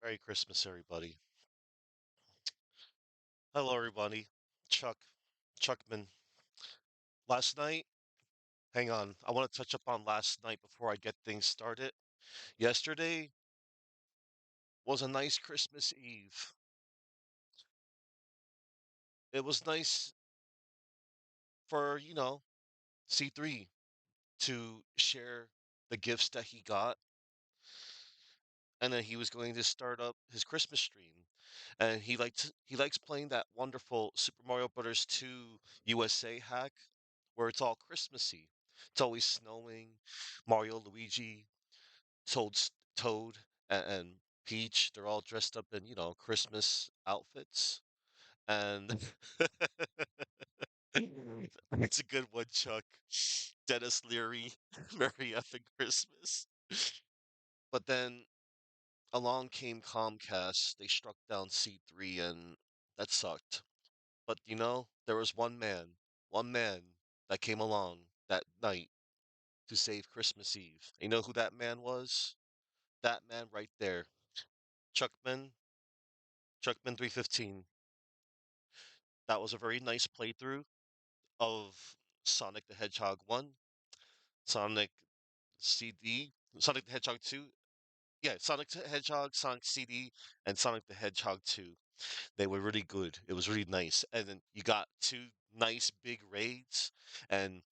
Merry Christmas, everybody. Hello, everybody. Chuck, Chuckman. Last night, hang on. I want to touch up on last night before I get things started. Yesterday was a nice Christmas Eve. It was nice for, C3 to share the gifts that he got. And then he was going to start up his Christmas stream. And he likes playing that wonderful Super Mario Brothers 2 USA hack where it's all Christmassy. It's always snowing. Mario, Luigi, Toad, and Peach, they're all dressed up in, Christmas outfits. And it's a good one, Chuck. Dennis Leary, Merry effing Christmas. But then along came Comcast. They struck down C3, and that sucked. But there was one man that came along that night to save Christmas Eve. You know who that man was? That man right there, Chuckman, Chuckman 315. That was a very nice playthrough of Sonic the Hedgehog 1, Sonic CD, Sonic the Hedgehog 2. Yeah, Sonic the Hedgehog, Sonic CD, and Sonic the Hedgehog 2. They were really good. It was really nice. And then you got two nice big raids, and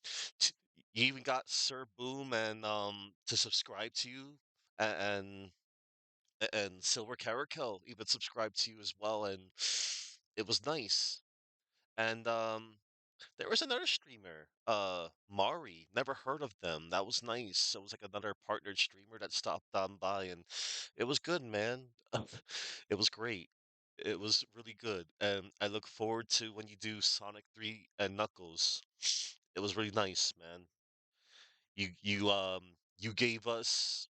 t- you even got Sir Boom and to subscribe to you, and and Silver Caracal even subscribed to you as well, and it was nice. And there was another streamer, Mari. Never heard of them. That was nice. It was like another partnered streamer that stopped on by, and it was good, man. It was great. It was really good, and I look forward to when you do Sonic 3 and Knuckles. It was really nice, man. You gave us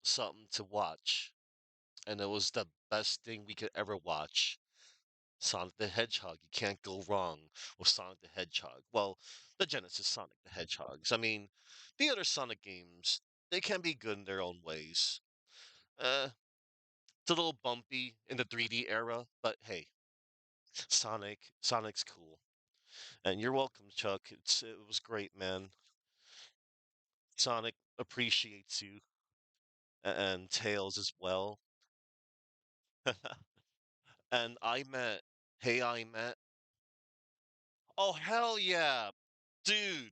something to watch, and it was the best thing we could ever watch. Sonic the Hedgehog. You can't go wrong with Sonic the Hedgehog. Well, the Genesis Sonic the Hedgehogs. I mean, the other Sonic games, they can be good in their own ways. Uh, it's a little bumpy in the 3D era, but hey, Sonic's cool. And you're welcome, Chuck. It was great, man. Sonic appreciates you and Tails as well. And I met. Oh hell yeah, dude!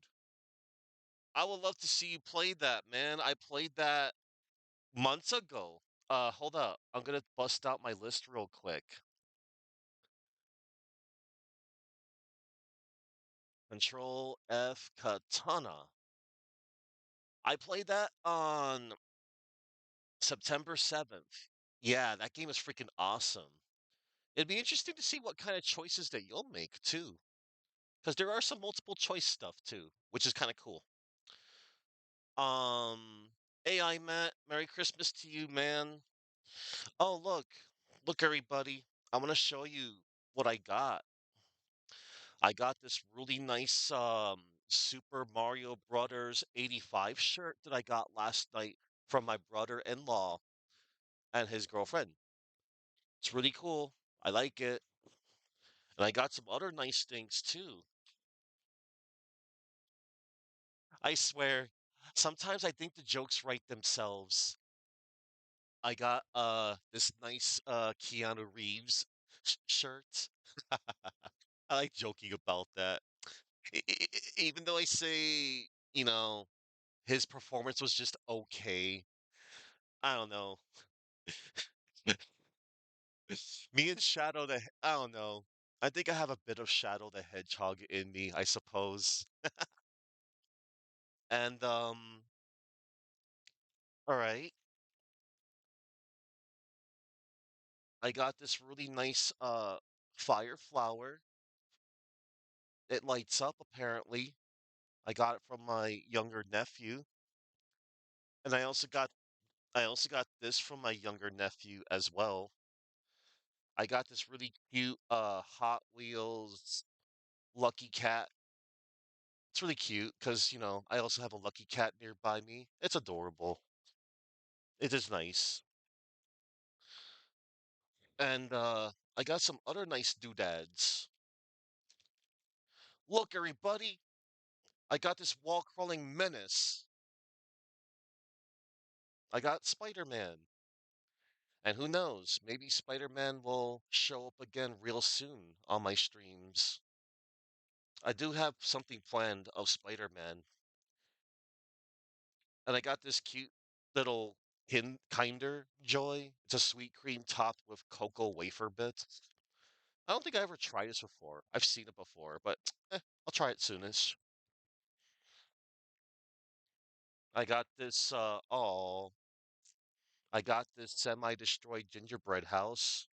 I would love to see you play that, man. I played that months ago. Hold up. I'm gonna bust out my list real quick. Control F Katana. I played that on September 7th. Yeah, that game is freaking awesome. It'd be interesting to see what kind of choices that you'll make too. Because there are some multiple choice stuff too, which is kind of cool. AI Matt, Merry Christmas to you, man. Oh, look, everybody. I'm gonna show you what I got. I got this really nice Super Mario Brothers 85 shirt that I got last night from my brother-in-law and his girlfriend. It's really cool. I like it. And I got some other nice things too. I swear, sometimes I think the jokes write themselves. I got this nice Keanu Reeves shirt. I like joking about that. Even though I say, you know, his performance was just okay. I don't know. Me and I don't know. I think I have a bit of Shadow the Hedgehog in me, I suppose. And all right. I got this really nice fire flower. It lights up apparently. I got it from my younger nephew. And I also got this from my younger nephew as well. I got this really cute Hot Wheels Lucky Cat. It's really cute because, I also have a Lucky Cat nearby me. It's adorable. It is nice. And I got some other nice doodads. Look, everybody, I got this wall crawling menace. I got Spider-Man. And who knows, maybe Spider-Man will show up again real soon on my streams. I do have something planned of Spider-Man. And I got this cute little Kinder Joy. It's a sweet cream topped with cocoa wafer bits. I don't think I ever tried this before. I've seen it before, but I'll try it soonish. I got this, I got this semi-destroyed gingerbread house.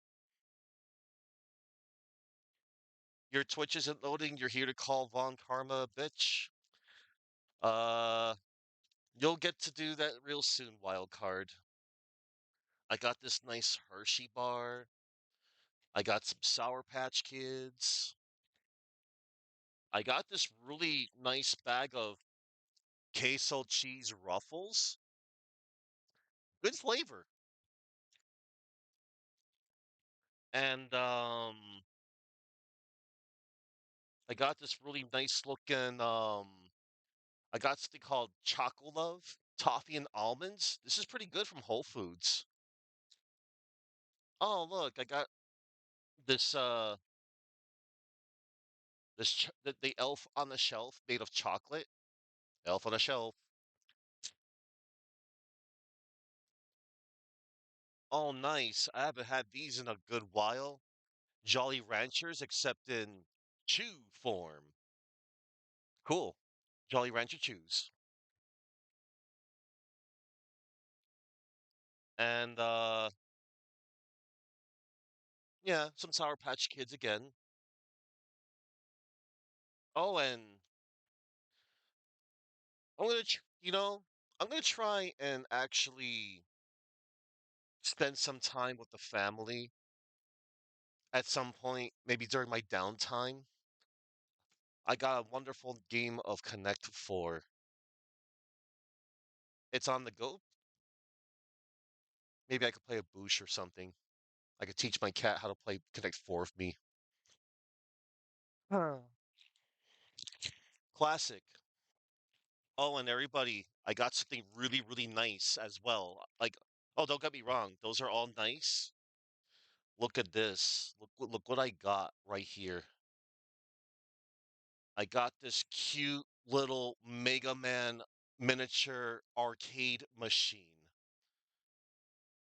Your Twitch isn't loading. You're here to call Von Karma a bitch. Uh, you'll get to do that real soon, wild card. I got this nice Hershey bar. I got some Sour Patch Kids. I got this really nice bag of queso cheese ruffles. Good flavor. And I got this really nice looking I got something called Chocolove Toffee and Almonds. This is pretty good from Whole Foods. Oh, look, I got this the elf on the shelf made of chocolate. Elf on a shelf. Oh, nice. I haven't had these in a good while. Jolly Ranchers, except in chew form. Cool. Jolly Rancher chews. And yeah, some Sour Patch Kids again. Oh, and I'm gonna try and actually spend some time with the family at some point, maybe during my downtime. I got a wonderful game of Connect 4. It's on the go. Maybe I could play a Boosh or something. I could teach my cat how to play Connect 4 with me. Huh. Classic. Oh, and everybody, I got something really, really nice as well. Like, oh, don't get me wrong, those are all nice. Look at this. Look what I got right here. I got this cute little Mega Man miniature arcade machine.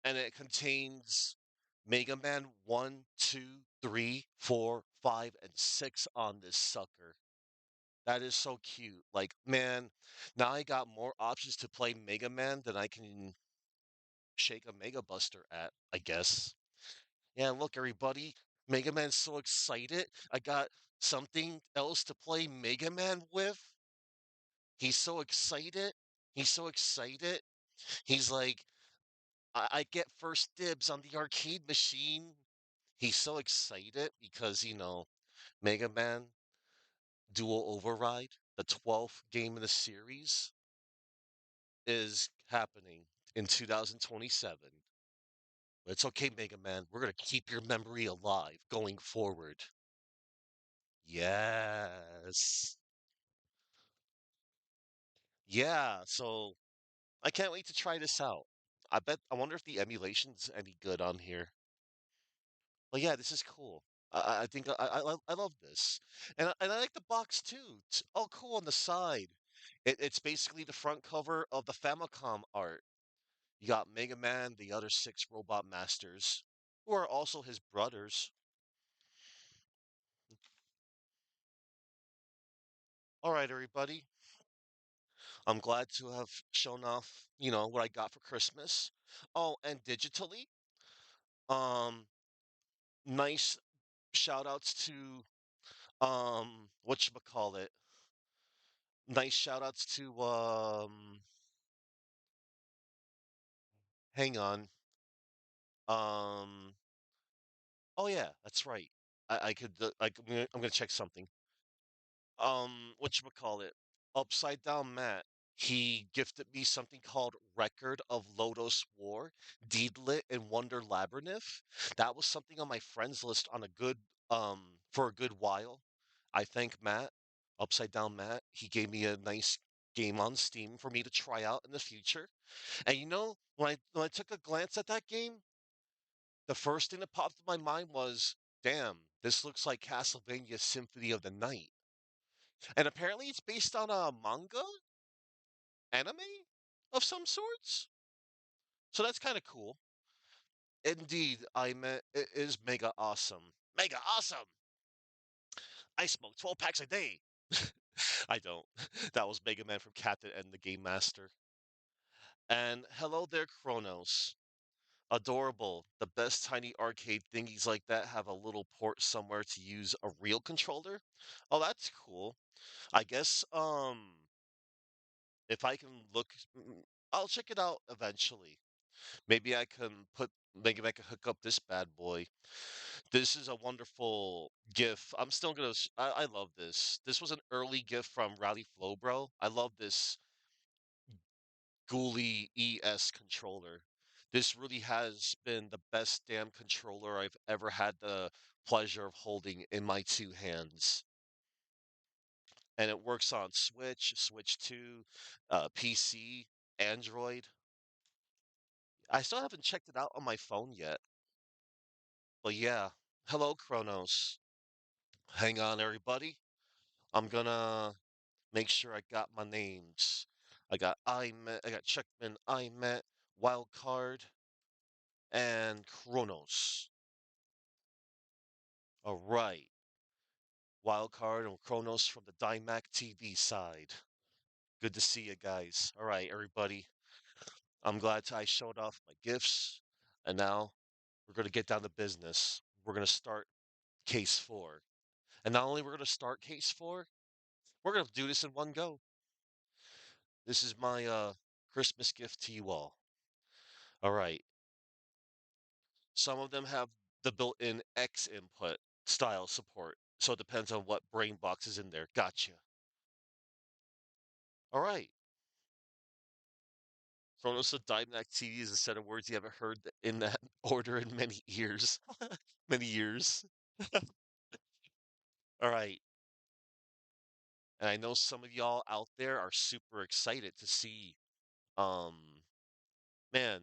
And it contains Mega Man 1, 2, 3, 4, 5, and 6 on this sucker. That is so cute. Like, man, now I got more options to play Mega Man than I can shake a Mega Buster at, I guess. Yeah, look, everybody. Mega Man's so excited. I got something else to play Mega Man with. He's so excited. He's so excited. He's like, I get first dibs on the arcade machine. He's so excited because, Mega Man Dual Override, the 12th game in the series, is happening in 2027. But it's okay, Mega Man. We're going to keep your memory alive going forward. Yes. Yeah, so I can't wait to try this out. I wonder if the emulation's any good on here. Well, yeah, this is cool. I think I love this, and I like the box too. Oh, cool on the side. It's basically the front cover of the Famicom art. You got Mega Man, the other six robot masters, who are also his brothers. All right, everybody. I'm glad to have shown off, what I got for Christmas. Oh, and digitally, um, nice shout outs to whatchamacallit. Nice shout outs to hang on. Um oh yeah, that's right. I could I'm gonna check something. Whatchamacallit. Upside Down Matt. He gifted me something called Record of Lodos War, Deedlit, and Wonder Labyrinth. That was something on my friends list on a good for a good while. I thank Matt, Upside Down Matt. He gave me a nice game on Steam for me to try out in the future. And when I took a glance at that game, the first thing that popped in my mind was, damn, this looks like Castlevania Symphony of the Night. And apparently it's based on a manga anime of some sorts. So that's kind of cool. Indeed, I meant it is mega awesome. Mega awesome! I smoke 12 packs a day. I don't. That was Mega Man from Captain and the Game Master. And hello there, Chronos. Adorable. The best tiny arcade thingies like that have a little port somewhere to use a real controller. Oh, that's cool. I guess if I can look I'll check it out eventually. Maybe I can hook up this bad boy. This is a wonderful GIF. I'm still gonna I love this. This was an early GIF from Rally Flow Bro. I love this Ghoulie ES controller. This really has been the best damn controller I've ever had the pleasure of holding in my two hands. And it works on Switch, Switch 2, PC, Android. I still haven't checked it out on my phone yet. But yeah, hello Kronos. Hang on everybody. I'm gonna make sure I got my names. I got Checkman, I met, Wildcard, and Kronos. All right. Wildcard and Kronos from the Dymac TV side. Good to see you guys. All right, everybody. I'm glad I showed off my gifts. And now we're going to get down to business. We're going to start case 4. And not only we're going to start case 4, we're going to do this in one go. This is my Christmas gift to you all. All right. Some of them have the built-in X input style support. So it depends on what brain box is in there. Gotcha. All right. Chronos of Dymac TV is a set of words you haven't heard in that order in many years. Many years. All right. And I know some of y'all out there are super excited to see, um, man,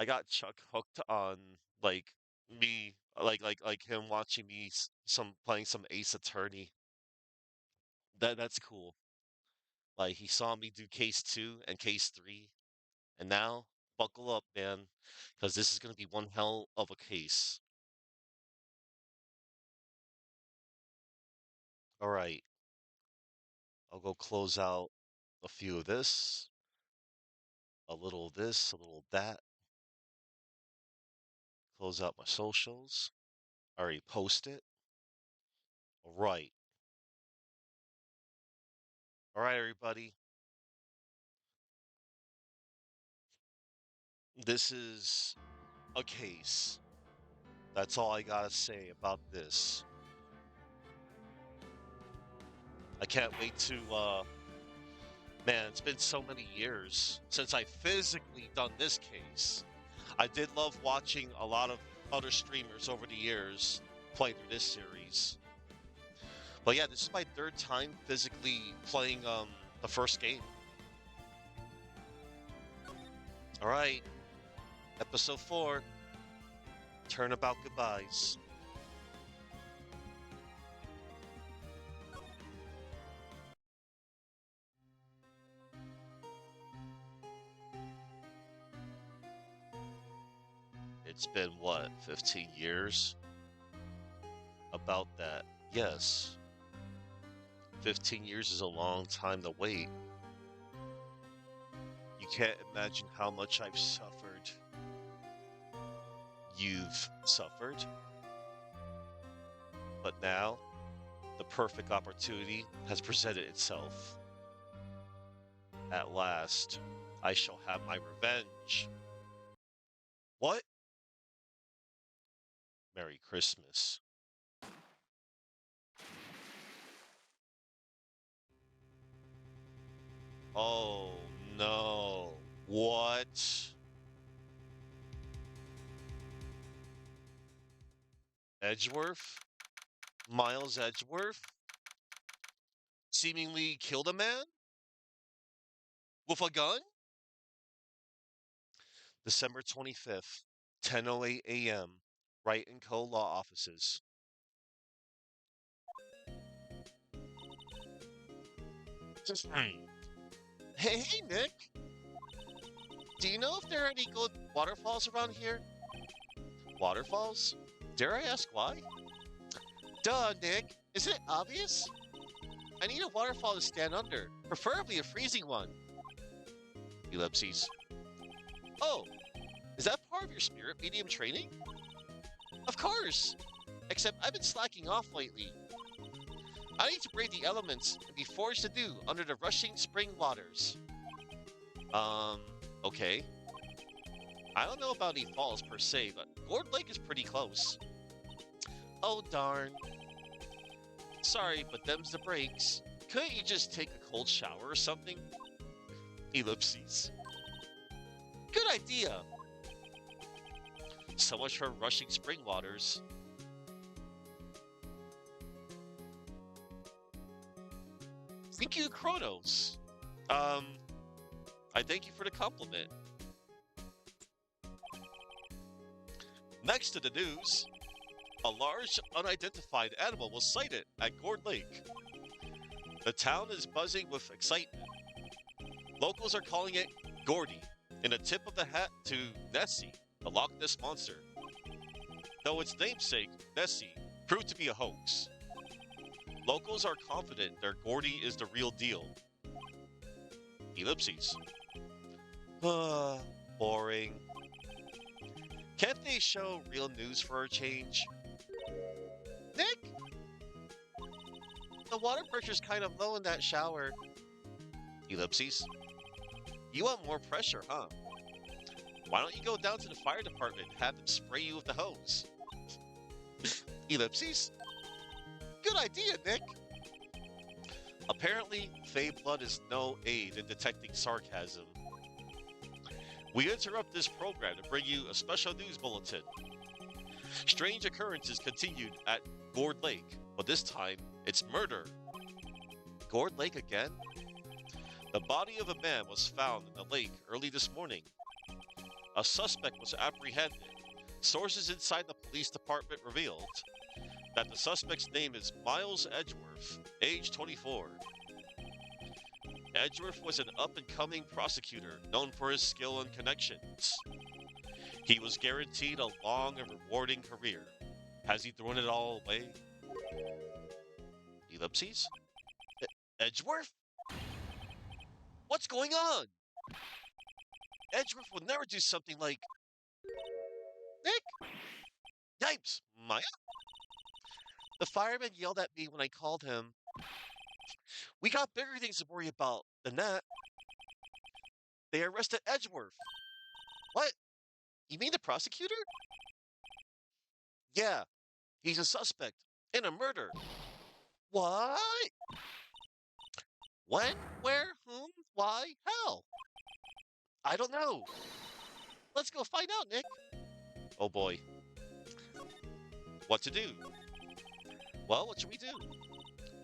I got Chuck hooked on like me, like him watching me some playing some Ace Attorney. That's cool. Like he saw me do case 2 and case 3, and now buckle up, man, because this is gonna be one hell of a case. All right. I'll go close out a few of this, a little of this, a little of that. Close out my socials. I already posted. All right. All right, everybody. This is a case. That's all I gotta say about this. I can't wait to, man, it's been so many years since I physically done this case. I did love watching a lot of other streamers over the years play through this series. But yeah, this is my third time physically playing the first game. All right, episode 4, Turnabout Goodbyes. It's been what, 15 years? About that. Yes. 15 years is a long time to wait. You can't imagine how much I've suffered. You've suffered. But now, the perfect opportunity has presented itself. At last, I shall have my revenge. What? Merry Christmas. Oh no. What? Edgeworth? Miles Edgeworth? Seemingly killed a man? With a gun? December 25th, 10:08 a.m. Wright and Co. Law Offices. Hey, Nick. Do you know if there are any good waterfalls around here? Waterfalls? Dare I ask why? Duh, Nick. Isn't it obvious? I need a waterfall to stand under, preferably a freezing one. Ellipses. Oh, is that part of your spirit medium training? Of course! Except I've been slacking off lately. I need to brave the elements and be forged anew under the rushing spring waters. Um, okay. I don't know about any falls per se, but Gourd Lake is pretty close. Oh darn. Sorry, but them's the breaks. Couldn't you just take a cold shower or something? Ellipses. Good idea. So much for rushing spring waters. Thank you, Kronos. Um, I thank you for the compliment. Next to the news, a large unidentified animal was sighted at Gourd Lake. The town is buzzing with excitement. Locals are calling it Gordy, in a tip of the hat to Nessie, the Loch Ness monster. Though its namesake, Nessie, proved to be a hoax. Locals are confident their Gordy is the real deal. Ellipses. Boring. Can't they show real news for a change? Nick? The water pressure's kind of low in that shower. Ellipses. You want more pressure, huh? Why don't you go down to the fire department and have them spray you with the hose? Ellipses. Good idea, Nick. Apparently, Fey blood is no aid in detecting sarcasm. We interrupt this program to bring you a special news bulletin. Strange occurrences continued at Gourd Lake, but this time it's murder. Gourd Lake again? The body of a man was found in the lake early this morning. A suspect was apprehended. Sources inside the police department revealed that the suspect's name is Miles Edgeworth, age 24. Edgeworth was an up-and-coming prosecutor known for his skill and connections. He was guaranteed a long and rewarding career. Has he thrown it all away? Ellipses? Edgeworth? What's going on? Edgeworth would never do something like... Nick? Yipes, Maya? The fireman yelled at me when I called him. We got bigger things to worry about than that. They arrested Edgeworth. What? You mean the prosecutor? Yeah, he's a suspect in a murder. What? When? Where? Whom? Why? How? I don't know. Let's go find out, Nick. Oh boy. What to do? Well, what should we do?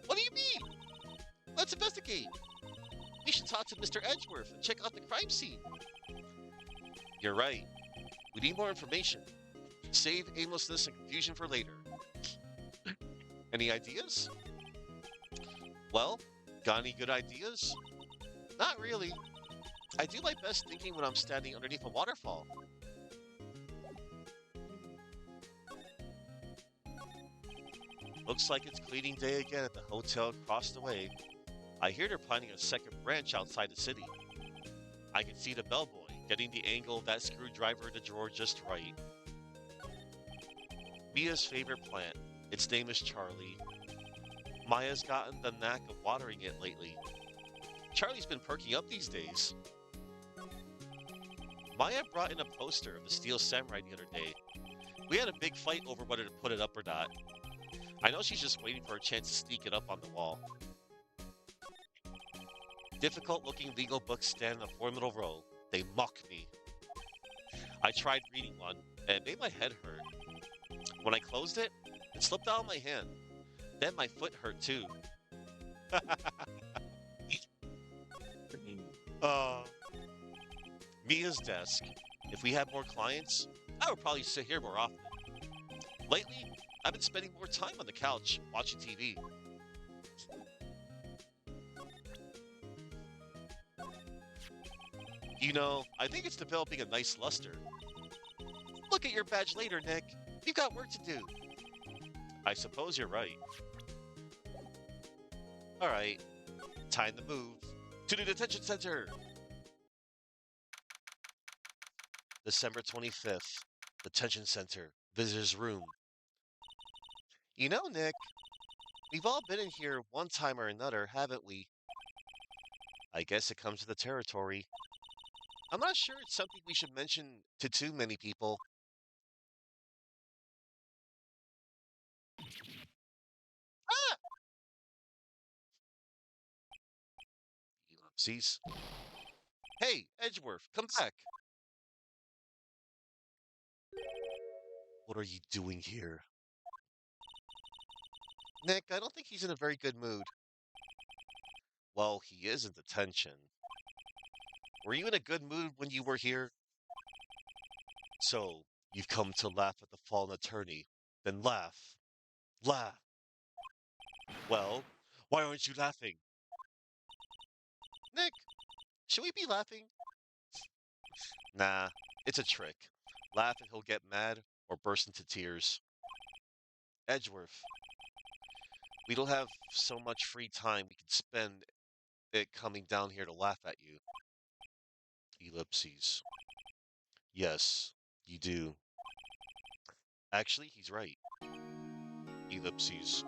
What do you mean? Let's investigate. We should talk to Mr. Edgeworth and check out the crime scene. You're right. We need more information. Save aimlessness and confusion for later. Any ideas? Well, got any good ideas? Not really. I do my best thinking when I'm standing underneath a waterfall. Looks like it's cleaning day again at the hotel across the way. I hear they're planning a second branch outside the city. I can see the bellboy getting the angle of that screwdriver in the drawer just right. Mia's favorite plant. Its name is Charlie. Maya's gotten the knack of watering it lately. Charlie's been perking up these days. Maya brought in a poster of the Steel Samurai the other day. We had a big fight over whether to put it up or not. I know she's just waiting for a chance to sneak it up on the wall. Difficult looking legal books stand in a formidable row. They mock me. I tried reading one and it made my head hurt. When I closed it, it slipped out of my hand. Then my foot hurt too. uh, Mia's desk. If we had more clients, I would probably sit here more often. Lately, I've been spending more time on the couch watching TV. I think it's developing a nice luster. Look at your badge later, Nick. You've got work to do. I suppose you're right. All right, time to move. To the detention center. December 25th. Detention center. Visitor's room. Nick, we've all been in here one time or another, haven't we? I guess it comes to the territory. I'm not sure it's something we should mention to too many people. Ah! Ellipses. Hey, Edgeworth, come back. What are you doing here? Nick, I don't think he's in a very good mood. Well, he is in detention. Were you in a good mood when you were here? So, you've come to laugh at the fallen attorney. Then laugh. Laugh. Well, why aren't you laughing? Nick, should we be laughing? Nah, it's a trick. Laugh and he'll get mad or burst into tears. Edgeworth, we don't have so much free time we can spend it coming down here to laugh at you. Ellipses. Yes, you do. Actually, he's right. Ellipses.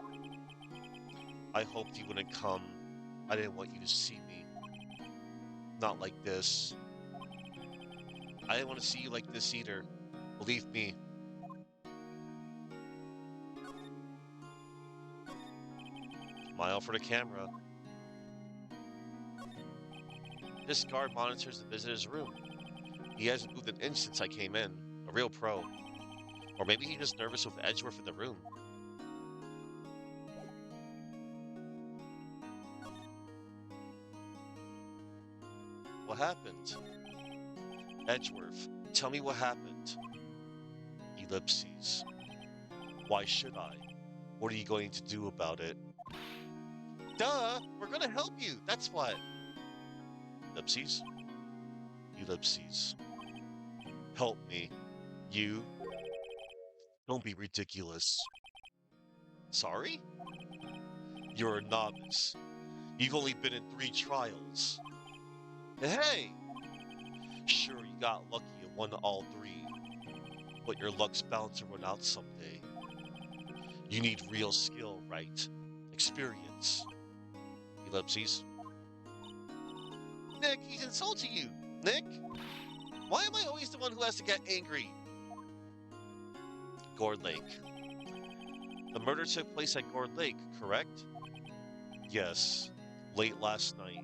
I hoped you wouldn't come. I didn't want you to see me. Not like this. I didn't want to see you like this either. Believe me. Smile for the camera. This guard monitors the visitor's room. He hasn't moved an inch since I came in. A real pro. Or maybe he's just nervous with Edgeworth in the room. What happened? Edgeworth, tell me what happened. Ellipses. Why should I? What are you going to do about it? Duh! We're gonna help you, that's what. Ellipses? Ellipses. Help me. You? Don't be ridiculous. Sorry? You're a novice. You've only been in 3 trials. Hey! Sure, you got lucky and won all 3. But your luck's bound to run out someday. You need real skill, right? Experience. Ellipses. Nick, he's insulting you. Nick? Why am I always the one who has to get angry? Gourd Lake. The murder took place at Gourd Lake, correct? Yes. Late last night.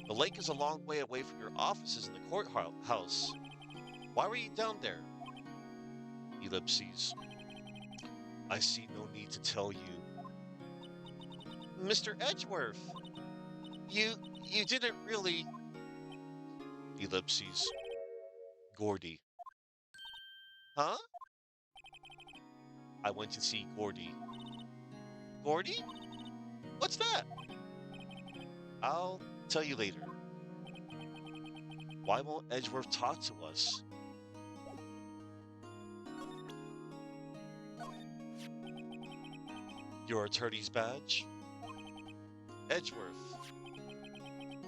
The lake is a long way away from your offices in the courthouse. Why were you down there? Ellipses. I see no need to tell you. Mr. Edgeworth, you didn't really... Ellipses. Gordy. Huh? I went to see Gordy. Gordy? What's that? I'll tell you later. Why won't Edgeworth talk to us? Your attorney's badge? Edgeworth,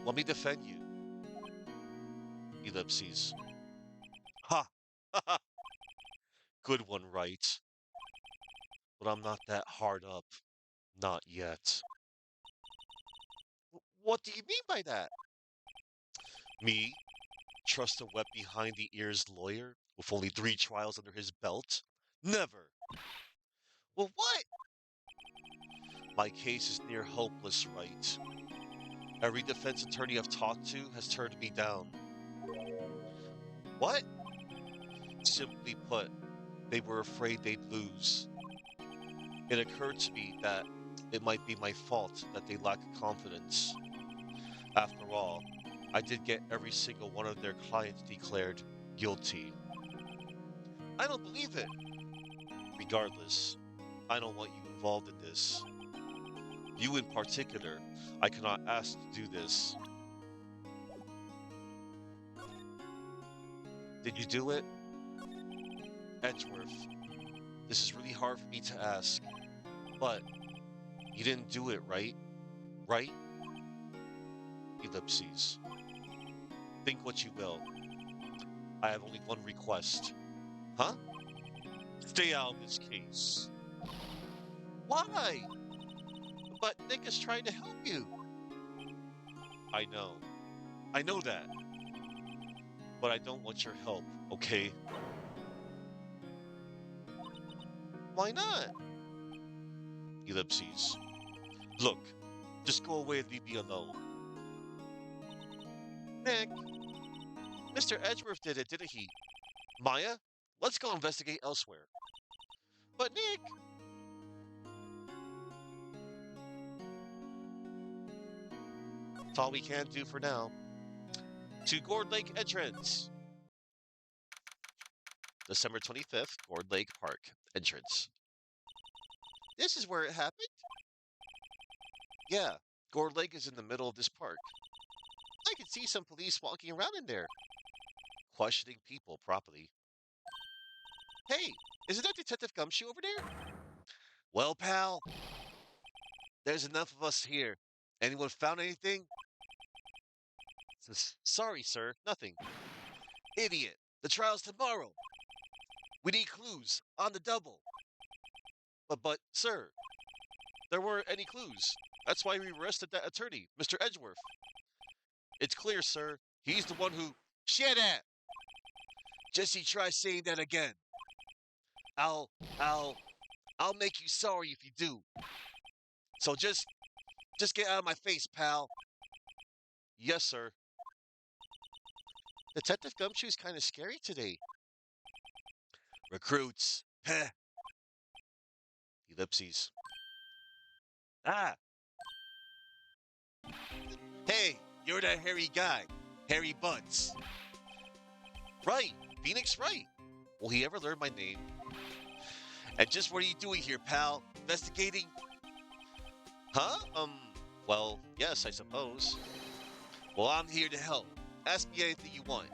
let me defend you. Ellipses. Ha! Good one, Wright. But I'm not that hard up. Not yet. What do you mean by that? Me? Trust a wet behind the ears lawyer with only 3 trials under his belt? Never. Well, what? My case is near hopeless, Wright. Every defense attorney I've talked to has turned me down. What? Simply put, they were afraid they'd lose. It occurred to me that it might be my fault that they lack confidence. After all, I did get every single one of their clients declared guilty. I don't believe it. Regardless, I don't want you involved in this. You in particular, I cannot ask to do this. Did you do it? Edgeworth, this is really hard for me to ask, but you didn't do it, right? Right? Ellipses. Think what you will. I have only one request. Huh? Stay out of this case. Why? But Nick is trying to help you. I know. I know that. But I don't want your help, okay? Why not? Ellipses. Look, just go away and leave me alone. Nick, Mr. Edgeworth did it, didn't he? Maya, let's go investigate elsewhere. But Nick! That's all we can do for now. To Gourd Lake entrance. December 25th, Gourd Lake Park entrance. This is where it happened? Yeah, Gourd Lake is in the middle of this park. I can see some police walking around in there, questioning people properly. Hey, isn't that Detective Gumshoe over there? Well, pal, there's enough of us here. Anyone found anything? Sorry, sir, nothing. Idiot, the trial's tomorrow. We need clues, on the double. But, sir, there weren't any clues. That's why we arrested that attorney, Mr. Edgeworth. It's clear, sir. He's the one who... Shut up! Jesse, try saying that again. I'll... I'll... I'll make you sorry if you do. So just get out of my face, pal. Yes, sir. Detective Gumshoe's kind of scary today. Recruits. Heh. Ellipses. Ah. Hey, you're that hairy guy. Hairy Butts. Right. Phoenix Wright. Will he ever learn my name? And just what are you doing here, pal? Investigating? Huh? Well, yes, I suppose. Well, I'm here to help. Ask me anything you want.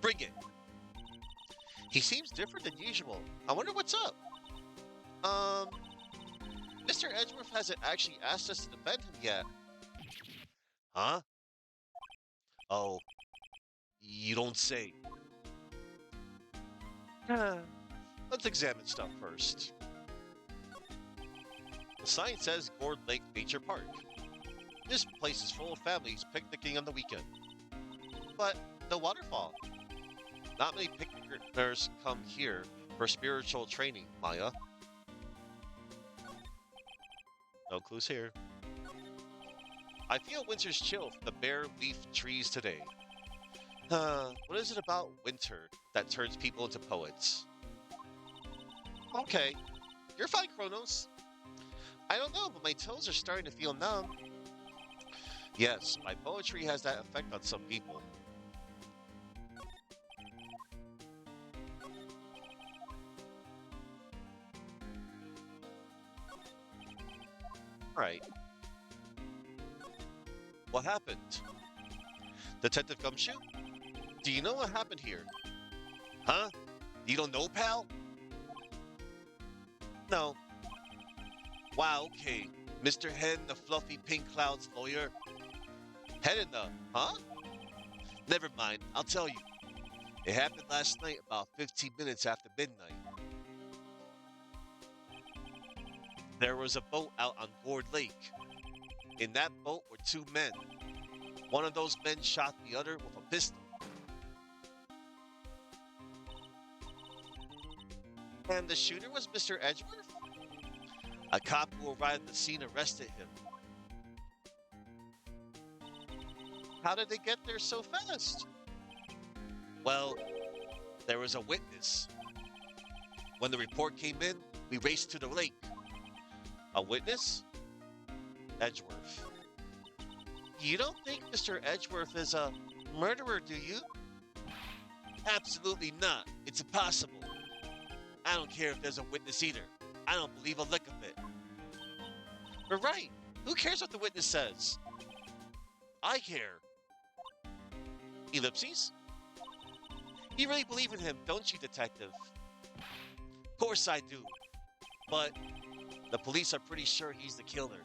Bring it. He seems different than usual. I wonder what's up. Mr. Edgeworth hasn't actually asked us to defend him yet. Huh? Oh, you don't say. Let's examine stuff first. The sign says Gourd Lake Nature Park. This place is full of families picnicking on the weekend. But no waterfall. Not many picnickers come here for spiritual training, Maya. No clues here. I feel winter's chill from the bare leaf trees today. What is it about winter that turns people into poets? Okay, you're fine, Kronos. I don't know, but my toes are starting to feel numb. Yes, my poetry has that effect on some people. Right. What happened? Detective Gumshoe? Do you know what happened here? Huh? You don't know, pal? No. Wow, okay. Mr. Head in the fluffy pink clouds lawyer. Head in the... Huh? Never mind, I'll tell you. It happened last night about 15 minutes after midnight. There was a boat out on Gourd Lake. In that boat were two men. One of those men shot the other with a pistol. And the shooter was Mr. Edgeworth? A cop who arrived at the scene arrested him. How did they get there so fast? Well, there was a witness. When the report came in, we raced to the lake. A witness? Edgeworth. You don't think Mr. Edgeworth is a murderer, do you? Absolutely not. It's impossible. I don't care if there's a witness either. I don't believe a lick of it. But right. Who cares what the witness says? I care. Ellipses? You really believe in him, don't you, detective? Of course I do. But the police are pretty sure he's the killer.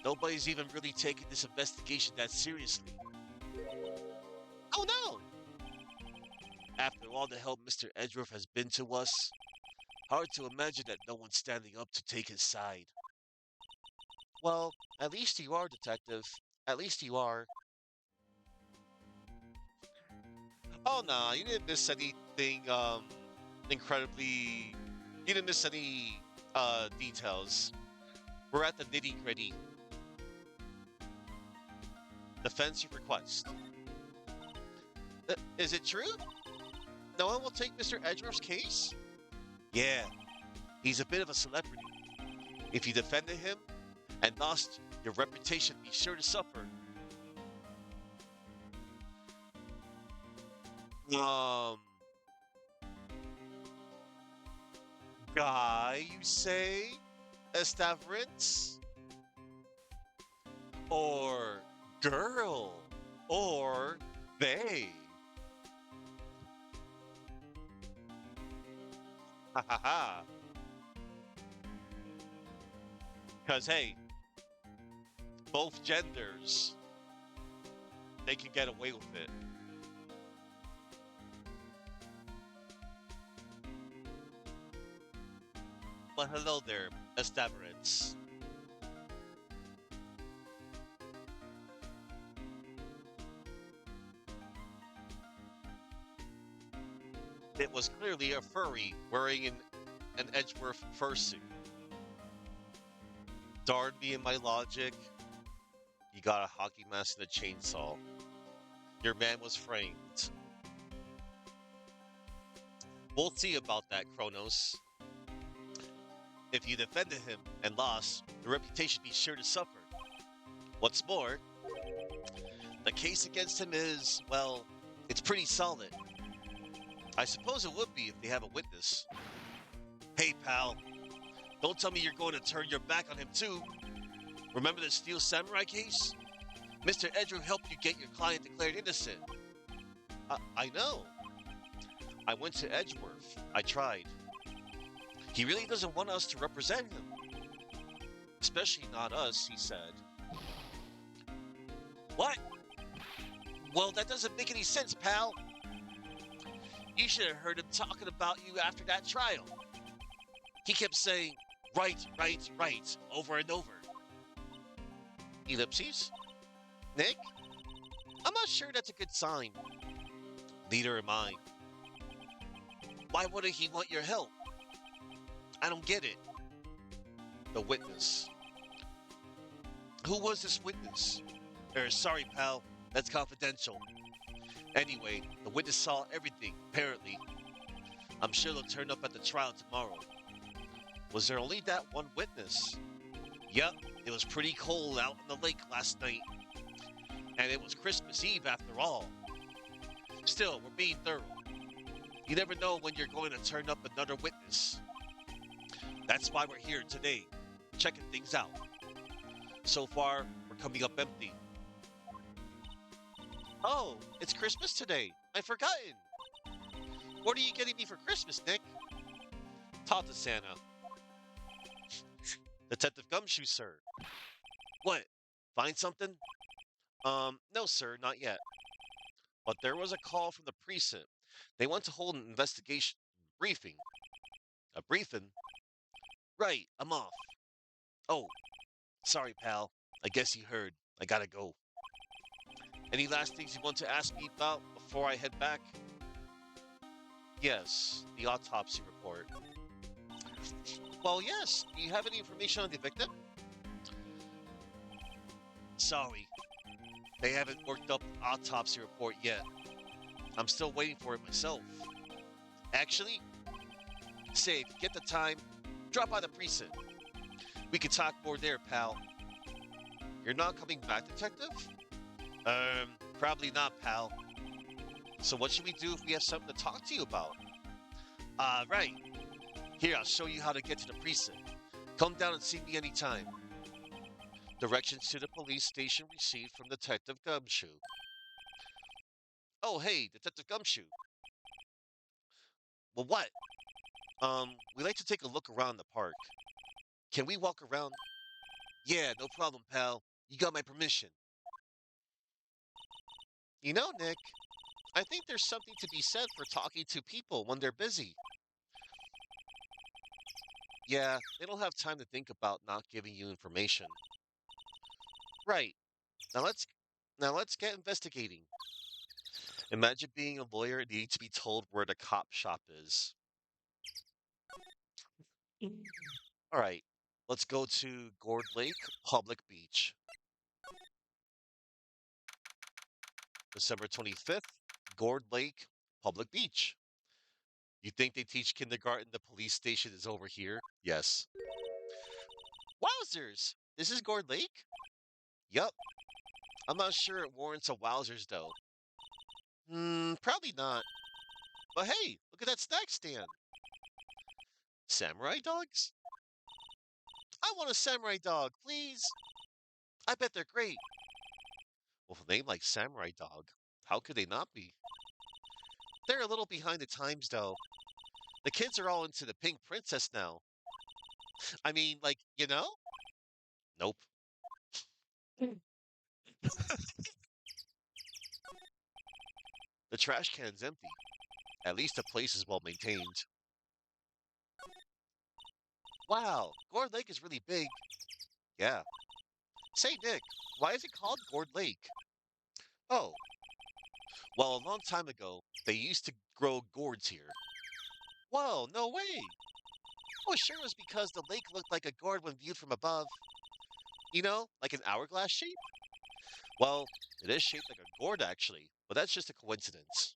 Nobody's even really taking this investigation that seriously. Oh no! After all the help Mr. Edgeworth has been to us, hard to imagine that no one's standing up to take his side. Well, at least you are, detective. At least you are. Oh no, you didn't miss anything incredibly you didn't miss any details. We're at the nitty-gritty. Defense you request. Is it true? No one will take Mr. Edgeworth's case? Yeah, he's a bit of a celebrity. If you defended him and lost, your reputation be sure to suffer. Um, guy, you say? Estavrance? Or girl? Or they? Ha ha ha. Because, hey, both genders, they can get away with it. But hello there, Estavrance. It was clearly a furry wearing an Edgeworth fursuit. Darn me and my logic. You got a hockey mask and a chainsaw. Your man was framed. We'll see about that, Kronos. If you defended him and lost, your reputation be sure to suffer. What's more, the case against him is, well, it's pretty solid. I suppose it would be if they have a witness. Hey, pal, don't tell me you're going to turn your back on him, too. Remember the Steel Samurai case? Mr. Edgeworth helped you get your client declared innocent. I know. I went to Edgeworth. I tried. He really doesn't want us to represent him. Especially not us, he said. What? Well, that doesn't make any sense, pal. You should have heard him talking about you after that trial. He kept saying, right, right, right, over and over. Ellipses? Nick? I'm not sure that's a good sign. Neither am I. Why wouldn't he want your help? I don't get it. The witness. Who was this witness? Sorry, pal. That's confidential. Anyway, the witness saw everything, apparently. I'm sure they'll turn up at the trial tomorrow. Was there only that one witness? Yep, it was pretty cold out in the lake last night. And it was Christmas Eve after all. Still, we're being thorough. You never know when you're going to turn up another witness. That's why we're here today, checking things out. So far, we're coming up empty. Oh, it's Christmas today. I've forgotten. What are you getting me for Christmas, Nick? Talk to Santa. Detective Gumshoe, sir. What? Find something? No, sir, not yet. But there was a call from the precinct. They want to hold an investigation briefing. A briefing? Right, I'm off. Oh, sorry, pal. I guess you heard. I gotta go. Any last things you want to ask me about before I head back? Yes, the autopsy report. Well, yes. Do you have any information on the victim? Sorry. They haven't worked up the autopsy report yet. I'm still waiting for it myself. Actually, say if you get the time, drop by the precinct. We can talk more there, pal. You're not coming back, detective? Probably not, pal. So what should we do if we have something to talk to you about? Right. Here, I'll show you how to get to the precinct. Come down and see me anytime. Directions to the police station received from Detective Gumshoe. Oh, hey, Detective Gumshoe. Well, what? We like to take a look around the park. Can we walk around? Yeah, no problem, pal. You got my permission. You know, Nick, I think there's something to be said for talking to people when they're busy. Yeah, they don't have time to think about not giving you information. Right. Now let's now let's get investigating. Imagine being a lawyer and needing to be told where the cop shop is. All right, let's go to Gourd Lake Public Beach. December 25th, Gourd Lake Public Beach. You think they teach kindergarten the police station is over here? Yes. Wowzers! This is Gourd Lake? Yup. I'm not sure it warrants a wowzers though. Probably not. But hey, look at that snack stand. Samurai dogs? I want a samurai dog, please. I bet they're great. With a name like Samurai Dog, how could they not be? They're a little behind the times though. The kids are all into the pink princess now. I mean, like, you know? Nope. The trash can's empty. At least the place is well maintained. Wow, Gourd Lake is really big. Yeah. Say, Nick, why is it called Gourd Lake? Oh, well, a long time ago, they used to grow gourds here. Whoa, no way. Oh, sure it was because the lake looked like a gourd when viewed from above. You know, like an hourglass shape? Well, it is shaped like a gourd, actually, but that's just a coincidence.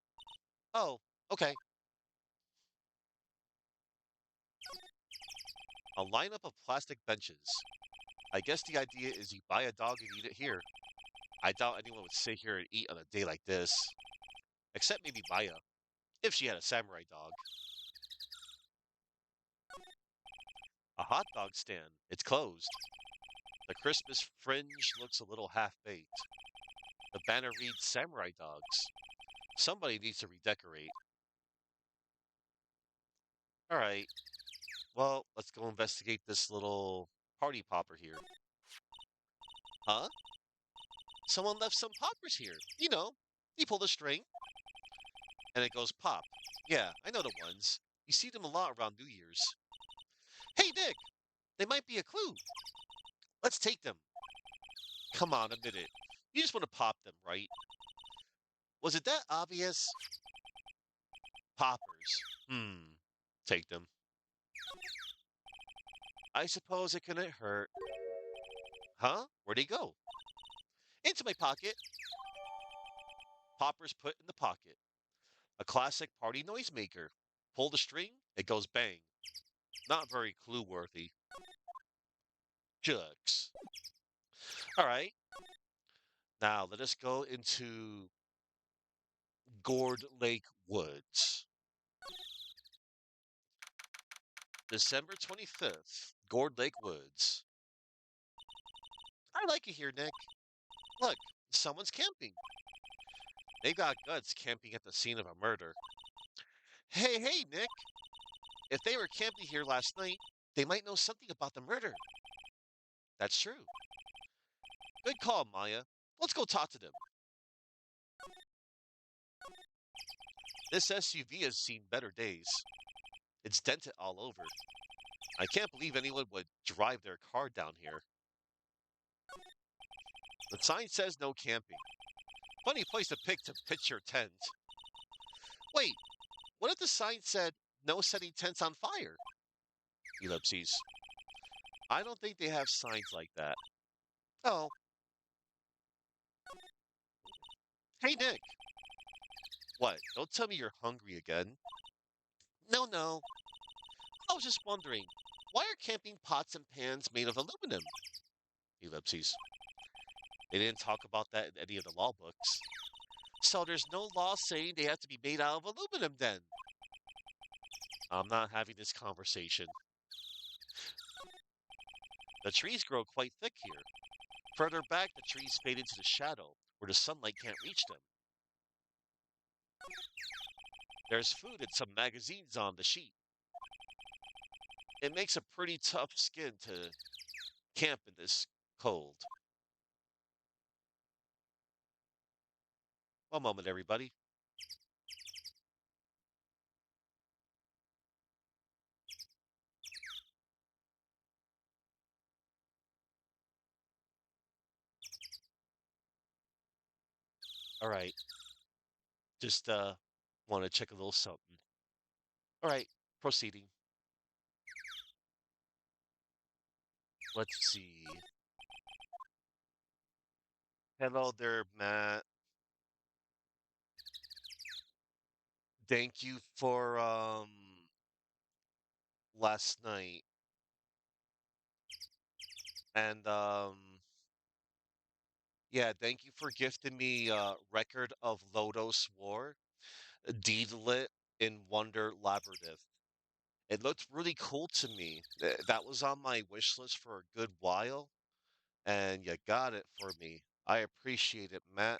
Oh, okay. A lineup of plastic benches. I guess the idea is you buy a dog and eat it here. I doubt anyone would sit here and eat on a day like this. Except maybe Maya, if she had a samurai dog. A hot dog stand. It's closed. The Christmas fringe looks a little half-baked. The banner reads Samurai Dogs. Somebody needs to redecorate. All right. Well, let's go investigate this little party popper here. Huh? Someone left some poppers here. You know, you pull the string and it goes pop. Yeah, I know the ones. You see them a lot around New Year's. Hey, Nick, they might be a clue. Let's take them. Come on, admit it. You just want to pop them, right? Was it that obvious? Poppers. Take them. I suppose it couldn't hurt. Huh? Where'd he go? Into my pocket. Poppers put in the pocket. A classic party noisemaker. Pull the string, it goes bang. Not very clue worthy. Jugs. All right. Now let us go into Gourd Lake Woods. December 25th, Gourd Lake Woods. I like it here, Nick. Look, someone's camping. They got guts camping at the scene of a murder. Hey, Nick. If they were camping here last night, they might know something about the murder. That's true. Good call, Maya. Let's go talk to them. This SUV has seen better days. It's dented all over. I can't believe anyone would drive their car down here. The sign says no camping. Funny place to pick to pitch your tent. Wait, what if the sign said no setting tents on fire? Ellipses. I don't think they have signs like that. Oh, Hey, Nick. What? Don't tell me you're hungry again. No, no. I was just wondering, why are camping pots and pans made of aluminum? Ellipses. They didn't talk about that in any of the law books. So there's no law saying they have to be made out of aluminum then. I'm not having this conversation. The trees grow quite thick here. Further back, the trees fade into the shadow, where the sunlight can't reach them. There's food and some magazines on the sheet. It makes a pretty tough skin to camp in this cold. One moment, everybody. All right, just want to check a little something. All right, proceeding. Let's see. Hello there, Matt. Thank you for last night. And yeah, thank you for gifting me Record of Lodos War, Deedlit in Wonder Labyrinth. It looked really cool to me. That was on my wish list for a good while, and you got it for me. I appreciate it, Matt.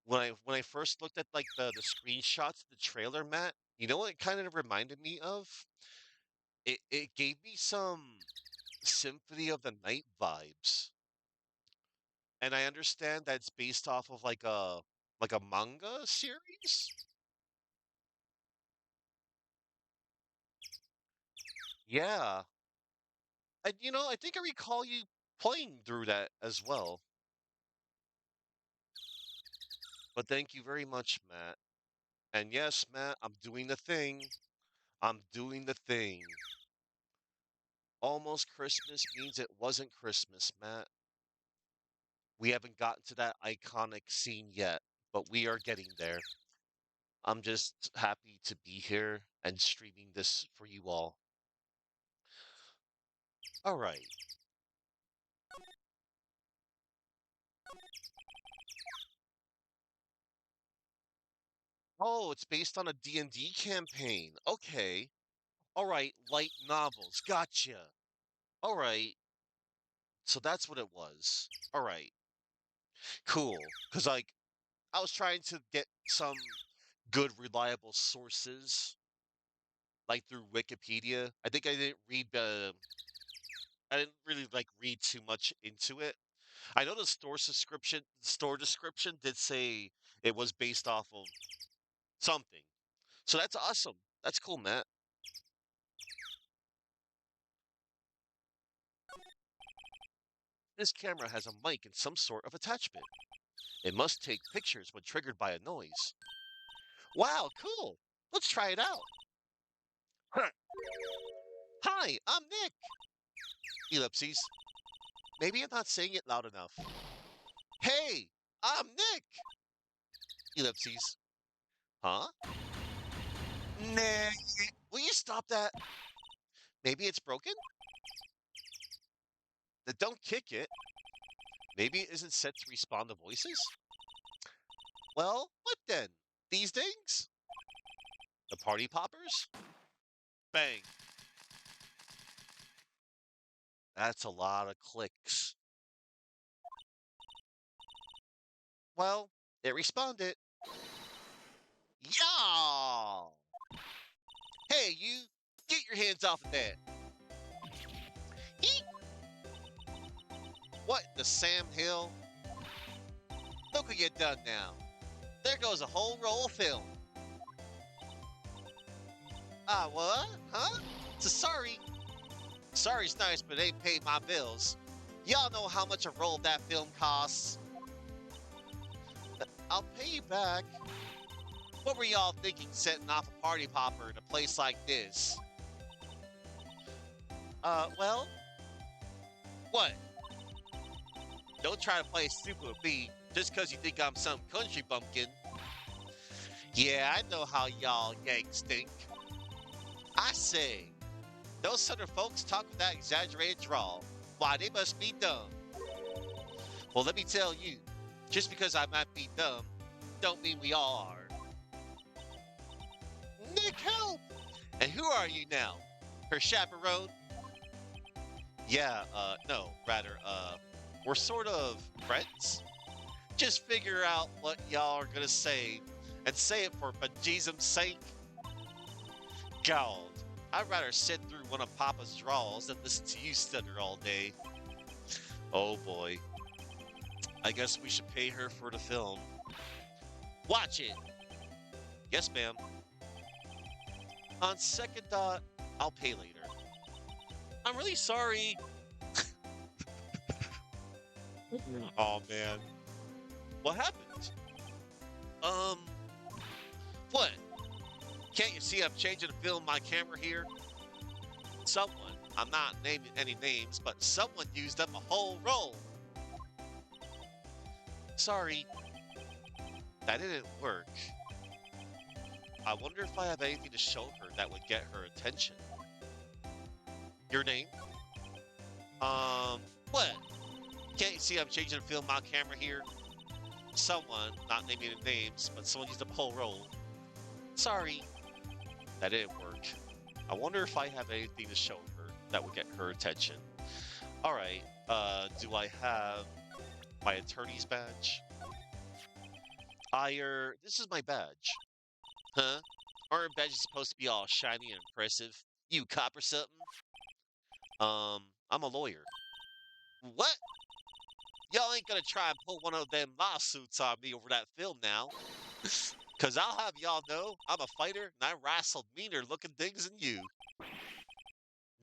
When I first looked at like the screenshots of the trailer, Matt, you know what it kind of reminded me of? It gave me some Symphony of the Night vibes. And I understand that's based off of like a manga series. Yeah. And I think I recall you playing through that as well. But thank you very much, Matt. And yes, Matt, I'm doing the thing. I'm doing the thing. Almost Christmas means it wasn't Christmas, Matt. We haven't gotten to that iconic scene yet, but we are getting there. I'm just happy to be here and streaming this for you all. All right. Oh, it's based on a D&D campaign. Okay. All right, light novels. Gotcha. All right. So that's what it was. All right. Cool. Cuz like I was trying to get some good reliable sources like through Wikipedia. I think I didn't really like read too much into it. I know the store description did say it was based off of something. So that's awesome. That's cool, Matt. This camera has a mic and some sort of attachment. It must take pictures when triggered by a noise. Wow, cool. Let's try it out. Huh. Hi, I'm Nick. Ellipses. Maybe I'm not saying it loud enough. Hey, I'm Nick. Ellipses. Huh? Nah. Will you stop that? Maybe it's broken? Then don't kick it. Maybe it isn't set to respond to voices? Well, what then? These things? The party poppers? Bang. That's a lot of clicks. Well, it responded. Y'all! Hey, you! Get your hands off of that! Eek! What the Sam Hill? Look what you done now. There goes a whole roll of film. Ah, what? Huh? So sorry. Sorry's nice, but it ain't paid my bills. Y'all know how much a roll of that film costs. I'll pay you back. What were y'all thinking setting off a party popper in a place like this? Well, what? Don't try to play stupid with me just because you think I'm some country bumpkin. Yeah, I know how y'all Yanks think. I say, those southern folks talk with that exaggerated drawl. Why, they must be dumb. Well, let me tell you, just because I might be dumb, don't mean we all are. Nick, help! And who are you now? Her chaperone? Yeah, no, rather, we're sort of friends? Just figure out what y'all are gonna say and say it for bejesus's sake. God, I'd rather sit through one of Papa's draws than listen to you stutter all day. Oh boy. I guess we should pay her for the film. Watch it! Yes, ma'am. On second thought, I'll pay later. I'm really sorry. Oh man. What happened? Um, what? Can't you see I'm changing the film my camera here? Someone, I'm not naming any names, but someone used up a whole roll. Sorry, that didn't work. I wonder if I have anything to show her that would get her attention. Your name? What? Can't you see I'm changing the film my camera here? Someone, not naming any names, but someone used up a whole roll. Sorry, that didn't work. I wonder if I have anything to show her that would get her attention. Alright, do I have my attorney's badge? This is my badge. Huh? Aren't badges supposed to be all shiny and impressive? You cop or something? I'm a lawyer. What? Y'all ain't gonna try and pull one of them lawsuits on me over that film now. Cause I'll have y'all know I'm a fighter and I wrestled meaner looking things than you.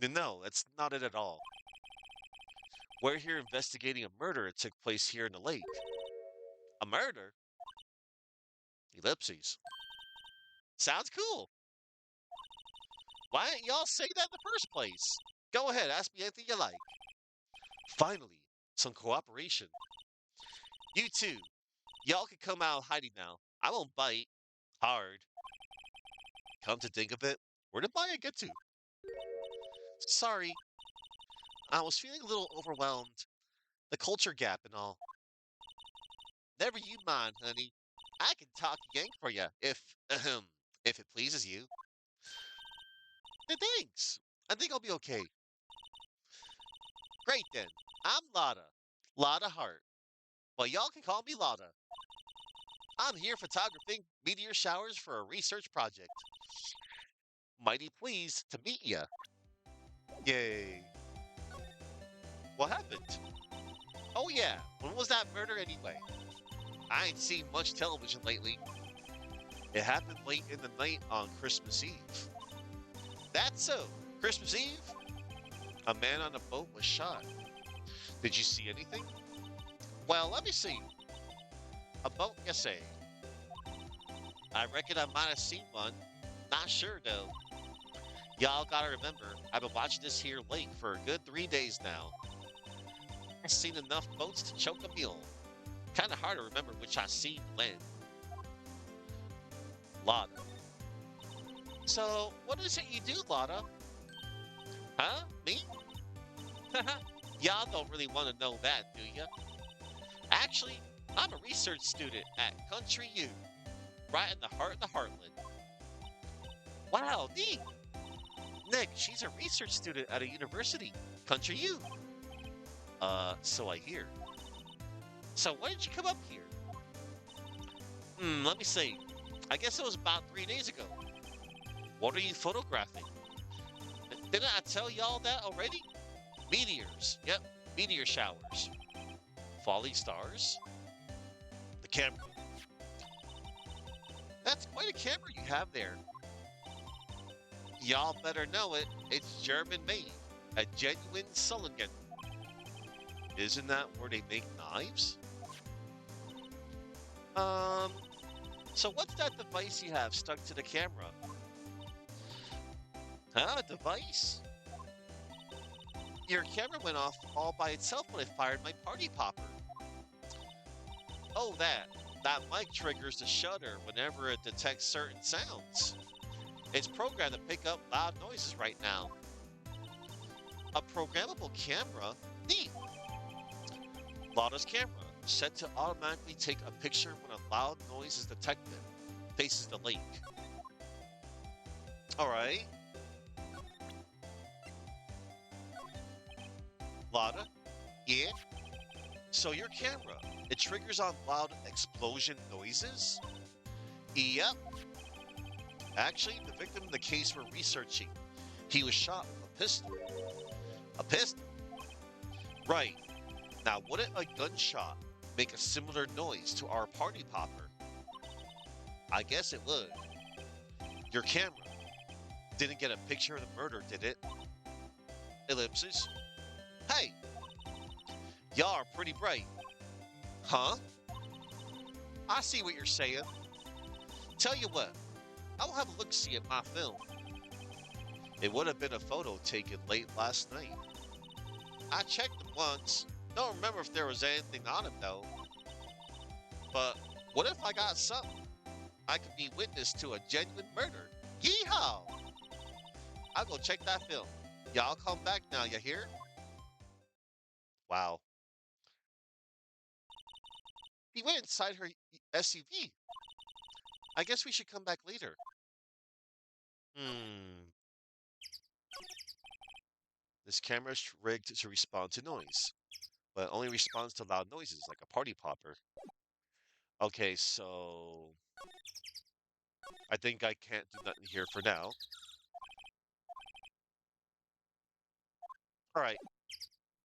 No, that's not it at all. We're here investigating a murder that took place here in the lake. A murder? Ellipses. Sounds cool. Why didn't y'all say that in the first place? Go ahead, ask me anything you like. Finally, some cooperation. You two, y'all can come out of hiding now. I won't bite. Hard. Come to think of it, where did Maya get to? Sorry, I was feeling a little overwhelmed. The culture gap and all. Never you mind, honey. I can talk yank for you if it pleases you. Thanks. I think I'll be okay. Great then. I'm Lotta. Lotta Hart. Well, y'all can call me Lotta. I'm here photographing meteor showers for a research project. Mighty pleased to meet ya. Yay. What happened? Oh yeah, when was that murder anyway? I ain't seen much television lately. It happened late in the night on Christmas Eve. That's so. Christmas Eve? A man on a boat was shot. Did you see anything? Well, let me see. A boat, you say? I reckon I might have seen one. Not sure, though. Y'all gotta remember, I've been watching this here lake for a good 3 days now. I've seen enough boats to choke a mule. Kinda hard to remember which I seen when. Lotta. So, what is it you do, Lotta? Huh? Me? Y'all don't really want to know that, do ya? Actually, I'm a research student at Country U, right in the heart of the heartland. Wow, neat! Nick, she's a research student at a university, Country U. So I hear. So why did you come up here? Let me see. I guess it was about 3 days ago. What are you photographing? Didn't I tell y'all that already? Meteors. Yep, meteor showers. Falling stars. The camera. That's quite a camera you have there. Y'all better know it. It's German made. A genuine Sulligan. Isn't that where they make knives? So what's that device you have stuck to the camera? Huh? A device? Your camera went off all by itself when I fired my party popper. Oh, that mic triggers the shutter whenever it detects certain sounds. It's programmed to pick up loud noises right now. A programmable camera? Neat. Lada's camera, set to automatically take a picture when a loud noise is detected, faces the lake. All right, Lada, yeah. So your camera, it triggers on loud explosion noises? Yep. Actually, the victim in the case we're researching, he was shot with a pistol. A pistol? Right. Now, wouldn't a gunshot make a similar noise to our party popper? I guess it would. Your camera didn't get a picture of the murder, did it? Ellipses. Hey, y'all are pretty bright. Huh? I see what you're saying. Tell you what, I'll have a look-see at my film. It would have been a photo taken late last night. I checked it once. Don't remember if there was anything on it though. But what if I got something? I could be witness to a genuine murder. Yeehaw! I'll go check that film. Y'all come back now, you hear? Wow. He went inside her SUV. I guess we should come back later. Hmm. This camera's rigged to respond to noise, but only responds to loud noises like a party popper. Okay, so I think I can't do nothing here for now. All right,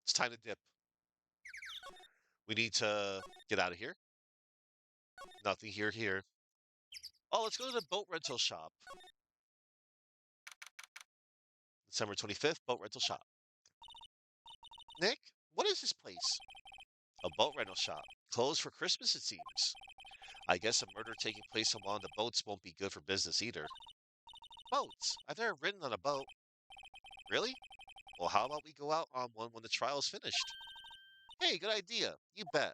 it's time to dip. We need to get out of here. Nothing here. Oh, let's go to the boat rental shop. December 25th, boat rental shop. Nick, what is this place? A boat rental shop. Closed for Christmas, it seems. I guess a murder taking place on one of the boats won't be good for business either. Boats? I've never ridden on a boat. Really? Well, how about we go out on one when the trial's finished? Hey, good idea. You bet.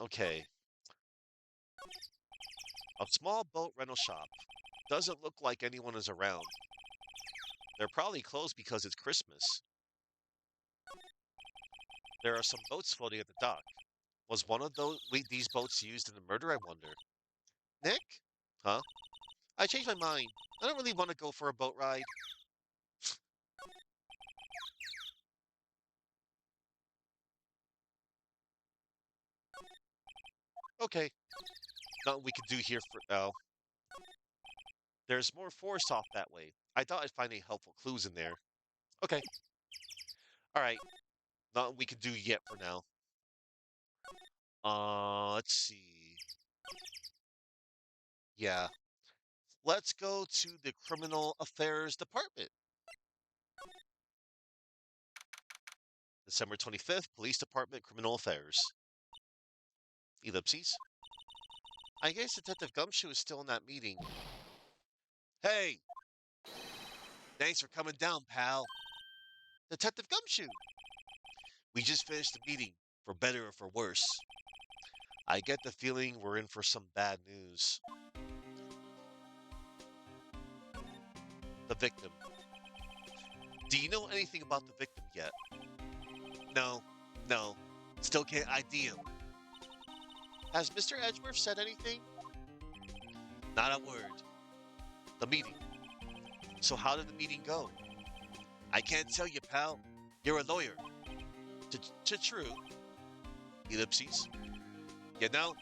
Okay. A small boat rental shop. Doesn't look like anyone is around. They're probably closed because it's Christmas. There are some boats floating at the dock. Was one of these boats used in the murder, I wonder? Nick? Huh? I changed my mind. I don't really want to go for a boat ride. Okay. Nothing we can do here for now. There's more forest off that way. I thought I'd find any helpful clues in there. Okay. All right. Nothing we can do yet for now. Let's see. Yeah. Let's go to the Criminal Affairs Department. December 25th, Police Department, Criminal Affairs. Ellipses. I guess Detective Gumshoe is still in that meeting. Hey, thanks for coming down, pal. Detective Gumshoe. We just finished the meeting, for better or for worse. I get the feeling we're in for some bad news. The victim. Do you know anything about the victim yet? No, no. Still can't ID him. Has Mr. Edgeworth said anything? Not a word. The meeting. So how did the meeting go? I can't tell you, pal. You're a lawyer. True. Ellipses. You know,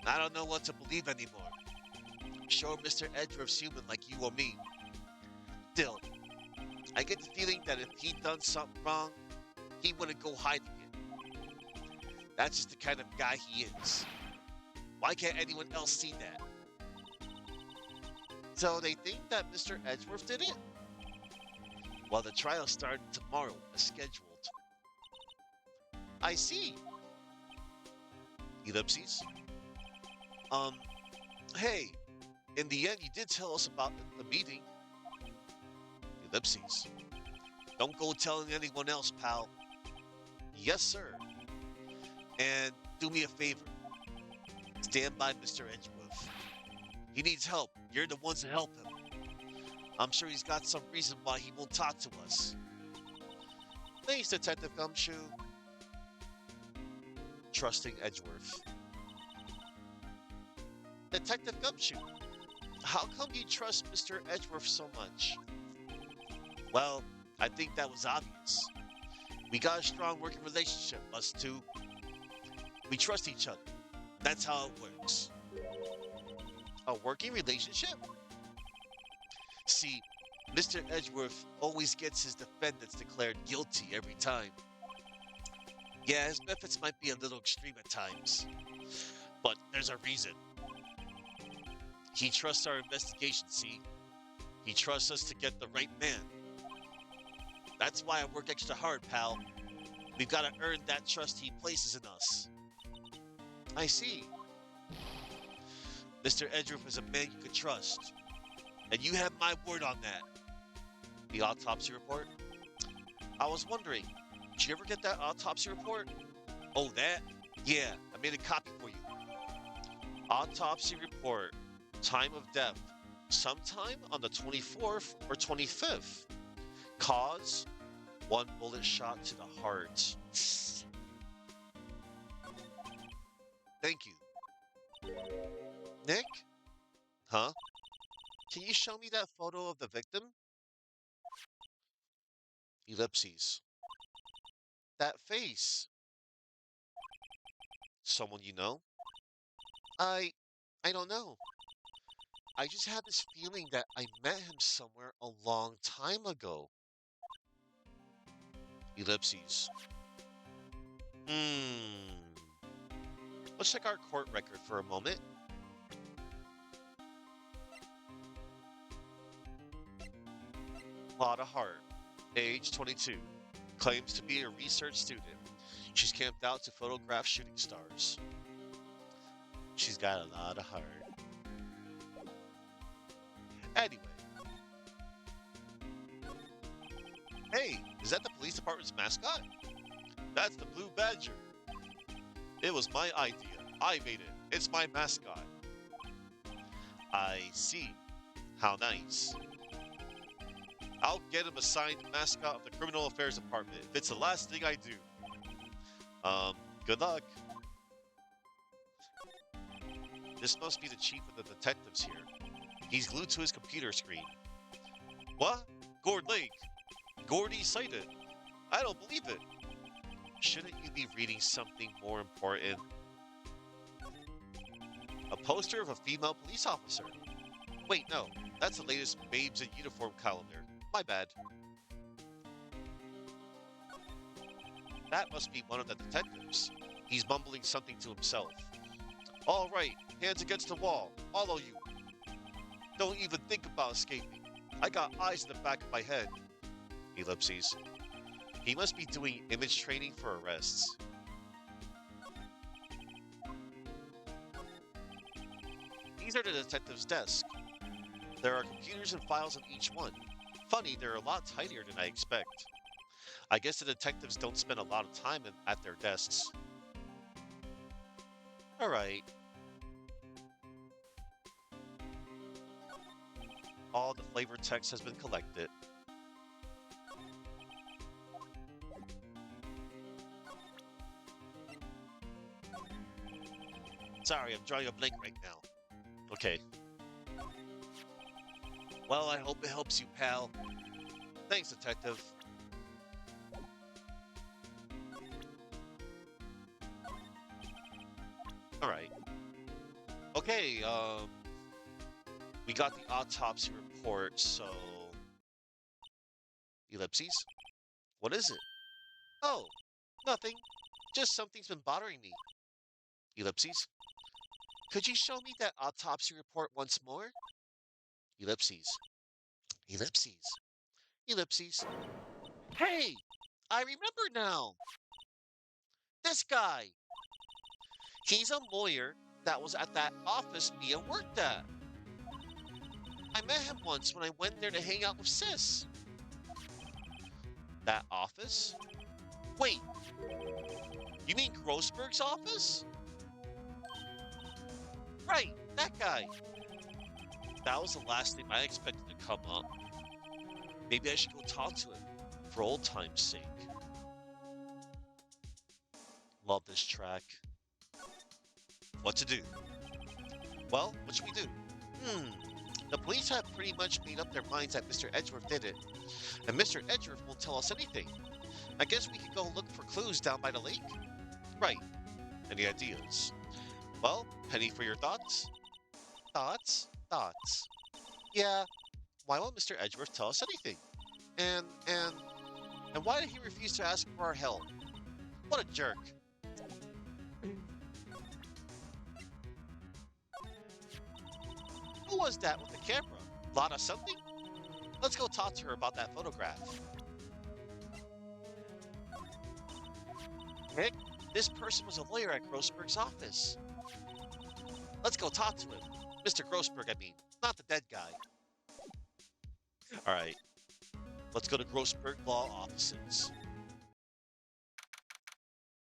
I don't know what to believe anymore. Sure, Mr. Edgeworth's human like you or me. Still, I get the feeling that if he'd done something wrong, he wouldn't go hiding it. That's just the kind of guy he is. Why can't anyone else see that? So they think that Mr. Edgeworth did it? Well, the trial started tomorrow, as scheduled. I see. Ellipses. Um, hey, in the end, you did tell us about the meeting. Ellipses. Don't go telling anyone else, pal. Yes, sir. And do me a favor. Stand by Mr. Edgeworth. He needs help. You're the ones to help him. I'm sure he's got some reason why he won't talk to us. Thanks, Detective Gumshoe. Trusting Edgeworth. Detective Gumshoe, how come you trust Mr. Edgeworth so much? Well, I think that was obvious. We got a strong working relationship, us two. We trust each other. That's how it works. A working relationship? See, Mr. Edgeworth always gets his defendants declared guilty every time. Yeah, his methods might be a little extreme at times, but there's a reason. He trusts our investigation, see? He trusts us to get the right man. That's why I work extra hard, pal. We've got to earn that trust he places in us. I see. Mr. Edgeworth is a man you can trust, and you have my word on that. The autopsy report? I was wondering, did you ever get that autopsy report? Oh, that? Yeah, I made a copy for you. Autopsy report. Time of death. Sometime on the 24th or 25th. Cause? One bullet shot to the heart. Thank you. Nick? Huh? Can you show me that photo of the victim? Ellipses. That face. Someone you know? I... I don't know. I just have this feeling that I met him somewhere a long time ago. Ellipses. Hmm. Let's check our court record for a moment. Lotta Hart, age 22, claims to be a research student. She's camped out to photograph shooting stars. She's got a lot of heart. Anyway. Hey, is that the police department's mascot? That's the Blue Badger. It was my idea. I made it. It's my mascot. I see. How nice. I'll get him assigned mascot of the Criminal Affairs Department if it's the last thing I do. Good luck. This must be the chief of the detectives here. He's glued to his computer screen. What? Gord Lake. Gordy cited. I don't believe it. Shouldn't you be reading something more important? A poster of a female police officer. Wait, no. That's the latest Babes in Uniform calendar. My bad. That must be one of the detectives. He's mumbling something to himself. All right, hands against the wall, all of you. Don't even think about escaping. I got eyes in the back of my head. Ellipses. He must be doing image training for arrests. These are the detective's desk. There are computers and files on each one. Funny, they're a lot tidier than I expect. I guess the detectives don't spend a lot of time at their desks. Alright. All the flavor text has been collected. Sorry, I'm drawing a blank right now. Okay. Well, I hope it helps you, pal. Thanks, detective. Alright. Okay, we got the autopsy report, so... Ellipses? What is it? Oh, nothing. Just something's been bothering me. Ellipses? Could you show me that autopsy report once more? Ellipses. Ellipses. Ellipses. Hey! I remember now! This guy! He's a lawyer that was at that office Mia worked at. I met him once when I went there to hang out with Sis. That office? Wait, you mean Grossberg's office? guy. That was the last name I expected to come up. Maybe I should go talk to him for old time's sake. Love this track. What to do? Well, what should we do? Hmm. The police have pretty much made up their minds that Mr. Edgeworth did it, and Mr. Edgeworth won't tell us anything. I guess we could go look for clues down by the lake? Right. Any ideas? Well, penny for your thoughts? Thoughts? Thoughts. Yeah, why won't Mr. Edgeworth tell us anything? And, and, and why did he refuse to ask for our help? What a jerk. Who was that with the camera? Lana something? Let's go talk to her about that photograph. Nick, this person was a lawyer at Grossberg's office. Let's go talk to him. Mr. Grossberg, I mean, not the dead guy. All right, let's go to Grossberg Law offices.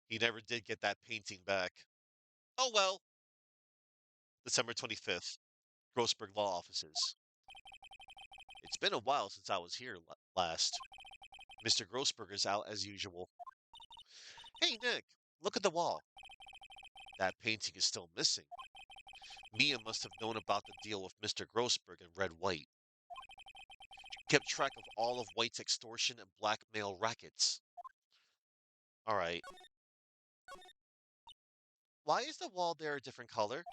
He never did get that painting back. Oh well. December 25th, Grossberg Law offices. It's been a while since I was here last. Mr. Grossberg is out as usual. Hey, Nick, look at the wall. That painting is still missing. Mia must have known about the deal with Mr. Grossberg and Red White. Kept track of all of White's extortion and blackmail rackets. All right. Why is the wall there a different color?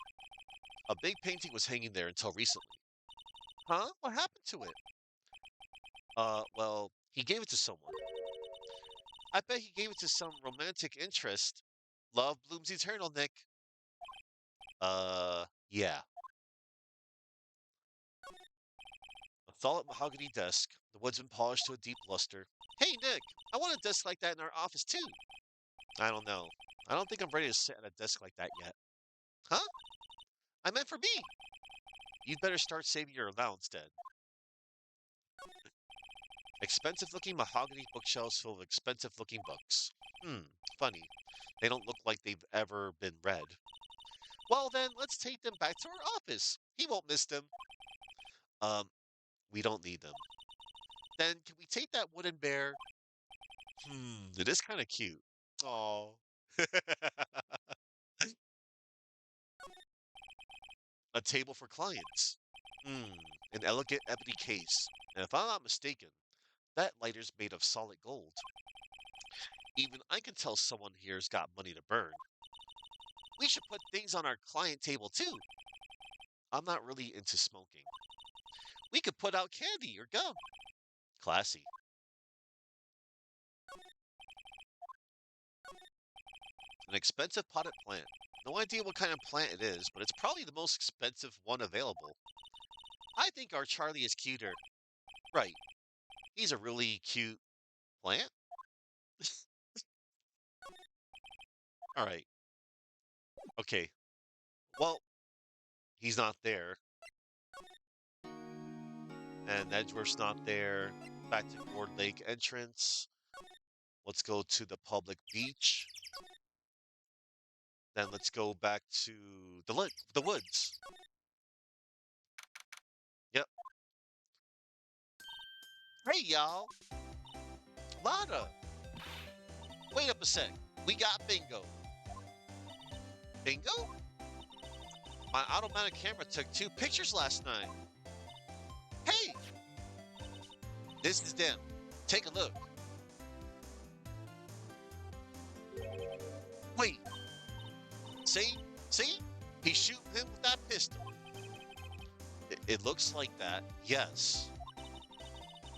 A big painting was hanging there until recently. Huh? What happened to it? Well, he gave it to someone. I bet he gave it to some romantic interest. Love blooms eternal, Nick. Yeah. A solid mahogany desk. The wood's been polished to a deep luster. Hey, Nick, I want a desk like that in our office, too. I don't know. I don't think I'm ready to sit at a desk like that yet. Huh? I meant for me. You'd better start saving your allowance, then. Expensive-looking mahogany bookshelves full of expensive-looking books. Funny. They don't look like they've ever been read. Well, then, let's take them back to our office. He won't miss them. We don't need them. Then, can we take that wooden bear? It is kind of cute. Oh. A table for clients. An elegant ebony case. And if I'm not mistaken, that lighter's made of solid gold. Even I can tell someone here's got money to burn. We should put things on our client table too. I'm not really into smoking. We could put out candy or gum. Classy. An expensive potted plant. No idea what kind of plant it is, but it's probably the most expensive one available. I think our Charlie is cuter. Right. He's a really cute plant. All right. Okay. Well, he's not there. And Edgeworth's not there. Back to Ford Lake entrance. Let's go to the public beach. Then let's go back to the woods. Yep. Hey, y'all. Lana. Wait up a sec. We got bingo. Bingo? My automatic camera took 2 pictures last night. Hey! This is them. Take a look. Wait. See? See? He's shooting him with that pistol. It looks like that, yes.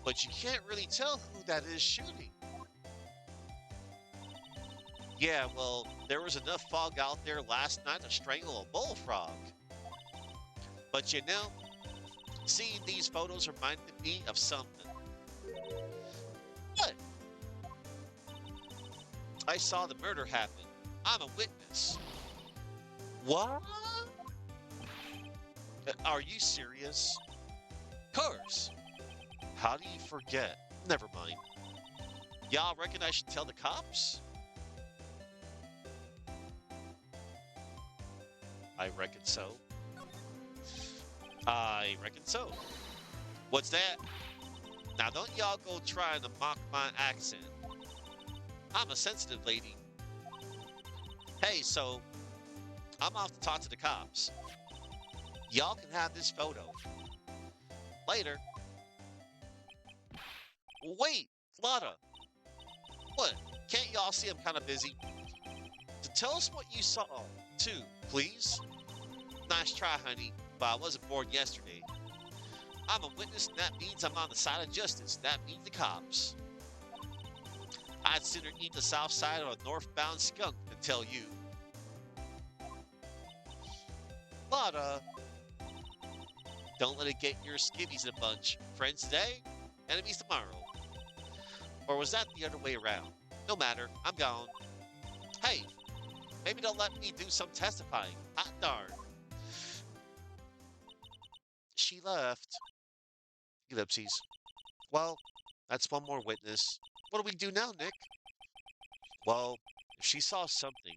But you can't really tell who that is shooting. Yeah, well, there was enough fog out there last night to strangle a bullfrog. But you know, seeing these photos reminded me of something. What? I saw the murder happen. I'm a witness. What? Are you serious? Course. How do you forget? Never mind. Y'all reckon I should tell the cops? I reckon so. I reckon so. What's that? Now don't y'all go trying to mock my accent. I'm a sensitive lady. Hey, so I'm off to talk to the cops. Y'all can have this photo. Later. Wait, Flotta. What? Can't y'all see I'm kind of busy? So tell us what you saw, too, please. Nice try, honey, but I wasn't born yesterday. I'm a witness, and that means I'm on the side of justice. That means the cops. I'd sooner eat the south side of a northbound skunk than tell you. Lotta, don't let it get your skivvies in a bunch. Friends today, enemies tomorrow. Or was that the other way around? No matter, I'm gone. Hey, maybe they'll let me do some testifying. Hot darn. She left. Ellipses. Well, that's one more witness. What do we do now, Nick? Well, if she saw something,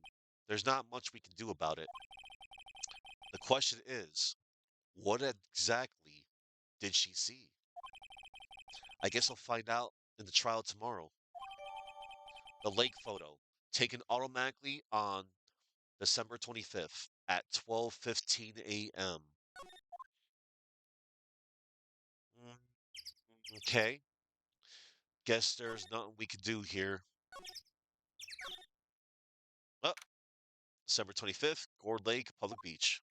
there's not much we can do about it. The question is, what exactly did she see? I guess I'll find out in the trial tomorrow. The lake photo, taken automatically on December 25th at 12:15 a.m. Okay, guess there's nothing we can do here. Oh, December 25th, Gourd Lake, Public Beach.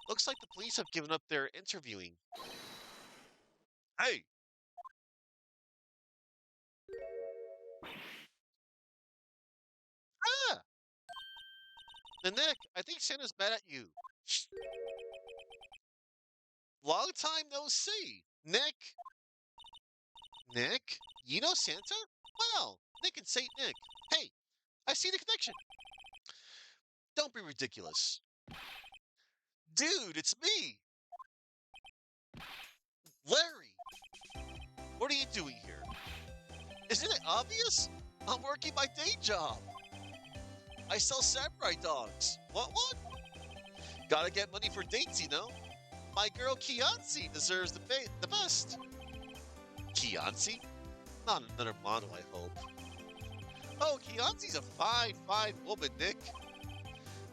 Looks like the police have given up their interviewing. Hey, ah, and Nick, I think Santa's mad at you. Long time no see. Nick? Nick? You know Santa? Wow, Nick and Saint Nick. Hey, I see the connection. Don't be ridiculous. Dude, it's me, Larry. What are you doing here? Isn't it obvious? I'm working my day job. I sell samurai dogs. What? Gotta get money for dates, you know? My girl Kianci deserves the best. Kianci? Not another model, I hope. Oh, Kianci's a fine woman, Nick.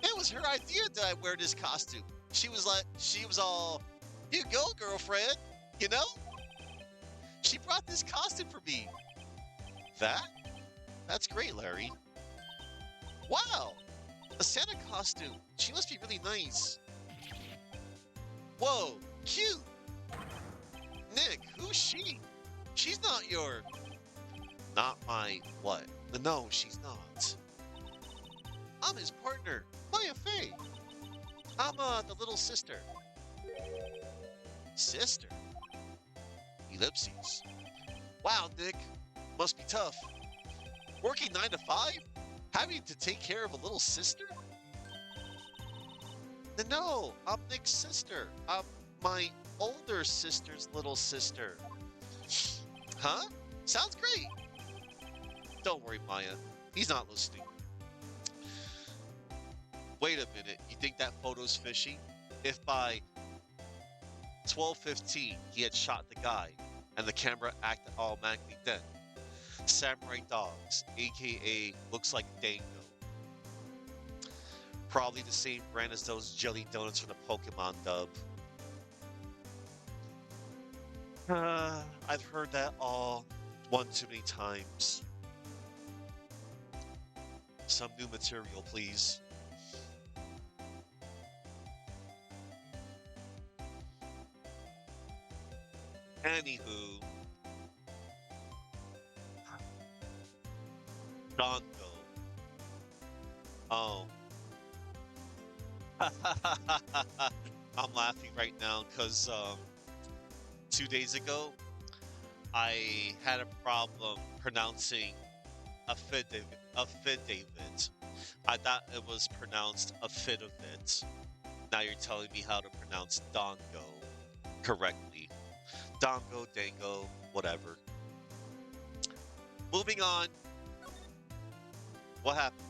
It was her idea that I wear this costume. She was all, "You go, girlfriend," you know? She brought this costume for me. That? That's great, Larry. Wow, a Santa costume. She must be really nice. Whoa, cute. Nick, who's she? She's not your... Not my what? No, she's not. I'm his partner, Maya Fey. I'm, the little sister. Sister? Ellipses. Wow, Nick. Must be tough. Working 9 to 5? Having to take care of a little sister? No, I'm Nick's sister. I'm my older sister's little sister. Huh? Sounds great. Don't worry, Maya. He's not listening. Wait a minute. You think that photo's fishy? If by 12:15 he had shot the guy and the camera acted automatically then. Samurai dogs, aka looks like Dango. Probably the same brand as those jelly donuts from the Pokemon dub. I've heard that all one too many times. Some new material, please. Anywho, Dongo. Oh. I'm laughing right now because 2 days ago I had a problem pronouncing affidavit. I thought it was pronounced affidavit. Now you're telling me how to pronounce Dongo correctly. Dongo, Dango, whatever. Moving on. What happened?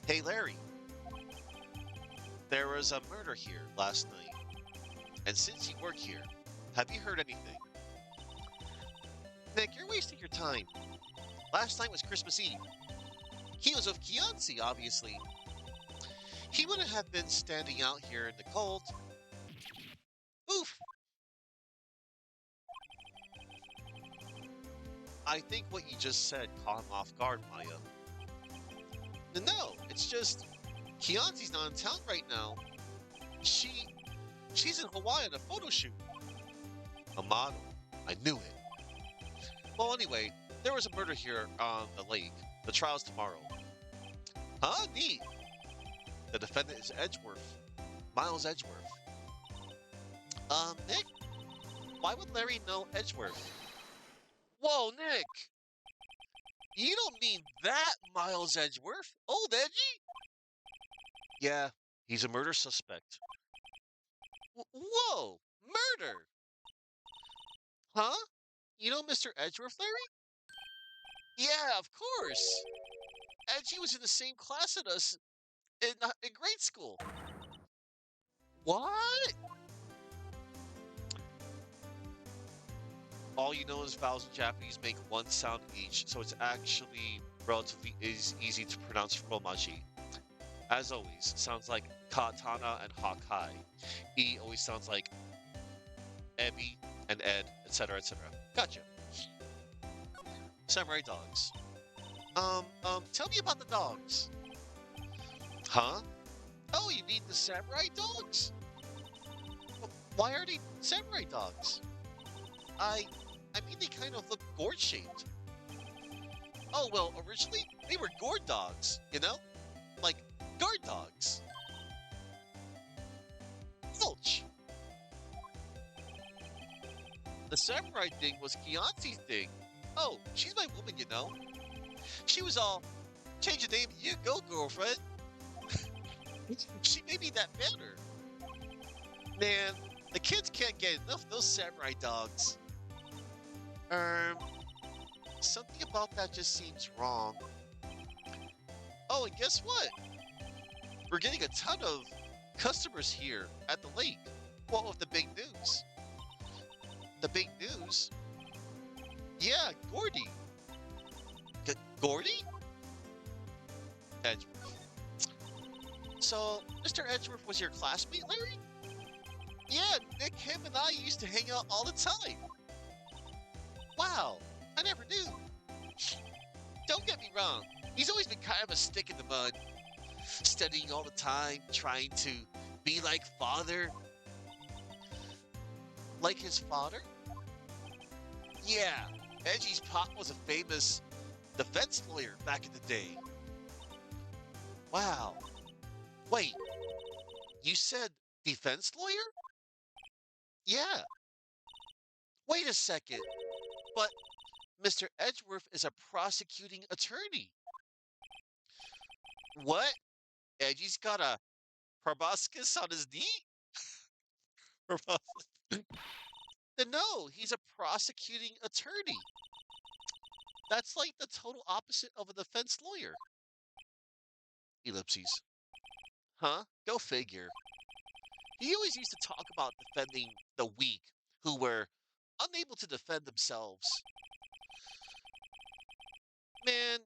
Hey, Larry. There was a murder here last night, and since you work here, have you heard anything? Nick, you're wasting your time. Last night was Christmas Eve. He was with Kianci, obviously. He wouldn't have been standing out here in the cold. Oof! I think what you just said caught him off guard, Maya. No, it's just Kianci's not in town right now. She she's in Hawaii on a photo shoot. A model. I knew it. Well, anyway, there was a murder here on the lake. The trial's tomorrow. Huh? Neat. The defendant is Edgeworth. Miles Edgeworth. Nick? Why would Larry know Edgeworth? Whoa, Nick! You don't mean that Miles Edgeworth? Old Edgy? Yeah, he's a murder suspect. Whoa! Murder! Huh? You know Mr. Edgeworth, Larry? Yeah, of course. Edgy was in the same class as us in grade school. What? All you know is vowels in Japanese make one sound each, so it's actually relatively easy to pronounce Romaji. As always, sounds like Katana and Hakai. E always sounds like Ebi and Ed, etc., etc. Gotcha. Samurai dogs. Tell me about the dogs. Huh? Oh, you mean the samurai dogs? Why are they samurai dogs? I mean they kind of look gourd-shaped. Oh, well, originally, they were gourd dogs, you know? Like, guard dogs. Ouch! The samurai thing was Kianci's thing. Oh, she's my woman, you know? She was all, change the name, you go, girlfriend. She made me that better. Man, the kids can't get enough of those samurai dogs. Something about that just seems wrong. Oh, and guess what? We're getting a ton of customers here at the lake. What with the big news? The big news? Yeah, Gordy. Gordy? Edgeworth. So, Mr. Edgeworth was your classmate, Larry? Yeah, Nick, him, and I used to hang out all the time. Wow, I never knew. Don't get me wrong, he's always been kind of a stick in the mud. Studying all the time, trying to be like father. Like his father? Yeah, Edgy's pop was a famous defense lawyer back in the day. Wow. Wait, you said defense lawyer? Yeah. Wait a second. But Mr. Edgeworth is a prosecuting attorney. What? Edgy's got a proboscis on his knee? No, he's a prosecuting attorney. That's like the total opposite of a defense lawyer. Ellipses. Huh? Go figure. He always used to talk about defending the weak who were unable to defend themselves. Man,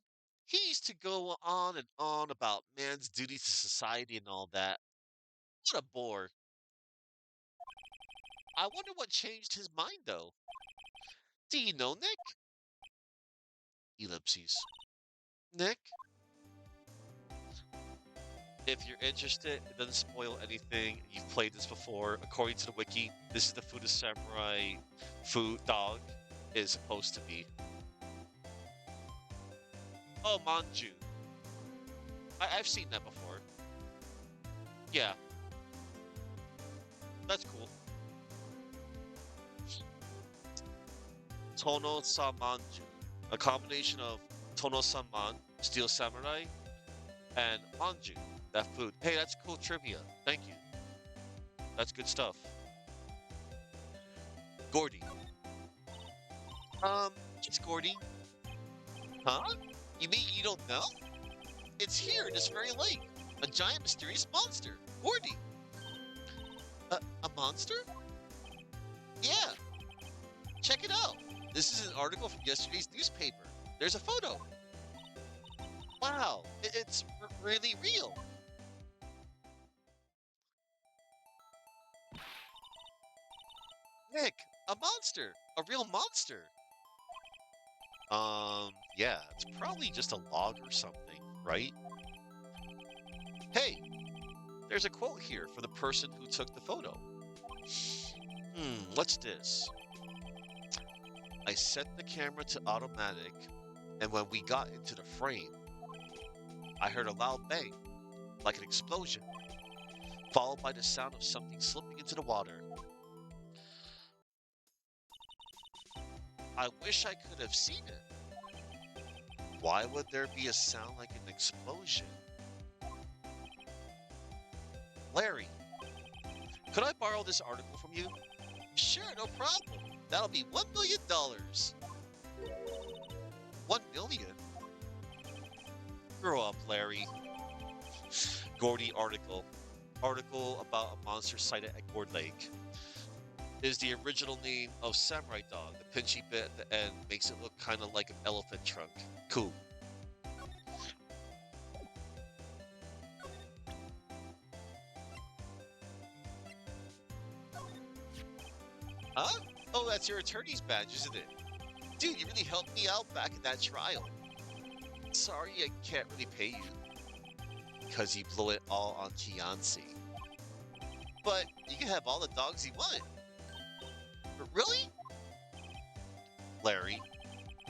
he used to go on and on about man's duty to society and all that. What a bore. I wonder what changed his mind, though. Do you know, Nick? Ellipses. Nick? If you're interested, it doesn't spoil anything. You've played this before. According to the wiki, this is the food a samurai food dog is supposed to be. Oh, manju. I've seen that before. Yeah, that's cool. Tono Samanju. A combination of Tono Saman, Steel Samurai, and Manju, that food. Hey, that's cool trivia. Thank you. That's good stuff. Gordy. It's Gordy. Huh? You mean you don't know? It's here in this very lake. A giant mysterious monster. Gordy, a monster? Yeah, check it out. This is an article from yesterday's newspaper. There's a photo. Wow, it's really real. Nick, a monster, a real monster. Yeah, it's probably just a log or something, right? Hey, there's a quote here for the person who took the photo. What's this? I set the camera to automatic, and when we got into the frame, I heard a loud bang, like an explosion, followed by the sound of something slipping into the water. I wish I could have seen it. Why would there be a sound like an explosion? Larry, could I borrow this article from you? Sure, no problem. That'll be $1 million. 1 million? Grow up, Larry. Gordy article. Article about a monster sighted at Gourd Lake. Is the original name of Samurai Dog. The pinchy bit at the end makes it look kind of like an elephant trunk. Cool. Huh? Oh, that's your attorney's badge, isn't it? Dude, you really helped me out back in that trial. Sorry I can't really pay you. Because you blew it all on Chianti. But you can have all the dogs you want. Really? Larry,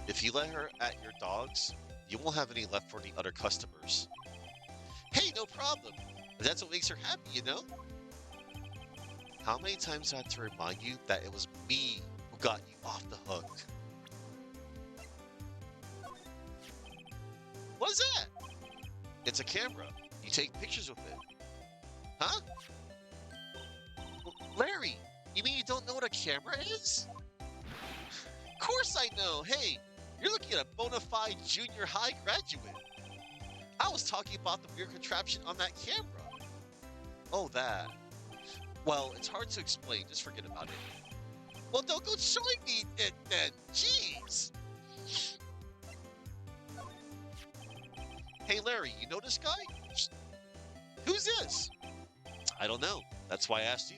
if you let her at your dogs, you won't have any left for the other customers. Hey, no problem. That's what makes her happy, you know? How many times do I have to remind you that it was me who got you off the hook? What is that? It's a camera. You take pictures with it. Huh? Larry, you mean you don't know what a camera is? Of course I know. Hey, you're looking at a bona fide junior high graduate. I was talking about the weird contraption on that camera. Oh, that. Well, it's hard to explain. Just forget about it. Well, don't go showing me it then. Jeez. Hey, Larry, you know this guy? Who's this? I don't know. That's why I asked you.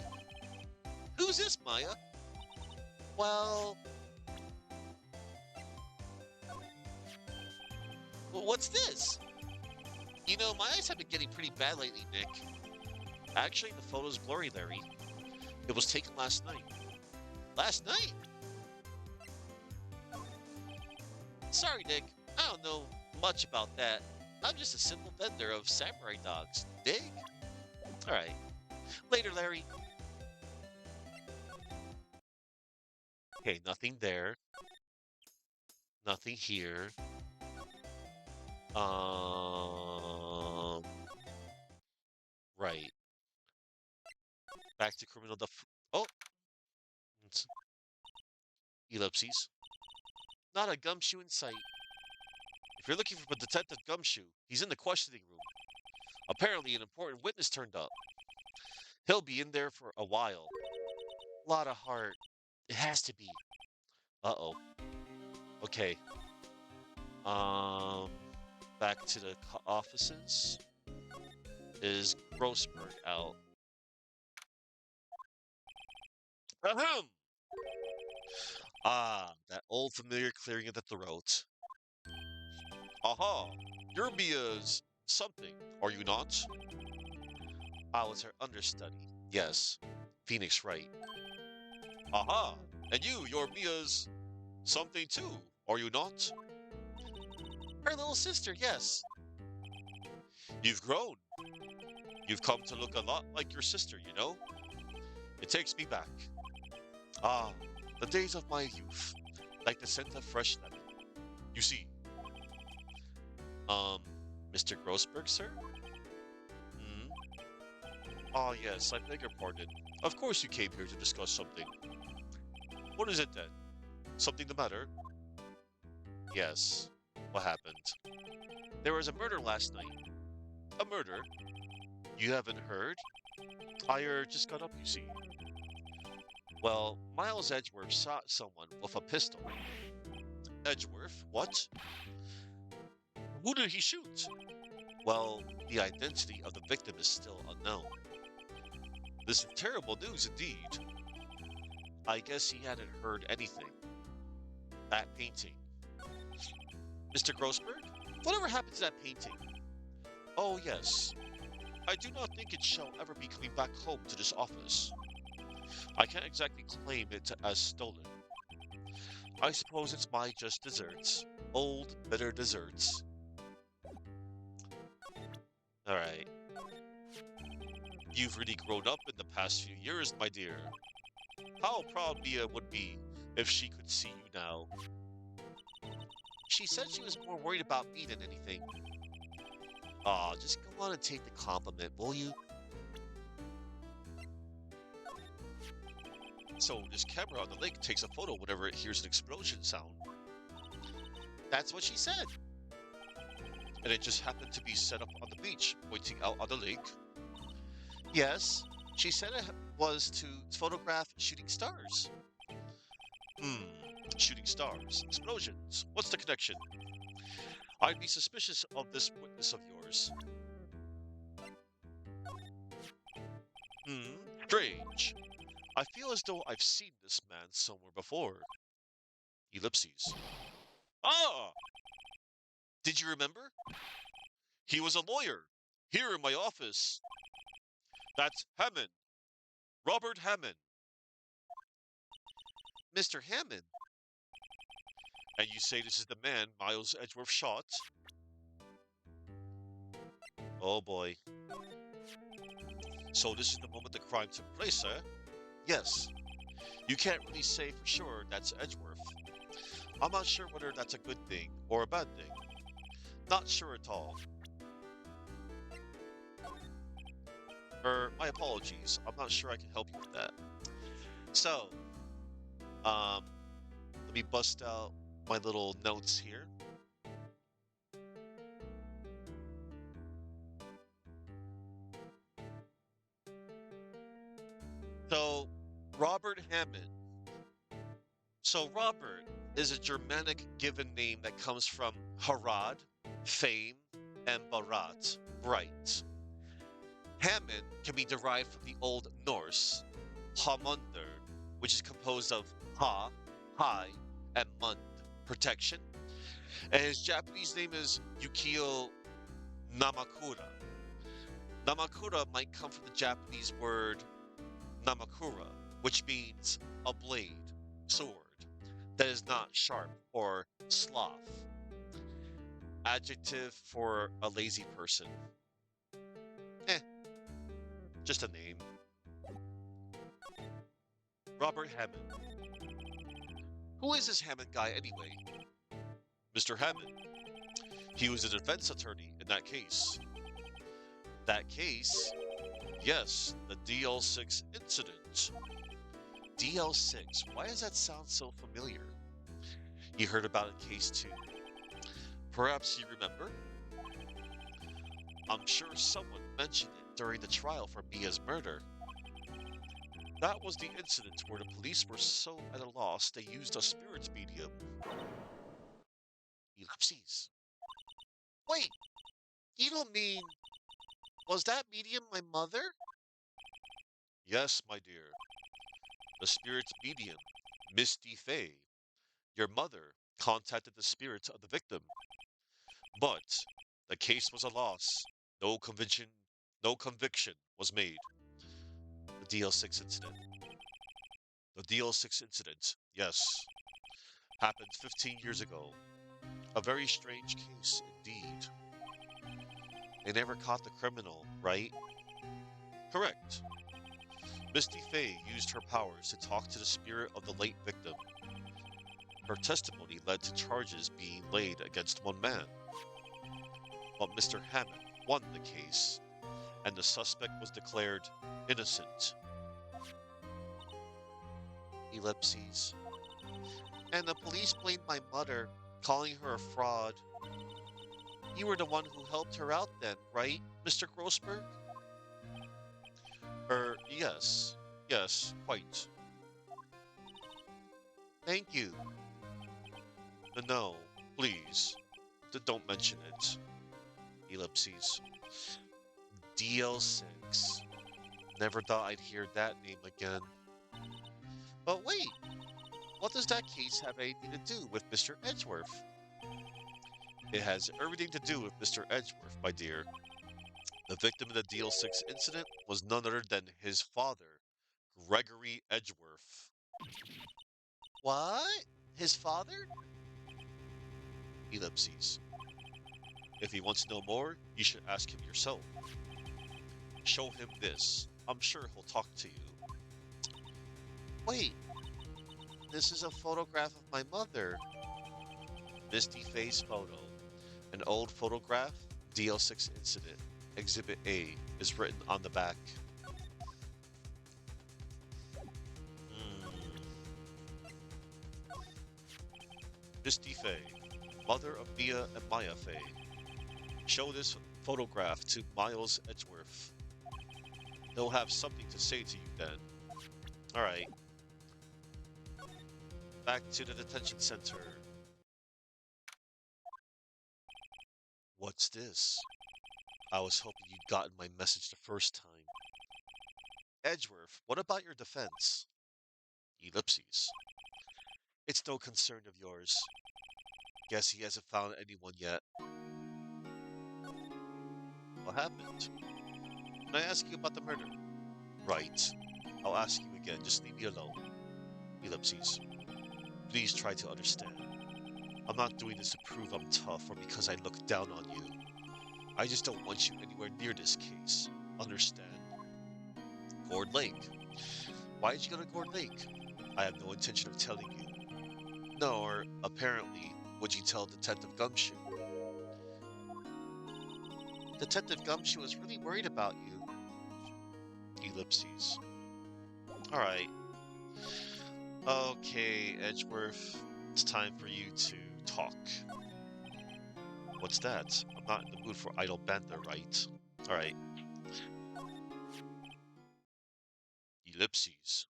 Who's this, Maya? Well, what's this? You know, my eyes have been getting pretty bad lately, Nick. Actually, the photo's blurry, Larry. It was taken last night. Last night? Sorry, Nick. I don't know much about that. I'm just a simple vendor of samurai dogs. Dig? Alright. Later, Larry. Okay, nothing there. Nothing here. Right. Back to criminal oh! It's ellipses. Not a gumshoe in sight. If you're looking for Detective Gumshoe, he's in the questioning room. Apparently, an important witness turned up. He'll be in there for a while. Lot of heart. It has to be. Uh-oh. Okay. Um, back to the offices. Is Grossberg out? Ahem! Ah, that old familiar clearing of the throat. Aha! You're Mia's something, are you not? I was her understudy. Yes. Phoenix Wright. Aha! And you're Mia's something too, are you not? Her little sister, yes. You've grown. You've come to look a lot like your sister, you know? It takes me back. Ah, the days of my youth, like the scent of fresh lemon. You see, um, Mr. Grossberg, sir? Hmm? Ah, yes, I beg your pardon. Of course you came here to discuss something. What is it then? Something the matter? Yes. What happened? There was a murder last night. A murder? You haven't heard? I just got up, you see. Well, Miles Edgeworth shot someone with a pistol. Edgeworth? What? Who did he shoot? Well, the identity of the victim is still unknown. This is terrible news indeed. I guess he hadn't heard anything. That painting. Mr. Grossberg? Whatever happened to that painting? Oh, yes. I do not think it shall ever be coming back home to this office. I can't exactly claim it as stolen. I suppose it's my just desserts. Old, bitter desserts. Alright. You've really grown up in the past few years, my dear. How proud Mia would be if she could see you now. She said she was more worried about me than anything. Aw, just go on and take the compliment, will you? So this camera on the lake takes a photo whenever it hears an explosion sound. That's what she said. And it just happened to be set up on the beach, pointing out on the lake. Yes, she said it was to photograph shooting stars. Hmm, shooting stars, explosions. What's the connection? I'd be suspicious of this witness of yours. Hmm, strange. I feel as though I've seen this man somewhere before. Ellipses. Ah! Did you remember? He was a lawyer. Here in my office. That's Hammond. Robert Hammond. Mr. Hammond. And you say this is the man Miles Edgeworth shot? Oh boy. So this is the moment the crime took place, eh? Yes. You can't really say for sure that's Edgeworth. I'm not sure whether that's a good thing or a bad thing. Not sure at all. My apologies. I'm not sure I can help you with that. So, let me bust out my little notes here. So, Robert Hammond. So, Robert is a Germanic given name that comes from Harad, fame, and Barat, bright. Hammond can be derived from the Old Norse, Hamundur, which is composed of Ha, High, and Mund, protection. And his Japanese name is Yukio Namakura. Namakura might come from the Japanese word Namakura, which means a blade, sword, that is not sharp or sloth. Adjective for a lazy person. Eh, just a name. Robert Hammond. Who is this Hammond guy anyway? Mr. Hammond. He was a defense attorney in that case. That case? Yes, the DL6 incident. DL6, why does that sound so familiar? You heard about it in case 2. Perhaps you remember? I'm sure someone mentioned it during the trial for Mia's murder. That was the incident where the police were so at a loss they used a spirits medium. Ellipses. Wait, you don't mean... Was that medium my mother? Yes, my dear. The spirits medium, Misty Fay, your mother, contacted the spirits of the victim. But the case was a loss. No conviction was made. The DL6 incident. The DL6 incident, yes, happened 15 years ago. A very strange case indeed. They never caught the criminal, right? Correct. Misty Fay used her powers to talk to the spirit of the late victim. Her testimony led to charges being laid against one man. But Mr. Hammond won the case, and the suspect was declared innocent. Ellipses. And the police blamed my mother, calling her a fraud. You were the one who helped her out then, right, Mr. Grossberg? Yes. Yes, quite. Thank you. No, please. Don't mention it. Ellipses. DL6. Never thought I'd hear that name again. But wait, what does that case have anything to do with Mr. Edgeworth? It has everything to do with Mr. Edgeworth, my dear. The victim in the DL6 incident was none other than his father, Gregory Edgeworth. What? His father? Ellipses. If he wants to know more, you should ask him yourself. Show him this. I'm sure he'll talk to you. Wait, this is a photograph of my mother. Misty face photo. An old photograph, DL6 incident. Exhibit A is written on the back. Hmm. Misty Faye, mother of Mia and Maya Faye. Show this photograph to Miles Edgeworth. He'll have something to say to you then. Alright, back to the detention center. What's this? I was hoping you'd gotten my message the first time. Edgeworth, what about your defense? Ellipses. It's no concern of yours. Guess he hasn't found anyone yet. What happened? Can I ask you about the murder? Right. I'll ask you again. Just leave me alone. Ellipses. Please try to understand. I'm not doing this to prove I'm tough or because I look down on you. I just don't want you anywhere near this case. Understand? Gourd Lake. Why did you go to Gourd Lake? I have no intention of telling you. No, or apparently, would you tell Detective Gumshoe? Detective Gumshoe is really worried about you. Ellipses. Alright. Okay, Edgeworth. It's time for you to talk. What's that? I'm not in the mood for idle banter, right? Alright. Ellipses.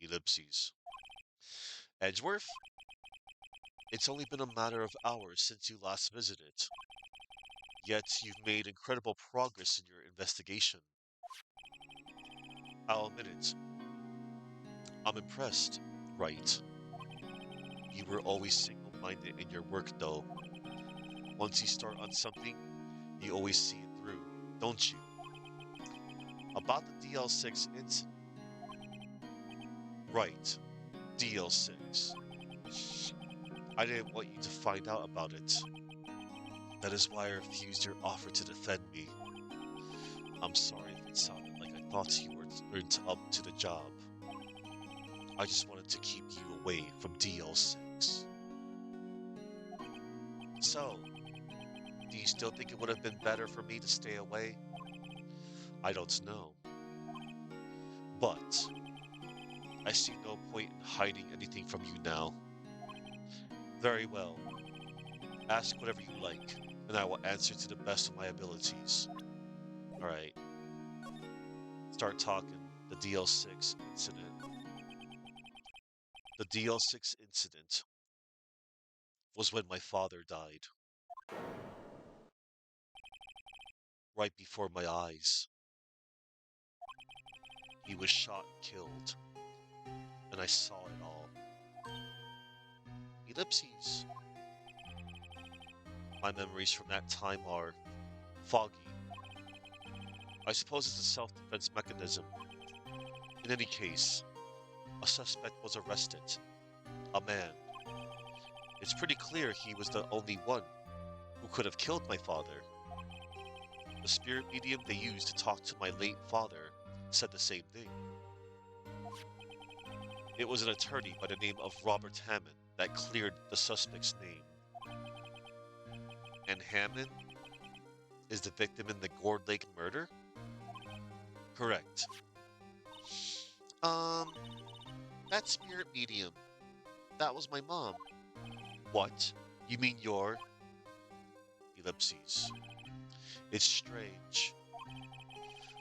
Ellipses. Edgeworth? It's only been a matter of hours since you last visited. Yet you've made incredible progress in your investigation. I'll admit it. I'm impressed, right? You were always single-minded in your work, though. Once you start on something, you always see it through, don't you? About the DL6 incident. Right, DL6. I didn't want you to find out about it. That is why I refused your offer to defend me. I'm sorry if it sounded like I thought you weren't up to the job. I just wanted to keep you away from DL6. So, do you still think it would have been better for me to stay away? I don't know. But I see no point in hiding anything from you now. Very well. Ask whatever you like, and I will answer to the best of my abilities. Alright. Start talking. The DL6 incident. The DL6 incident was when my father died. Right before my eyes. He was shot and killed. And I saw it all. Ellipses. My memories from that time are foggy. I suppose it's a self-defense mechanism. In any case, a suspect was arrested. A man. It's pretty clear he was the only one who could have killed my father. The spirit medium they used to talk to my late father said the same thing. It was an attorney by the name of Robert Hammond that cleared the suspect's name. And Hammond is the victim in the Gourd Lake murder? Correct. Um, that spirit medium. That was my mom. What? You mean your... Ellipses. It's strange.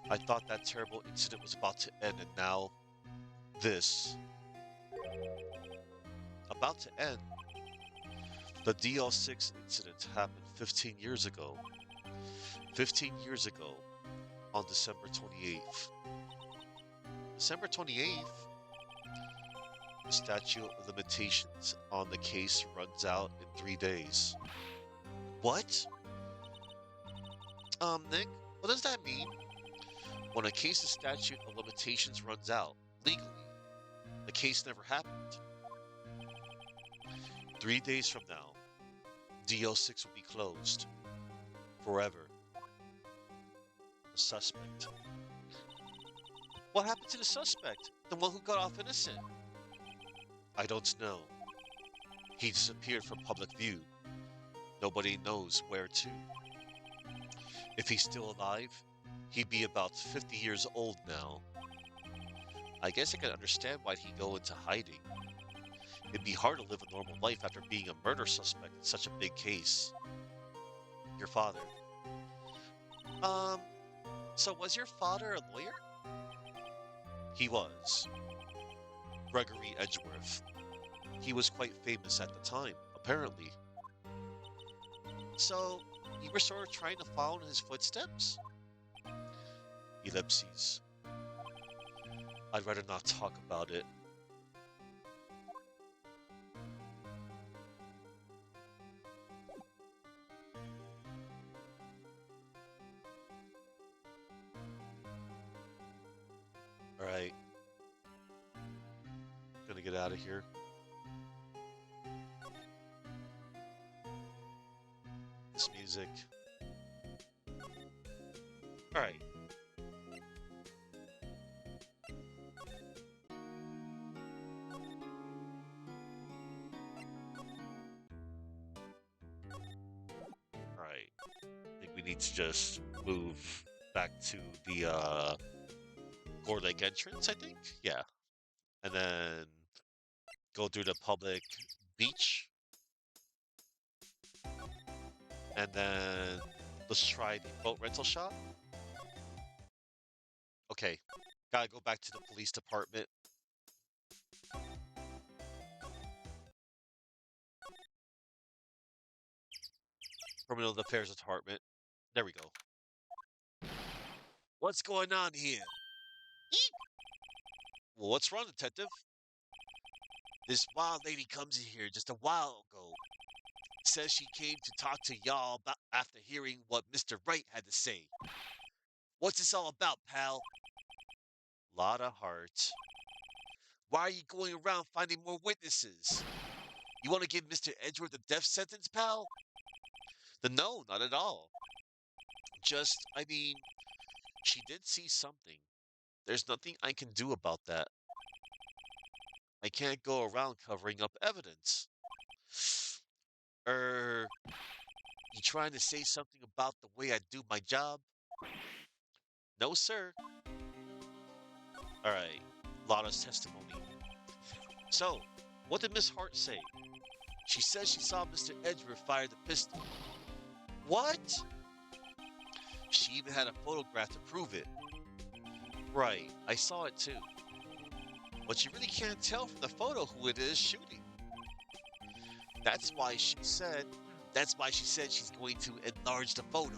I thought that terrible incident was about to end, and now this. About to end. The DL6 incident happened 15 years ago. 15 years ago on December 28th. December 28th? The statute of limitations on the case runs out in 3 days. What? Nick, what does that mean? When a case's statute of limitations runs out, legally, the case never happened. 3 days from now, DL6 will be closed. Forever. The suspect. What happened to the suspect? The one who got off innocent? I don't know. He disappeared from public view. Nobody knows where to. If he's still alive, he'd be about 50 years old now. I guess I can understand why he'd go into hiding. It'd be hard to live a normal life after being a murder suspect in such a big case. Your father. So was your father a lawyer? He was. Gregory Edgeworth. He was quite famous at the time, apparently. So, you were sort of trying to follow in his footsteps? Ellipses. I'd rather not talk about it. Alright. Gonna get out of here. This music. Alright. Alright. I think we need to just move back to the Gore Lake entrance, I think? Yeah. And then go through the public beach. And then let's try the boat rental shop. Okay. Gotta go back to the police department. Criminal Affairs Department. There we go. What's going on here? Eek! Well, what's wrong, detective? This wild lady comes in here just a while ago. Says she came to talk to y'all about after hearing what Mr. Wright had to say. What's this all about, pal? Lot of heart. Why are you going around finding more witnesses? You want to give Mr. Edgeworth a death sentence, pal? No, not at all. Just, I mean, she did see something. There's nothing I can do about that. I can't go around covering up evidence. You trying to say something about the way I do my job? No, sir. Alright, Lotta's testimony. So, what did Miss Hart say? She says she saw Mr. Edgeworth fire the pistol. What? She even had a photograph to prove it. Right, I saw it too. But you really can't tell from the photo who it is shooting. That's why she said she's going to enlarge the photo.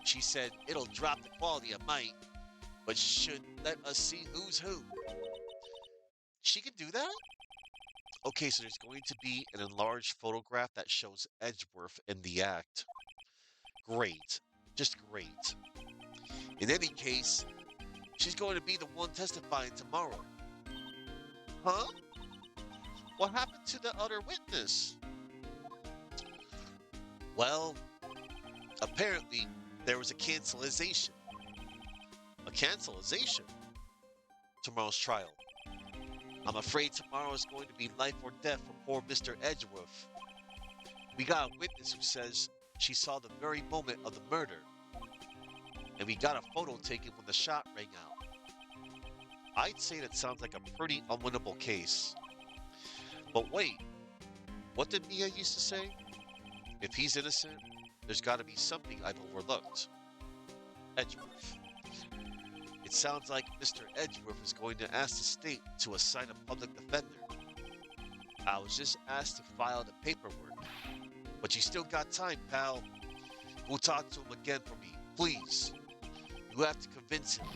She said it'll drop the quality of might, but should let us see who's who. She can do that? Okay, so there's going to be an enlarged photograph that shows Edgeworth in the act. Great. Just great. In any case, she's going to be the one testifying tomorrow. Huh? What happened to the other witness? Well, apparently there was a cancellation. A cancellation? Tomorrow's trial. I'm afraid tomorrow is going to be life or death for poor Mr. Edgeworth. We got a witness who says she saw the very moment of the murder. And we got a photo taken when the shot rang out. I'd say that sounds like a pretty unwinnable case. But wait, what did Mia used to say? If he's innocent, there's got to be something I've overlooked. Edgeworth. It sounds like Mr. Edgeworth is going to ask the state to assign a public defender. I was just asked to file the paperwork. But you still got time, pal. Go talk to him again for me, please. You have to convince him.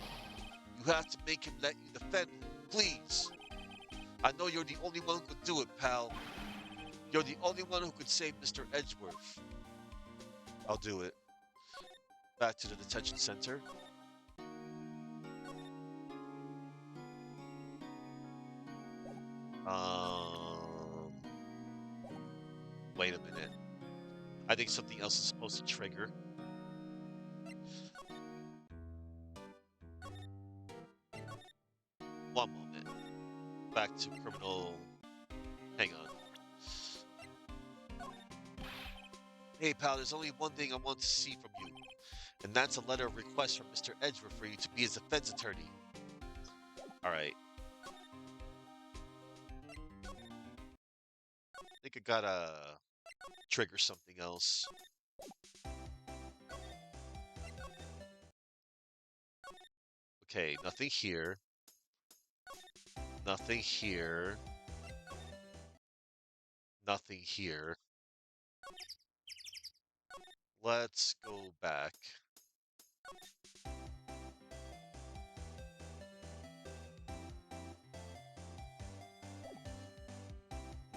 You have to make him let you defend him, please. I know you're the only one who could do it, pal. You're the only one who could save Mr. Edgeworth. I'll do it. Back to the detention center. Um, Wait a minute. I think something else is supposed to trigger. One moment. Back to criminal. Hang on. Hey, pal, there's only one thing I want to see from you, and that's a letter of request from Mr. Edgeworth for you to be his defense attorney. Alright. I think I gotta trigger something else. Okay, nothing here. Nothing here. Nothing here. Let's go back.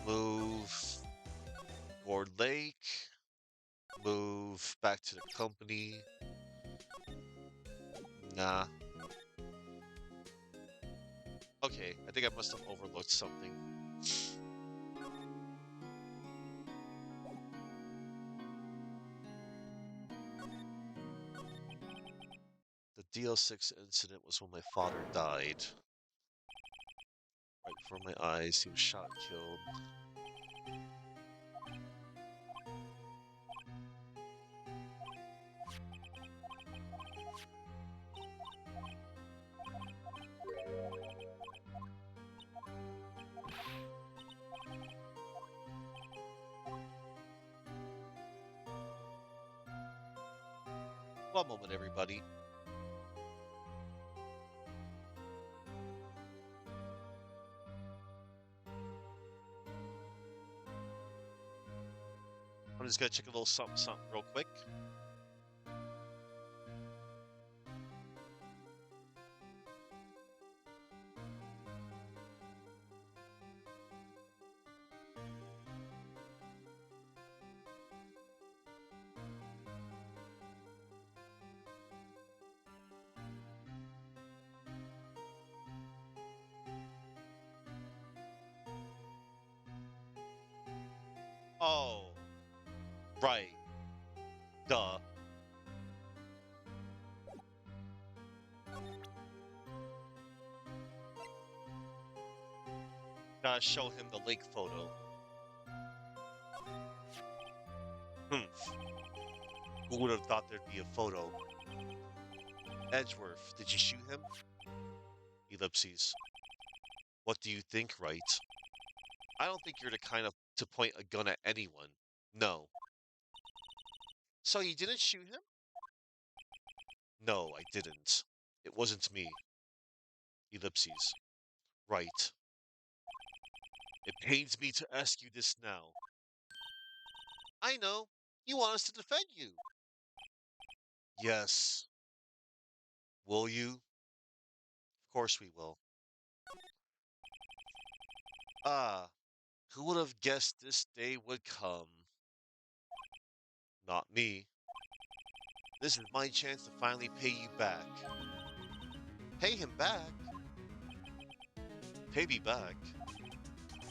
Move Gourd Lake. Move back to the company. Nah. Okay, I think I must have overlooked something. The DL6 incident was when my father died. Right before my eyes, he was shot and killed. One moment, everybody. I'm just gonna check a little something real quick. Oh, right. Duh. Gotta show him the lake photo. Who would have thought there'd be a photo? Edgeworth, did you shoot him? Ellipses. What do you think, Wright? I don't think you're the kind of to point a gun at anyone. No. So you didn't shoot him? No, I didn't. It wasn't me. Ellipses. Right. It pains me to ask you this now. I know. You want us to defend you. Yes. Will you? Of course we will. Ah, who would have guessed this day would come? Not me. This is my chance to finally pay you back. Pay him back? Pay me back?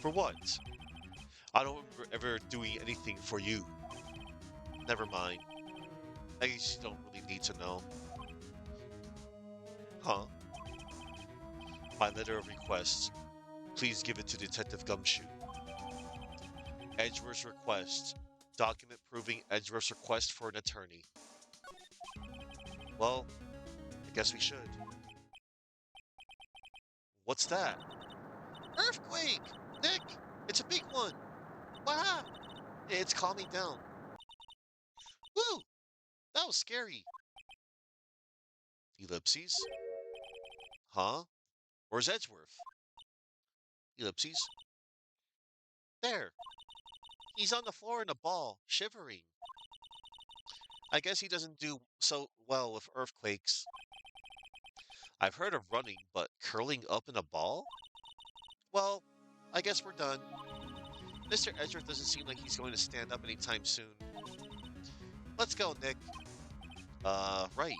For what? I don't remember ever doing anything for you. Never mind. I guess you don't really need to know. Huh? My letter of request. Please give it to Detective Gumshoe. Edgeworth's request. Document proving Edgeworth's request for an attorney. Well, I guess we should. What's that? Earthquake! Nick! It's a big one! Wow! It's calming down. Woo! That was scary. Ellipses. Huh? Where's Edgeworth? Ellipses. There. He's on the floor in a ball, shivering. I guess he doesn't do so well with earthquakes. I've heard of running, but curling up in a ball? Well, I guess we're done. Mr. Edgeworth doesn't seem like he's going to stand up anytime soon. Let's go, Nick. Right.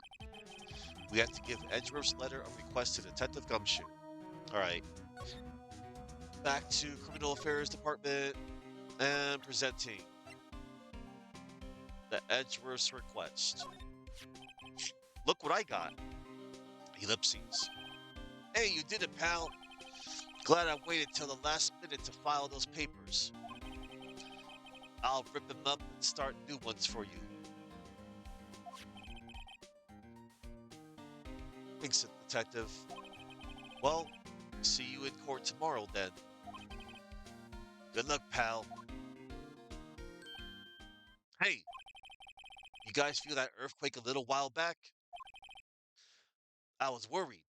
We have to give Edgeworth's letter of request to Detective Gumshoe. All right. Back to Criminal Affairs Department and presenting the Edgeworth's request. Look what I got. Ellipses. Hey, you did it, pal. Glad I waited till the last minute to file those papers. I'll rip them up and start new ones for you. Thanks, Detective. Well, see you in court tomorrow then. Good luck, pal. Hey, you guys feel that earthquake a little while back? I was worried.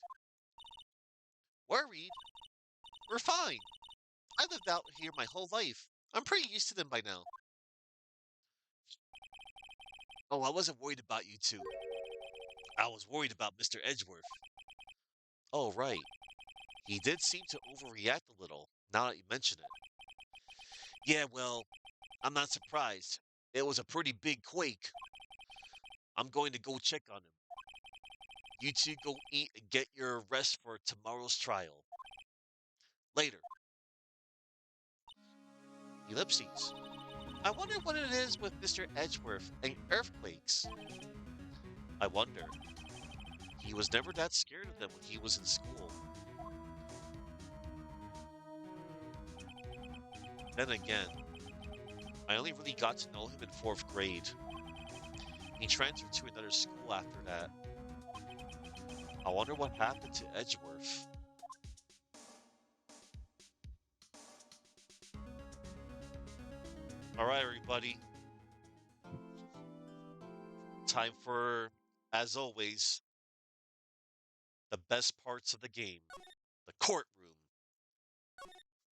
Worried? We're fine. I lived out here my whole life. I'm pretty used to them by now. Oh, I wasn't worried about you two. I was worried about Mr. Edgeworth. Oh, right. He did seem to overreact a little, now that you mention it. Yeah, well, I'm not surprised. It was a pretty big quake. I'm going to go check on him. You two go eat and get your rest for tomorrow's trial. Later. Ellipses. I wonder what it is with Mr. Edgeworth and earthquakes. I wonder. He was never that scared of them when he was in school. Then again, I only really got to know him in 4th grade. He transferred to another school after that. I wonder what happened to Edgeworth. All right, everybody. Time for, as always, the best parts of the game. The courtroom.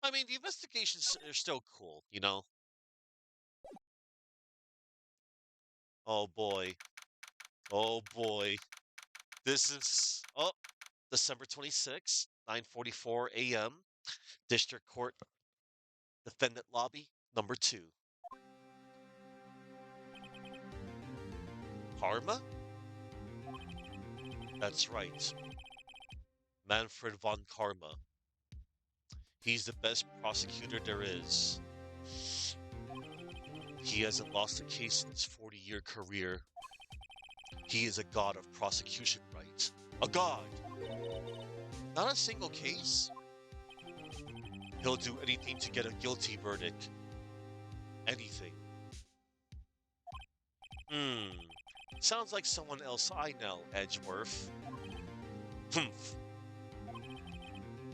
I mean, the investigations are still cool, you know? Oh boy. Oh boy. This is, oh, December 26th, 9:44 a.m. District Court Defendant Lobby, number 2. Karma? That's right. Manfred von Karma. He's the best prosecutor there is. He hasn't lost a case in his 40-year career. He is a god of prosecution right. A god! Not a single case. He'll do anything to get a guilty verdict. Anything. Sounds like someone else I know, Edgeworth. Humph.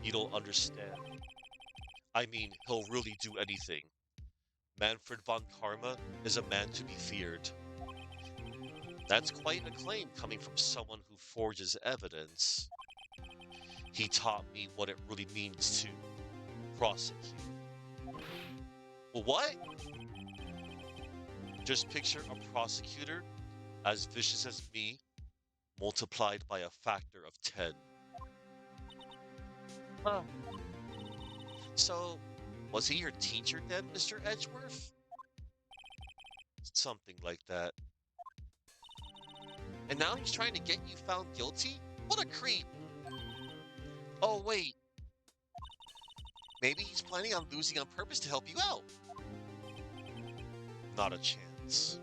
You don't understand. I mean, he'll really do anything. Manfred von Karma is a man to be feared. That's quite a claim coming from someone who forges evidence. He taught me what it really means to prosecute. What? Just picture a prosecutor as vicious as me, multiplied by a factor of 10. Huh. So, was he your teacher then, Mr. Edgeworth? Something like that. And now he's trying to get you found guilty? What a creep! Oh, wait. Maybe he's planning on losing on purpose to help you out. Not a chance.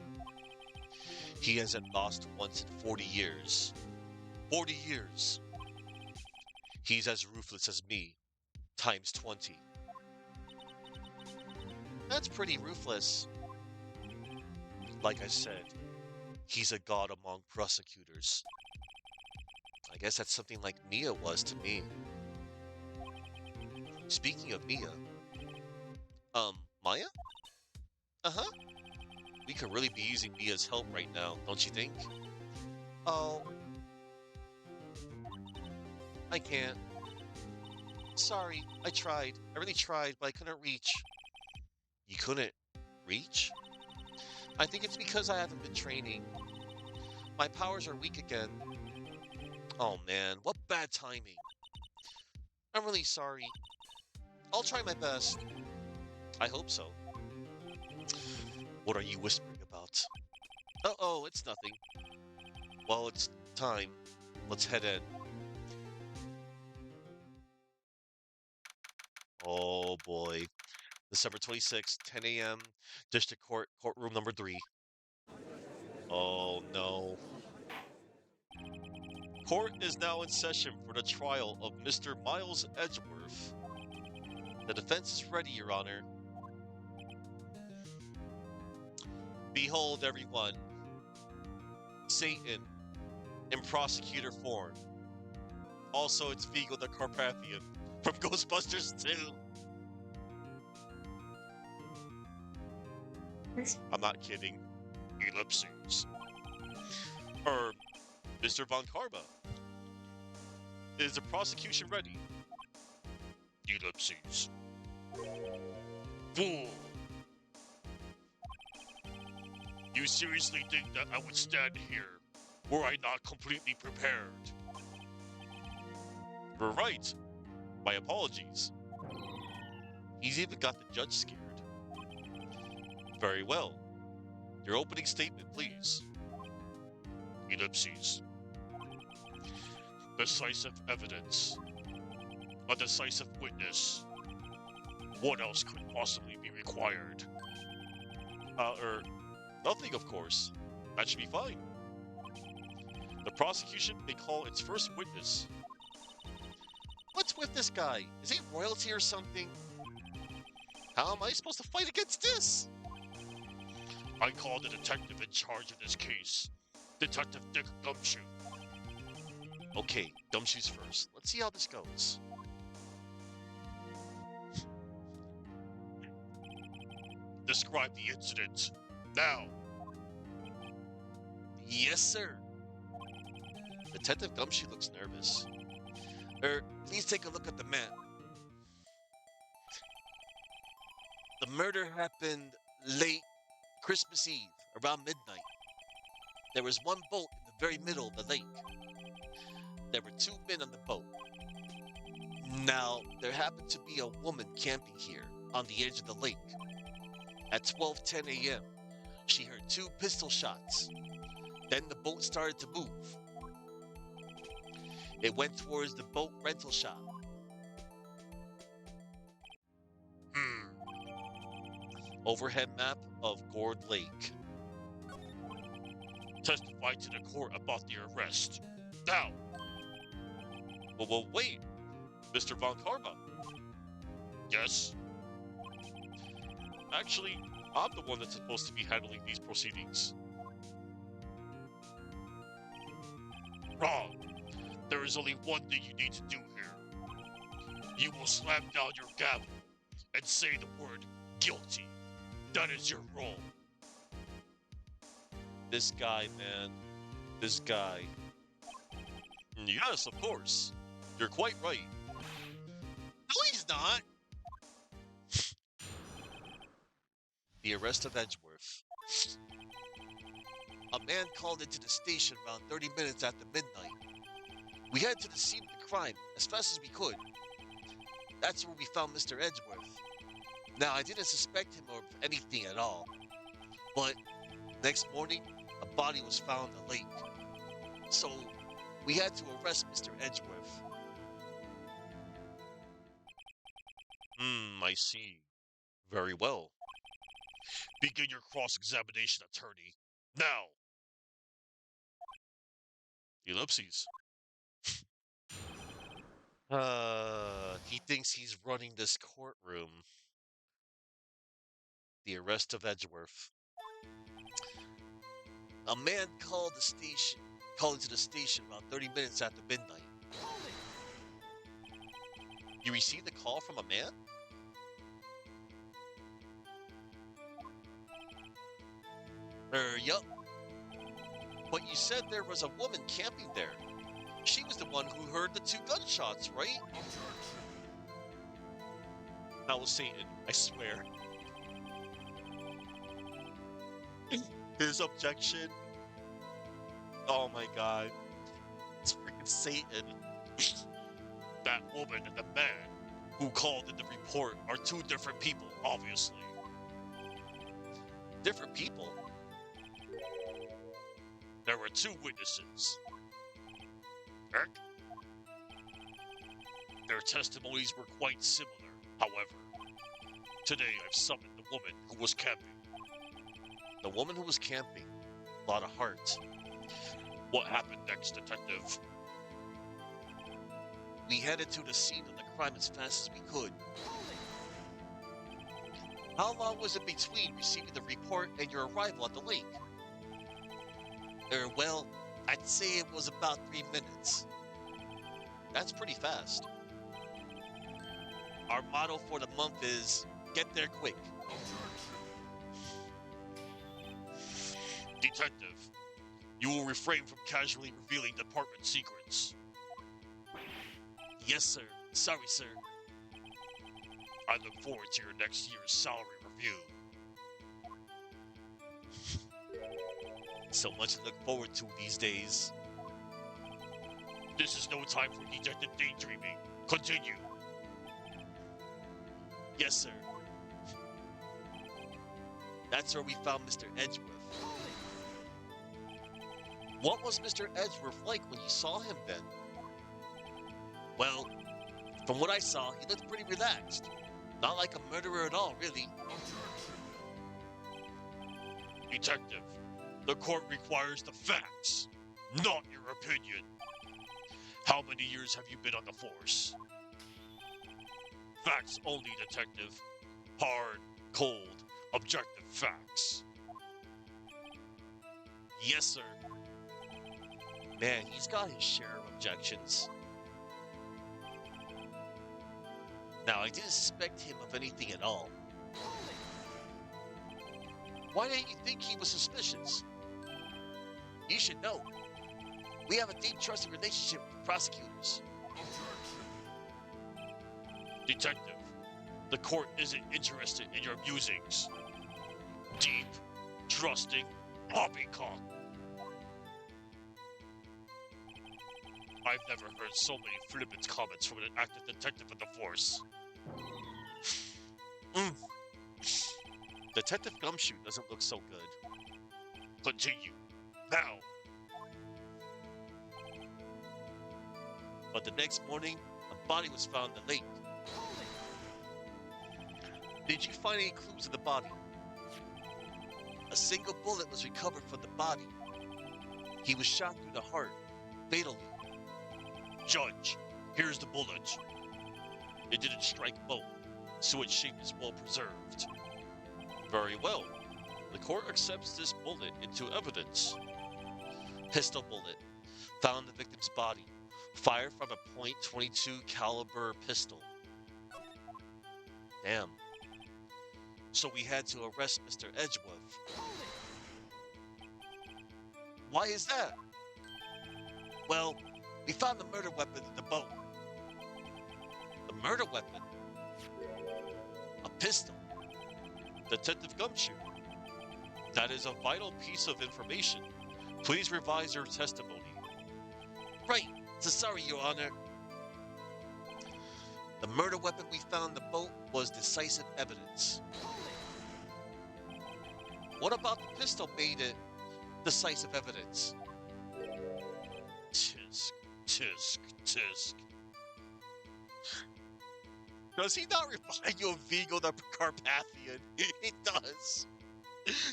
He hasn't lost once in 40 years. 40 years! He's as ruthless as me, times 20. That's pretty ruthless. Like I said, he's a god among prosecutors. I guess that's something like Mia was to me. Speaking of Mia, Maya? Uh-huh. We could really be using Mia's help right now, don't you think? Oh, I can't. Sorry, I tried. I really tried, but I couldn't reach. You couldn't reach? I think it's because I haven't been training. My powers are weak again. Oh man, what bad timing. I'm really sorry. I'll try my best. I hope so. What are you whispering about? Uh-oh, it's nothing. Well, it's time. Let's head in. Oh boy. December 26th, 10 a.m. District Court, courtroom number 3. Oh no. Court is now in session for the trial of Mr. Miles Edgeworth. The defense is ready, Your Honor. Behold, everyone. Satan in prosecutor form. Also, it's Vigo the Carpathian from Ghostbusters 2. I'm not kidding. Ellipses. Mr. Von Karma. Is the prosecution ready? Ellipses. Fool! You seriously think that I would stand here were I not completely prepared? You're right. My apologies. He's even got the judge scared. Very well. Your opening statement, please. Ellipses. Decisive evidence. A decisive witness. What else could possibly be required? Nothing, of course. That should be fine. The prosecution may call its first witness. What's with this guy? Is he royalty or something? How am I supposed to fight against this? I call the detective in charge of this case. Detective Dick Gumshoe. Okay, Gumshoe's first. Let's see how this goes. Describe the incident. Now. Yes, sir. Detective Gumshoe looks nervous. Please take a look at the map. The murder happened late Christmas Eve, around midnight. There was one boat in the very middle of the lake. There were 2 men on the boat. Now, there happened to be a woman camping here on the edge of the lake. At 12:10 a.m., she heard 2 pistol shots. Then the boat started to move. It went towards the boat rental shop. Overhead map of Gourd Lake. Testify to the court about the arrest. Now! Well, wait! Mr. Von Karma. Yes? Actually, I'm the one that's supposed to be handling these proceedings. Wrong! There is only one thing you need to do here. You will slam down your gavel and say the word guilty. That is your role. This guy, man. This guy. Yes, of course. You're quite right. No, he's not. The arrest of Edgeworth. A man called into the station around 30 minutes after midnight. We headed to the scene of the crime as fast as we could. That's where we found Mr. Edgeworth. Now, I didn't suspect him of anything at all. But next morning, a body was found in the lake. So, we had to arrest Mr. Edgeworth. I see. Very well. Begin your cross-examination, attorney. Now! Ellipses. He thinks he's running this courtroom. The arrest of Edgeworth. A man called into the station about 30 minutes after midnight. You received a call from a man? Yup. But you said there was a woman camping there. She was the one who heard the two gunshots, right? That was Satan, I swear. His objection. Oh my god. It's freaking Satan. That woman and the man who called in the report are two different people, obviously. Different people? There were two witnesses. Heck? Their testimonies were quite similar, however. Today I've summoned the woman who was camping. The woman who was camping? A lot of heart. What happened next, detective? We headed to the scene of the crime as fast as we could. How long was it between receiving the report and your arrival at the lake? Well, I'd say it was about 3 minutes. That's pretty fast. Our motto for the month is, get there quick. Detective, you will refrain from casually revealing department secrets. Yes, sir. Sorry, sir. I look forward to your next year's salary review. So much to look forward to these days. This is no time for detective daydreaming. Continue. Yes, sir. That's where we found Mr. Edgeworth. What was Mr. Edgeworth like when you saw him then? Well, from what I saw, he looked pretty relaxed. Not like a murderer at all, really. Detective, the court requires the facts, not your opinion. How many years have you been on the force? Facts only, detective. Hard, cold, objective facts. Yes, sir. Man, he's got his share of objections. Now, I didn't suspect him of anything at all. Why didn't you think he was suspicious? You should know. We have a deep trusting relationship with the prosecutors. Detective, the court isn't interested in your musings. Deep, trusting, poppycock. I've never heard so many flippant comments from an active detective in the force. Detective Gumshoe doesn't look so good. Continue. Now. But the next morning, a body was found in the lake. Did you find any clues in the body? A single bullet was recovered from the body. He was shot through the heart, fatally. Judge, here's the bullet. It didn't strike bone, so its shape is well preserved. Very well. The court accepts this bullet into evidence. Pistol bullet, found in the victim's body, fired from a .22 caliber pistol. Damn. So we had to arrest Mr. Edgeworth. Why is that? Well, we found the murder weapon in the boat. The murder weapon? A pistol. Detective Gumshoe. That is a vital piece of information. Please revise your testimony. Right. So sorry, Your Honor. The murder weapon we found in the boat was decisive evidence. What about the pistol made it decisive evidence? Tisk, tisk, tisk. Does he not remind you of Vigo the Carpathian? He does.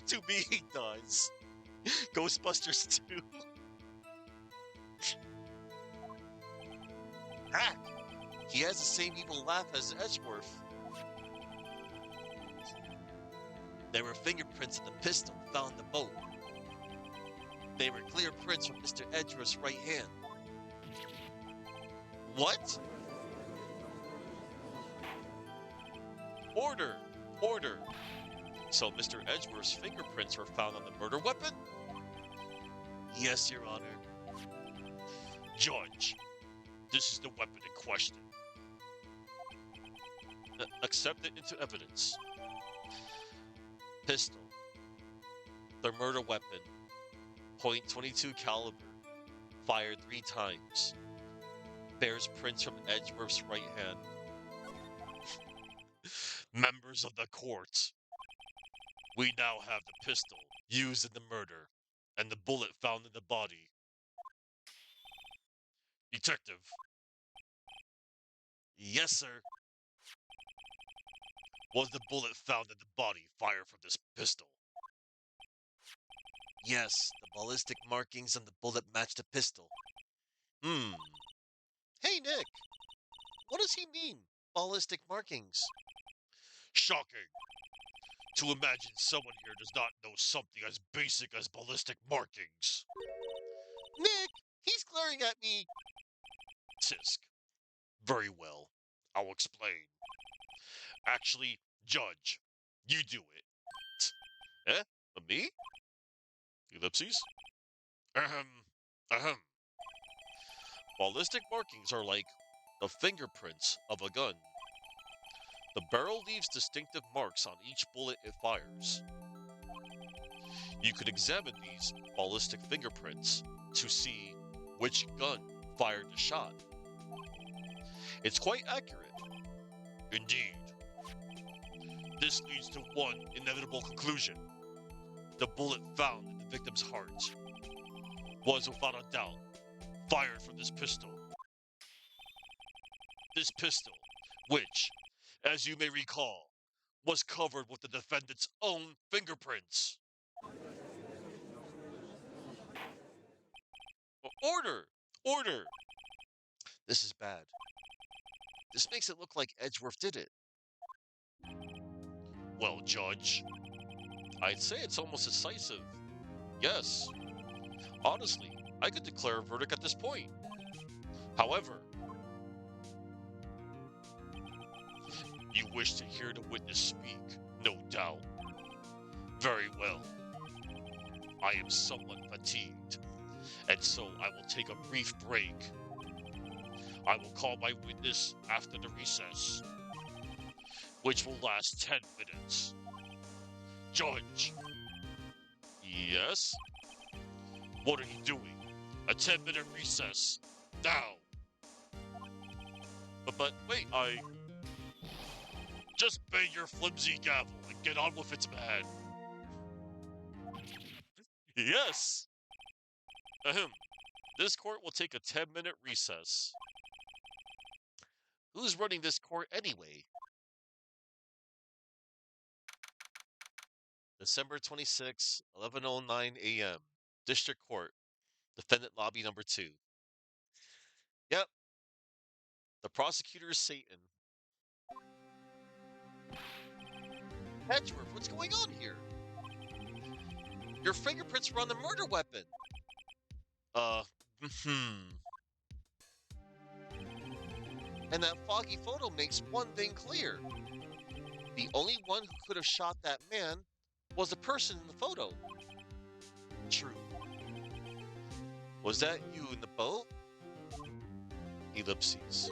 To me, he does. Ghostbusters 2. Heck, he has the same evil laugh as Edgeworth. There were fingerprints in the pistol found in the boat. They were clear prints from Mr. Edgeworth's right hand. What? Order! Order! So Mr. Edgeworth's fingerprints were found on the murder weapon? Yes, Your Honor. Judge, this is the weapon in question. Accept it into evidence. Pistol. The murder weapon. .22 caliber. Fired 3 times. Bears prints from Edgeworth's right hand. Members of the court, we now have the pistol used in the murder and the bullet found in the body. Detective. Yes, sir. Was the bullet found in the body fired from this pistol? Yes, the ballistic markings on the bullet match the pistol. Hey, Nick, what does he mean, ballistic markings? Shocking. To imagine someone here does not know something as basic as ballistic markings. Nick, he's glaring at me. Tisk. Very well. I'll explain. Actually, Judge, you do it. Eh? Me? Ellipses? Ahem. Ahem. Ballistic markings are like the fingerprints of a gun. The barrel leaves distinctive marks on each bullet it fires. You could examine these ballistic fingerprints to see which gun fired the shot. It's quite accurate. Indeed. This leads to one inevitable conclusion. The bullet found in the victim's heart was without a doubt fired from this pistol. This pistol, which, as you may recall, was covered with the defendant's own fingerprints. Order! Order! This is bad. This makes it look like Edgeworth did it. Well, Judge, I'd say it's almost decisive. Yes. Honestly, I could declare a verdict at this point. However, you wish to hear the witness speak, no doubt. Very well. I am somewhat fatigued, and so I will take a brief break. I will call my witness after the recess, which will last 10 minutes. Judge. Yes? What are you doing? A 10-minute recess. Now. But wait, just bang your flimsy gavel and get on with it, man. Yes. Ahem. This court will take a 10-minute recess. Who's running this court anyway? December 26, 11:09 a.m. District Court. Defendant Lobby number 2. Yep. The prosecutor is Satan. Edgeworth, what's going on here? Your fingerprints were on the murder weapon. And that foggy photo makes one thing clear. The only one who could have shot that man was the person in the photo. True. Was that you in the boat? Ellipses.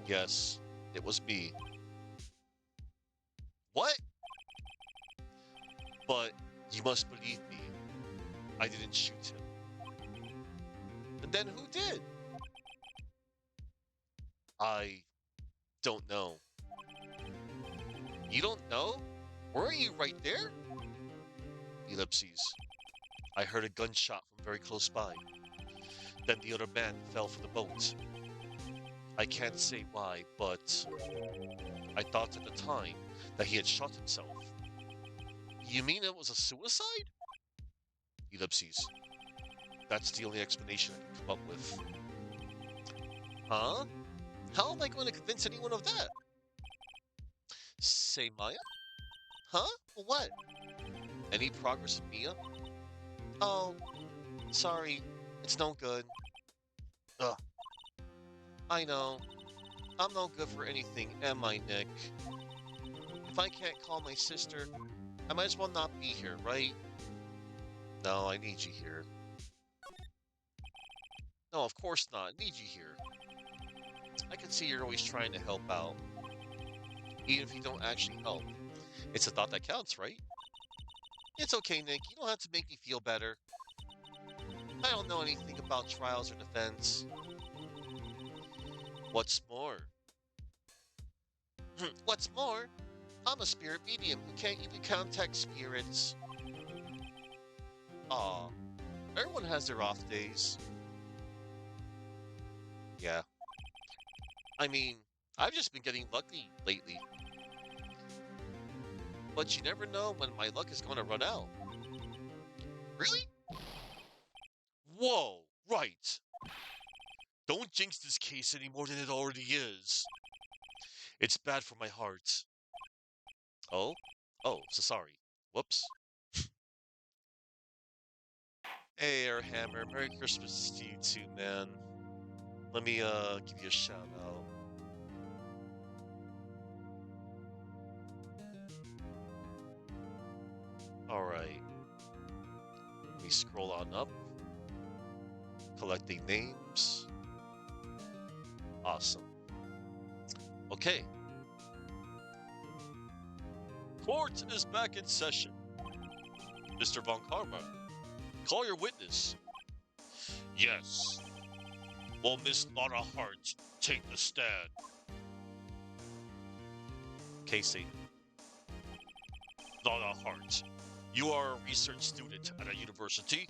Yes, it was me. What? But you must believe me. I didn't shoot him. And then who did? I don't know. You don't know? Weren't you right there? Ellipses. I heard a gunshot from very close by. Then the other man fell for the boat. I can't say why, but I thought at the time that he had shot himself. You mean it was a suicide? Ellipses. That's the only explanation I can come up with. Huh? How am I going to convince anyone of that? Say Maya? Huh? What? Any progress with Mia? Oh, sorry. It's no good. Ugh. I know. I'm no good for anything, am I, Nick? If I can't call my sister, I might as well not be here, right? No, I need you here. No, of course not. I need you here. I can see you're always trying to help out, even if you don't actually help. It's a thought that counts, right? It's okay, Nick. You don't have to make me feel better. I don't know anything about trials or defense. What's more? What's more? I'm a spirit medium who can't even contact spirits. Aw, everyone has their off days. Yeah. I mean, I've just been getting lucky lately. But you never know when my luck is going to run out. Really? Whoa, right. Don't jinx this case any more than it already is. It's bad for my heart. Oh? Oh, so sorry. Whoops. Hey, Airhammer. Merry Christmas to you too, man. Let me, give you a shout out. Alright. Let me scroll on up. Collecting names. Awesome. Okay. Court is back in session. Mr. Von Karma, call your witness. Yes. Will Miss Laura Hart take the stand? Casey. Laura Hart, you are a research student at a university?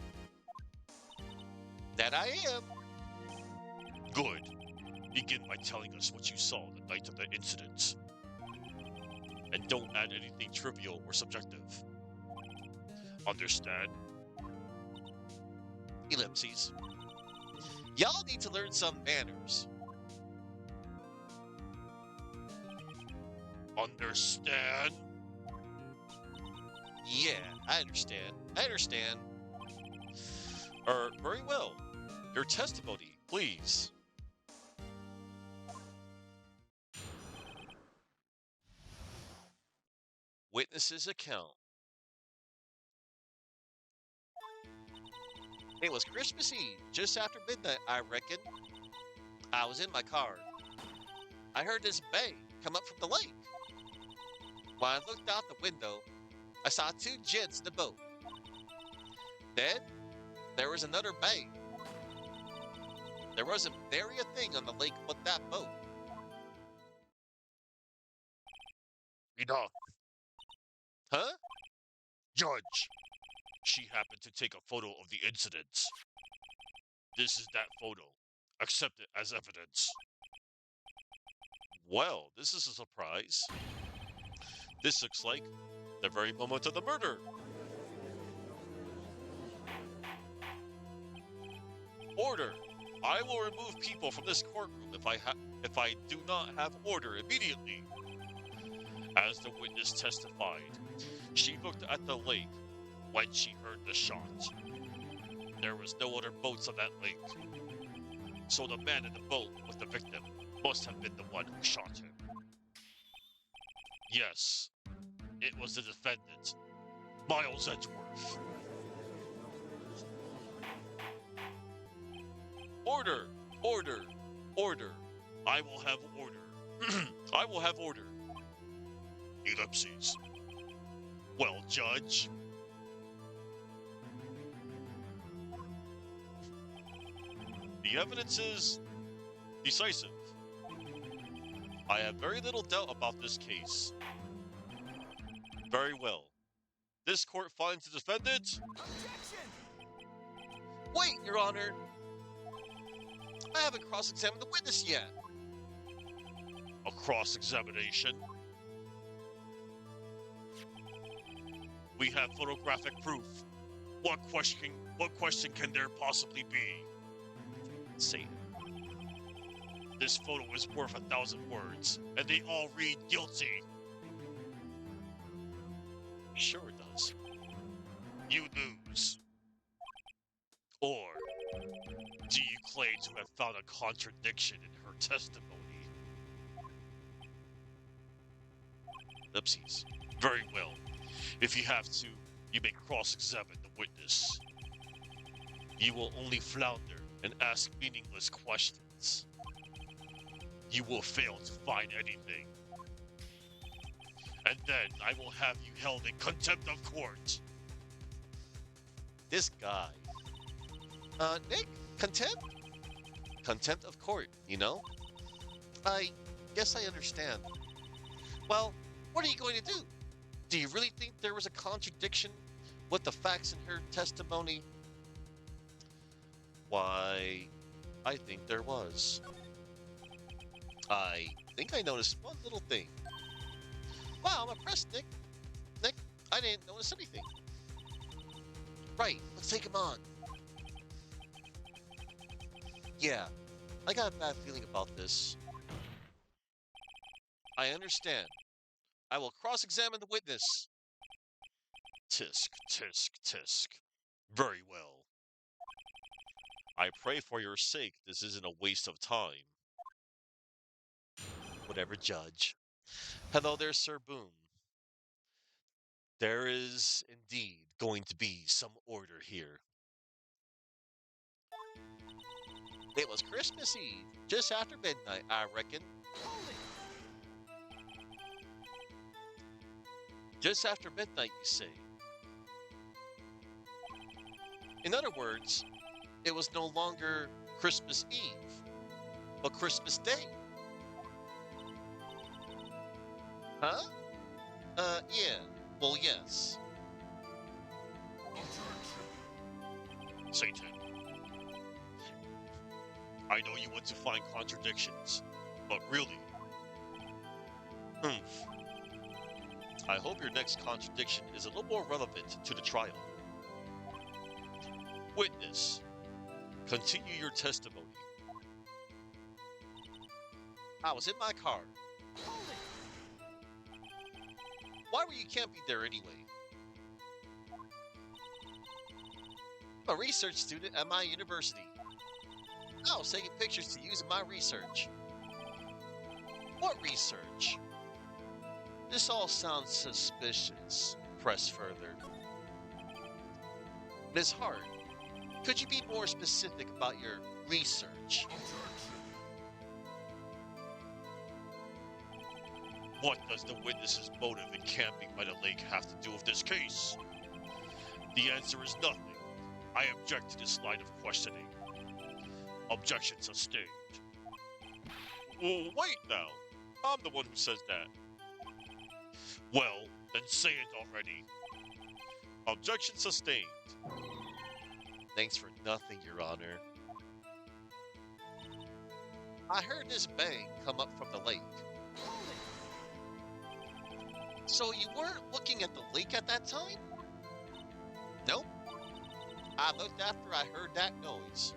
That I am. Good. Begin by telling us what you saw the night of the incident. And don't add anything trivial or subjective. Understand? Ellipses. Y'all need to learn some manners. Understand? Yeah, I understand. I understand. Very well. Your testimony, please. Witness's account. It was Christmas Eve, just after midnight, I reckon. I was in my car. I heard this bang come up from the lake. When I looked out the window, I saw two gents in the boat. Then, there was another bang. There wasn't nary a thing on the lake but that boat. Enough. Huh? Judge, she happened to take a photo of the incident. This is that photo. Accept it as evidence. Well, this is a surprise. This looks like the very moment of the murder. Order! I will remove people from this courtroom if I do not have order immediately. As the witness testified, she looked at the lake when she heard the shot. There was no other boats on that lake, so the man in the boat with the victim must have been the one who shot him. Yes, it was the defendant, Miles Edgeworth. Order! Order! Order! I will have order. I will have order. Ellipses. Well, Judge. The evidence is decisive. I have very little doubt about this case. Very well. This court finds the defendant. Objection! Wait, Your Honor. I haven't cross-examined the witness yet. A cross-examination? We have photographic proof. What question can there possibly be? Say it. This photo is worth 1,000 words, and they all read guilty. Sure it does. You lose. Or do you claim to have found a contradiction in her testimony? Oopsies. Very well. If you have to, you may cross-examine the witness. You will only flounder and ask meaningless questions. You will fail to find anything, and then I will have you held in contempt of court. This guy. Nick? Contempt? Contempt of court, you know? I guess I understand. Well, what are you going to do? Do you really think there was a contradiction with the facts in her testimony? Why, I think there was. I think I noticed one little thing. Wow, I'm impressed, Nick. Nick, I didn't notice anything. Right, let's take him on. Yeah, I got a bad feeling about this. I understand. I will cross-examine the witness. Tisk, tisk, tisk. Very well. I pray for your sake this isn't a waste of time. Whatever, Judge. Hello there, Sir Boom. There is indeed going to be some order here. It was Christmas Eve, just after midnight, I reckon. Just after midnight, you say? In other words, it was no longer Christmas Eve, but Christmas Day. Huh? Yeah. Well, yes. Satan, I know you want to find contradictions, but really, I hope your next contradiction is a little more relevant to the trial. Witness, continue your testimony. I was in my car. Why were you camping there anyway? I'm a research student at my university. I was taking pictures to use in my research. What research? This all sounds suspicious. Press further. Ms. Hart, could you be more specific about your research? What does the witness's motive in camping by the lake have to do with this case? The answer is nothing. I object to this line of questioning. Objection sustained. Well, wait now. I'm the one who says that. Well, then say it already. Objection sustained. Thanks for nothing, Your Honor. I heard this bang come up from the lake. So you weren't looking at the lake at that time? Nope. I looked after I heard that noise.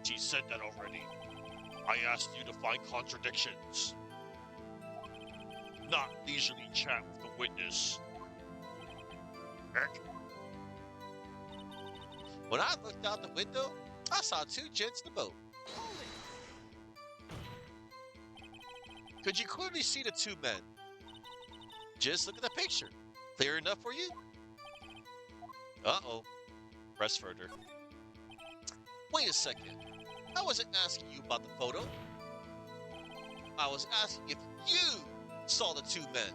She said that already. I asked you to find contradictions, not leisurely chat with the witness. Heck. When I looked out the window, I saw two gents in the boat. Could you clearly see the two men? Just look at the picture. Clear enough for you? Uh-oh. Press further. Wait a second. I wasn't asking you about the photo. I was asking if you saw the two men.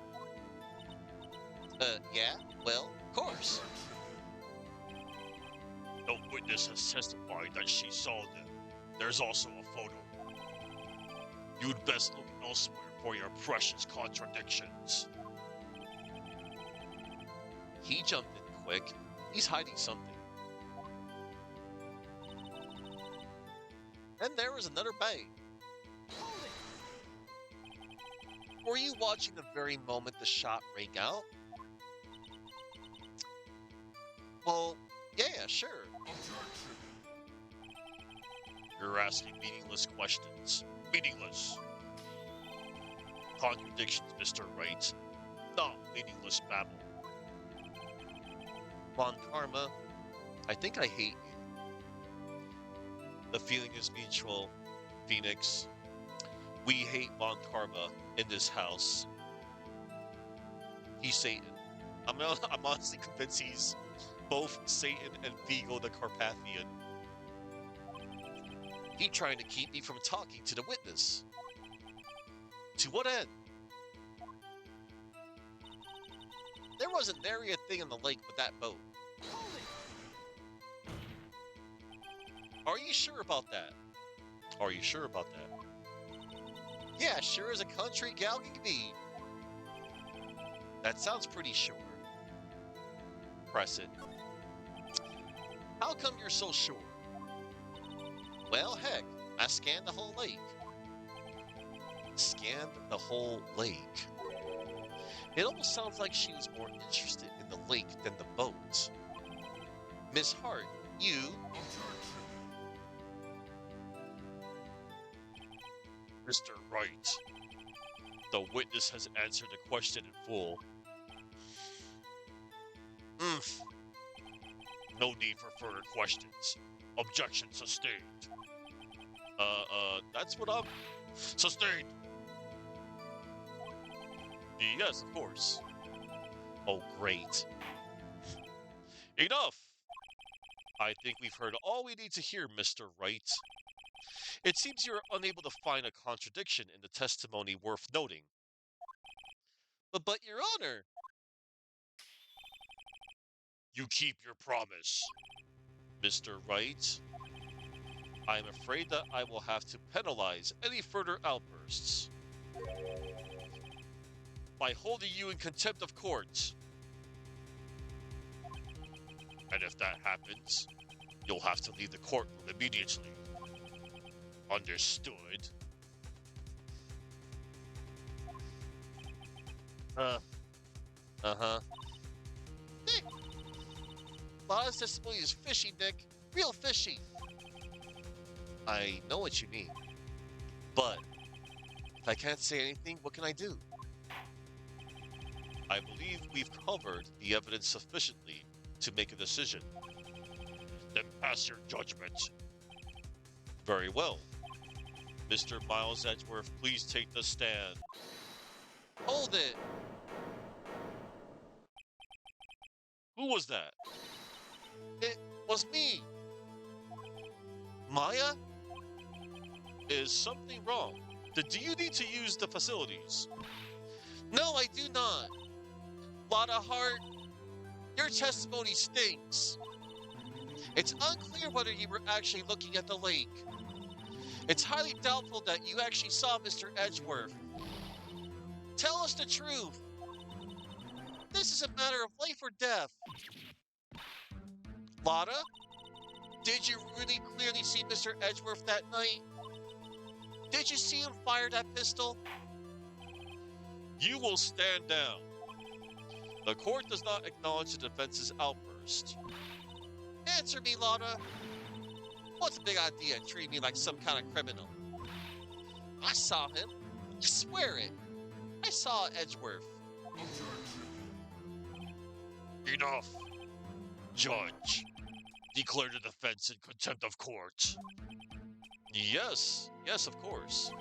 Yeah? Well, of course. The witness has testified that she saw them. There's also a photo. You'd best look elsewhere for your precious contradictions. He jumped in quick. He's hiding something. And there was another bang. Were you watching the very moment the shot rang out? Well, yeah, sure. You're asking meaningless questions. Meaningless. Contradictions, Mr. Wright. Not meaningless babble. Von Karma, I think I hate you. The feeling is mutual, Phoenix. We hate Von Karma in this house. He's Satan. I'm honestly convinced he's both Satan and Vigo the Carpathian. He trying to keep me from talking to the witness. To what end? There wasn't nary a thing in the lake but that boat. Are you sure about that? Are you sure about that? Yeah, sure as a country gal can be. That sounds pretty sure. Press it. How come you're so sure? Well, heck, I scanned the whole lake. Scanned the whole lake. It almost sounds like she was more interested in the lake than the boat. Miss Hart, you... Mr. Wright, the witness has answered the question in full. No need for further questions. Objection sustained. That's what I'm... Sustained! Yes, of course. Oh, great. Enough! I think we've heard all we need to hear, Mr. Wright. It seems you're unable to find a contradiction in the testimony worth noting. But Your Honor... You keep your promise. Mr. Wright, I am afraid that I will have to penalize any further outbursts by holding you in contempt of court. And if that happens, you'll have to leave the courtroom immediately. Understood? Uh-huh. Nick! Lana's testimony is fishy, Nick. Real fishy. I know what you mean. But if I can't say anything, what can I do? I believe we've covered the evidence sufficiently to make a decision. Then pass your judgment. Very well. Mr. Miles Edgeworth, please take the stand. Hold it! Who was that? It was me. Maya? Is something wrong? Do you need to use the facilities? No, I do not. Lana Hart, your testimony stinks. It's unclear whether you were actually looking at the lake. It's highly doubtful that you actually saw Mr. Edgeworth. Tell us the truth. This is a matter of life or death. Lana, did you really clearly see Mr. Edgeworth that night? Did you see him fire that pistol? You will stand down. The court does not acknowledge the defense's outburst. Answer me, Lana. What's a big idea treating me like some kind of criminal? I saw him. I swear it. I saw Edgeworth. Enough. Judge, declare the defense in contempt of court. Yes, of course.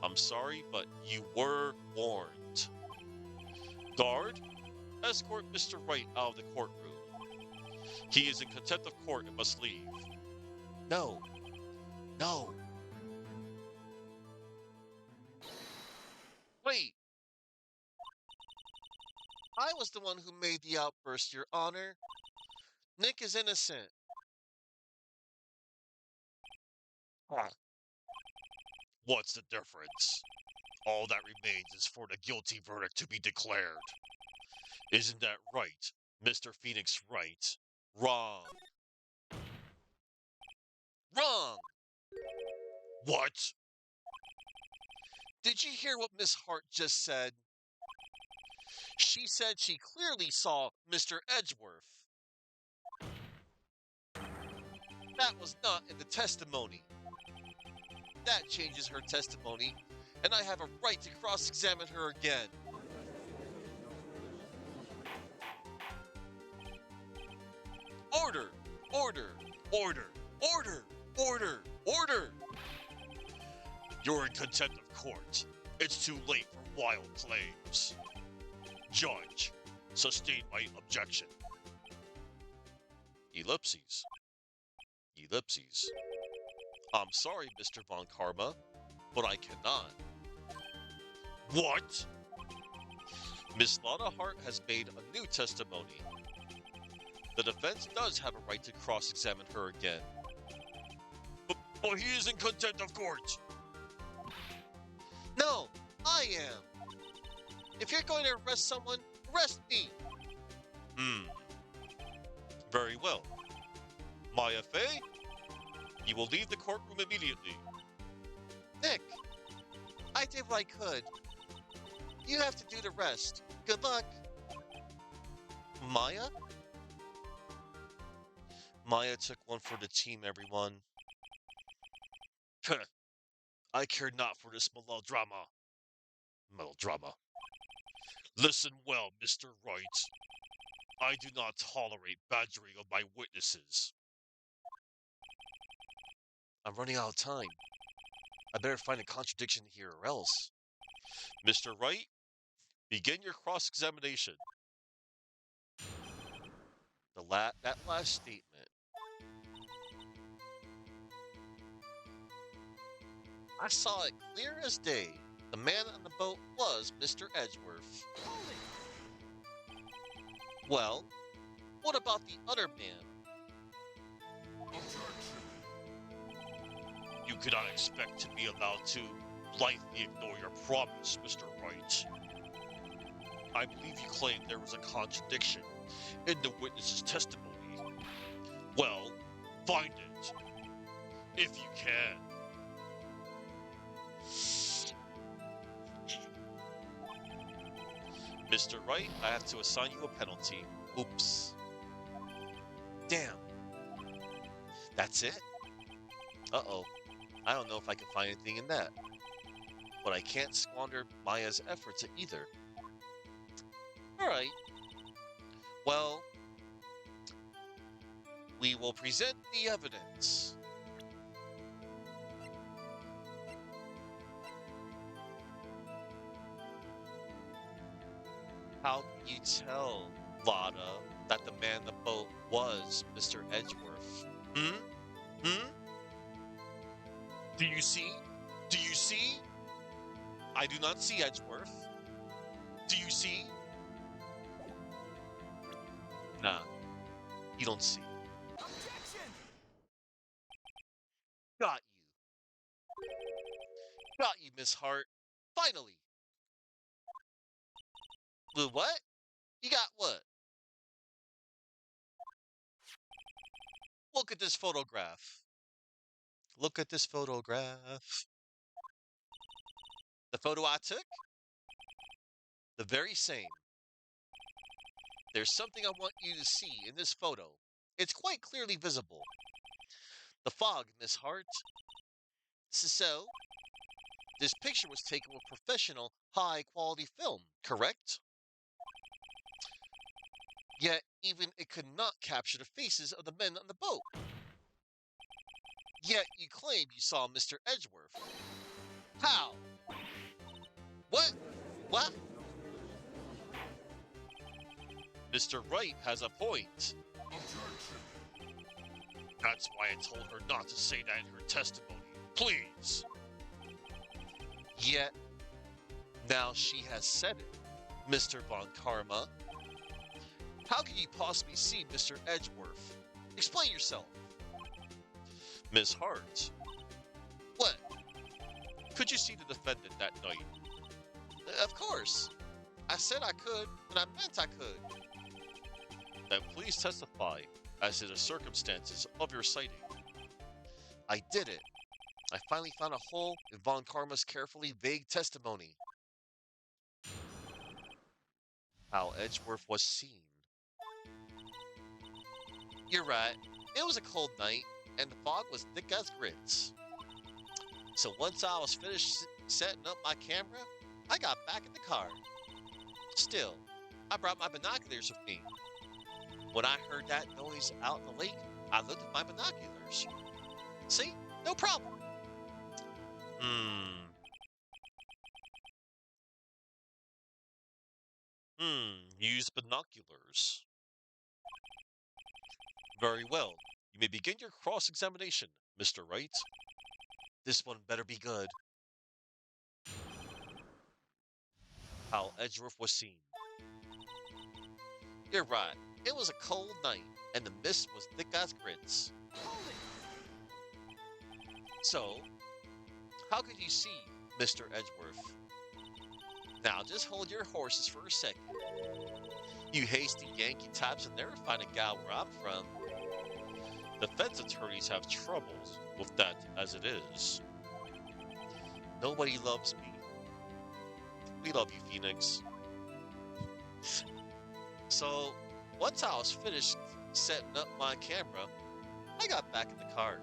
I'm sorry, but you were warned. Guard, escort Mr. Wright out of the courtroom. He is in contempt of court and must leave. No. Wait. I was the one who made the outburst, Your Honor. Nick is innocent. What's the difference? All that remains is for the guilty verdict to be declared. Isn't that right, Mr. Phoenix Wright? Wrong. Wrong! What? Did you hear what Miss Hart just said? She said she clearly saw Mr. Edgeworth. That was not in the testimony. That changes her testimony, and I have a right to cross-examine her again. Order! Order! Order! Order! Order! Order! You're in contempt of court. It's too late for wild claims. Judge, sustain my objection. Ellipses. Ellipses. I'm sorry, Mr. Von Karma, but I cannot. What? Miss Lana Hart has made a new testimony. The defense does have a right to cross-examine her again. But he is in contempt of court. No, I am. If you're going to arrest someone, arrest me. Very well. Maya Fey, you will leave the courtroom immediately. Nick, I did what I could. You have to do the rest. Good luck. Maya? Maya took one for the team, everyone. I care not for this melodrama. Melodrama. Listen well, Mr. Wright. I do not tolerate badgering of my witnesses. I'm running out of time. I better find a contradiction here or else. Mr. Wright, begin your cross-examination. That last statement. I saw it clear as day. The man on the boat was Mr. Edgeworth. Well, what about the other man? You cannot expect to be allowed to blithely ignore your promise, Mr. Wright. I believe you claimed there was a contradiction in the witness's testimony. Well, find it, if you can. Mr. Wright, I have to assign you a penalty. Oops. Damn. That's it? Uh-oh. I don't know if I can find anything in that. But I can't squander Maya's efforts either. Alright. Well, we will present the evidence. How can you tell, Lada, that the man in the boat was Mr. Edgeworth? Hmm? Do you see? Do you see? I do not see Edgeworth. Do you see? Nah, you don't see. Objection! Got you. Got you, Miss Hart. Finally. Well, what? You got what? Look at this photograph. Look at this photograph. The photo I took? The very same. There's something I want you to see in this photo. It's quite clearly visible. The fog, Miss Hart. So, this picture was taken with professional, high-quality film, correct? Yet, even it could not capture the faces of the men on the boat. Yet, you claim you saw Mr. Edgeworth. How? What? What? Mr. Wright has a point. That's why I told her not to say that in her testimony. Please. Yet, now she has said it, Mr. Von Karma. How can you possibly see Mr. Edgeworth? Explain yourself. Miss Hart. What? Could you see the defendant that night? Of course. I said I could, and I meant I could. Then please testify as to the circumstances of your sighting. I did it. I finally found a hole in Von Karma's carefully vague testimony. How Edgeworth was seen. You're right. It was a cold night, and the fog was thick as grits. So once I was finished setting up my camera, I got back in the car. Still, I brought my binoculars with me. When I heard that noise out in the lake, I looked at my binoculars. See? No problem. Use binoculars. Very well. You may begin your cross-examination, Mr. Wright. This one better be good. How Edgeworth was seen. You're right. It was a cold night, and the mist was thick as grits. So, how could you see Mr. Edgeworth? Now just hold your horses for a second. You hasty Yankee types will never find a gal where I'm from. Defense attorneys have troubles with that as it is. Nobody loves me. We love you, Phoenix. So, once I was finished setting up my camera, I got back in the car.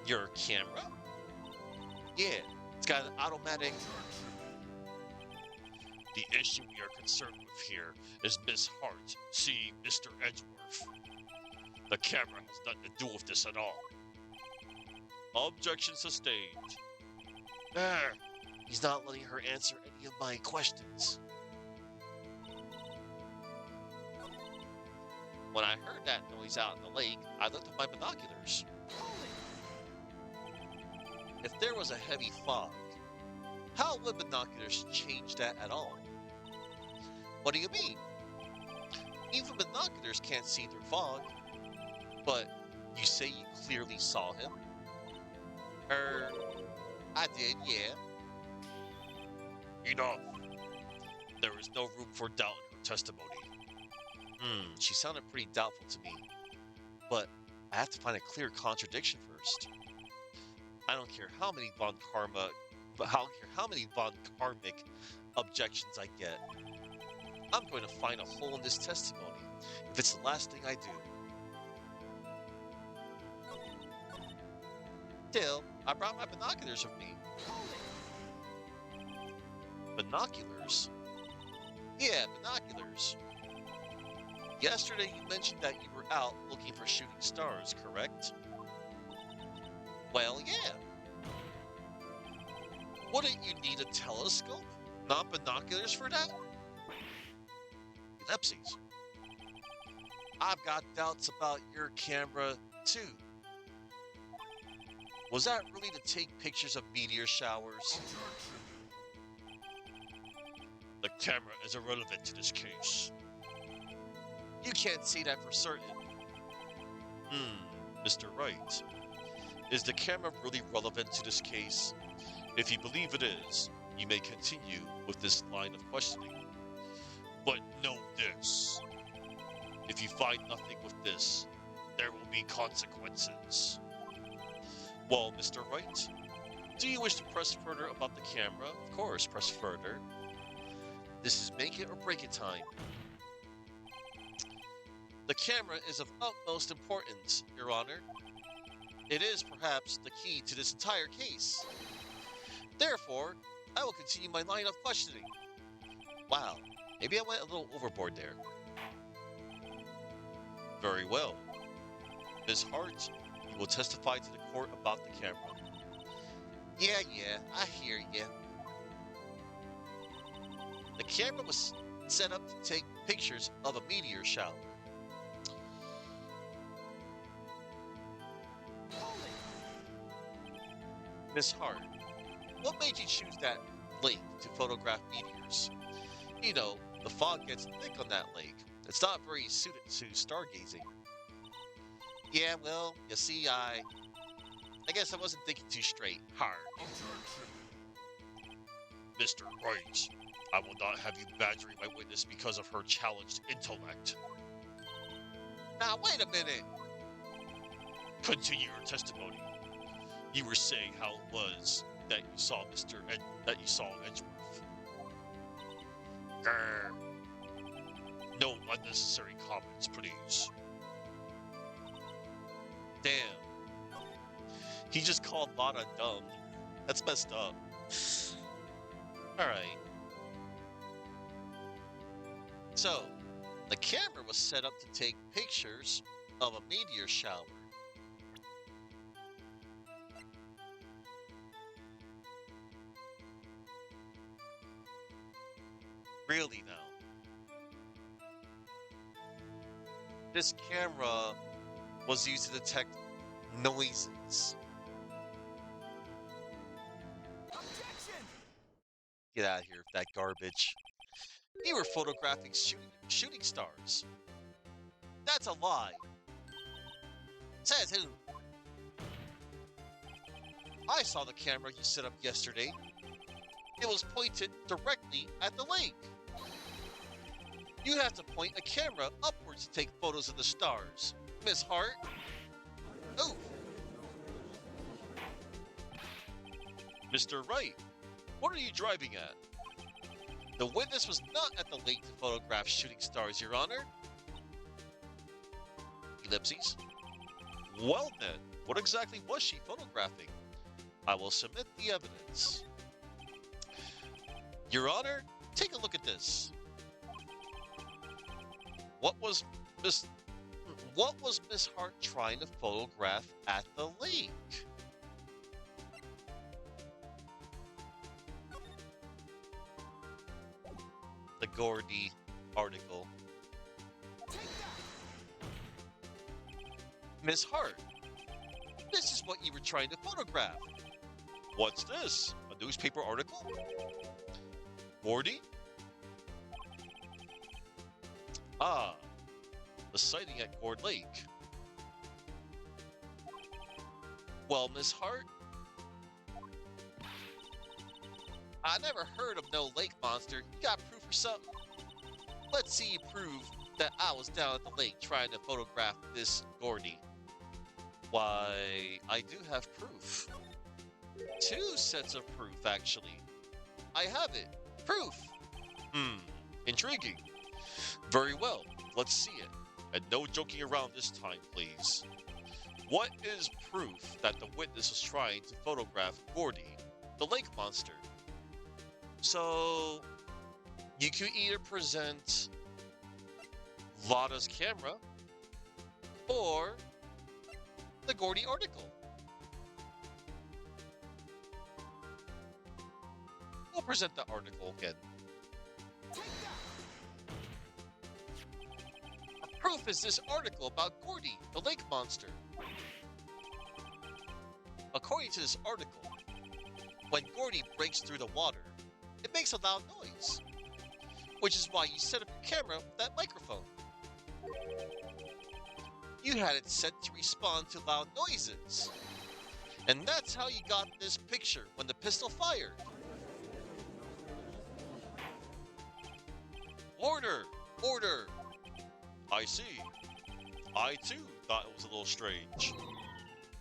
Your camera? Yeah, it's got an automatic. The issue we are concerned with here is Miss Hart seeing Mr. Edgeworth. The camera has nothing to do with this at all. Objection sustained. There. He's not letting her answer any of my questions. When I heard that noise out in the lake, I looked at my binoculars. If there was a heavy fog, how would binoculars change that at all? What do you mean? Even binoculars can't see through fog. But you say you clearly saw him? I did, yeah. Enough. There is no room for doubt in her testimony. She sounded pretty doubtful to me. But I have to find a clear contradiction first. I don't care how many von Karmic objections I get. I'm going to find a hole in this testimony if it's the last thing I do. Still, I brought my binoculars with me. Binoculars? Yeah, binoculars. Yesterday you mentioned that you were out looking for shooting stars, correct? Well, yeah. Wouldn't you need a telescope, not binoculars for that? Ellipses. I've got doubts about your camera, too. Was that really to take pictures of meteor showers? The camera is irrelevant to this case. You can't say that for certain. Mr. Wright. Is the camera really relevant to this case? If you believe it is, you may continue with this line of questioning. But know this. If you find nothing with this, there will be consequences. Well, Mr. Wright, do you wish to press further about the camera? Of course, press further. This is make it or break it time. The camera is of utmost importance, Your Honor. It is perhaps the key to this entire case. Therefore, I will continue my line of questioning. Wow, maybe I went a little overboard there. Very well. Ms. Hart, you will testify to the court about the camera. Yeah, I hear ya. The camera was set up to take pictures of a meteor shower. Miss Hart, what made you choose that lake to photograph meteors? You know, the fog gets thick on that lake. It's not very suited to stargazing. Yeah, well, you see, I guess I wasn't thinking too straight. Hard. Mr. Wright, I will not have you badgering my witness because of her challenged intellect. Now, wait a minute. Continue your testimony. You were saying how it was that you saw Edgeworth. Grr. No unnecessary comments, please. Damn. He just called Lana dumb. That's messed up. Alright. So, the camera was set up to take pictures of a meteor shower. Really now? This camera was used to detect noises. Objection! Get out of here with that garbage. You were photographing shooting stars. That's a lie. Says who? I saw the camera you set up yesterday. It was pointed directly at the lake. You have to point a camera upwards to take photos of the stars. Miss Hart? Oof. Mr. Wright, what are you driving at? The witness was not at the lake to photograph shooting stars, Your Honor. Ellipses. Well then, what exactly was she photographing? I will submit the evidence. Your Honor, take a look at this. What was Miss what was Miss Hart trying to photograph at the lake? The Gordy article. Miss Hart, this is what you were trying to photograph. What's this? A newspaper article? Gordy? Ah, the sighting at Gourd Lake. Well, Miss Hart, I never heard of no lake monster. You got proof or something? Let's see you prove that I was down at the lake trying to photograph this Gordy. Why, I do have proof. Two sets of proof, actually. I have it. Proof. Intriguing. Very well, let's see it. And no joking around this time, please. What is proof that the witness was trying to photograph Gordy, the lake monster? So, you could either present Lotta's camera or the Gordy article. We'll present the article again. Proof is this article about Gordy, the lake monster. According to this article, when Gordy breaks through the water, it makes a loud noise, which is why you set up your camera with that microphone. You had it set to respond to loud noises, and that's how you got this picture when the pistol fired. Order! Order! I see. I too thought it was a little strange.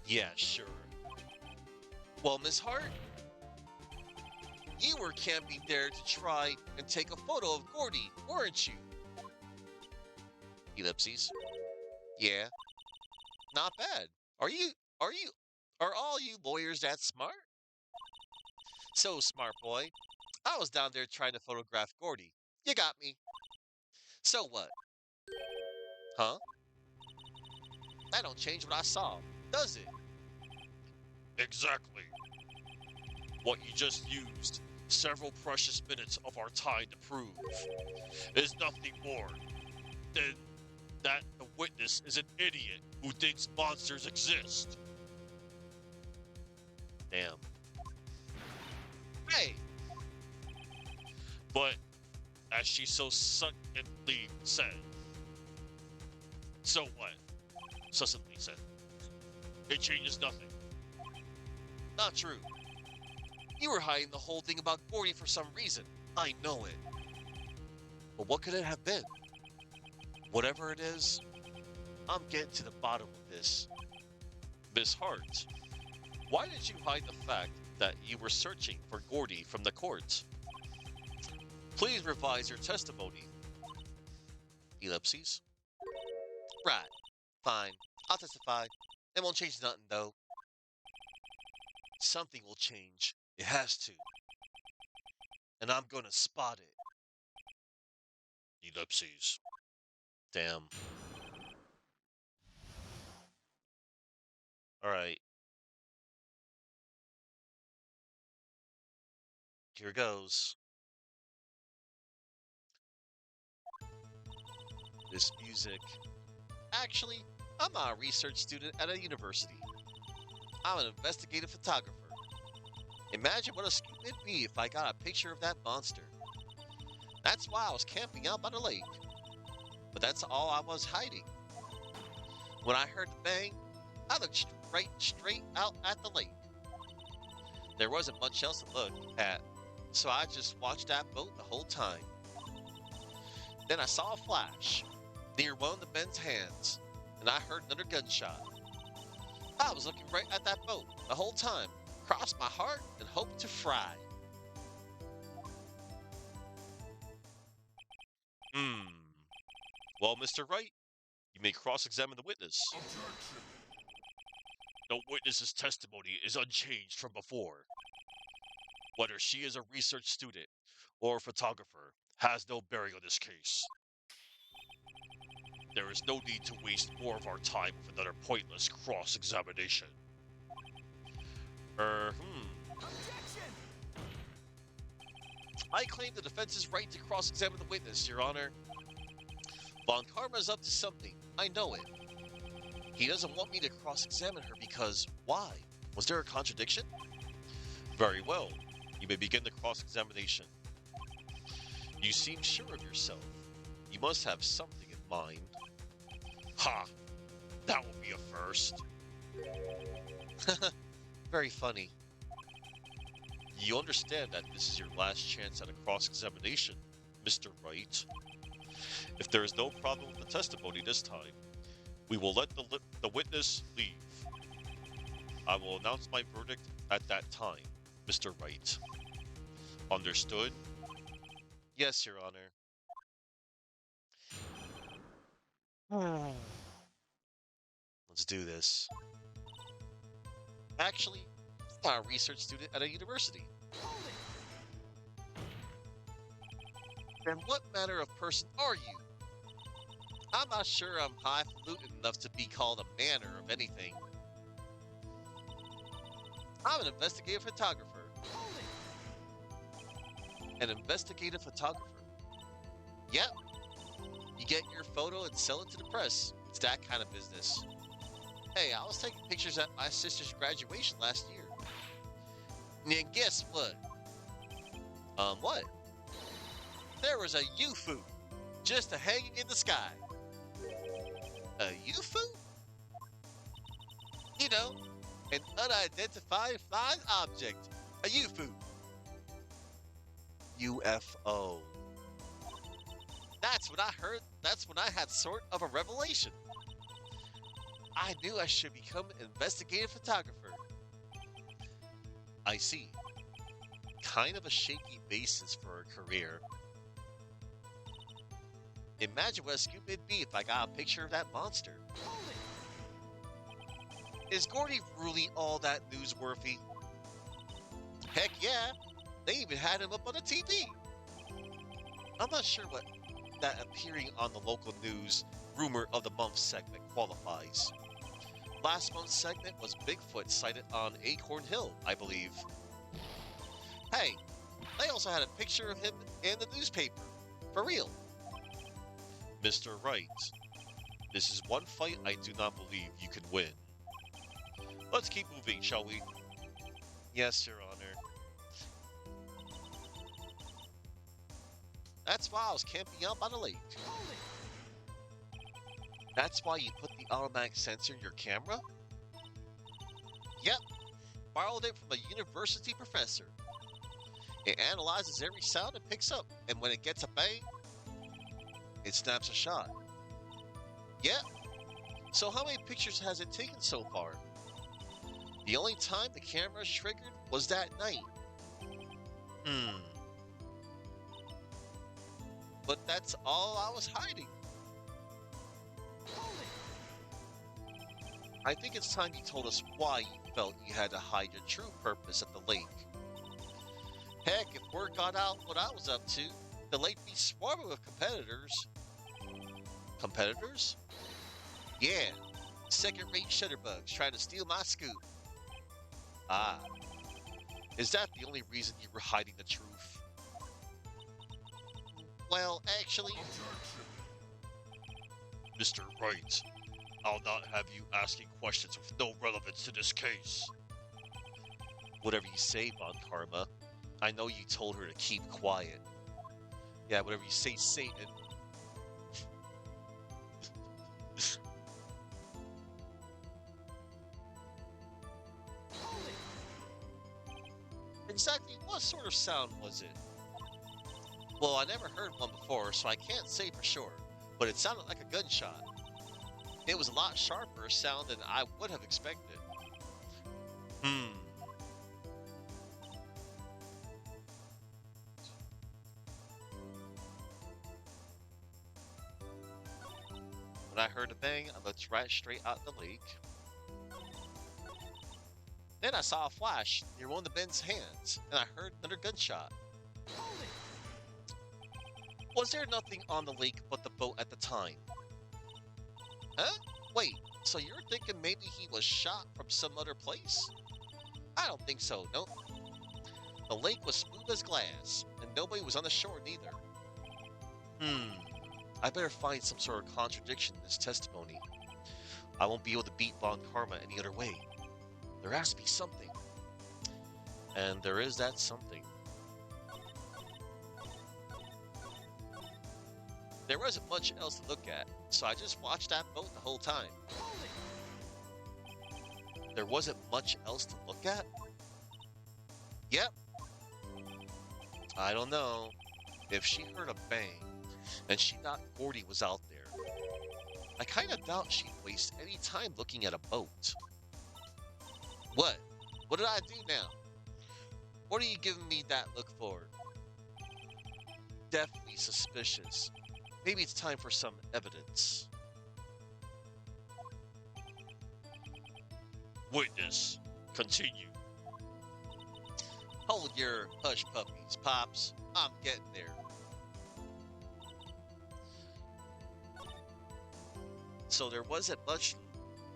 Yeah, sure. Well, Miss Hart, you were camping there to try and take a photo of Gordy, weren't you? Ellipses. Yeah. Not bad. Are you, are all you lawyers that smart? So smart, boy. I was down there trying to photograph Gordy. You got me. So what? Huh? That don't change what I saw, does it? Exactly. What you just used several precious minutes of our time to prove is nothing more than that the witness is an idiot who thinks monsters exist. Damn. Hey! But, as she so succinctly said, so what? Succinctly said. It changes nothing. Not true. You were hiding the whole thing about Gordy for some reason. I know it. But what could it have been? Whatever it is, I'm getting to the bottom of this. Miss Hart, why did you hide the fact that you were searching for Gordy from the court? Please revise your testimony. Ellipses. Right. Fine. I'll testify. It won't change nothing, though. Something will change. It has to. And I'm gonna spot it. Ellipses. Damn. Alright. Here goes. This music Actually, I'm a research student at a university. I'm an investigative photographer. Imagine what a scoop it'd be if I got a picture of that monster. That's why I was camping out by the lake. But that's all I was hiding. When I heard the bang, I looked straight out at the lake. There wasn't much else to look at, so I just watched that boat the whole time. Then I saw a flash near one of the men's hands, and I heard another gunshot. I was looking right at that boat the whole time, crossed my heart and hoped to fry. Hmm. Well, Mr. Wright, you may cross-examine the witness. The witness's testimony is unchanged from before. Whether she is a research student or a photographer has no bearing on this case. There is no need to waste more of our time with another pointless cross-examination. Objection! I claim the defense's right to cross-examine the witness, Your Honor. Von Karma's up to something. I know it. He doesn't want me to cross-examine her because why? Was there a contradiction? Very well. You may begin the cross-examination. You seem sure of yourself. You must have something in mind. Ha! That will be a first. Very funny. You understand that this is your last chance at a cross-examination, Mr. Wright. If there is no problem with the testimony this time, we will let the witness leave. I will announce my verdict at that time, Mr. Wright. Understood? Yes, Your Honor. Let's do this. Actually, I'm a research student at a university. Hold it! And what manner of person are you? I'm not sure I'm highfalutin enough to be called a manner of anything. I'm an investigative photographer. Hold it! An investigative photographer? Yep. You get your photo and sell it to the press. It's that kind of business. Hey, I was taking pictures at my sister's graduation last year. And guess what? What? There was a UFO just hanging in the sky. A UFO? You know, an unidentified flying object. A UFO. UFO. That's when I heard, that's when I had sort of a revelation. I knew I should become an investigative photographer. I see. Kind of a shaky basis for a career. Imagine what a scoop it'd be if I got a picture of that monster. Hold it! Is Gordy really all that newsworthy? Heck yeah! They even had him up on the TV. I'm not sure what that appearing on the local news rumor of the month segment qualifies. Last month's segment was Bigfoot sighted on Acorn Hill, I believe. Hey, they also had a picture of him in the newspaper. For real. Mr. Wright, this is one fight I do not believe you can win. Let's keep moving, shall we? Yes, Your Honor. That's why I was camping out by the lake. Hold it! That's why you put the automatic sensor in your camera? Yep, borrowed it from a university professor. It analyzes every sound it picks up, and when it gets a bang, it snaps a shot. Yep. So how many pictures has it taken so far? The only time the camera triggered was that night. But that's all I was hiding. Hold it! I think it's time you told us why you felt you had to hide your true purpose at the lake. Heck, if word got out what I was up to, the lake be swarming with competitors. Competitors? Yeah, second-rate shutterbugs trying to steal my scoop. Ah, is that the only reason you were hiding the truth? Well, actually... Mr. Wright, I'll not have you asking questions with no relevance to this case. Whatever you say, Von Karma. I know you told her to keep quiet. Yeah, whatever you say, Satan. Hold it. Exactly what sort of sound was it? Well, I never heard one before, so I can't say for sure, but it sounded like a gunshot. It was a lot sharper sound than I would have expected. Hmm. When I heard a bang, I looked right straight out the lake. Then I saw a flash near one of the men's hands, and I heard another gunshot. Hold it. Was there nothing on the lake but the boat at the time? Huh? Wait, so you're thinking maybe he was shot from some other place? I don't think so, no. The lake was smooth as glass, and nobody was on the shore neither. Hmm, I better find some sort of contradiction in this testimony. I won't be able to beat Von Karma any other way. There has to be something. And there is that something. There wasn't much else to look at, so I just watched that boat the whole time. Hold it. There wasn't much else to look at? Yep. I don't know. If she heard a bang, and she thought Gordy was out there, I kind of doubt she'd waste any time looking at a boat. What? What did I do now? What are you giving me that look for? Definitely suspicious. Maybe it's time for some evidence. Witness, continue. Hold your hush puppies, Pops. I'm getting there. So there wasn't much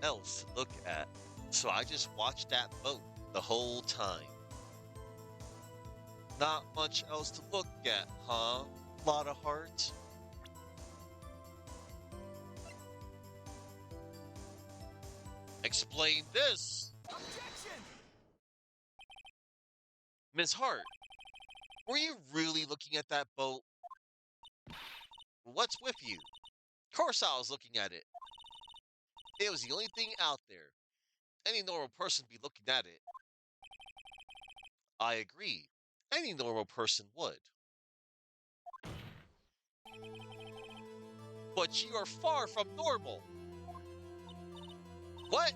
else to look at, so I just watched that boat the whole time. Not much else to look at, huh? Lot of heart. Explain this, Objection. Miss Hart. Were you really looking at that boat? What's with you? Of course I was looking at it. It was the only thing out there. Any normal person would be looking at it. I agree. Any normal person would. But you are far from normal. What?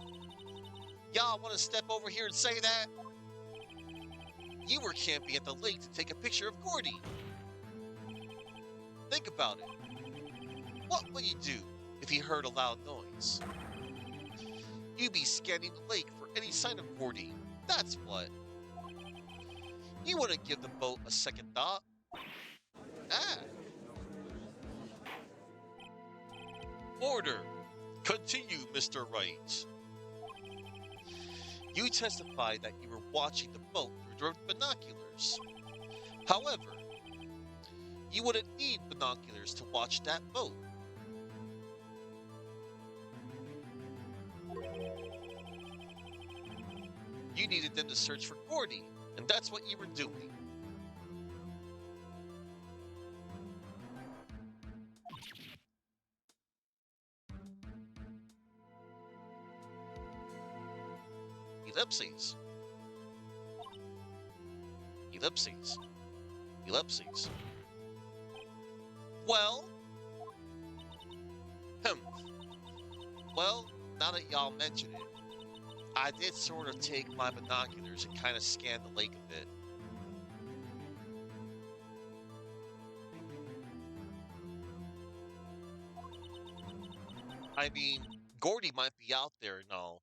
Y'all want to step over here and say that? You were camping at the lake to take a picture of Gordy. Think about it. What would you do if you heard a loud noise? You'd be scanning the lake for any sign of Gordy. That's what. You wouldn't give the boat a second thought. Ah. Order. Continue, Mr. Wright. You testified that you were watching the boat through binoculars. However, you wouldn't need binoculars to watch that boat. You needed them to search for Gordy, and that's what you were doing. Ellipses. Ellipses. Ellipses. Well, hmm. Well, now that y'all mention it, I did sort of take my binoculars and kind of scan the lake a bit. I mean, Gordy might be out there and all.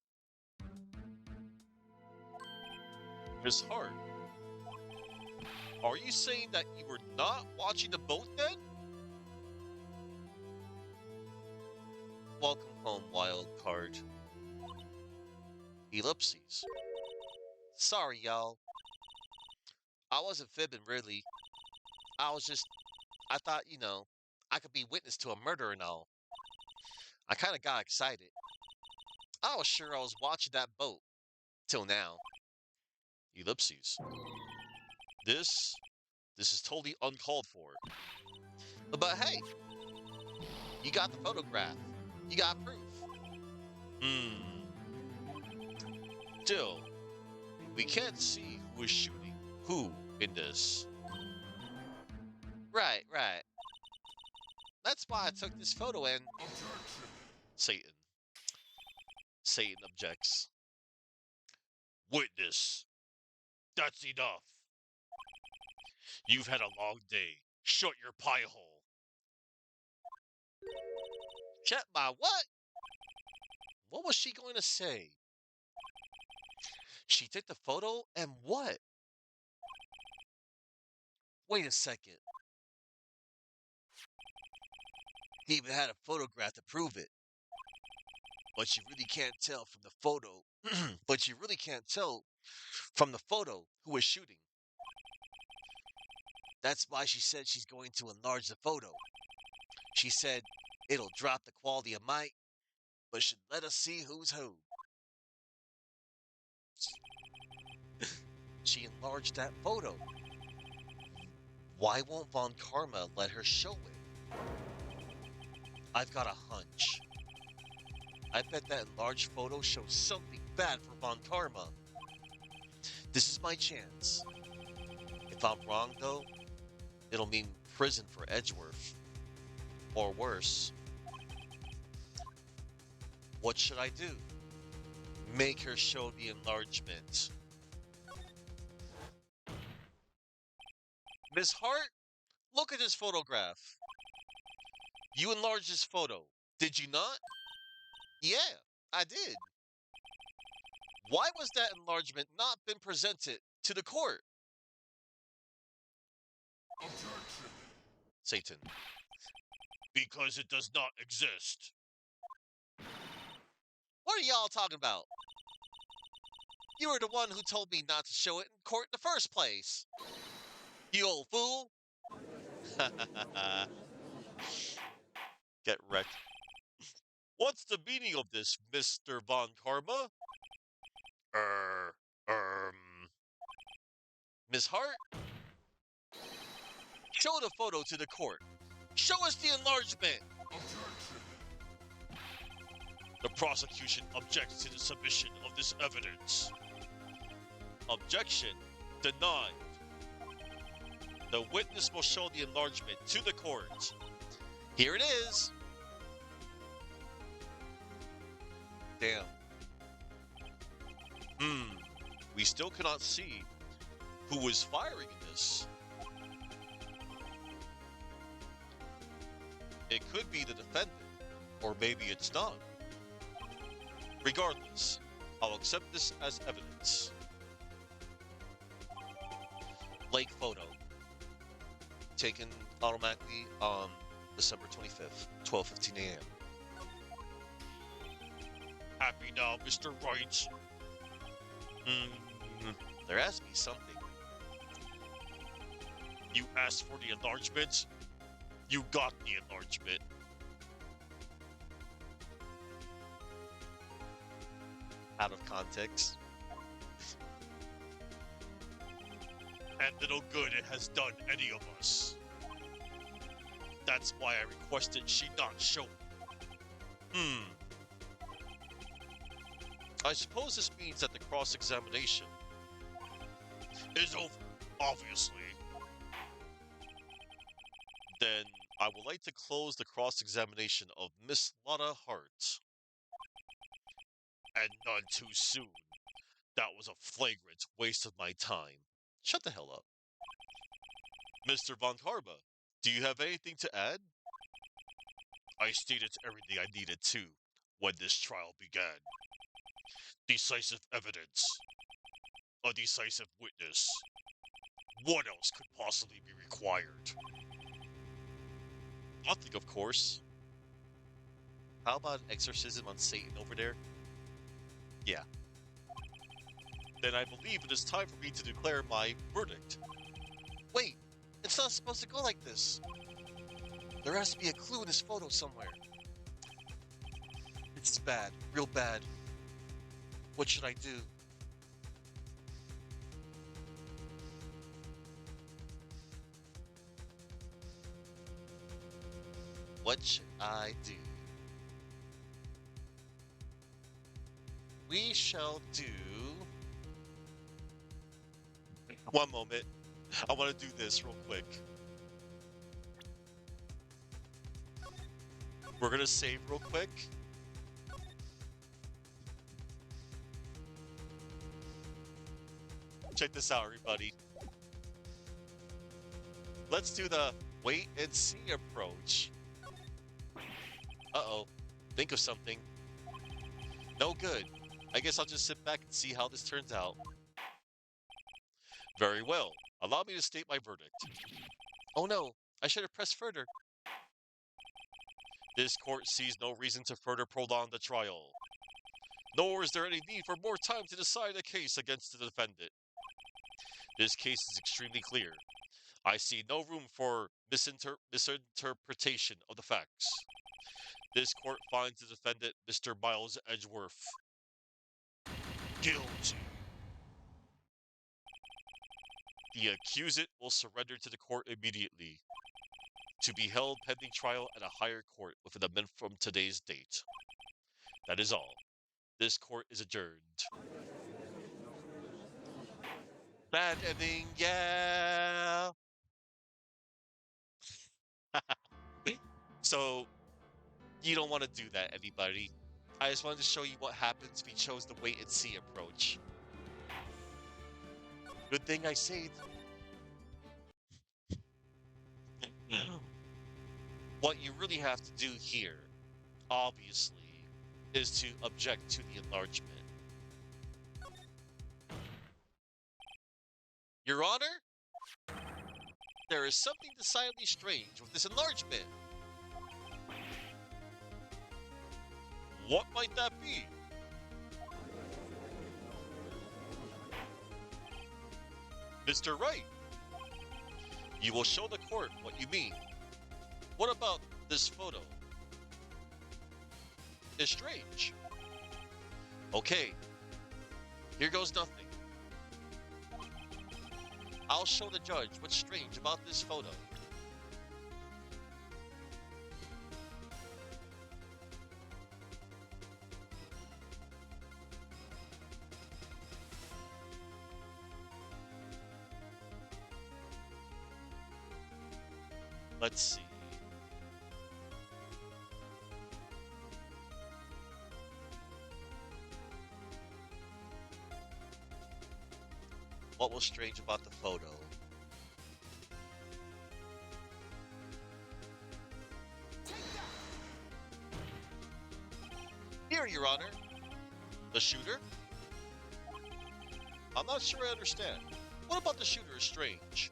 Miss Hart, are you saying that you were not watching the boat then? Welcome home, wild card. Ellipses. Sorry, y'all. I wasn't fibbing, really. I was just, I thought, I could be witness to a murder and all. I kind of got excited. I was sure I was watching that boat. Till now. Ellipses. This this is totally uncalled for. But hey, you got the photograph. You got proof. Hmm. Still, we can't see who is shooting who in this. Right. That's why I took this photo and Satan. Satan objects. Witness. That's enough. You've had a long day. Shut your pie hole. Shut my what? What was she going to say? She took the photo and what? Wait a second. He even had a photograph to prove it. But you really can't tell from the photo. But you really can't tell from the photo who was shooting. That's why she said she's going to enlarge the photo. She said it'll drop the quality of might, but should let us see who's who. She enlarged that photo. Why won't Von Karma let her show it? I've got a hunch. I bet that enlarged photo shows something bad for Von Karma. This is my chance. If I'm wrong, though, it'll mean prison for Edgeworth. Or worse. What should I do? Make her show the enlargement. Miss Hart, look at this photograph. You enlarged this photo, did you not? Yeah, I did. Why was that enlargement not been presented to the court? Satan. Because it does not exist. What are y'all talking about? You were the one who told me not to show it in court in the first place. You old fool. Get wrecked. What's the meaning of this, Mr. Von Karma? Er, um. Miss Hart? Show the photo to the court. Show us the enlargement. The prosecution objects to the submission of this evidence. Objection denied. The witness will show the enlargement to the court. Here it is. Damn. We still cannot see who was firing this. It could be the defendant, or maybe it's not. Regardless, I'll accept this as evidence. Lake photo. Taken automatically on December 25th, 12:15 a.m. Happy now, Mr. Wright. There has to be something. You asked for the enlargement. You got the enlargement. Out of context. And little good it has done any of us. That's why I requested she not show it. I suppose this means that the cross-examination is over, obviously. Then I would like to close the cross-examination of Miss Lotta Hart. And none too soon. That was a flagrant waste of my time. Shut the hell up. Mr. Von Karma, do you have anything to add? I stated everything I needed to when this trial began. Decisive evidence. A decisive witness. What else could possibly be required? Nothing, of course. How about an exorcism on Satan over there? Yeah. Then I believe it is time for me to declare my verdict. Wait, it's not supposed to go like this. There has to be a clue in this photo somewhere. It's bad, real bad. What should I do? What should I do? We shall do. One moment. I want to do this real quick. We're going to save real quick. Check this out, everybody. Let's do the wait and see approach. Uh-oh. Think of something. No good. I guess I'll just sit back and see how this turns out. Very well. Allow me to state my verdict. Oh no, I should have pressed further. This court sees no reason to further prolong the trial. Nor is there any need for more time to decide the case against the defendant. This case is extremely clear. I see no room for misinterpretation of the facts. This court finds the defendant, Mr. Miles Edgeworth, guilty. The accused will surrender to the court immediately, to be held pending trial at a higher court within a month from today's date. That is all. This court is adjourned. Bad ending, yeah. So you don't want to do that, anybody. I just wanted to show you what happens if you chose the wait and see approach. Good thing I saved. What you really have to do here, obviously, is to object to the enlargement. Your Honor, there is something decidedly strange with this enlargement. What might that be? Mr. Wright, you will show the court what you mean. What about this photo? It's strange. Okay, here goes nothing. I'll show the judge what's strange about this photo. Let's see. What was strange about the photo? Here, Your Honor. The shooter? I'm not sure I understand. What about the shooter is strange?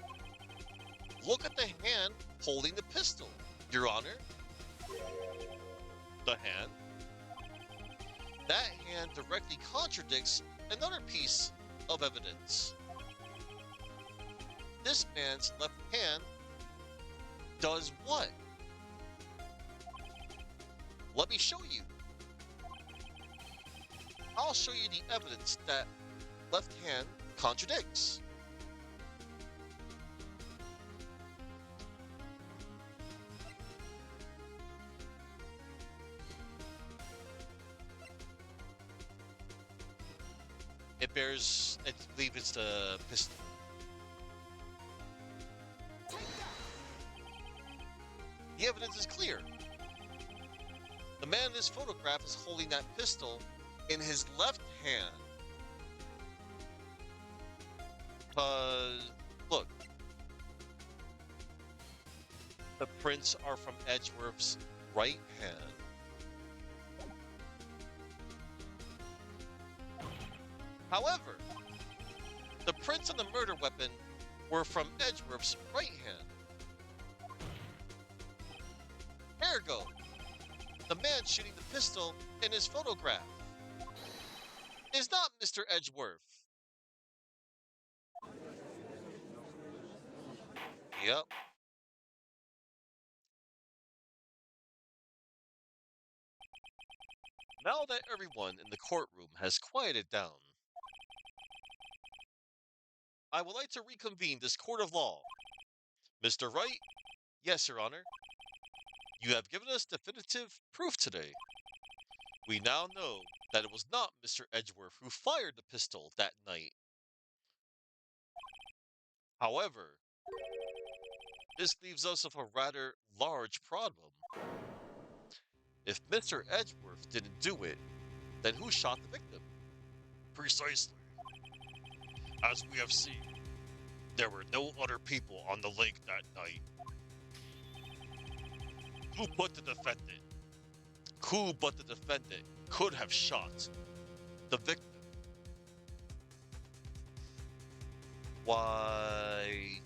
Look at the hand holding the pistol, Your Honor. The hand? That hand directly contradicts another piece of evidence. This man's left hand does what? Let me show you. I'll show you the evidence that left hand contradicts. It bears, I believe it's the pistol. The evidence is clear. The man in this photograph is holding that pistol in his left hand. Look, the prints are from Edgeworth's right hand. However, the prints on the murder weapon were from Edgeworth's right hand. Ergo, the man shooting the pistol in his photograph is not Mr. Edgeworth. Yep. Now that everyone in the courtroom has quieted down, I would like to reconvene this court of law. Mr. Wright? Yes, Your Honor. You have given us definitive proof today. We now know that it was not Mr. Edgeworth who fired the pistol that night. However, this leaves us with a rather large problem. If Mr. Edgeworth didn't do it, then who shot the victim? Precisely. As we have seen, there were no other people on the lake that night. Who but the defendant? Who but the defendant could have shot the victim? Why,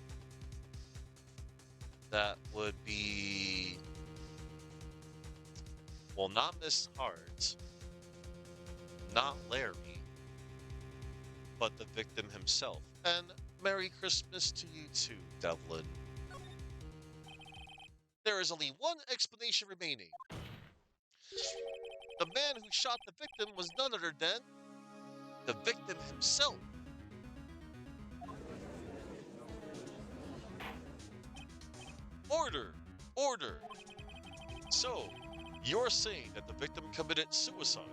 that would be, well, not Miss Hart, not Larry, but the victim himself. And Merry Christmas to you too, Devlin. There is only one explanation remaining. The man who shot the victim was none other than the victim himself. Order! Order! So, you're saying that the victim committed suicide?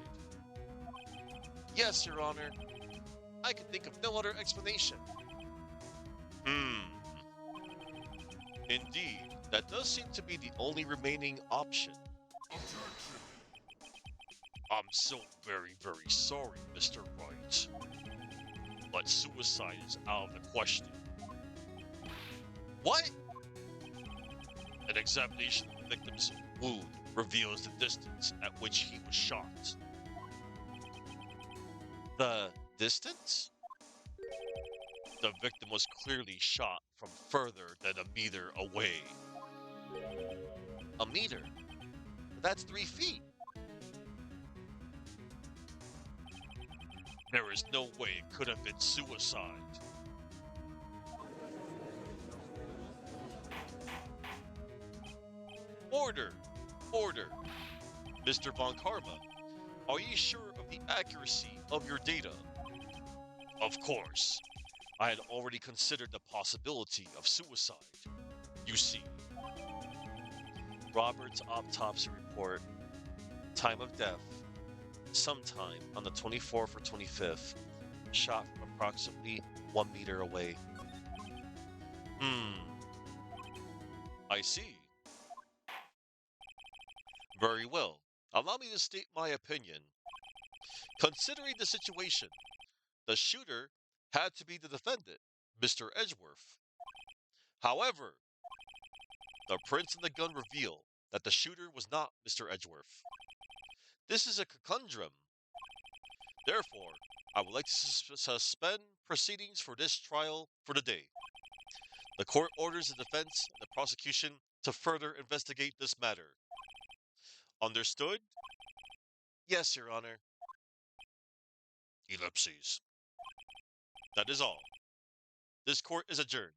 Yes, Your Honor. I can think of no other explanation. Hmm. Indeed, that does seem to be the only remaining option. I'm so very sorry, Mr. Wright. But suicide is out of the question. What? An examination of the victim's wound reveals the distance at which he was shot. The distance? The victim was clearly shot from further than a meter away. A meter? That's 3 feet. There is no way it could have been suicide. Order! Order! Mr. Von Karma, are you sure of the accuracy of your data? Of course. I had already considered the possibility of suicide. You see, Robert's autopsy report, time of death, sometime on the 24th or 25th, shot from approximately 1 meter away. I see. Very well. Allow me to state my opinion. Considering the situation, the shooter had to be the defendant, Mr. Edgeworth. However, the prints in the gun reveal that the shooter was not Mr. Edgeworth. This is a conundrum. Therefore, I would like to suspend proceedings for this trial for the day. The court orders the defense and the prosecution to further investigate this matter. Understood? Yes, Your Honor. Ellipses. That is all. This court is adjourned.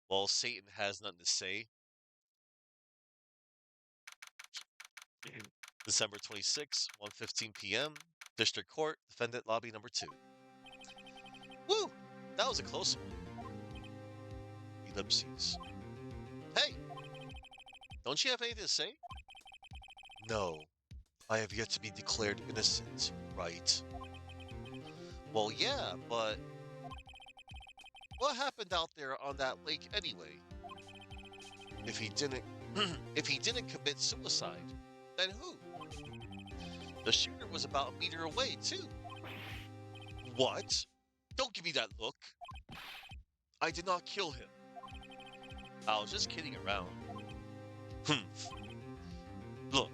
Well, Satan has nothing to say. December 26, 1:15 p.m. District Court, Defendant Lobby Number 2. Woo! That was a close one. Ellipses. Hey! Don't you have anything to say? No. I have yet to be declared innocent, right? Well, yeah, but what happened out there on that lake anyway? If he didn't if he didn't commit suicide, then who? The shooter was about a meter away, too. What? Don't give me that look. I did not kill him. I was just kidding around. Look.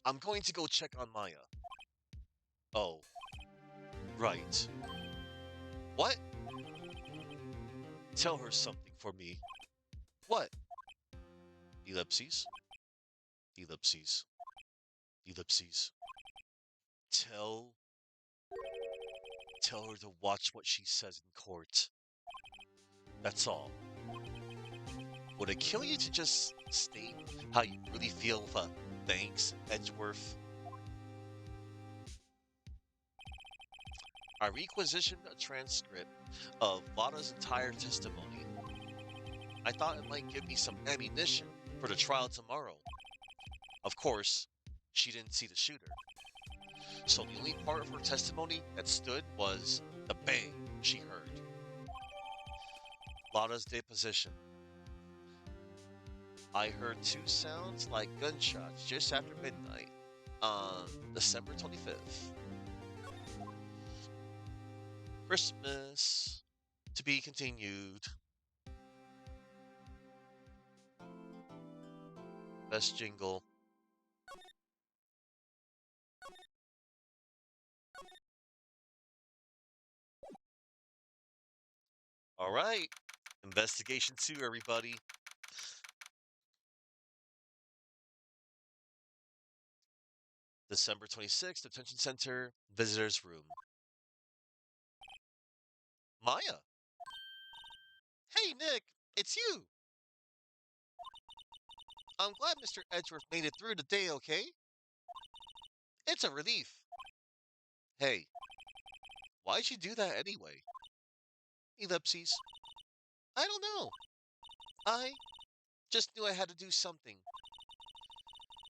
I'm going to go check on Maya. Oh. Right. What? Tell her something for me. What? Ellipses. Ellipses. Ellipses. Tell her to watch what she says in court. That's all. Would it kill you to just state how you really feel with a Thanks, Edgeworth. I requisitioned a transcript of Lada's entire testimony. I thought it might give me some ammunition for the trial tomorrow. Of course, she didn't see the shooter. So the only part of her testimony that stood was the bang she heard. Lada's deposition. I heard two sounds like gunshots just after midnight on December 25th. Christmas to be continued. Best jingle. All right. Investigation 2, everybody. December 26th, Detention Center, Visitor's Room. Maya. Hey, Nick. It's you. I'm glad Mr. Edgeworth made it through the day okay. It's a relief. Hey, why'd you do that anyway? Ellipses. I don't know. I just knew I had to do something.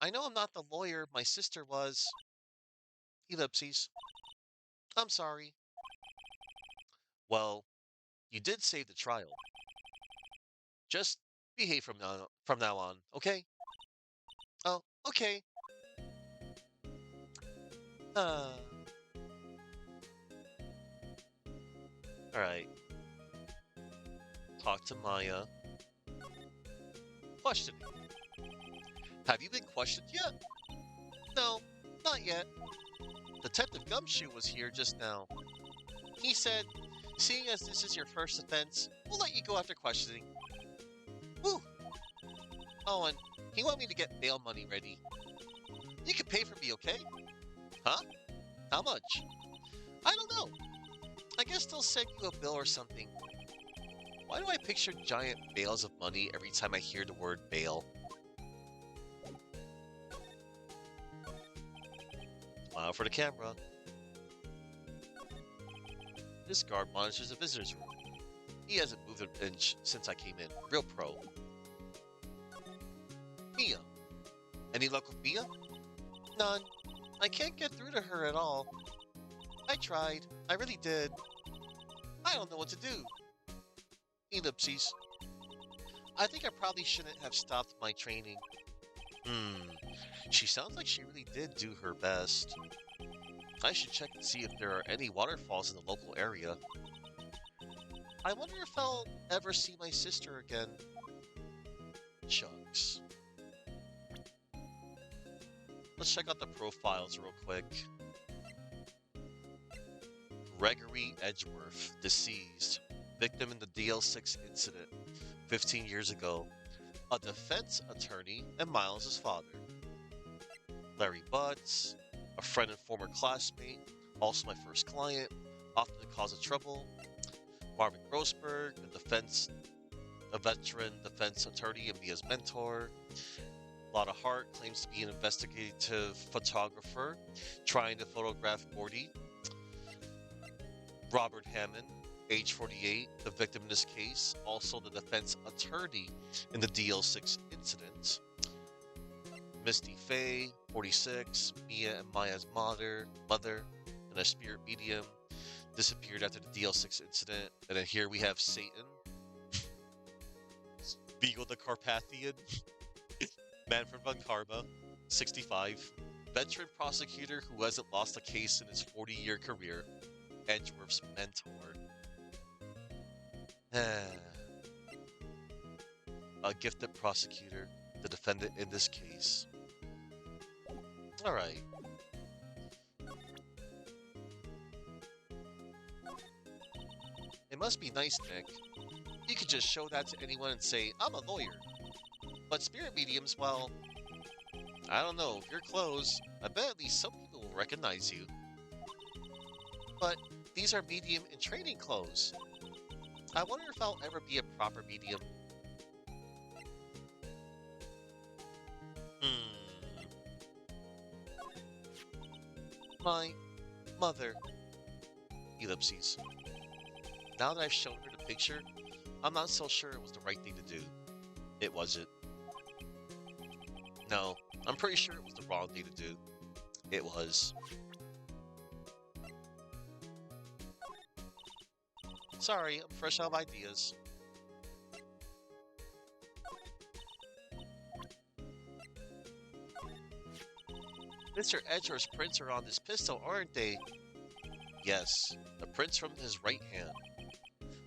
I know I'm not the lawyer my sister was. Ellipses. I'm sorry. Well, you did save the trial. Just behave from now on, okay? Oh, okay. Uh, all right. Talk to Maya. Questioning. Have you been questioned yet? No, not yet. Detective Gumshoe was here just now. He said, seeing as this is your first offense, we'll let you go after questioning. Whew. Oh, and he wanted me to get bail money ready. You can pay for me, okay? Huh? How much? I don't know. I guess they'll send you a bill or something. Why do I picture giant bales of money every time I hear the word bail? Smile for the camera. This guard monitors the visitor's room. He hasn't moved an inch since I came in. Real pro. Mia. Any luck with Mia? None. I can't get through to her at all. I tried. I really did. I don't know what to do. Ellipses. I think I probably shouldn't have stopped my training. She sounds like she really did do her best. I should check and see if there are any waterfalls in the local area. I wonder if I'll ever see my sister again. Shucks. Let's check out the profiles real quick. Gregory Edgeworth, deceased. Victim in the DL6 incident, 15 years ago. A defense attorney and Miles' father. Larry Butts, a friend and former classmate, also my first client, often the cause of trouble. Marvin Grossberg, a veteran defense attorney and Mia's mentor. Lotta Hart claims to be an investigative photographer trying to photograph Gordy. Robert Hammond, age 48, the victim in this case, also the defense attorney in the DL6 incident. Misty Faye, 46, Mia and Maya's mother, and a spirit medium, disappeared after the DL6 incident. And then here we have Satan, Beagle the Carpathian, Manfred von Karma, 65, veteran prosecutor who hasn't lost a case in his 40-year career, Edgeworth's mentor. A gifted prosecutor, the defendant in this case. Alright. It must be nice, Nick. You could just show that to anyone and say, I'm a lawyer. But spirit mediums, well, I don't know. If you're clothes, I bet at least some people will recognize you. But these are medium in training clothes. I wonder if I'll ever be a proper medium. My mother. Ellipses. Now that I've shown her the picture, I'm not so sure it was the right thing to do. It wasn't. No, I'm pretty sure it was the wrong thing to do. It was. Sorry, I'm fresh out of ideas. Mr. Edgeworth's prints are on this pistol, aren't they? Yes, the prints from his right hand.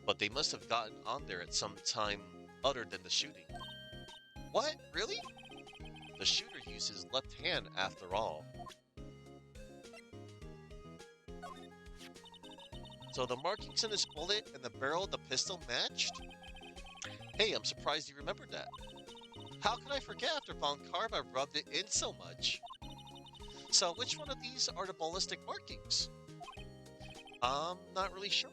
But they must have gotten on there at some time other than the shooting. What? Really? The shooter used his left hand after all. So the markings in his bullet and the barrel of the pistol matched? Hey, I'm surprised you remembered that. How could I forget after Von Karma rubbed it in so much? So which one of these are the ballistic markings? I'm not really sure.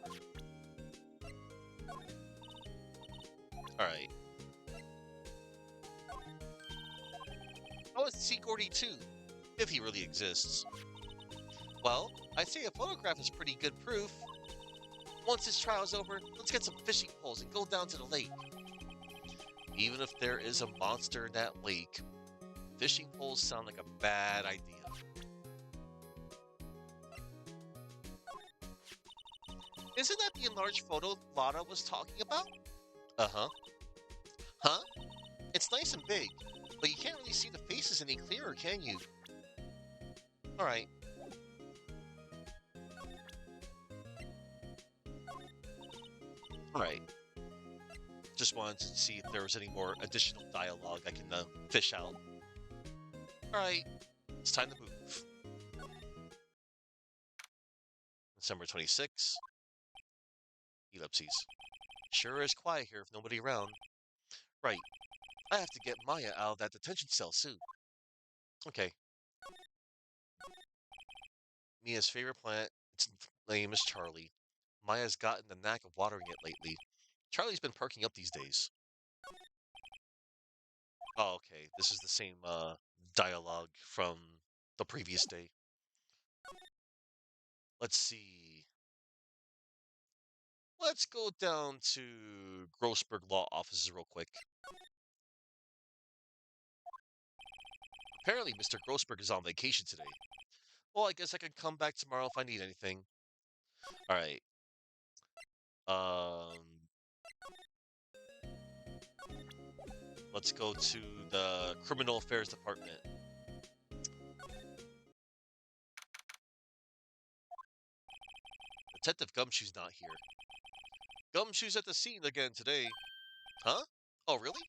Alright. Oh, it's C-42, if he really exists. Well, I'd say a photograph is pretty good proof. Once this trial's over, let's get some fishing poles and go down to the lake. Even if there is a monster in that lake, fishing poles sound like a bad idea. Isn't that the enlarged photo Lana was talking about? Uh-huh. Huh? It's nice and big, but you can't really see the faces any clearer, can you? Alright. Alright. Just wanted to see if there was any more additional dialogue I can fish out. Alright, it's time to move. December 26th. Ellipses. Sure is quiet here if nobody around. Right. I have to get Maya out of that detention cell soon. Okay. Mia's favorite plant, its name is Charlie. Maya's gotten the knack of watering it lately. Charlie's been perking up these days. Oh, okay. This is the same dialogue from the previous day. Let's see. Let's go down to Grossberg Law Offices real quick. Apparently, Mr. Grossberg is on vacation today. Well, I guess I can come back tomorrow if I need anything. Alright. Um... Let's go to the Criminal Affairs Department. Detective Gumshoe's not here. Gumshoe's at the scene again today. Huh? Oh, really?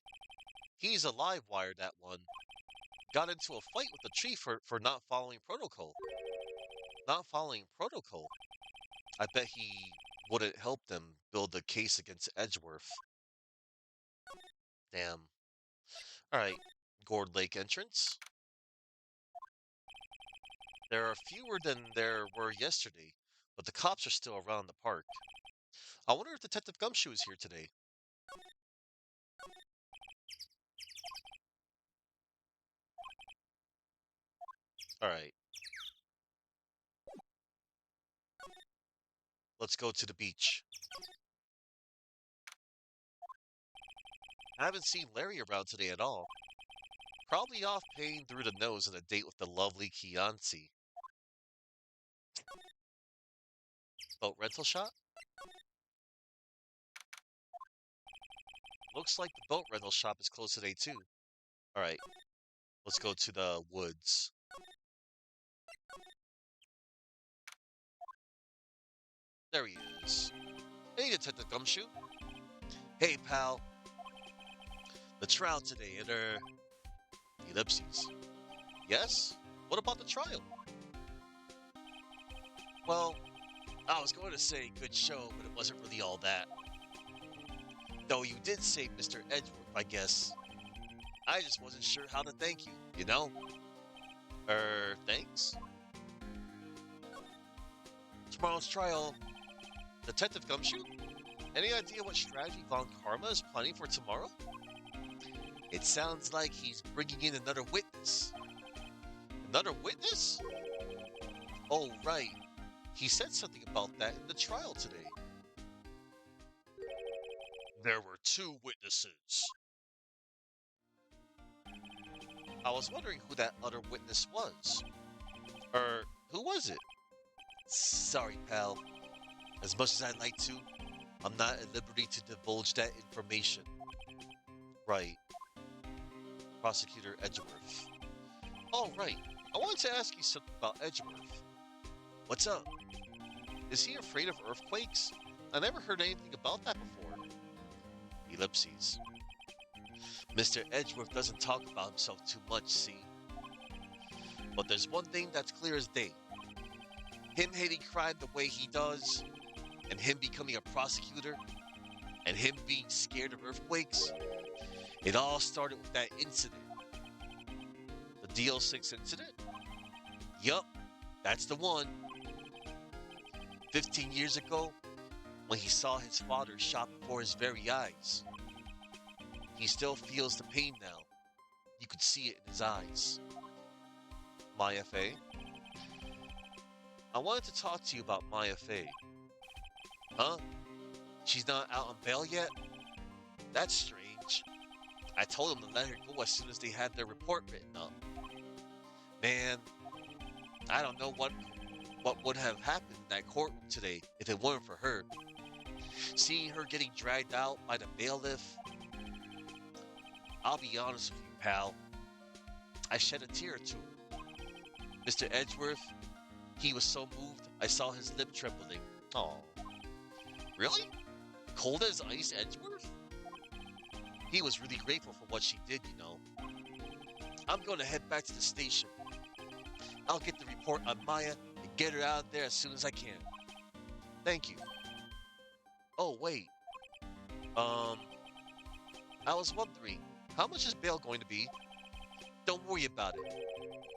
He's a live wire, that one. Got into a fight with the chief for not following protocol. Not following protocol? I bet he wouldn't help them build a case against Edgeworth. Damn. Alright, Gourd Lake entrance. There are fewer than there were yesterday, but the cops are still around the park. I wonder if Detective Gumshoe is here today. Alright. Let's go to the beach. I haven't seen Larry around today at all. Probably off paying through the nose on a date with the lovely Kianci. Boat rental shop? Looks like the boat rental shop is closed today too. Alright, let's go to the woods. There he is. Hey, Detective Gumshoe. Hey, pal. The trial today at Ellipses. Yes? What about the trial? Well, I was going to say good show, but it wasn't really all that. Though you did save Mr. Edgeworth, I guess. I just wasn't sure how to thank you, you know? Thanks? Tomorrow's trial. Detective Gumshoe? Any idea what strategy Von Karma is planning for tomorrow? It sounds like he's bringing in another witness. Another witness? Oh, right. He said something about that in the trial today. There were two witnesses. I was wondering who that other witness was. Who was it? Sorry, pal. As much as I'd like to, I'm not at liberty to divulge that information. Right, Prosecutor Edgeworth. Oh, right. I wanted to ask you something about Edgeworth. What's up? Is he afraid of earthquakes? I never heard anything about that before. Ellipses. Mr. Edgeworth doesn't talk about himself too much, see? But there's one thing that's clear as day. Him hating crime the way he does, and him becoming a prosecutor, and him being scared of earthquakes, it all started with that incident. The DL6 incident? Yup, that's the one. 15 years ago, when he saw his father shot before his very eyes. He still feels the pain now. You could see it in his eyes. Maya Fey? I wanted to talk to you about Maya Fey. Huh? She's not out on bail yet? That's strange. I told them to let her go as soon as they had their report written up. Man, I don't know what would have happened in that courtroom today if it weren't for her. Seeing her getting dragged out by the bailiff, I'll be honest with you, pal. I shed a tear or two. Mr. Edgeworth, he was so moved, I saw his lip trembling. Oh, really? Cold as ice, Edgeworth? He was really grateful for what she did, you know. I'm going to head back to the station. I'll get the report on Maya and get her out there as soon as I can. Thank you. Oh, wait. Um, I was wondering, how much is bail going to be? Don't worry about it.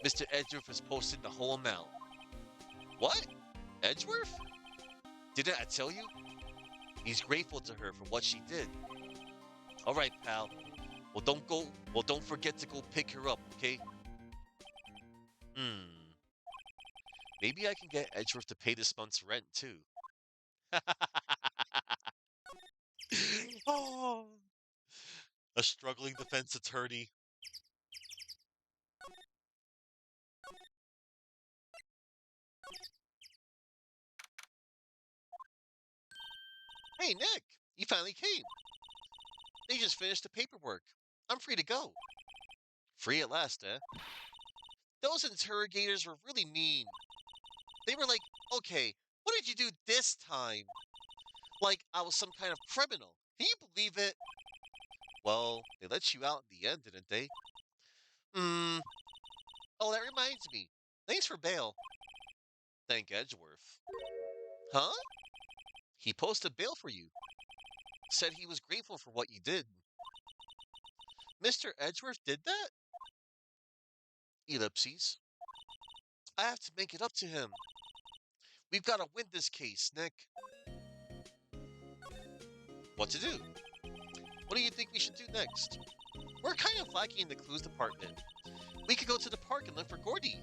Mr. Edgeworth has posted the whole amount. What? Edgeworth? Didn't I tell you? He's grateful to her for what she did. All right, pal. Don't forget to go pick her up, okay? Hmm. Maybe I can get Edgeworth to pay this month's rent too. Oh, a struggling defense attorney. Hey, Nick, you finally came. They just finished the paperwork. I'm free to go. Free at last, eh? Those interrogators were really mean. They were like, okay, what did you do this time? Like I was some kind of criminal. Can you believe it? Well, they let you out in the end, didn't they? Hmm. Oh, that reminds me. Thanks for bail. Thank Edgeworth. Huh? He posted bail for you. Said he was grateful for what you did. Mr. Edgeworth did that? Ellipses. I have to make it up to him. We've got to win this case, Nick. What to do? What do you think we should do next? We're kind of lacking in the clues department. We could go to the park and look for Gordy.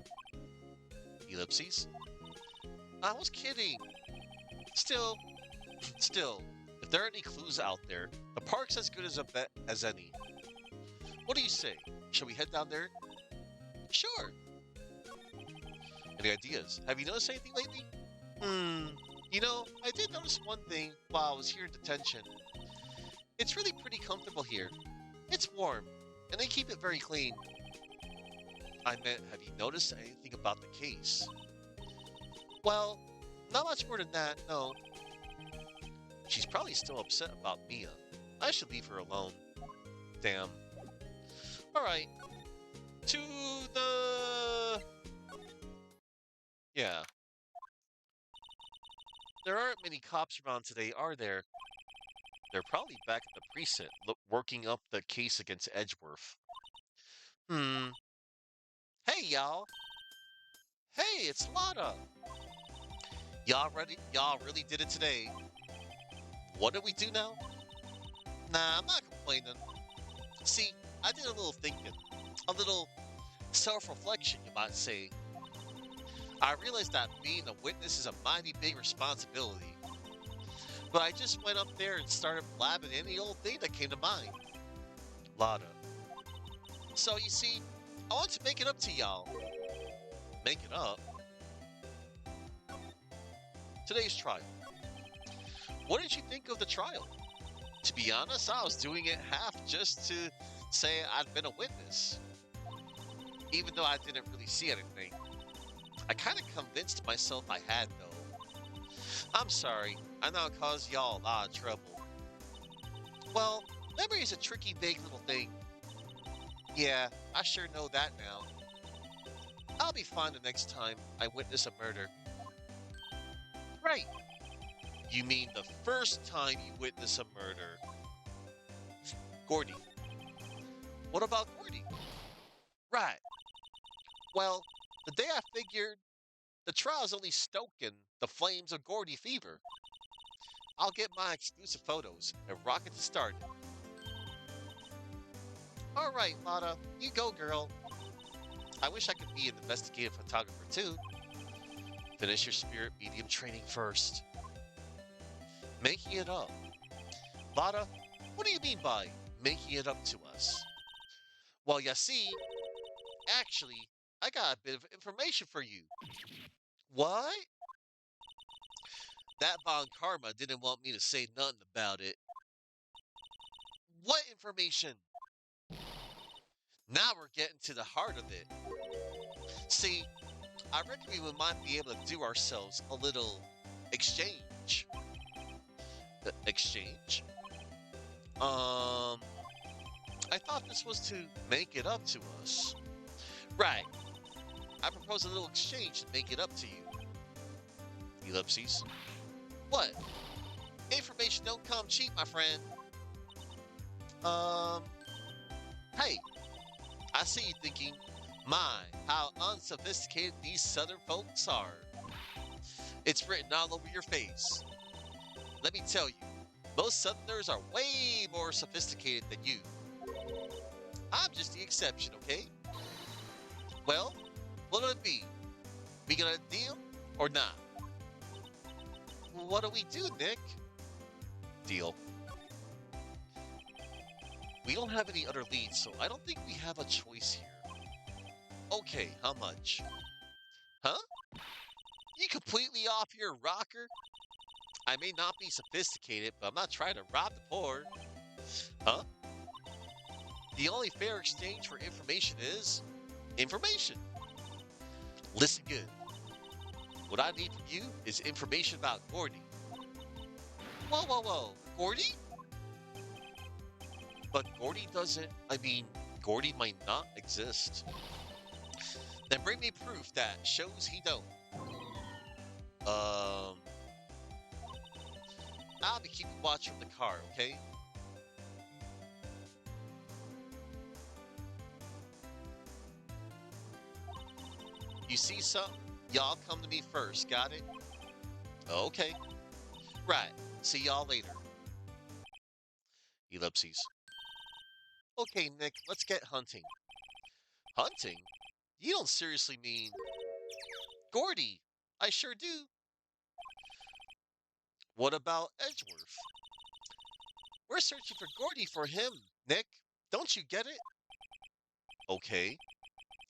Ellipses. I was kidding. Still, still, if there are any clues out there, the park's as good as a bet as any. What do you say? Shall we head down there? Sure. Any ideas? Have you noticed anything lately? You know, I did notice one thing while I was here in detention. It's really pretty comfortable here. It's warm, and they keep it very clean. I meant, have you noticed anything about the case? Well, not much more than that, no. She's probably still upset about Mia. I should leave her alone. Damn. Alright. To the... Yeah. There aren't many cops around today, are there? They're probably back at the precinct, working up the case against Edgeworth. Hmm. Hey, y'all. Hey, it's Lana. Y'all ready? Y'all really did it today. What do we do now? Nah, I'm not complaining. See, I did a little thinking. A little self-reflection, you might say. I realized that being a witness is a mighty big responsibility, but I just went up there and started blabbing any old thing that came to mind. Lada. So you see, I want to make it up to y'all. Make it up? Today's trial. What did you think of the trial? To be honest, I was doing it half just to say I'd been a witness, even though I didn't really see anything. I kind of convinced myself I had, though. I'm sorry, I know it caused y'all a lot of trouble. Well, memory is a tricky, vague little thing. Yeah, I sure know that now. I'll be fine the next time I witness a murder. Right. You mean the first time you witness a murder? Gordy. What about Gordy? Right. Well, the day I figured the trial's only stoking the flames of Gordy fever. I'll get my exclusive photos and rocket to start. All right, Lada, you go, girl. I wish I could be an investigative photographer too. Finish your spirit medium training first. Making it up. Lada, what do you mean by making it up to us? Well, you see, actually, I got a bit of information for you. What? That Von Karma didn't want me to say nothing about it. What information? Now we're getting to the heart of it. See, I reckon we might be able to do ourselves a little exchange. Exchange? I thought this was to make it up to us. Right. I propose a little exchange to make it up to you. Ellipses. What? Information don't come cheap, my friend. Um, hey, I see you thinking, my, how unsophisticated these southern folks are. It's written all over your face. Let me tell you, most southerners are way more sophisticated than you. I'm just the exception, okay? Well, what'll it be? We gonna deal or not? What do we do, Nick? Deal. We don't have any other leads, so I don't think we have a choice here. Okay, how much? Huh? You completely off your rocker? I may not be sophisticated, but I'm not trying to rob the poor. Huh? The only fair exchange for information is information. Listen good. What I need from you is information about Gordy. Whoa, whoa, whoa. Gordy? But Gordy doesn't, Gordy might not exist. Then bring me proof that shows he don't. Um, I'll be keeping watch from the car, okay? You see something? Y'all come to me first, got it? Okay. Right. See y'all later. Ellipses. Okay, Nick, let's get hunting. Hunting? You don't seriously mean... Gordy! I sure do. What about Edgeworth? We're searching for Gordy for him, Nick. Don't you get it? Okay.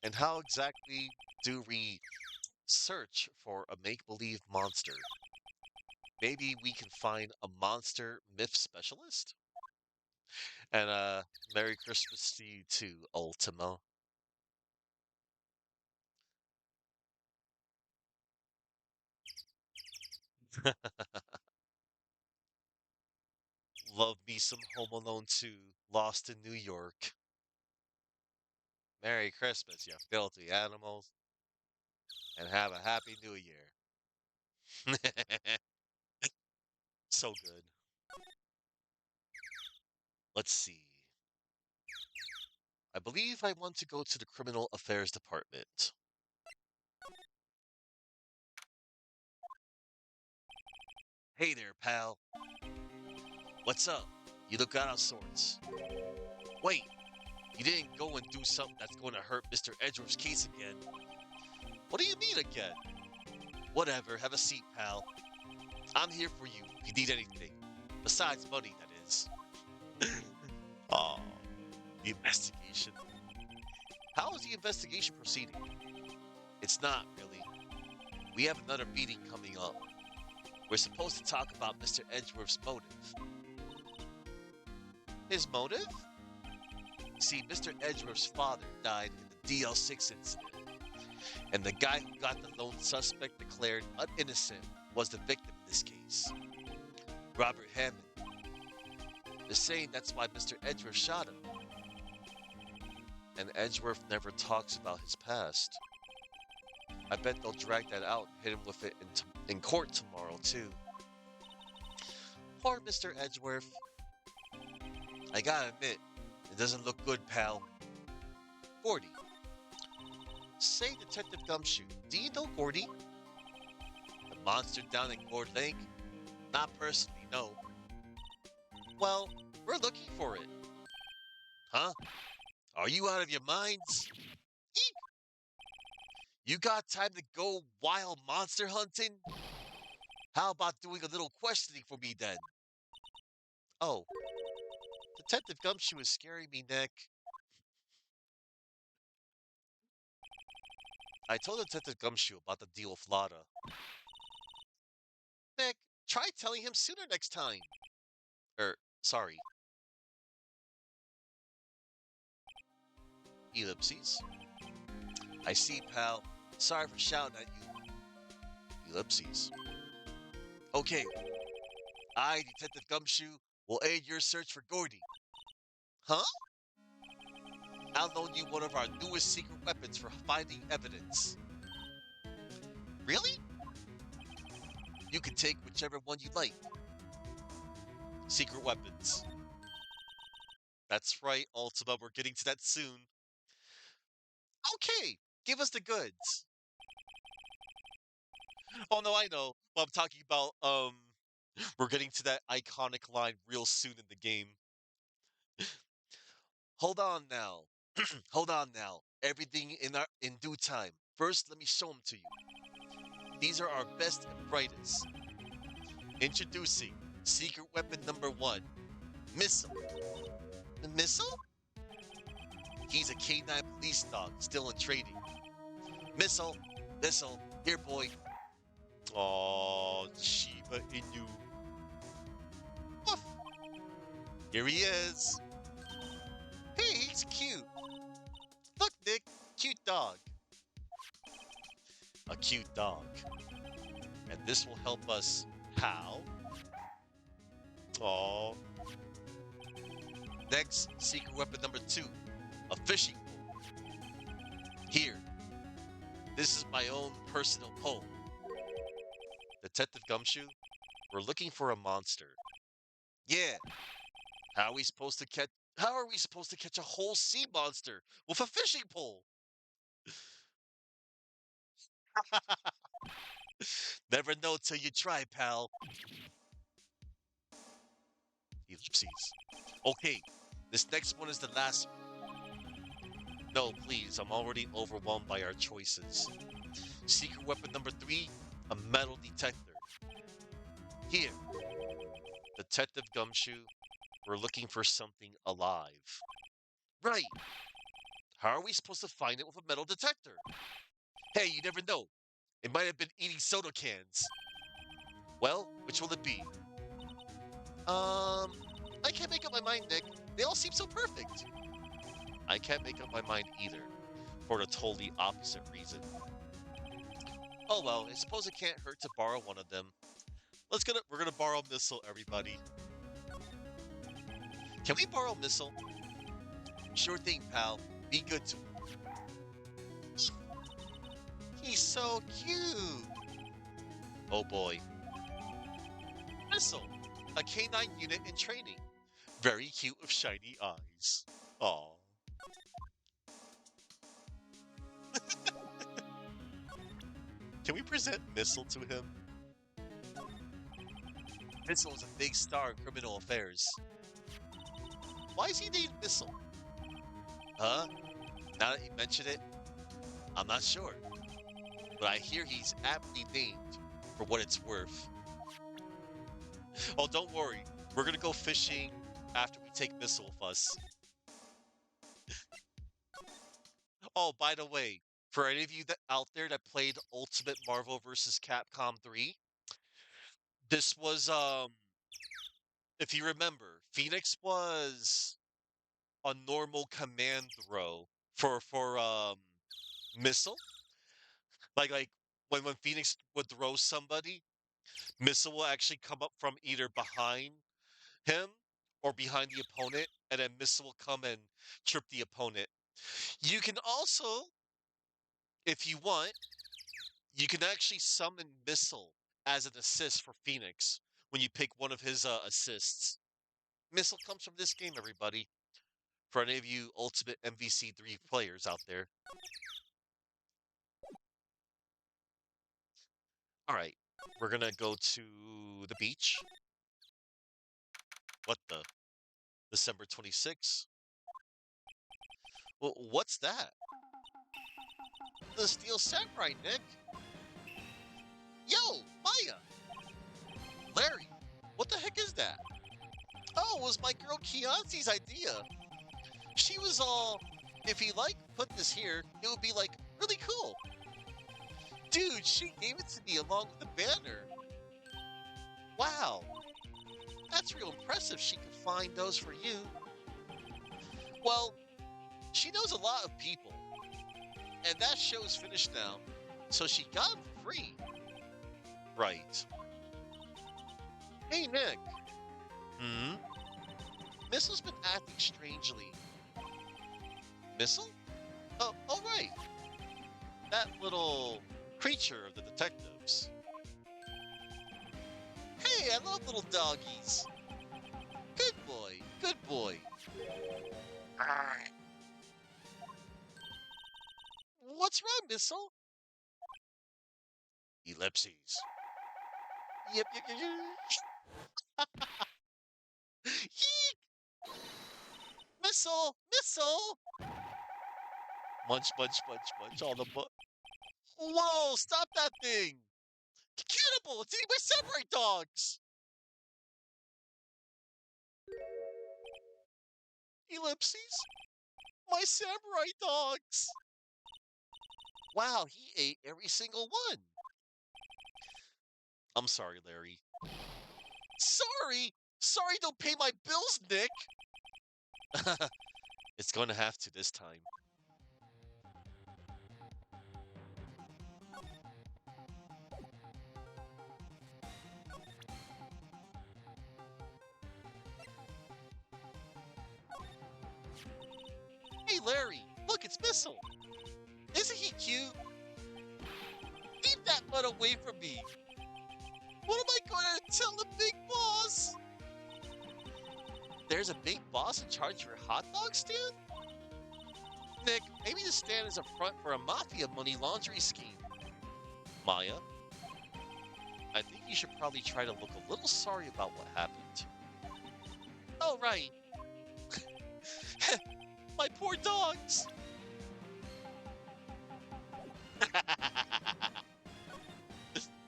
And how exactly do we search for a make-believe monster? Maybe we can find a monster myth specialist? And Merry Christmas to you too, Ultima. Love me some Home Alone 2, Lost in New York. Merry Christmas, you filthy animals, and have a happy new year. So good. Let's see. I believe I want to go to the Criminal Affairs Department. Hey there, pal. What's up? You look out of sorts. Wait, you didn't go and do something that's going to hurt Mr. Edgeworth's case again. What do you mean again? Whatever, have a seat, pal. I'm here for you if you need anything. Besides money, that is. Oh, the investigation. How is the investigation proceeding? It's not, really. We have another meeting coming up. We're supposed to talk about Mr. Edgeworth's motive. His motive? See, Mr. Edgeworth's father died in the DL6 incident, and the guy who got the lone suspect declared uninnocent was the victim in this case. Robert Hammond. They're saying that's why Mr. Edgeworth shot him. And Edgeworth never talks about his past. I bet they'll drag that out and hit him with it in court tomorrow, too. Poor Mr. Edgeworth. I gotta admit, it doesn't look good, pal. 40. Say, Detective Gumshoe, do you know Gordy? The monster down in Gourd Lake? Not personally, no. Well, we're looking for it. Huh? Are you out of your minds? Eek! You got time to go wild monster hunting? How about doing a little questioning for me then? Oh, Detective Gumshoe is scaring me, Nick. I told Detective Gumshoe about the deal with Lada. Nick, try telling him sooner next time. Sorry. Ellipses. I see, pal. Sorry for shouting at you. Ellipses. Okay. I, Detective Gumshoe, will aid your search for Gordy. Huh? I'll loan you one of our newest secret weapons for finding evidence. Really? You can take whichever one you like. Secret weapons. That's right, Ultima. We're getting to that soon. Okay, give us the goods. Oh no, I know. But I'm talking about we're getting to that iconic line real soon in the game. Hold on now. Hold on now. Everything in due time. First, let me show them to you. These are our best and brightest. Introducing secret weapon number 1, Missile. The Missile? He's a K9 police dog, still in training. Missile, Missile, here boy. Aww, Shiba Inu. Woof. Here he is. Hey, he's cute. Look, Nick, cute dog. A cute dog. And this will help us how? Aww. Next, secret weapon number 2, a fishing pole. Here, this is my own personal pole. Detective Gumshoe, we're looking for a monster. Yeah. How are we supposed to catch a whole sea monster with a fishing pole? Never know till you try, pal. Ellipses. Okay, this next one is the last one. No, please, I'm already overwhelmed by our choices. Secret weapon number 3, a metal detector. Here, Detective Gumshoe, we're looking for something alive. Right. How are we supposed to find it with a metal detector? Hey, you never know. It might have been eating soda cans. Well, which will it be? I can't make up my mind, Nick. They all seem so perfect. I can't make up my mind either, for the totally opposite reason. Oh well, I suppose it can't hurt to borrow one of them. We're gonna borrow Missile, everybody. Can we borrow Missile? Sure thing, pal. Be good to him. He's so cute. Oh boy. Missile, a canine unit in training. Very cute with shiny eyes. Aww. Can we present Missile to him? Missile is a big star in criminal affairs. Why is he named Missile? Huh? Now that you mention it, I'm not sure. but I hear he's aptly named for what it's worth. Oh, don't worry. We're gonna go fishing after we take Missile with us. Oh, by the way, for any of you that out there that played Ultimate Marvel vs. Capcom 3, this was if you remember, Phoenix was a normal command throw for Missile. Like when Phoenix would throw somebody, Missile will actually come up from either behind him or behind the opponent, and then Missile will come and trip the opponent. You can also, if you want, you can actually summon Missile as an assist for Phoenix when you pick one of his assists. Missile comes from this game, everybody. For any of you Ultimate MVC3 players out there. All right, we're gonna go to the beach. What the? December 26th? Well, what's that? The Steel Samurai, Nick. Yo, Maya. Larry, what the heck is that? Oh, it was my girl Kianzi's idea. She was all, if he put this here, it would be like really cool. Dude, she gave it to me along with the banner. Wow, that's real impressive she could find those for you. Well, she knows a lot of people, and that show's finished now, so she got them for free. Right. Hey, Nick. Hmm? Missile's been acting strangely. Missile? Oh, all right. That little creature of the detectives. Hey, I love little doggies. Good boy, good boy. What's wrong, Missile? Ellipses. Yep. Yeet! Missile! Missile! Munch, munch, munch, munch, all the Whoa, stop that thing! Cannibal! It's eating my samurai dogs! Ellipses? My samurai dogs! Wow, he ate every single one. I'm sorry, Larry. Sorry? Sorry, don't pay my bills, Nick! It's going to have to this time. Hey, Larry, look, it's Missile. Isn't he cute? Keep that butt away from me. What am I going to tell the big boss? There's a big boss in charge of your hot dog stand? Nick, maybe the stand is a front for a mafia money laundering scheme. Maya, I think you should probably try to look a little sorry about what happened. Oh, right. My poor dogs.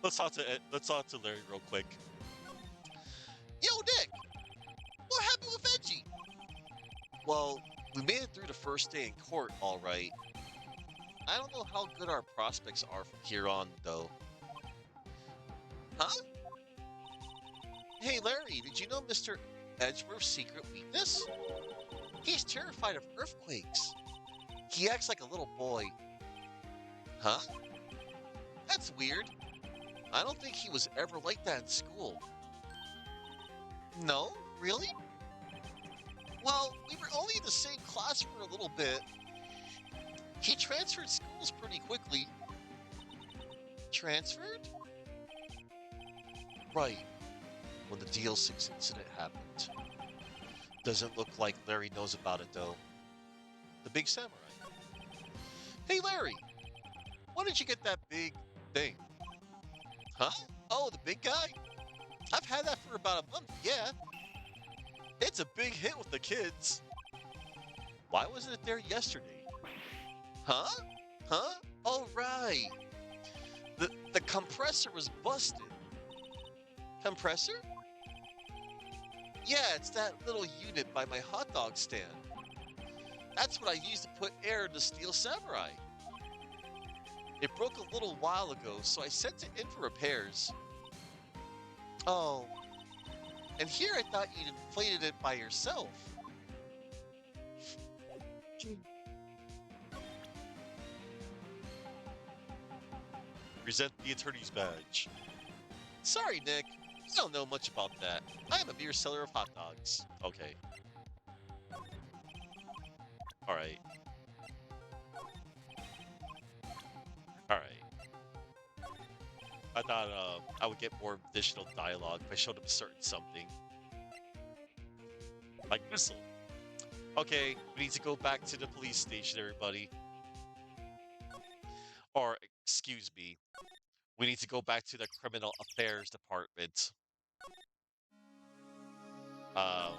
Let's talk to Larry real quick. Yo, Nick, what happened with Veggie? Well, we made it through the first day in court, all right. I don't know how good our prospects are from here on, though. Huh? Hey, Larry, did you know Mr. Edgeworth's secret weakness? He's terrified of earthquakes. He acts like a little boy. Huh? That's weird. I don't think he was ever like that in school. No? Really? Well, we were only in the same class for a little bit. He transferred schools pretty quickly. Transferred? Right. When the DL6 incident happened. Doesn't look like Larry knows about it, though. The big samurai. Hey, Larry! When did you get that big thing? Huh? Oh, the big guy? I've had that for about a month, yeah. It's a big hit with the kids. Why wasn't it there yesterday? Huh? Huh? Oh, right. The compressor was busted. Compressor? Yeah, it's that little unit by my hot dog stand. That's what I used to put air in the Steel Samurai. It broke a little while ago, so I sent it in for repairs. Oh, and here I thought you'd inflated it by yourself. Present the attorney's badge. Sorry, Nick. I don't know much about that. I am a beer seller of hot dogs. Okay. Alright. Alright. I thought I would get more additional dialogue if I showed him certain something. Like missile. Okay, we need to go back to the police station, everybody. Or, excuse me, we need to go back to the criminal affairs department. Um,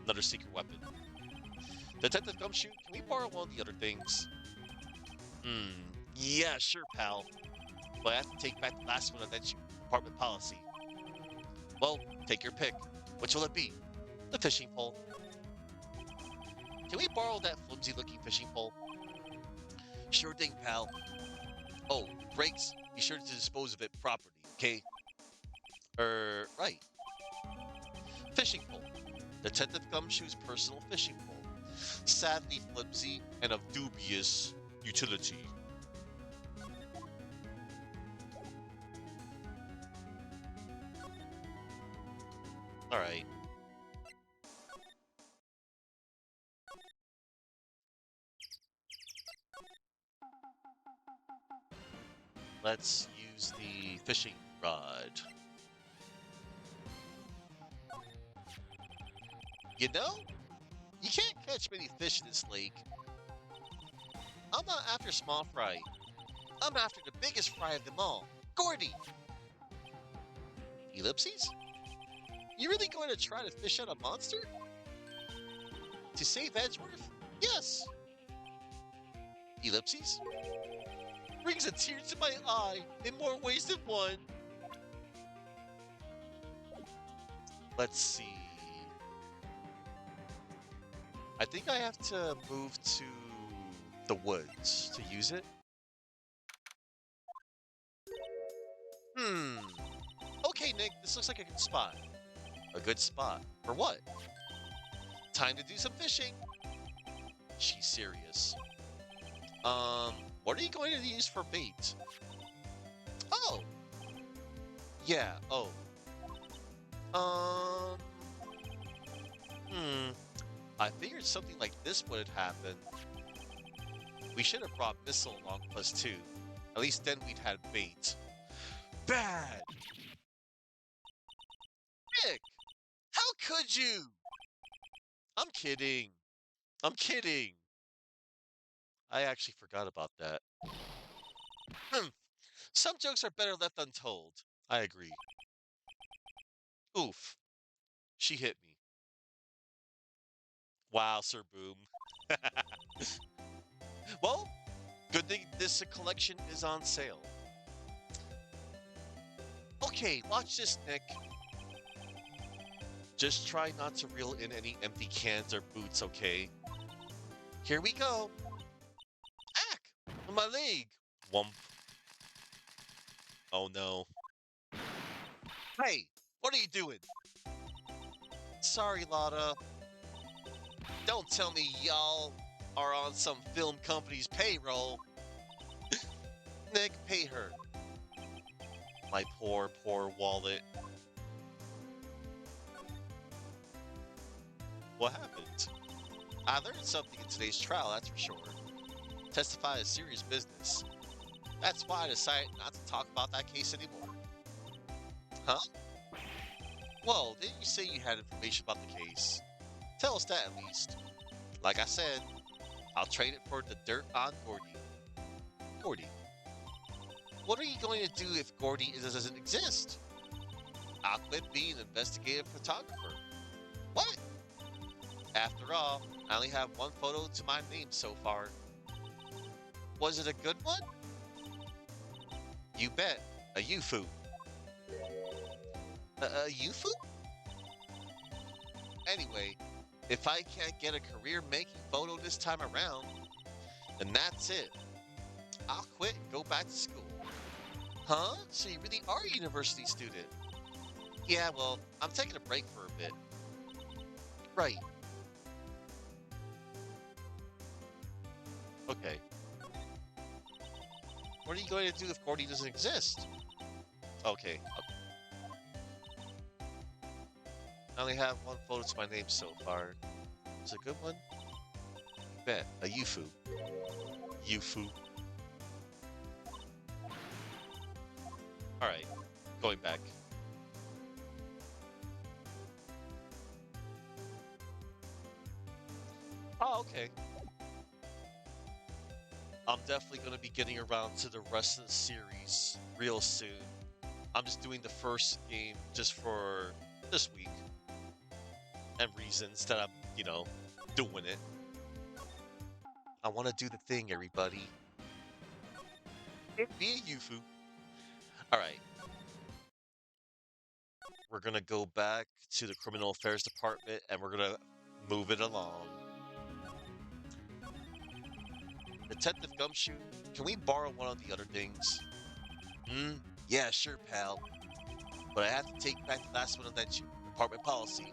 another secret weapon. Detective Gumshoe, can we borrow one of the other things? Yeah, sure, pal. But I have to take back the last one of that department policy. Well, take your pick. Which will it be? The fishing pole. Can we borrow that flimsy-looking fishing pole? Sure thing, pal. Oh, brakes. Be sure to dispose of it properly, okay? Right. Fishing pole. Detective Gumshoe's personal fishing pole. Sadly flimsy and of dubious utility. Alright. Let's use the fishing rod. You know, you can't catch many fish in this lake. I'm not after small fry. I'm after the biggest fry of them all, Gordy. Ellipses? You really going to try to fish out a monster? To save Edgeworth? Yes. Ellipses? Brings a tear to my eye in more ways than one. Let's see. I think I have to move to the woods to use it. Okay, Nick, this looks like a good spot. A good spot? For what? Time to do some fishing. She's serious. What are you going to use for bait? Oh! Yeah, oh. Um... I figured something like this would happen. We should have brought Missile along with us too. At least then we'd had bait. Bad! Nick! How could you? I'm kidding. I'm kidding. I actually forgot about that. Some jokes are better left untold. I agree. Oof. She hit me. Wow, Sir Boom. Well, good thing this collection is on sale. Okay, watch this, Nick. Just try not to reel in any empty cans or boots, okay? Here we go. Ack! My leg! Wump. Oh no. Hey! What are you doing? Sorry, Lotta. Don't tell me y'all are on some film company's payroll. Nick, pay her. My poor, poor wallet. What happened? I learned something in today's trial, that's for sure. Testify is serious business. That's why I decided not to talk about that case anymore. Huh? Well, didn't you say you had information about the case? Tell us that at least. Like I said, I'll trade it for the dirt on Gordy. Gordy. What are you going to do if Gordy doesn't exist? I'll quit being an investigative photographer. What? After all, I only have one photo to my name so far. Was it a good one? You bet. A UFO. A UFO? Anyway, if I can't get a career making photo this time around, then that's it. I'll quit and go back to school. Huh? So you really are a university student? Yeah, well, I'm taking a break for a bit. Right. Okay. What are you going to do if Gordy doesn't exist? Okay. I only have one photo to my name so far. It's a good one. Bet. A UFO. UFO. Alright. Going back. Oh, okay. I'm definitely going to be getting around to the rest of the series real soon. I'm just doing the first game just for this week and reasons that I'm doing it. I want to do the thing, everybody. Be a Yufu. All right, we're gonna go back to the criminal affairs department and we're gonna move it along. Detective Gumshoe, can we borrow one of the other things? Hmm. Yeah, sure, pal. But I have to take back the last one of that department policy.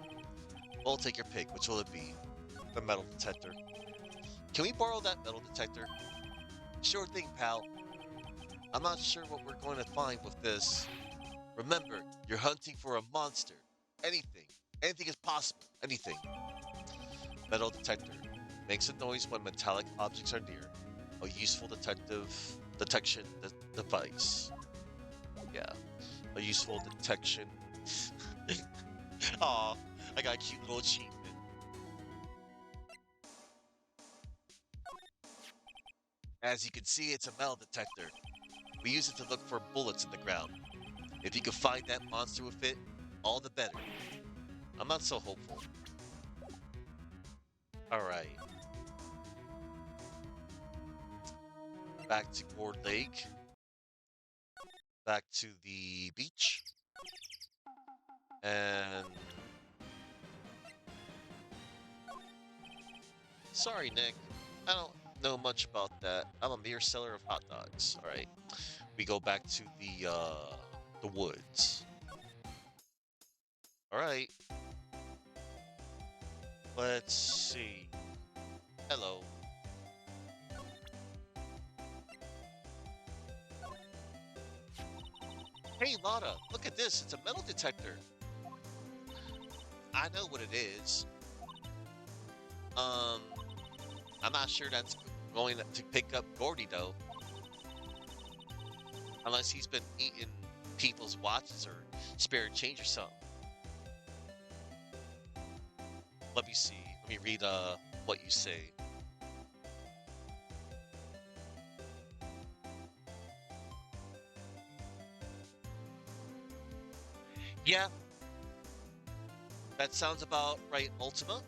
We'll take your pick. Which will it be? The metal detector. Can we borrow that metal detector? Sure thing, pal. I'm not sure what we're going to find with this. Remember, you're hunting for a monster. Anything. Anything is possible. Anything. Metal detector. Makes a noise when metallic objects are near. A useful detection device. Yeah. A useful detection. Aw, I got a cute little achievement. As you can see, it's a metal detector. We use it to look for bullets in the ground. If you can find that monster with it, all the better. I'm not so hopeful. Alright. Back to Gourd Lake. Back to the beach. And... Sorry, Nick. I don't know much about that. I'm a mere seller of hot dogs. Alright. We go back to the woods. Alright. Let's see. Hello. Hey, Lana, look at this. It's a metal detector. I know what it is. Um, I'm not sure that's going to pick up Gordy, though. Unless he's been eating people's watches or spare change or something. Let me see. Let me read what you say. Yeah, that sounds about right, Ultima.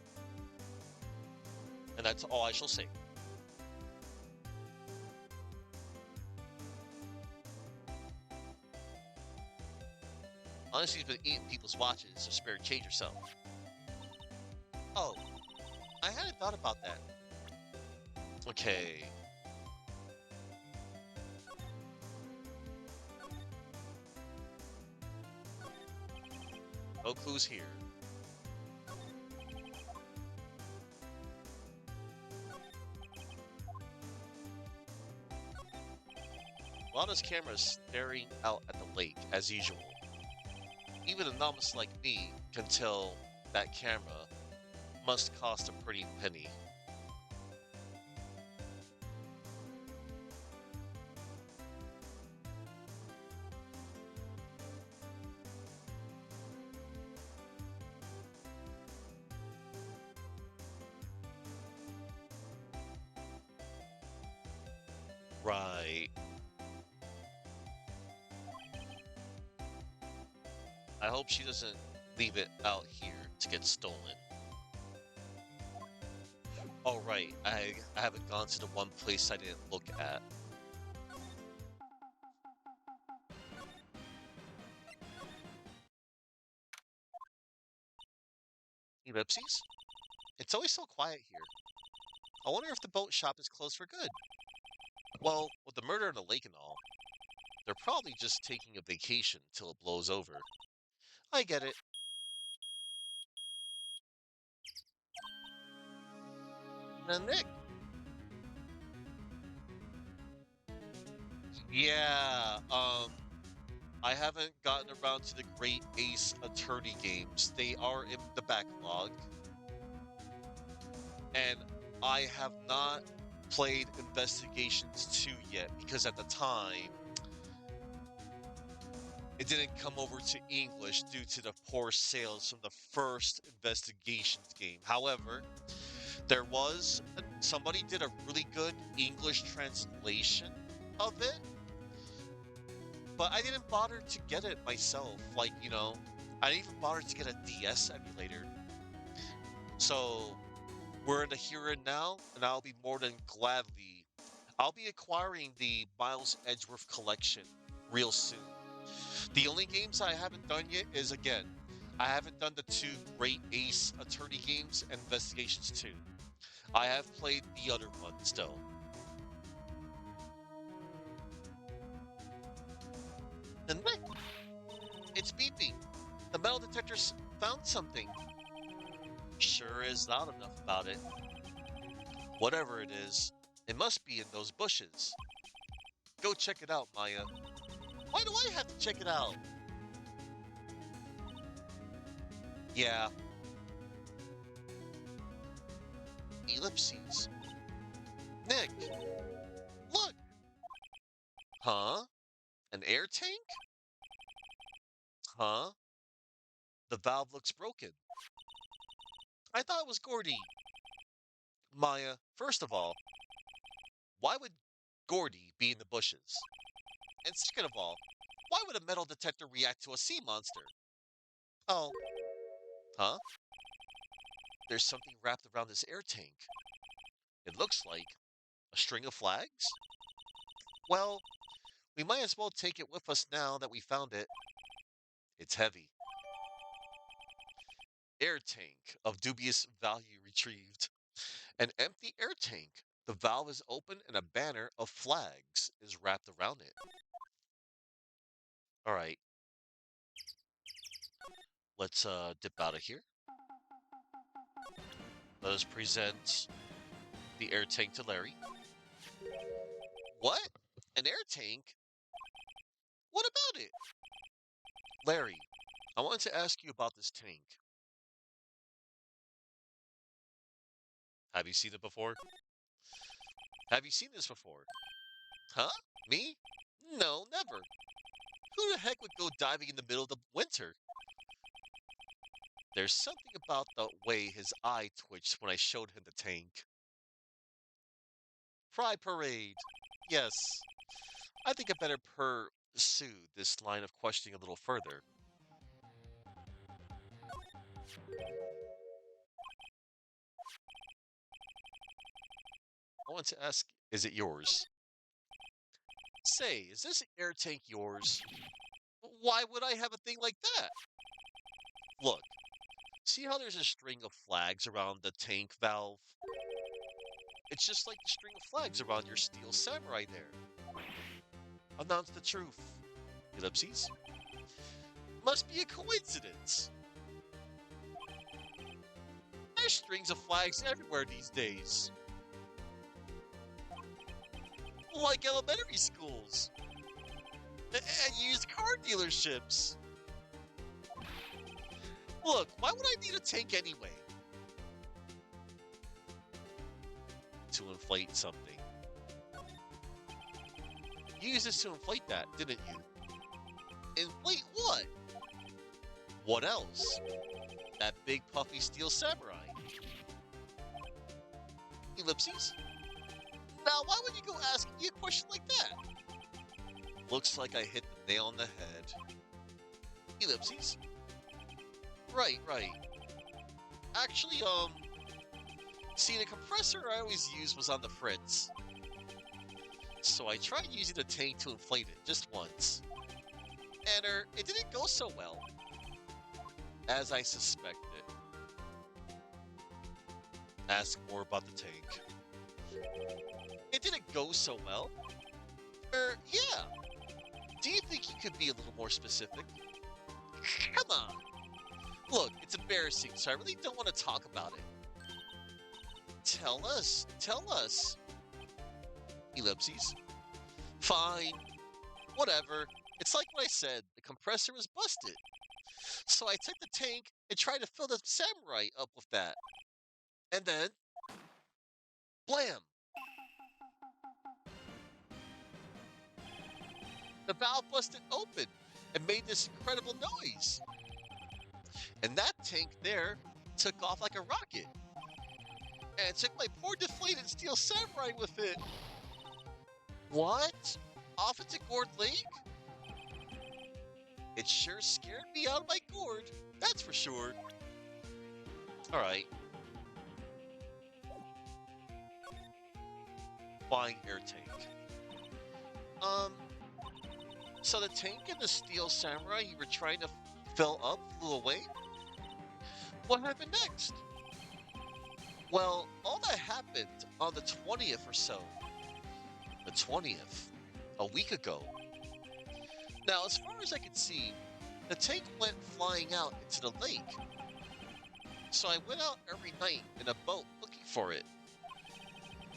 And that's all I shall say. Unless he's been eating people's watches or spare change or something. Oh, I hadn't thought about that. Okay. No clues here. Lana's camera is staring out at the lake, as usual. Even a novice like me can tell that camera must cost a pretty penny. Right. I hope she doesn't leave it out here to get stolen. Oh, right. I haven't gone to the one place I didn't look at. Ellipses. It's always so quiet here. I wonder if the boat shop is closed for good. Well, with the murder in the lake and all, they're probably just taking a vacation till it blows over. I get it. Nick. Yeah, I haven't gotten around to the Great Ace Attorney games. They are in the backlog, and I have not played Investigations 2 yet because at the time it didn't come over to English due to the poor sales from the first Investigations game. However, somebody did a really good English translation of it, but I didn't bother to get it myself. I didn't even bother to get a DS emulator. So we're in the here and now, and I'll be more than gladly. I'll be acquiring the Miles Edgeworth collection real soon. The only games I haven't done yet is, again, I haven't done the two Great Ace Attorney games and Investigations 2. I have played the other ones, though. And Nick, it's beeping. The metal detectors found something. Sure is loud enough about it. Whatever it is, it must be in those bushes. Go check it out, Maya. Why do I have to check it out? Yeah. Ellipses. Nick, look! Huh? An air tank? Huh? The valve looks broken. I thought it was Gordy. Maya, first of all, why would Gordy be in the bushes? And second of all, why would a metal detector react to a sea monster? Oh, huh? There's something wrapped around this air tank. It looks like a string of flags? Well, we might as well take it with us now that we found it. It's heavy. Air tank of dubious value retrieved. An empty air tank. The valve is open and a banner of flags is wrapped around it. All right, let's dip out of here. Let us present the air tank to Larry. What? An air tank? What about it? Larry, I wanted to ask you about this tank. Have you seen it before? Have you seen this before? Huh? Me? No, never. Who the heck would go diving in the middle of the winter? There's something about the way his eye twitched when I showed him the tank. Pride Parade. Yes. I think I better pursue this line of questioning a little further. I want to ask, is it yours? Say, is this air tank yours? Why would I have a thing like that? Look, see how there's a string of flags around the tank valve? It's just like the string of flags around your steel samurai there. Announce the truth. Ellipses. Must be a coincidence. There's strings of flags everywhere these days. Like elementary schools. And used car dealerships. Look, why would I need a tank anyway? To inflate something. You used this to inflate that, didn't you? Inflate what? What else? That big puffy steel samurai. Ellipses? Now, why would you go asking me a question like that? Looks like I hit the nail on the head. Ellipses? Right. Actually, see, the compressor I always used was on the fritz. So I tried using the tank to inflate it just once. And it didn't go so well. As I suspected. ask more about the tank. It didn't go so well. Yeah. Do you think you could be a little more specific? Come on. Look, it's embarrassing, so I really don't want to talk about it. Tell us. Ellipses. Fine. Whatever. It's like what I said, the compressor was busted. So I took the tank and tried to fill the samurai up with that. And then, blam! The valve busted open and made this incredible noise. And that tank there took off like a rocket. And it took my poor deflated steel samurai with it. What? Off into Gourd Lake? It sure scared me out of my gourd, that's for sure. Alright. Flying air tank. So the tank and the steel samurai you were trying to fill up flew away? What happened next? Well, all that happened on the 20th or so. The 20th? A week ago. Now, as far as I could see, the tank went flying out into the lake. So I went out every night in a boat looking for it.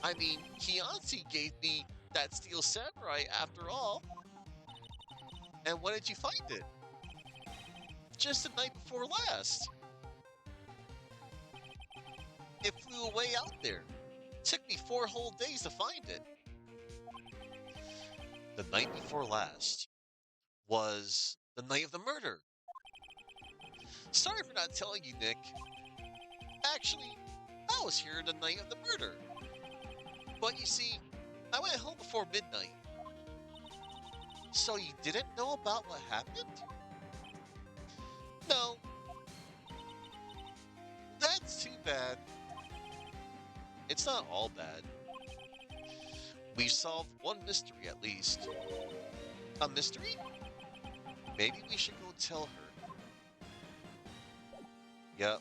I mean, Kianci gave me that steel samurai after all. And when did you find it? Just the night before last. It flew away out there. It took me 4 whole days to find it. The night before last was the night of the murder. Sorry for not telling you, Nick. Actually, I was here the night of the murder. But you see, I went home before midnight. So you didn't know about what happened? No. That's too bad. It's not all bad. We've solved one mystery at least. A mystery? Maybe we should go tell her. Yep.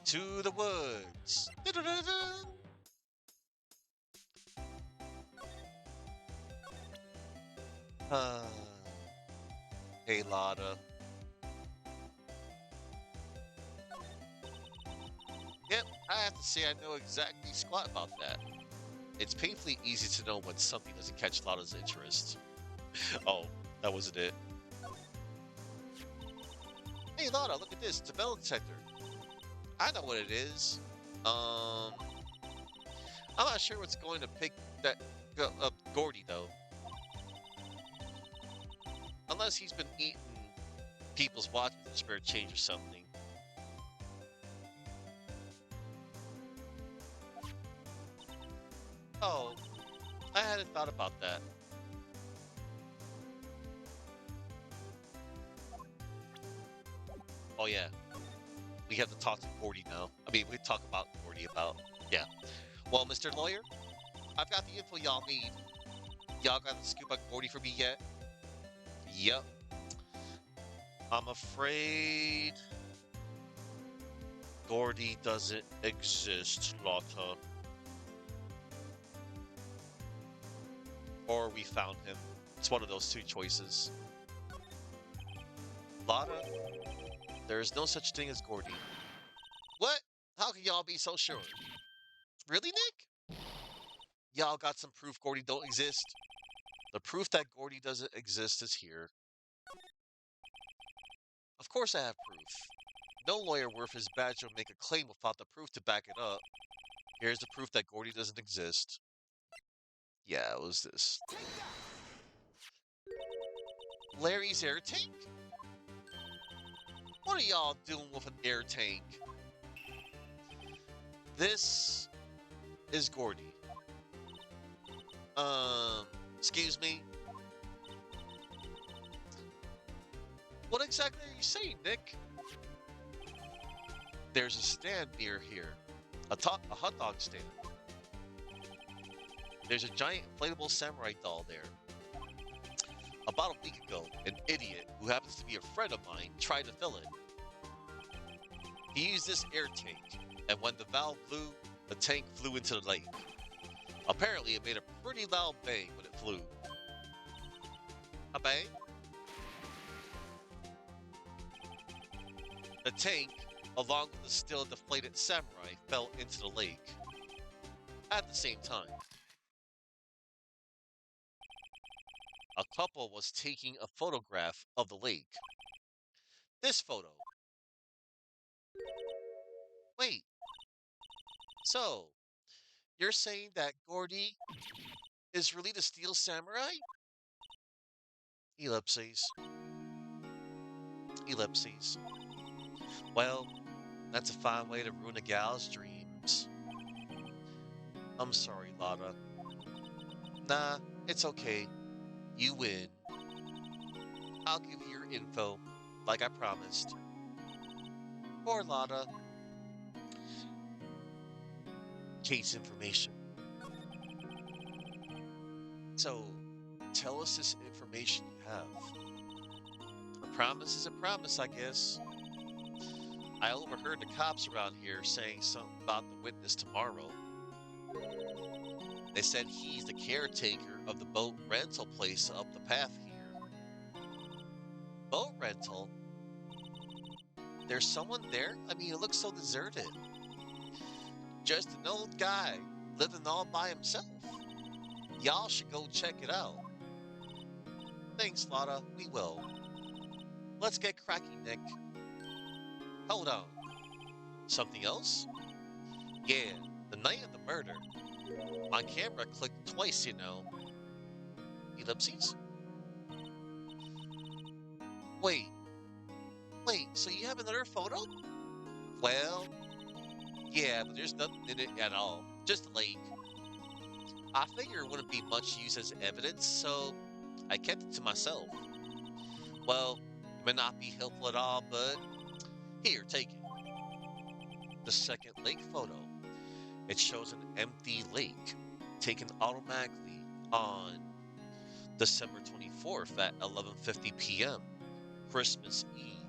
To the woods. Da-da-da-da. Hey, Lada. Yep, I have to say I know exactly squat about that. It's painfully easy to know when something doesn't catch Lada's interest. Oh, that wasn't it. Hey, Lada, look at this. It's a metal detector. I know what it is. I'm not sure what's going to pick that up Gordy, though. Unless he's been eating people's watches for spare change or something. Oh, I hadn't thought about that. Oh yeah, we have to talk to Gordy now. I mean, we talk about Gordy about, yeah. Well, Mr. Lawyer, I've got the info y'all need. Y'all got the scoop on Gordy for me yet? Yep. I'm afraid Gordy doesn't exist, Lotta. Or we found him. It's one of those 2 choices. Lotta, there is no such thing as Gordy. What? How can y'all be so sure? Really, Nick? Y'all got some proof Gordy don't exist? The proof that Gordy doesn't exist is here. Of course I have proof. No lawyer worth his badge will make a claim without the proof to back it up. Here's the proof that Gordy doesn't exist. Yeah, it was this. Larry's air tank? What are y'all doing with an air tank? This is Gordy. Excuse me? What exactly are you saying, Nick? There's a stand near here. A hot dog stand. There's a giant inflatable samurai doll there. About a week ago, an idiot, who happens to be a friend of mine, tried to fill it. He used this air tank. And when the valve blew, the tank flew into the lake. Apparently, it made a pretty loud bang when it flew. A bang? The tank, along with the still deflated samurai, fell into the lake. At the same time, a couple was taking a photograph of the lake. This photo. Wait, so you're saying that Gordy is really the Steel Samurai? Ellipses. Ellipses. Well, that's a fine way to ruin a gal's dreams. I'm sorry, Lotta. Nah, it's okay. You win. I'll give you your info, like I promised. Poor Lotta. Case information. So, tell us this information you have. A promise is a promise, I guess. I overheard the cops around here saying something about the witness tomorrow. They said he's the caretaker of the boat rental place up the path here. Boat rental? There's someone there? I mean, it looks so deserted. Just an old guy living all by himself. Y'all should go check it out. Thanks, Lotta. We will. Let's get cracking, Nick. Hold on. Something else? Yeah, the night of the murder. My camera clicked twice, you know. Ellipses? Wait. Wait, so you have another photo? Well, yeah, but there's nothing in it at all. Just a lake. I figure it wouldn't be much use as evidence, so I kept it to myself. Well, it may not be helpful at all, but here, take it. The second lake photo. It shows an empty lake, taken automatically on December 24th at 11:50 p.m., Christmas Eve.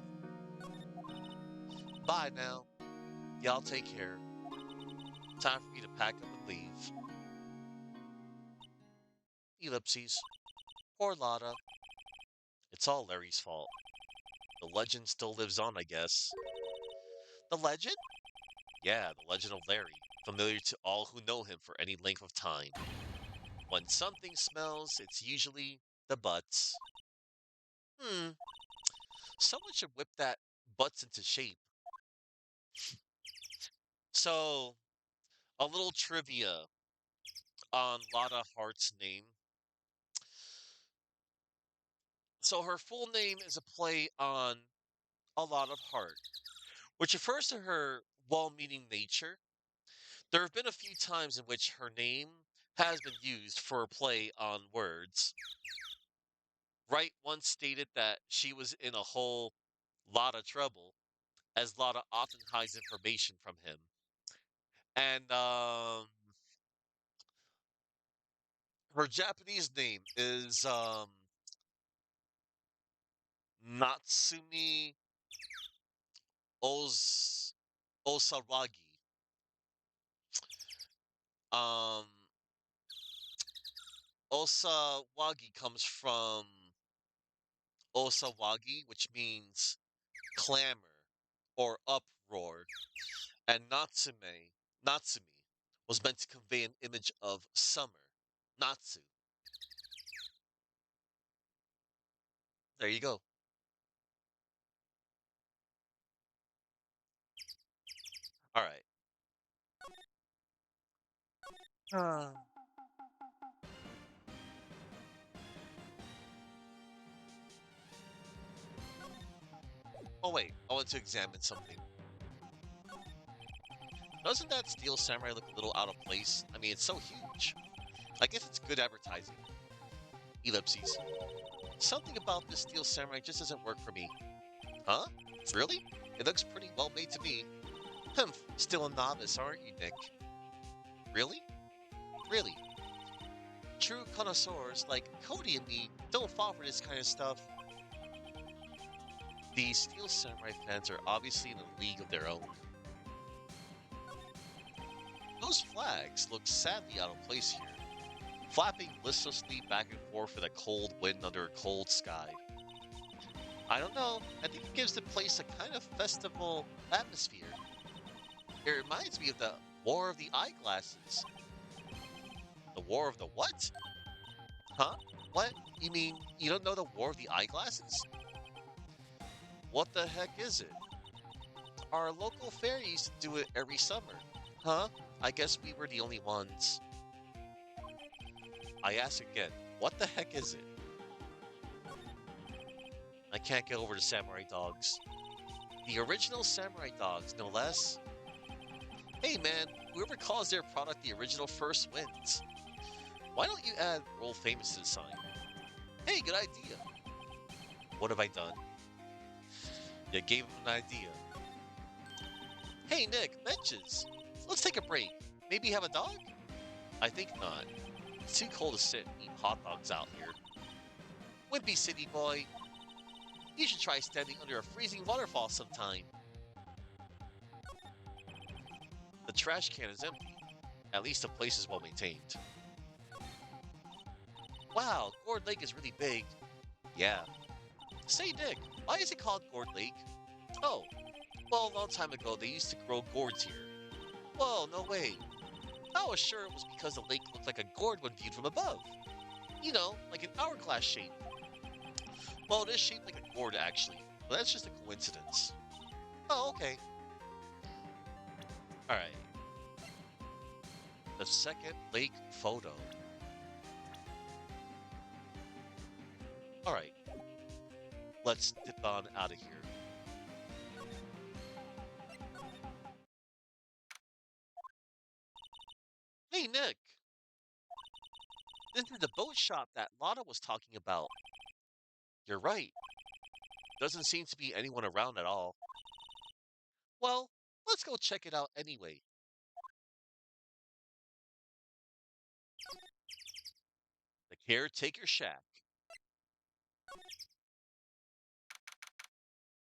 Bye now. Y'all take care. Time for me to pack up and leave. Ellipses. Poor Lotta. It's all Larry's fault. The legend still lives on, I guess. The legend? Yeah, the legend of Larry, familiar to all who know him for any length of time. When something smells, it's usually the butts. Hmm, someone should whip that butts into shape. So, a little trivia on Lotta Hart's name. So, her full name is a play on a lot of heart, which refers to her well meaning nature. There have been a few times in which her name has been used for a play on words. Wright once stated that she was in a whole lot of trouble, as Lotta often hides information from him. And her Japanese name is Natsumi Oz Osawagi. Um, Osawagi comes from Osawagi, which means clamor or uproar, and Natsumi, was meant to convey an image of summer, Natsu. There you go. All right. Uh, oh wait, I want to examine something. Doesn't that steel samurai look a little out of place? I mean, it's so huge. I guess it's good advertising. Ellipses. Something about this steel samurai just doesn't work for me. Huh? Really? It looks pretty well made to me. Humph, still a novice, aren't you, Nick? Really? Really? True connoisseurs like Cody and me don't fall for this kind of stuff. The Steel Samurai fans are obviously in a league of their own. Those flags look sadly out of place here, flapping listlessly back and forth in a cold wind under a cold sky. I don't know, I think it gives the place a kind of festival atmosphere. It reminds me of the War of the Eyeglasses. The War of the what? Huh? What? You mean you don't know the War of the Eyeglasses? What the heck is it? Our local fairies do it every summer. Huh? I guess we were the only ones. I ask again, what the heck is it? I can't get over the samurai dogs. The original samurai dogs, no less. Hey man, whoever calls their product the original first wins. Why don't you add world famous to the sign? Hey, good idea. What have I done? You gave him an idea. Hey Nick, benches. Let's take a break. Maybe have a dog? I think not. It's too cold to sit and eat hot dogs out here. Wimpy City boy. You should try standing under a freezing waterfall sometime. The trash can is empty. At least the place is well maintained. Wow, Gourd Lake is really big. Yeah. Say Nick, why is it called Gourd Lake? Oh, well, a long time ago they used to grow gourds here. Whoa, no way. I was sure it was because the lake looked like a gourd when viewed from above. You know, like an hourglass shape. Well, it is shaped like a gourd actually, but that's just a coincidence. Oh, okay. Alright. The second lake photo. Alright. Let's dip on out of here. Hey, Nick! This is the boat shop that Lotta was talking about. You're right. Doesn't seem to be anyone around at all. Well, let's go check it out anyway. The Caretaker Shack.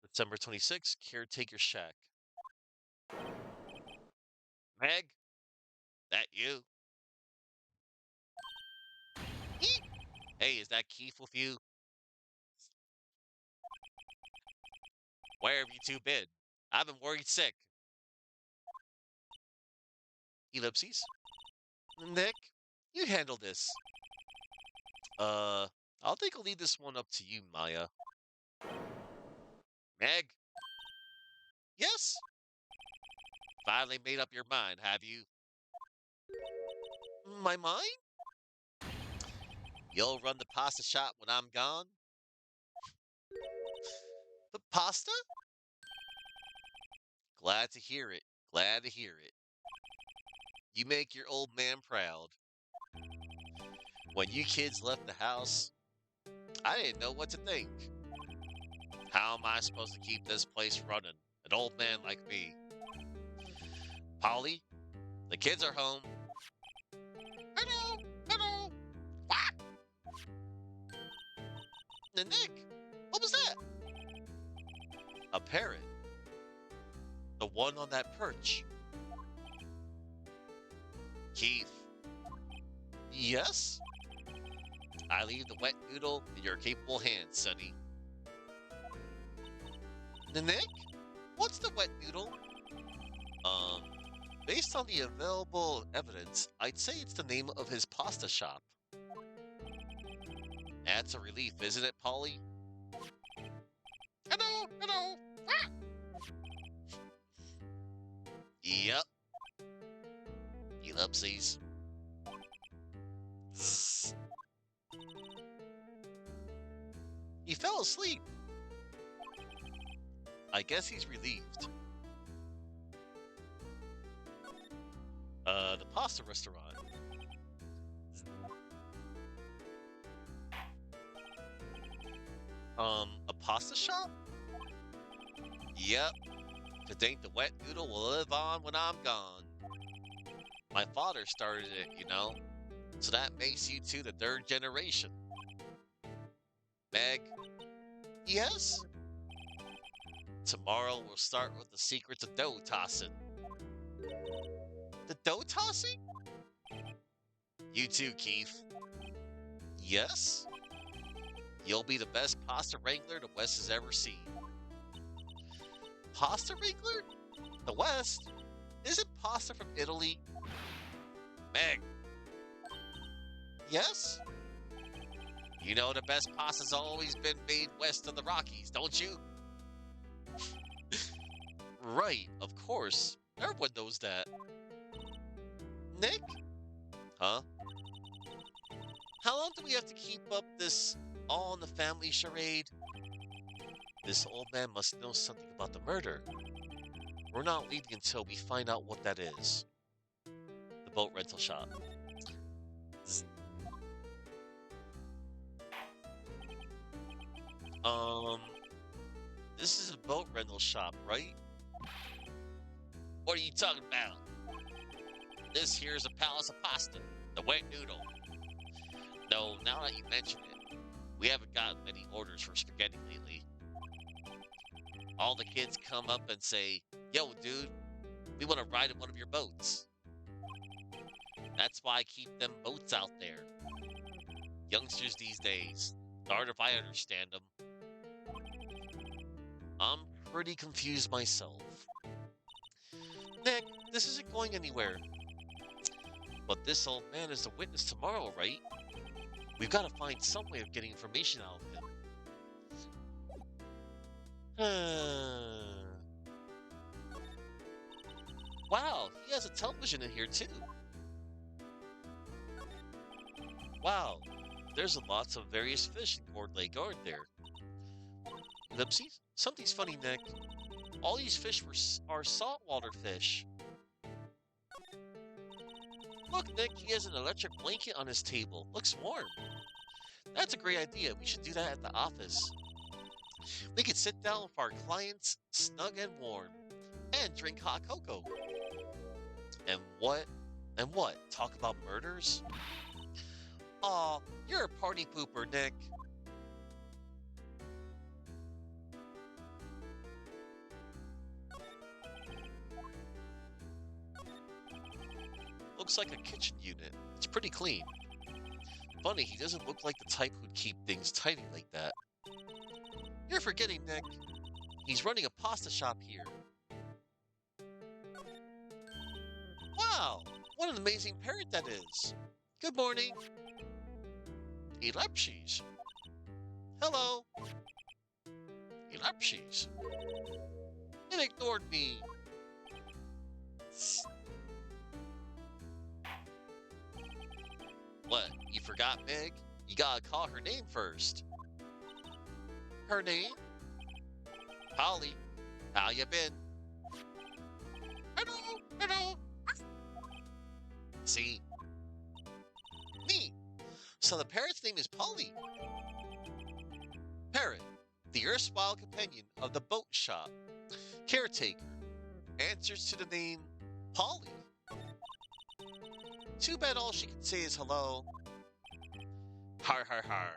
December 26th, Caretaker Shack. Meg, that you? Eek! Hey, is that Keith with you? Where have you two been? I've been worried sick. Ellipses. Nick, you handle this. Uh, I'll think I'll leave this one up to you, Maya. Meg? Yes? Finally made up your mind, have you? My mind? You'll run the pasta shop when I'm gone? The pasta? Glad to hear it. Glad to hear it. You make your old man proud. When you kids left the house, I didn't know what to think. How am I supposed to keep this place running? An old man like me. Polly, the kids are home. Hello, hello. What? Nick, what was that? A parrot. The one on that perch. Keith. Yes? I leave the wet noodle in your capable hands, Sonny. Nick? What's the wet noodle? Um, based on the available evidence, I'd say it's the name of his pasta shop. That's a relief, isn't it, Polly? Hello, hello. Ah! Yep. Ellipses. Zzz. He fell asleep. I guess he's relieved. The pasta restaurant. A pasta shop? Yep. To think the wet noodle will live on when I'm gone. My father started it, you know. So that makes you two the third generation. Meg? Yes? Tomorrow we'll start with the secrets of dough tossing. The dough tossing? You too, Keith. Yes? You'll be the best pasta wrangler the West has ever seen. Pasta wrangler? The West? Isn't pasta from Italy? Meg. Yes? You know the best pasta's always been made west of the Rockies, don't you? Right, of course. Everyone knows that. Nick? Huh? How long do we have to keep up this all in the family charade? This old man must know something about the murder. We're not leaving until we find out what that is. The boat rental shop. Zzz. Um, this is a boat rental shop, right? What are you talking about? This here's a palace of pasta, the wet noodle. No, now that you mention it, we haven't gotten many orders for spaghetti lately. All the kids come up and say, "Yo, dude, we want to ride in one of your boats." That's why I keep them boats out there. Youngsters these days. Darn if I understand them. I'm pretty confused myself. Nick, this isn't going anywhere. But this old man is the witness tomorrow, right? We've got to find some way of getting information out of him. Wow, he has a television in here too. Wow, there's lots of various fish in Gourd Lake, aren't there? Lipsies? Something's funny, Nick. All these fish are saltwater fish. Look, Nick, he has an electric blanket on his table. Looks warm. That's a great idea. We should do that at the office. We could sit down with our clients, snug and warm, and drink hot cocoa. And what? And what? Talk about murders? Aw, you're a party pooper, Nick. Looks like a kitchen unit. It's pretty clean. Funny, he doesn't look like the type who'd keep things tidy like that. You're forgetting, Nick. He's running a pasta shop here. Wow, what an amazing parent that is. Good morning. Elepsies. Hello. Elepsies. It ignored me. What, you forgot Meg? You gotta call her name first. Her name? Polly. How you been? Hello, hello. See? Me. So the parrot's name is Polly. Parrot, the erstwhile companion of the boat shop. Caretaker. Answers to the name Polly. Too bad all she can say is hello. Har har har.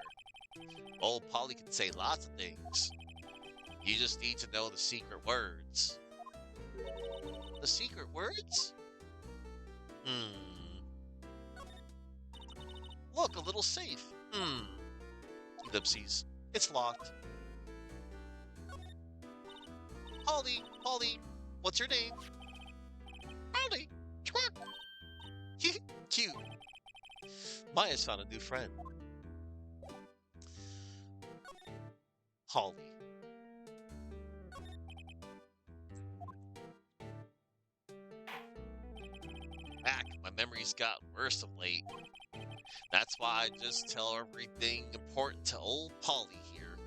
Old Polly can say lots of things. You just need to know the secret words. The secret words? Look, a little safe. Ellipses. It's locked. Polly, Polly, what's your name? Polly. Cute. Maya's found a new friend. Polly. Back, my memory's gotten worse of late. That's why I just tell everything important to old Polly here.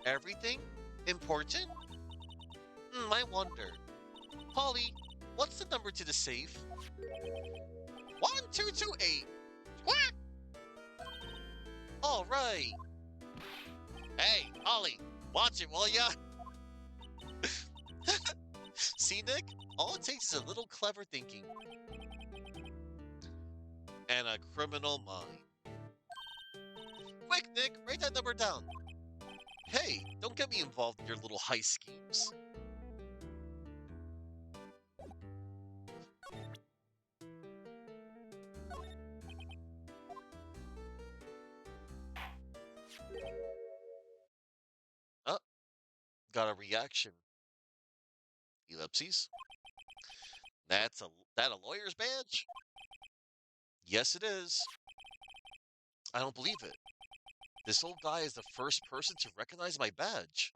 Everything? Important? I wonder. Polly, what's the number to the safe? 1228. What? All right. Hey, Polly, watch it, will ya? See, Nick? All it takes is a little clever thinking. And a criminal mind. Quick, Nick, write that number down. Hey, don't get me involved in your little heist schemes. got a reaction. Ellipses. That's that a lawyer's badge? Yes, it is. I don't believe it. This old guy is the first person to recognize my badge.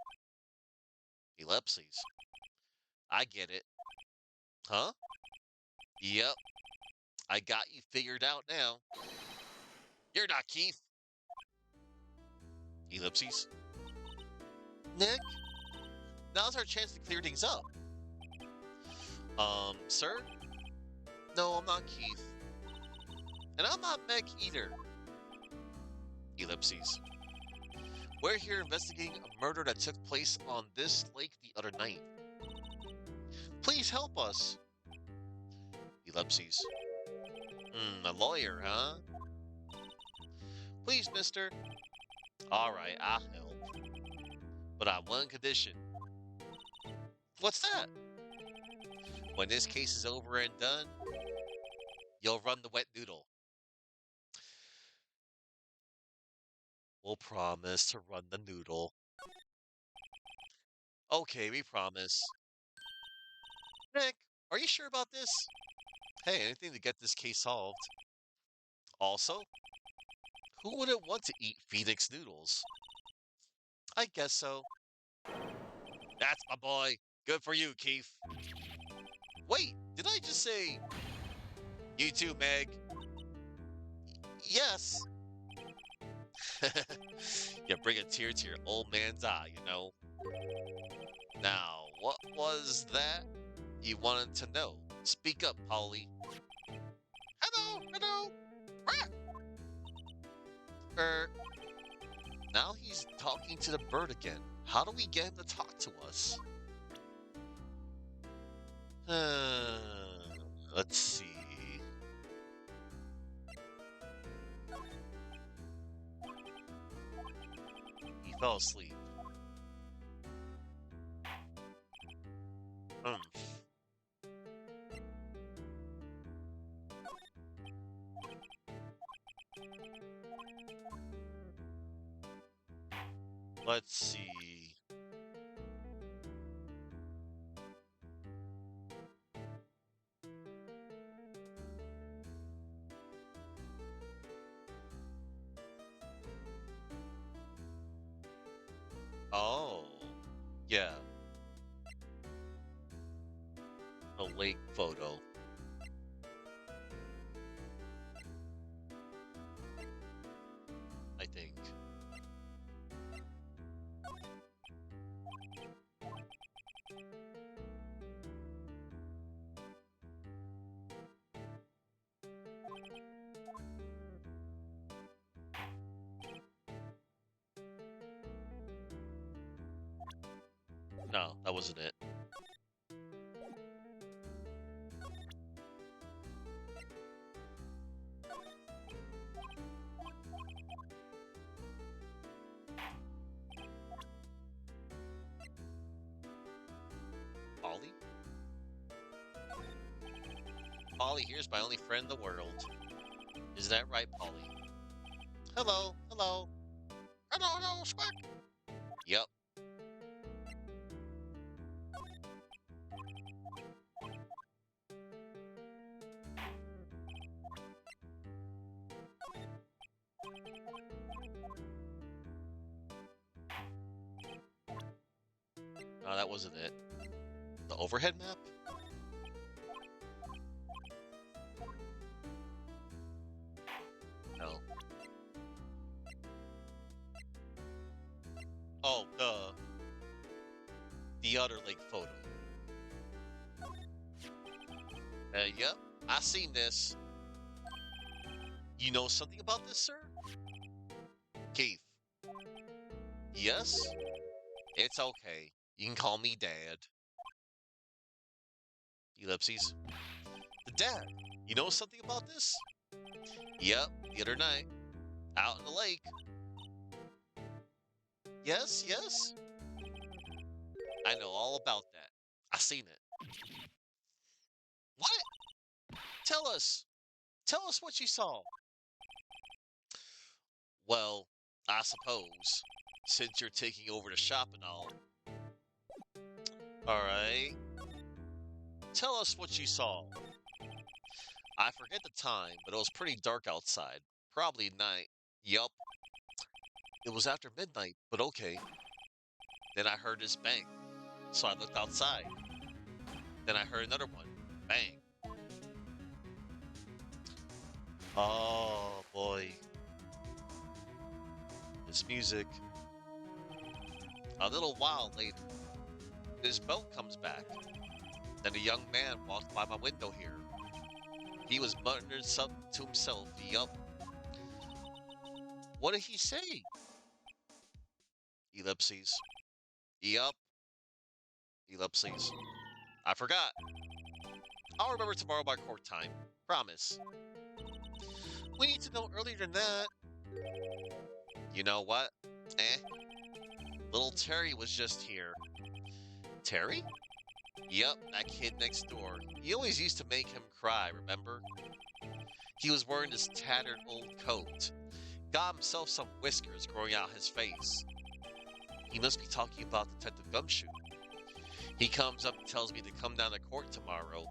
Ellipses. I get it. Huh? Yep. I got you figured out now. You're not Keith. Ellipses. Nick, now's our chance to clear things up. Sir? No, I'm not Keith. And I'm not Meg either. Ellipses. We're here investigating a murder that took place on this lake the other night. Please help us. Ellipses. A lawyer, huh? Please, mister. Alright, I'll help. But on one condition. What's that? When this case is over and done, you'll run the wet noodle. We'll promise to run the noodle. Okay, we promise. Nick, are you sure about this? Hey, anything to get this case solved. Also, who wouldn't want to eat Phoenix noodles? I guess so. That's my boy. Good for you, Keith. Wait, did I just say... You too, Meg. Yes. You bring a tear to your old man's eye, you know. Now, what was that you wanted to know? Speak up, Polly. Hello, hello. Rat. Er, now he's talking to the bird again. How do we get him to talk to us? Let's see. He fell asleep. Let's see. Oh, yeah. A lake photo. I think. No, that wasn't it. Polly? Polly here's my only friend in the world. Is that right, Polly? Hello, hello. Hello, hello, Squack. Yep. No, that wasn't it. The overhead map? No. Oh, the other lake photo. Yep. I seen this. You know something about this, sir? Keith. Yes? It's okay. You can call me Dad. Ellipses. The dad. You know something about this? Yep, the other night. Out in the lake. Yes, yes? I know all about that. I seen it. What? Tell us. Tell us what you saw. Well, I suppose, since you're taking over the shop and all, Alright. Tell us what you saw. I forget the time, but it was pretty dark outside. Probably night. Yup. It was after midnight, but okay. Then I heard this bang, so I looked outside. Then I heard another one. Bang. Oh boy. This music. A little while later, this boat comes back. Then a young man walked by my window here. He was muttering something to himself. Yup. What did he say? Ellipses. Yup. Ellipses. I forgot. I'll remember tomorrow by court time. Promise. We need to know earlier than that. You know what? Eh. Little Terry was just here. Terry? Yup, that kid next door. You always used to make him cry, remember? He was wearing this tattered old coat. Got himself some whiskers growing out his face. He must be talking about Detective Gumshoe. He comes up and tells me to come down to court tomorrow.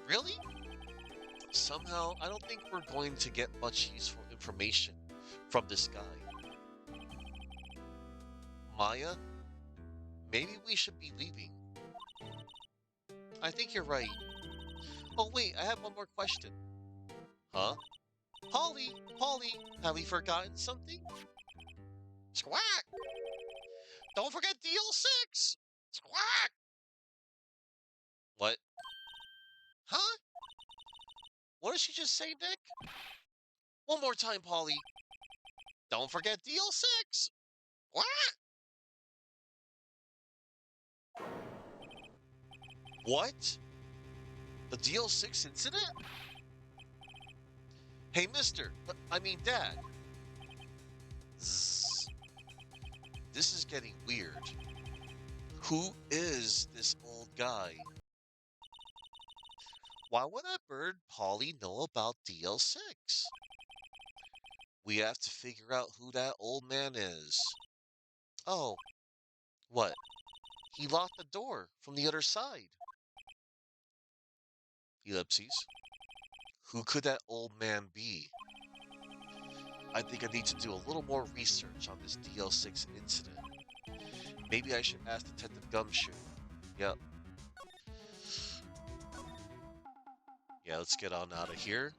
Really? Somehow, I don't think we're going to get much useful information from this guy. Maya? Maybe we should be leaving. I think you're right. Oh wait, I have one more question. Huh? Polly, have we forgotten something? Squawk! Don't forget DL6! Squawk! What? Huh? What did she just say, Nick? One more time, Polly. Don't forget DL6! What? What? The DL6 incident? Hey, mister. Dad. Zzz. This is getting weird. Who is this old guy? Why would that bird Polly know about DL6? We have to figure out who that old man is. Oh, what? He locked the door from the other side. Ellipses. Who could that old man be? I think I need to do a little more research on this DL6 incident. Maybe I should ask Detective Gumshoe. Yep. Yeah, let's get on out of here.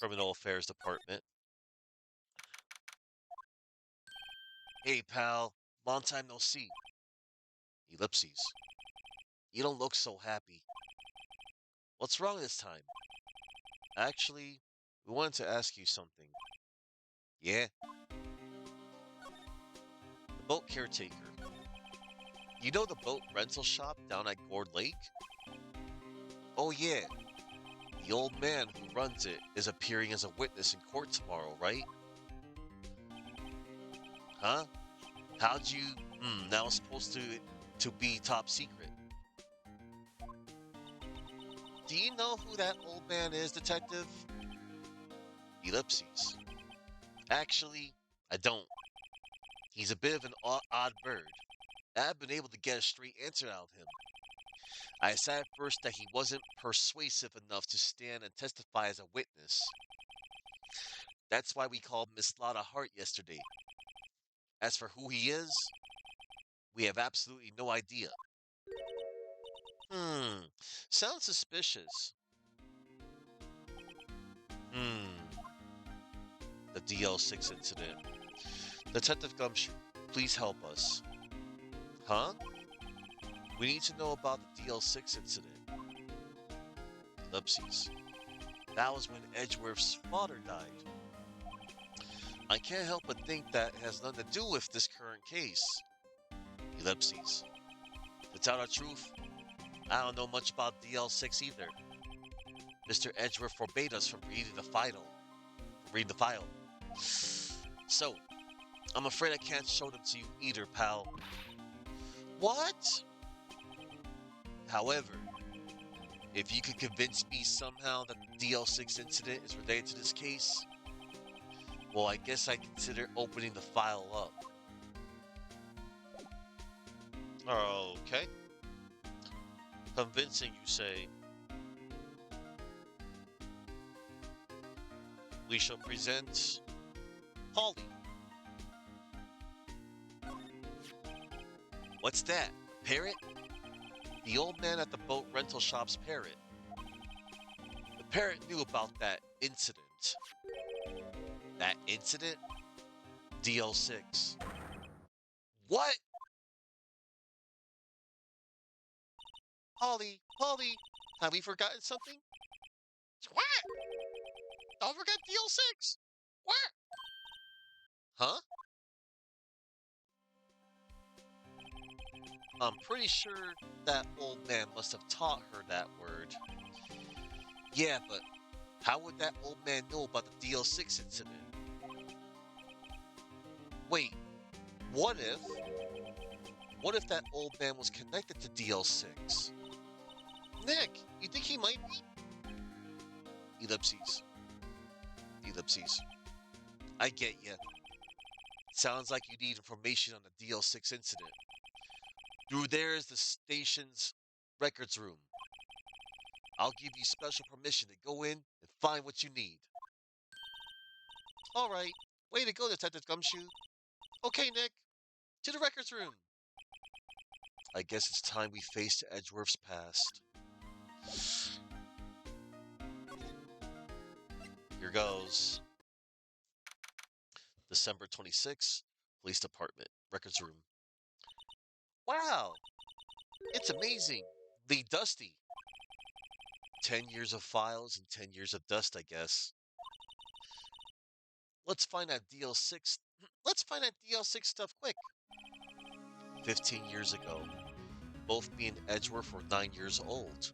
Criminal Affairs Department. Hey, pal. Long time no see. Ellipses. You don't look so happy. What's wrong this time? Actually, we wanted to ask you something. Yeah? The boat caretaker. You know the boat rental shop down at Gourd Lake? Oh, yeah. The old man who runs it is appearing as a witness in court tomorrow, right? Huh? How'd you... now it's supposed to be top secret. Do you know who that old man is, Detective? Ellipses. Actually, I don't. He's a bit of an odd bird. I've been able to get a straight answer out of him. I said at first that he wasn't persuasive enough to stand and testify as a witness. That's why we called Miss Lotta Hart yesterday. As for who he is, we have absolutely no idea. Sounds suspicious. The DL6 incident. Detective Gumshoe, please help us. Huh? We need to know about the DL6 incident. Ellipses. That was when Edgeworth's father died. I can't help but think that has nothing to do with this current case. Ellipses. To tell the truth, I don't know much about DL6 either. Mr. Edgeworth forbade us from reading the file. So, I'm afraid I can't show them to you either, pal. What? However, if you could convince me somehow that the DL6 incident is related to this case, Well, I guess I consider opening the file up. Okay. Convincing, you say. We shall present Polly. What's that? Parrot? The old man at the boat rental shop's parrot. The parrot knew about that incident. That incident? DL6. What? Polly, have we forgotten something? What? Don't forget DL6. What? Huh? I'm pretty sure that old man must have taught her that word. Yeah, but how would that old man know about the DL6 incident? Wait, what if? What if that old man was connected to DL6? Nick, you think he might be? Ellipses. Ellipses. I get you. Sounds like you need information on the DL6 incident. Through there is the station's records room. I'll give you special permission to go in and find what you need. All right. Way to go, Detective Gumshoe. Okay, Nick. To the records room. I guess it's time we faced Edgeworth's past. Here goes. December 26th, Police Department, Records Room. Wow, it's amazing. The Dusty. 10 years of files and 10 years of dust, I guess. Let's find that DL6. Let's find that DL6 stuff quick. 15 years ago, both me and Edgeworth were 9 years old.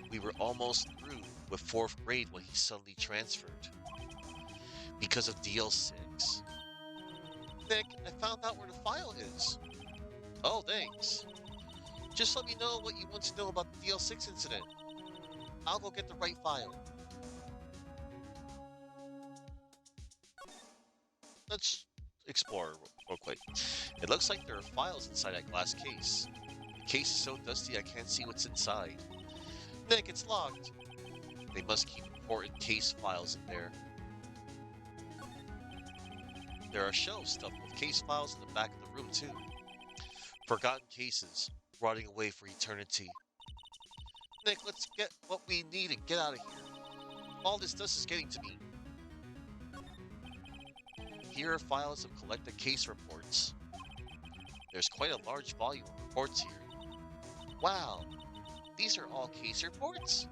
We were almost through with 4th grade when he suddenly transferred. Because of DL6. Nick, I found out where the file is. Oh, thanks. Just let me know what you want to know about the DL6 incident. I'll go get the right file. Let's explore real quick. It looks like there are files inside that glass case. The case is so dusty I can't see what's inside. Nick, it's locked. They must keep important case files in there. There are shelves stuffed with case files in the back of the room, too. Forgotten cases, rotting away for eternity. Nick, let's get what we need and get out of here. All this dust is getting to me. Here are files of collected case reports. There's quite a large volume of reports here. Wow, these are all case reports?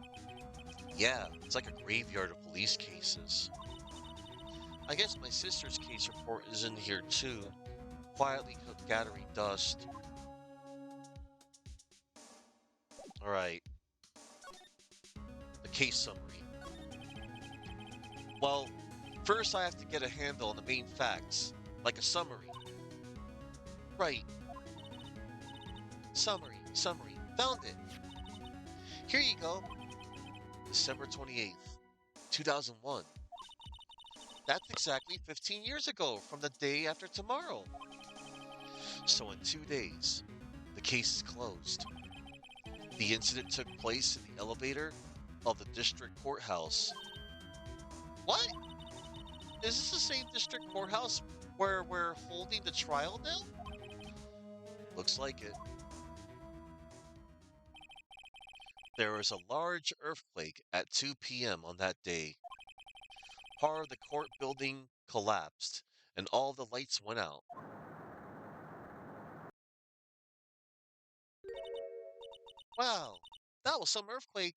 Yeah, it's like a graveyard of police cases. I guess my sister's case report is in here too, quietly gathering dust. Alright, the case summary. Well, first I have to get a handle on the main facts, like a summary. Right. Summary. Found it. Here you go. December 28th, 2001. That's exactly 15 years ago from the day after tomorrow. So in 2 days, the case is closed. The incident took place in the elevator of the district courthouse. What? Is this the same district courthouse where we're holding the trial now? Looks like it. There was a large earthquake at 2 p.m. on that day. Part of the court building collapsed, and all the lights went out. Wow, that was some earthquake.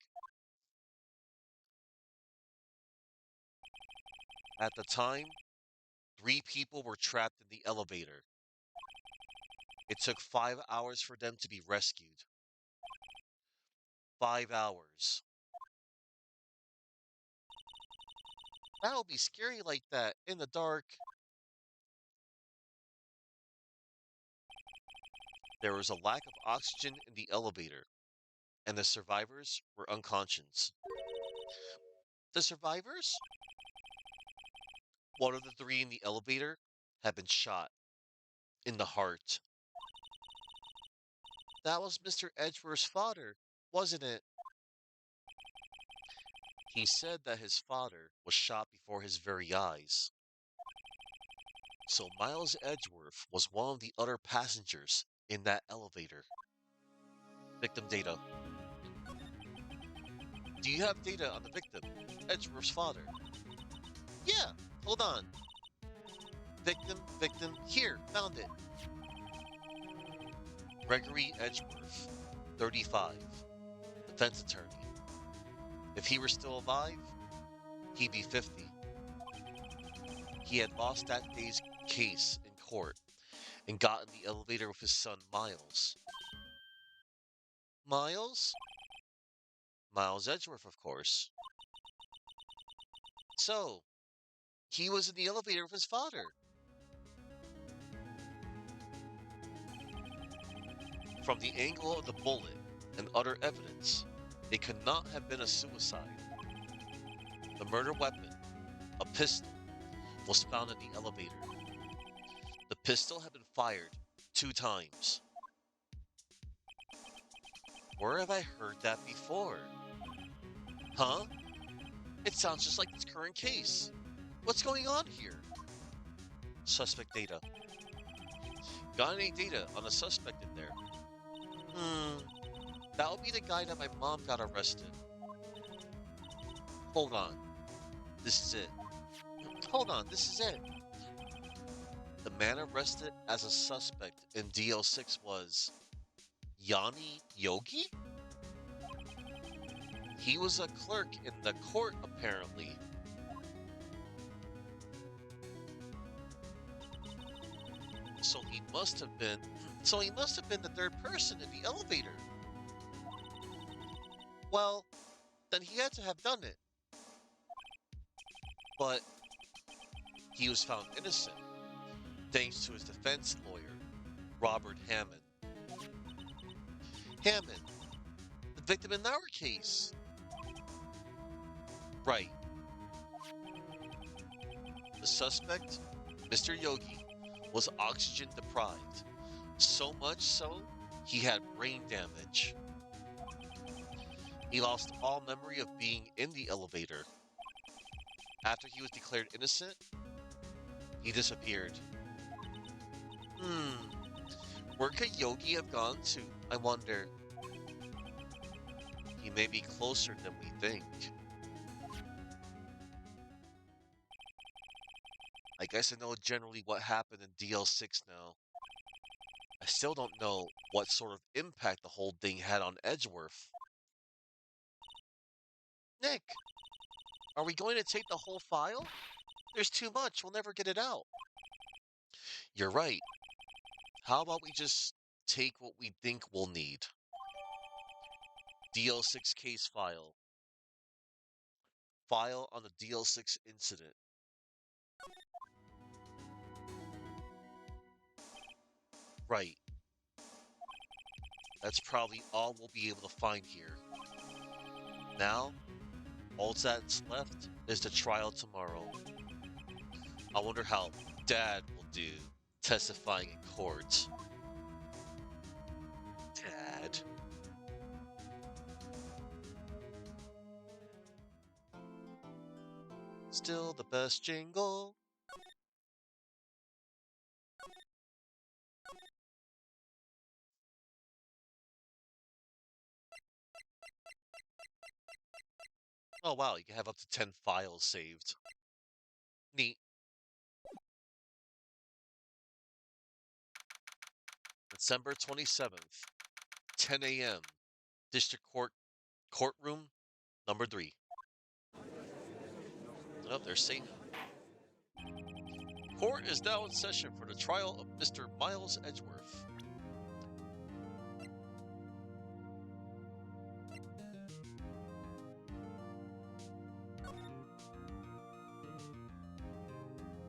At the time, 3 people were trapped in the elevator. It took 5 hours for them to be rescued. 5 hours. That would be scary like that, in the dark. There was a lack of oxygen in the elevator, and the survivors were unconscious. The survivors? One of the three in the elevator had been shot in the heart. That was Mr. Edgeworth's father, wasn't it? He said that his father was shot before his very eyes. So Miles Edgeworth was one of the other passengers in that elevator. Victim data. Do you have data on the victim, Edgeworth's father? Yeah, hold on. Victim, here, found it. Gregory Edgeworth, 35, defense attorney. If he were still alive, he'd be 50. He had lost that day's case in court and got in the elevator with his son Miles. Miles? Miles Edgeworth, of course. So, he was in the elevator with his father. From the angle of the bullet and other evidence, it could not have been a suicide. The murder weapon, a pistol, was found in the elevator. The pistol had been fired 2 times. Where have I heard that before? Huh? It sounds just like this current case. What's going on here? Suspect data. Got any data on a suspect in there? That would be the guy that my mom got arrested. Hold on. This is it. Hold on, this is it. The man arrested as a suspect in DL6 was Yanni Yogi? He was a clerk in the court, apparently. So he must have been the third person in the elevator. Well, then he had to have done it. But he was found innocent, thanks to his defense lawyer, Robert Hammond. Hammond, the victim in our case. Right. The suspect, Mr. Yogi, was oxygen deprived, so much so he had brain damage. He lost all memory of being in the elevator. After he was declared innocent, he disappeared. Where could Yogi have gone to, I wonder? He may be closer than we think. I guess I know generally what happened in DL6 now. I still don't know what sort of impact the whole thing had on Edgeworth. Nick, are we going to take the whole file? There's too much, we'll never get it out. You're right. How about we just take what we think we'll need? DL6 case file. File on the DL6 incident. Right. That's probably all we'll be able to find here. Now, all that's left is the trial tomorrow. I wonder how Dad will do testifying in court. Dad. Still the best jingle. Oh wow, you can have up to 10 files saved. Neat. December 27th, 10 a.m. District Court Courtroom number 3. Oh, they're safe. Court is now in session for the trial of Mr. Miles Edgeworth.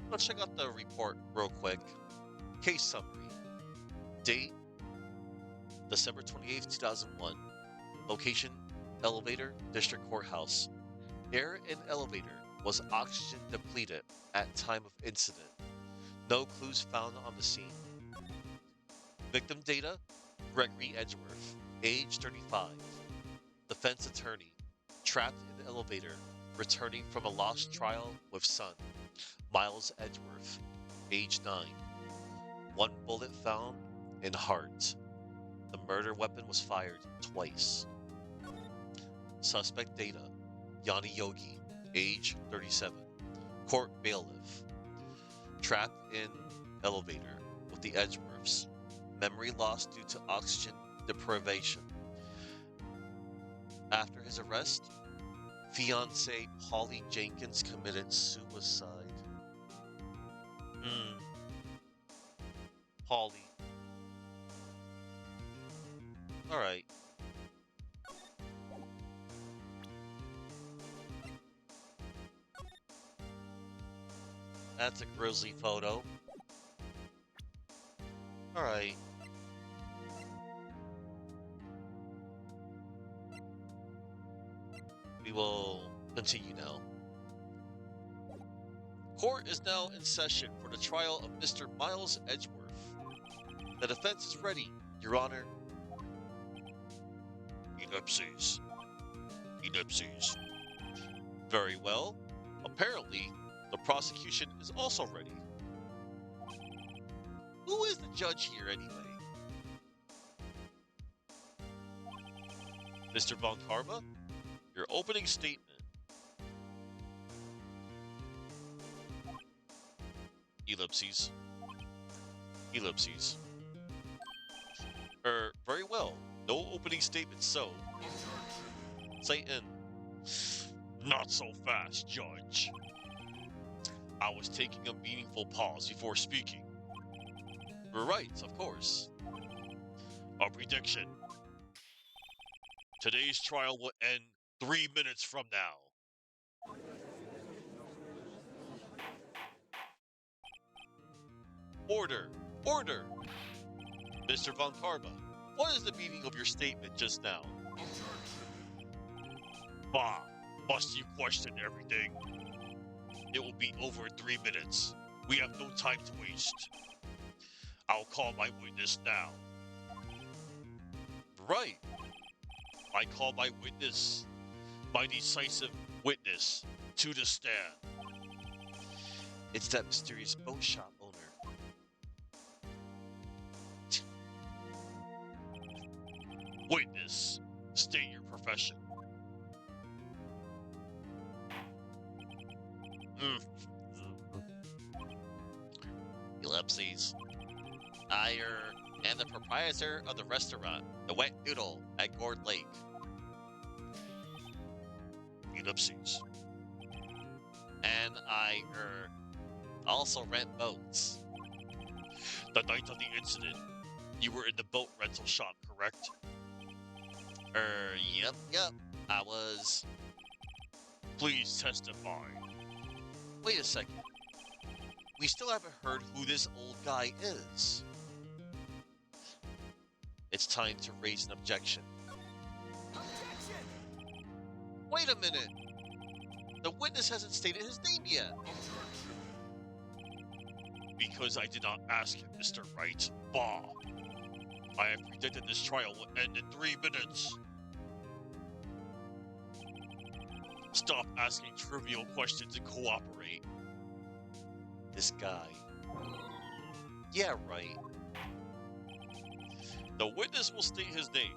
Let's check out the report real quick. Case summary. Date, December 28th, 2001. Location, elevator, district courthouse. Air in elevator, Was oxygen depleted at time of incident? No clues found on the scene. Victim data, Gregory Edgeworth, age 35. Defense attorney, trapped in the elevator, returning from a lost trial with son, Miles Edgeworth, age 9. One bullet found in heart. The murder weapon was fired twice. Suspect data, Yanni Yogi, age 37. Court bailiff, trapped in elevator with the Edgeworths. Memory loss due to oxygen deprivation. After his arrest, fiancée Polly Jenkins committed suicide. Hmm, Polly. Alright, that's a grisly photo. Alright, we will continue now. Court is now in session for the trial of Mr. Miles Edgeworth. The defense is ready, Your Honor. Ellipses. Ellipses. Very well. Apparently, the prosecution is also ready. Who is the judge here anyway? Mr. Von Karma, your opening statement. Ellipses. Ellipses. Very well. No opening statement, so. Satan. Not so fast, Judge. I was taking a meaningful pause before speaking. Right, of course. A prediction. Today's trial will end 3 minutes from now. Order! Order! Mr. Von Karma, what is the meaning of your statement just now? Bah! Must you question everything? It will be over in 3 minutes. We have no time to waste. I'll call my witness now. Right. I call my witness, my decisive witness, to the stand. It's that mysterious boat shop owner. Witness, state your profession. Ellipses. I am the proprietor of the restaurant, the Wet Noodle at Gourd Lake. Ellipses. And I also rent boats. The night of the incident, you were in the boat rental shop, correct? Yep. I was. Please testify. Wait a second. We still haven't heard who this old guy is. It's time to raise an objection. Objection! Wait a minute! The witness hasn't stated his name yet. Because I did not ask him, Mr. Wright. Bah! I have predicted this trial will end in 3 minutes. Stop asking trivial questions and cooperate. This guy. Yeah, right. The witness will state his name.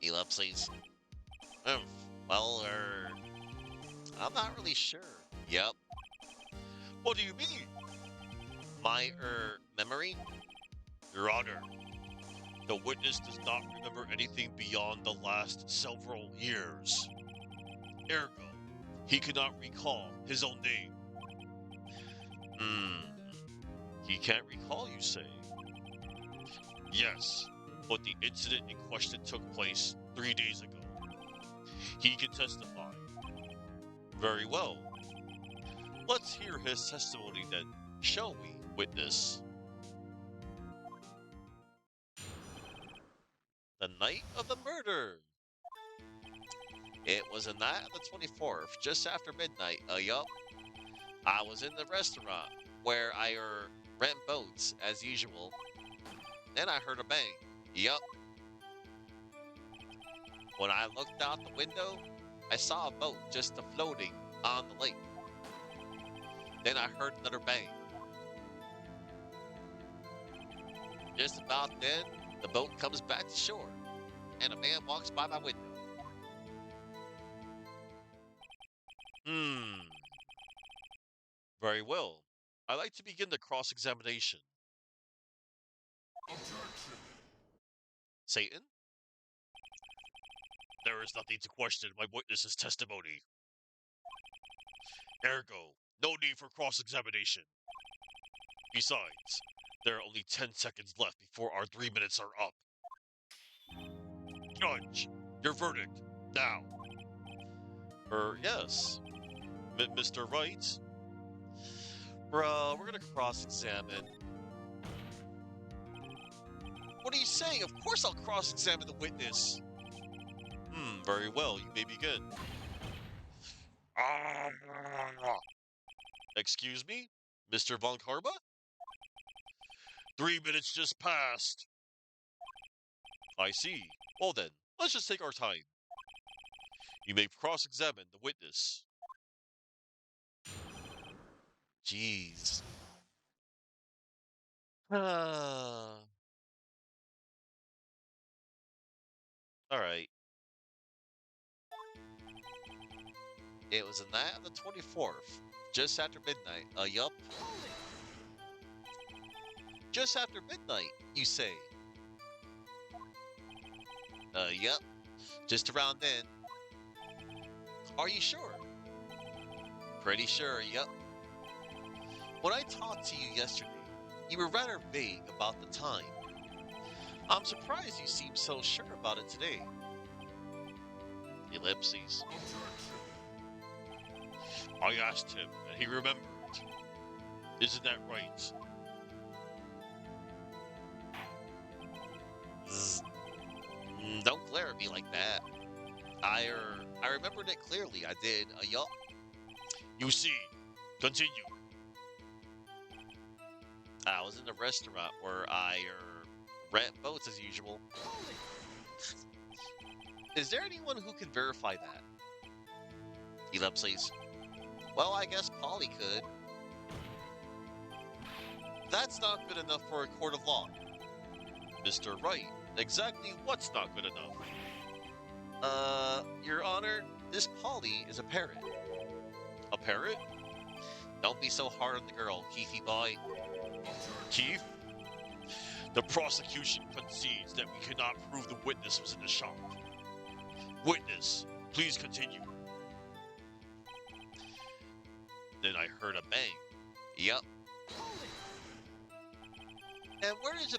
Ellipses. Well, I'm not really sure. Yep. What do you mean? My, memory? Your Honor, the witness does not remember anything beyond the last several years. Ergo, he cannot recall his own name. He can't recall, you say? Yes, but the incident in question took place 3 days ago. He can testify. Very well. Let's hear his testimony then, shall we, witness? The night of the murder. It was a night of the 24th, just after midnight. Yup. I was in the restaurant where I rent boats as usual. Then I heard a bang. Yup. When I looked out the window, I saw a boat just floating on the lake. Then I heard another bang. Just about then, the boat comes back to shore, and a man walks by my window. Hmm, very well. I like to begin the cross-examination. Objection. Satan? There is nothing to question my witness's testimony. Ergo, no need for cross-examination. Besides, there are only 10 seconds left before our 3 minutes are up. Judge, your verdict, now. Yes, Mr. Wright. We're gonna cross-examine. What are you saying? Of course I'll cross-examine the witness. Very well, you may begin. Ah, excuse me, Mr. Von Karma? 3 minutes just passed. I see. Well then, let's just take our time. You may cross-examine the witness. Jeez. Alright. It was the night of the 24th, just after midnight. Yup. Just after midnight, you say? Yup. Just around then. Are you sure? Pretty sure, yup. When I talked to you yesterday, you were rather vague about the time. I'm surprised you seem so sure about it today. Ellipses. I asked him, and he remembered. Isn't that right? Zzz. Don't glare at me like that. I remembered it clearly. I did. Yup. You see. Continue. I was in the restaurant where I rent boats as usual. Is there anyone who can verify that? Ellipses. Well, I guess Polly could. That's not good enough for a court of law. Mr. Wright, exactly what's not good enough? Your Honor, this Polly is a parrot. A parrot? Don't be so hard on the girl, Keithy boy. Keith? The prosecution concedes that we cannot prove the witness was in the shop. Witness, please continue. Then I heard a bang. Yup. And where does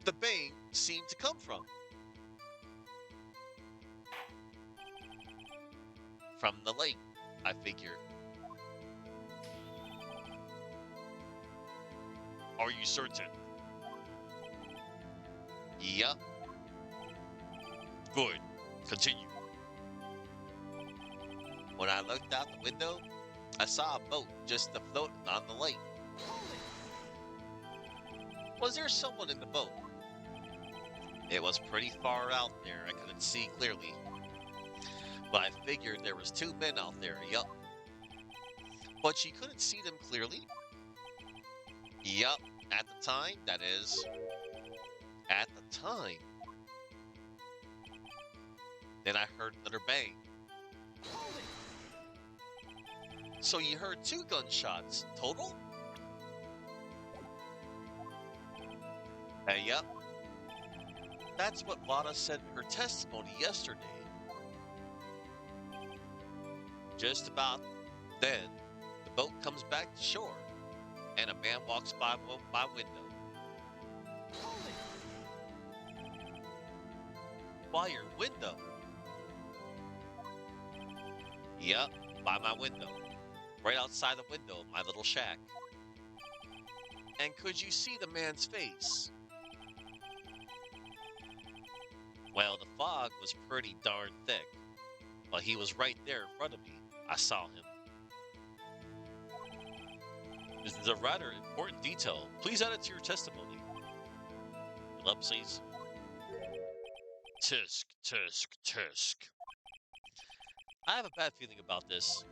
the bang seem to come from? From the lake, I figure. Are you certain? Yup. Good. Continue. When I looked out the window, I saw a boat just floating on the lake. Was there someone in the boat? It was pretty far out there, I couldn't see clearly. But I figured there was 2 men out there, yup. But she couldn't see them clearly? Yup, at the time, that is. At the time. Then I heard another bang. So you heard 2 gunshots total? Yup. That's what Vada said in her testimony yesterday. Just about then, the boat comes back to shore, and a man walks by my window. By your window? Yup, by my window. Right outside the window of my little shack. And could you see the man's face? Well, the fog was pretty darn thick, but he was right there in front of me. I saw him. This is a rather important detail. Please add it to your testimony. Ellipses. Tisk, tisk, tisk. I have a bad feeling about this.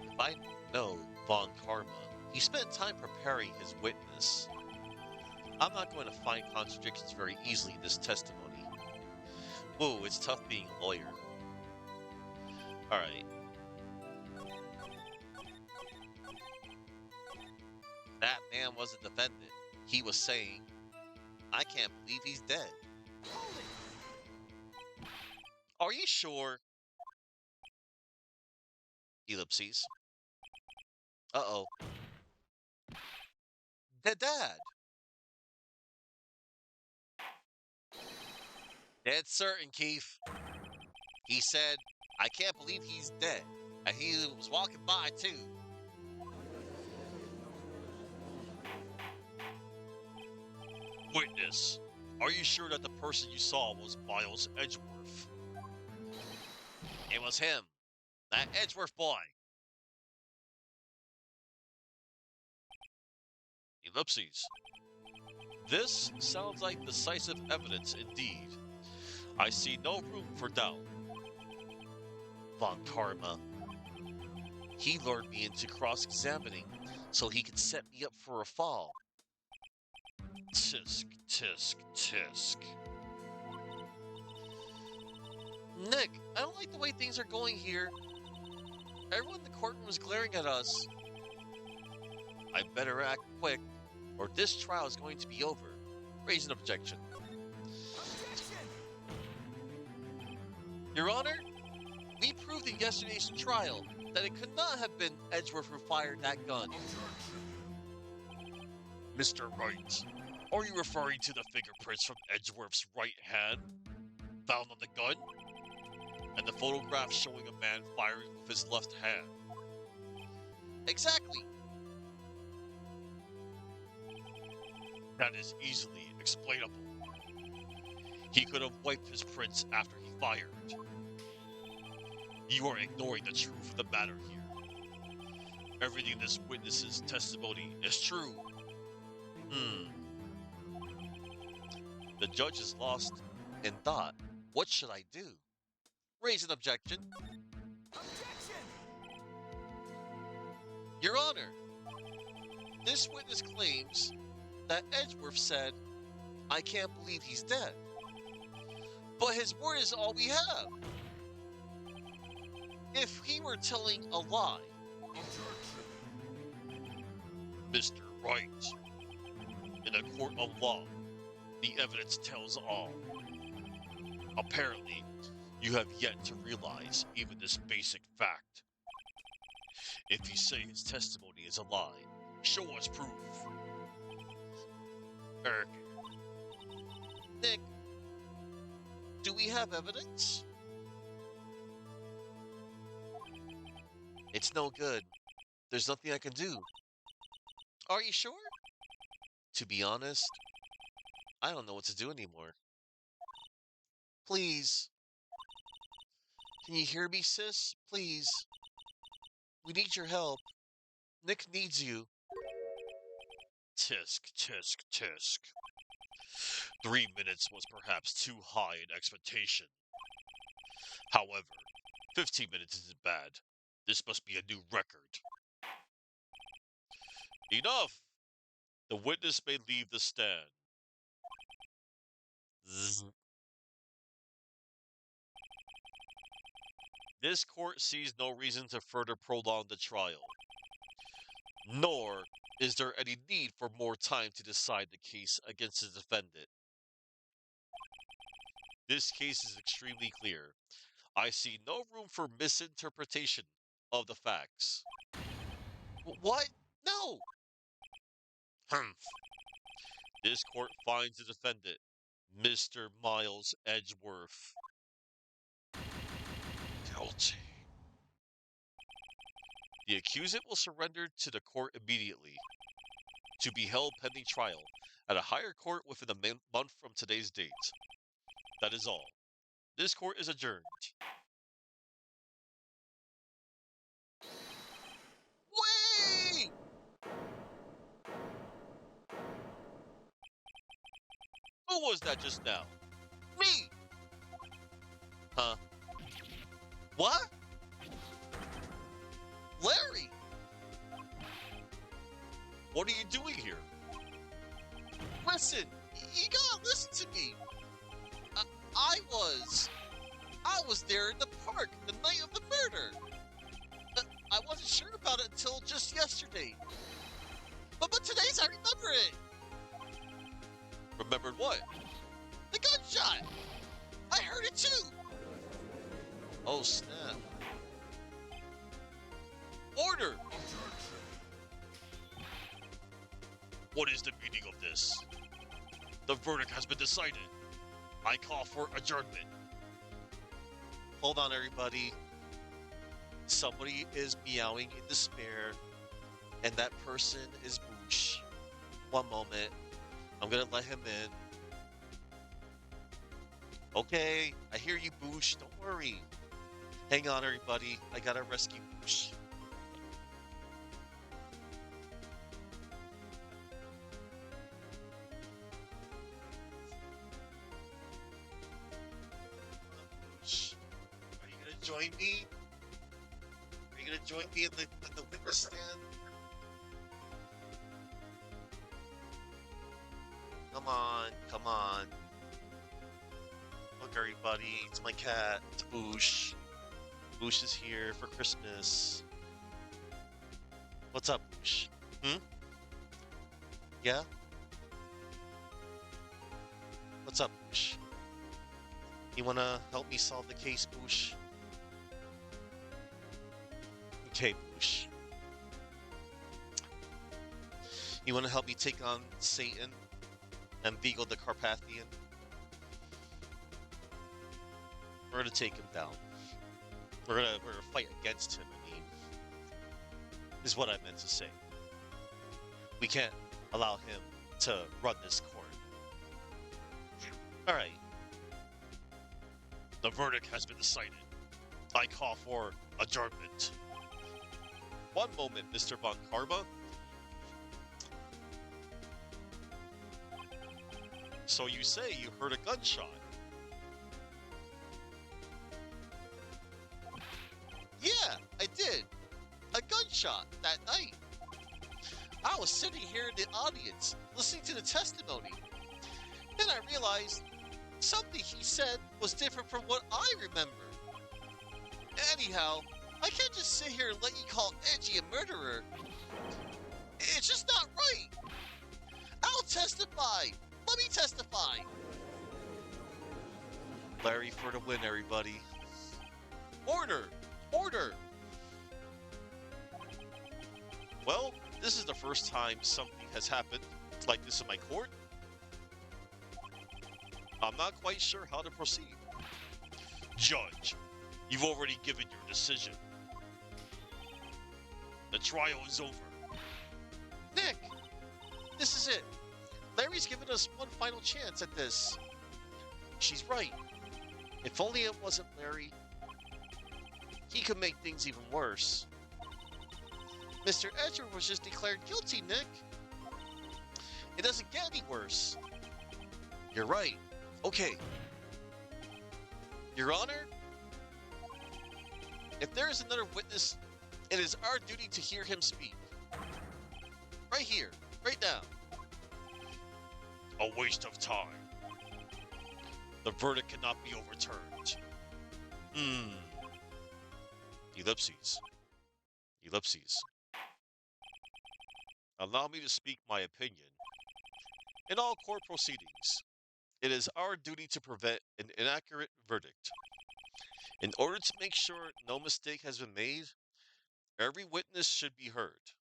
If I know Von Karma, he spent time preparing his witness. I'm not going to find contradictions very easily in this testimony. Whoa, it's tough being a lawyer. Alright. That man wasn't defendant. He was saying, I can't believe he's dead. Hold it. Are you sure? Ellipses. Uh-oh. Dad. Dead certain, Keith. He said, I can't believe he's dead. And he was walking by, too. Witness, are you sure that the person you saw was Miles Edgeworth? It was him. That Edgeworth boy. Ellipses. This sounds like decisive evidence indeed. I see no room for doubt. Von Karma. He lured me into cross-examining so he could set me up for a fall. Tisk, tisk, tisk. Nick, I don't like the way things are going here. Everyone in the courtroom is glaring at us. I better act quick, or this trial is going to be over. Raise an objection. Objection. Your Honor, we proved in yesterday's trial that it could not have been Edgeworth who fired that gun. Mr. Wright, are you referring to the fingerprints from Edgeworth's right hand found on the gun? And the photograph showing a man firing with his left hand? Exactly. That is easily explainable. He could have wiped his prints after he fired. You are ignoring the truth of the matter here. Everything in this witness's testimony is true. The judge is lost in thought. What should I do? Raise an objection. Objection. Your Honor, this witness claims that Edgeworth said, I can't believe he's dead. But his word is all we have. If he were telling a lie, Mr. Wright, in a court of law, the evidence tells all. Apparently, you have yet to realize even this basic fact. If you say his testimony is a lie, show us proof. Nick, do we have evidence? It's no good. There's nothing I can do. Are you sure? To be honest, I don't know what to do anymore. Please. Can you hear me, sis? Please. We need your help. Nick needs you. Tisk, tisk, tisk. 3 minutes was perhaps too high an expectation. However, 15 minutes isn't bad. This must be a new record. Enough! The witness may leave the stand. Zzz. This court sees no reason to further prolong the trial. Nor is there any need for more time to decide the case against the defendant. This case is extremely clear. I see no room for misinterpretation of the facts. What? No! Humph. This court finds the defendant, Mr. Miles Edgeworth, guilty. The accused will surrender to the court immediately. to be held pending trial at a higher court within a month from today's date. That is all. This court is adjourned. Wait! Who was that just now? Me! Huh? What? Larry! What are you doing here? Listen! You gotta listen to me! I, I was... I was there in the park the night of the murder! I wasn't sure about it until just yesterday. But today's I remember it! Remembered what? The gunshot! I heard it too! Oh snap. Order! What is the meaning of this? The verdict has been decided. I call for adjournment. Hold on, everybody. Somebody is meowing in despair, and that person is Boosh. One moment. I'm gonna let him in. Okay, I hear you, Boosh. Don't worry. Hang on, everybody. I gotta rescue Boosh. Boosh, are you gonna join me? Are you gonna join me in the witness stand? Come on, come on. Look, everybody, it's my cat. It's Boosh. Boosh is here for Christmas. What's up, Boosh? Hmm? Yeah? What's up, Boosh? You wanna help me solve the case, Boosh? Okay, Boosh. You wanna help me take on Satan and Beagle the Carpathian? We're gonna take him down. We're gonna fight against him, I mean. Is what I meant to say. We can't allow him to run this court. Alright. The verdict has been decided. I call for adjournment. One moment, Mr. Von Karma. So you say you heard a gunshot? Yeah, I did. A gunshot that night. I was sitting here in the audience, listening to the testimony. Then I realized something he said was different from what I remember. Anyhow, I can't just sit here and let you call Edgy a murderer. It's just not right. I'll testify. Let me testify. Larry for the win, everybody. Order! Order! Well, this is the first time something has happened like this in my court. I'm not quite sure how to proceed. Judge, you've already given your decision. The trial is over. Nick, this is it. Larry's given us one final chance at this. She's right. If only it wasn't Larry, he could make things even worse. Mr. Edger was just declared guilty, Nick. It doesn't get any worse. You're right. Okay. Your Honor, if there is another witness, it is our duty to hear him speak. Right here, right now. A waste of time. The verdict cannot be overturned. Ellipses. Ellipses. Allow me to speak my opinion. In all court proceedings, it is our duty to prevent an inaccurate verdict. In order to make sure no mistake has been made, every witness should be heard.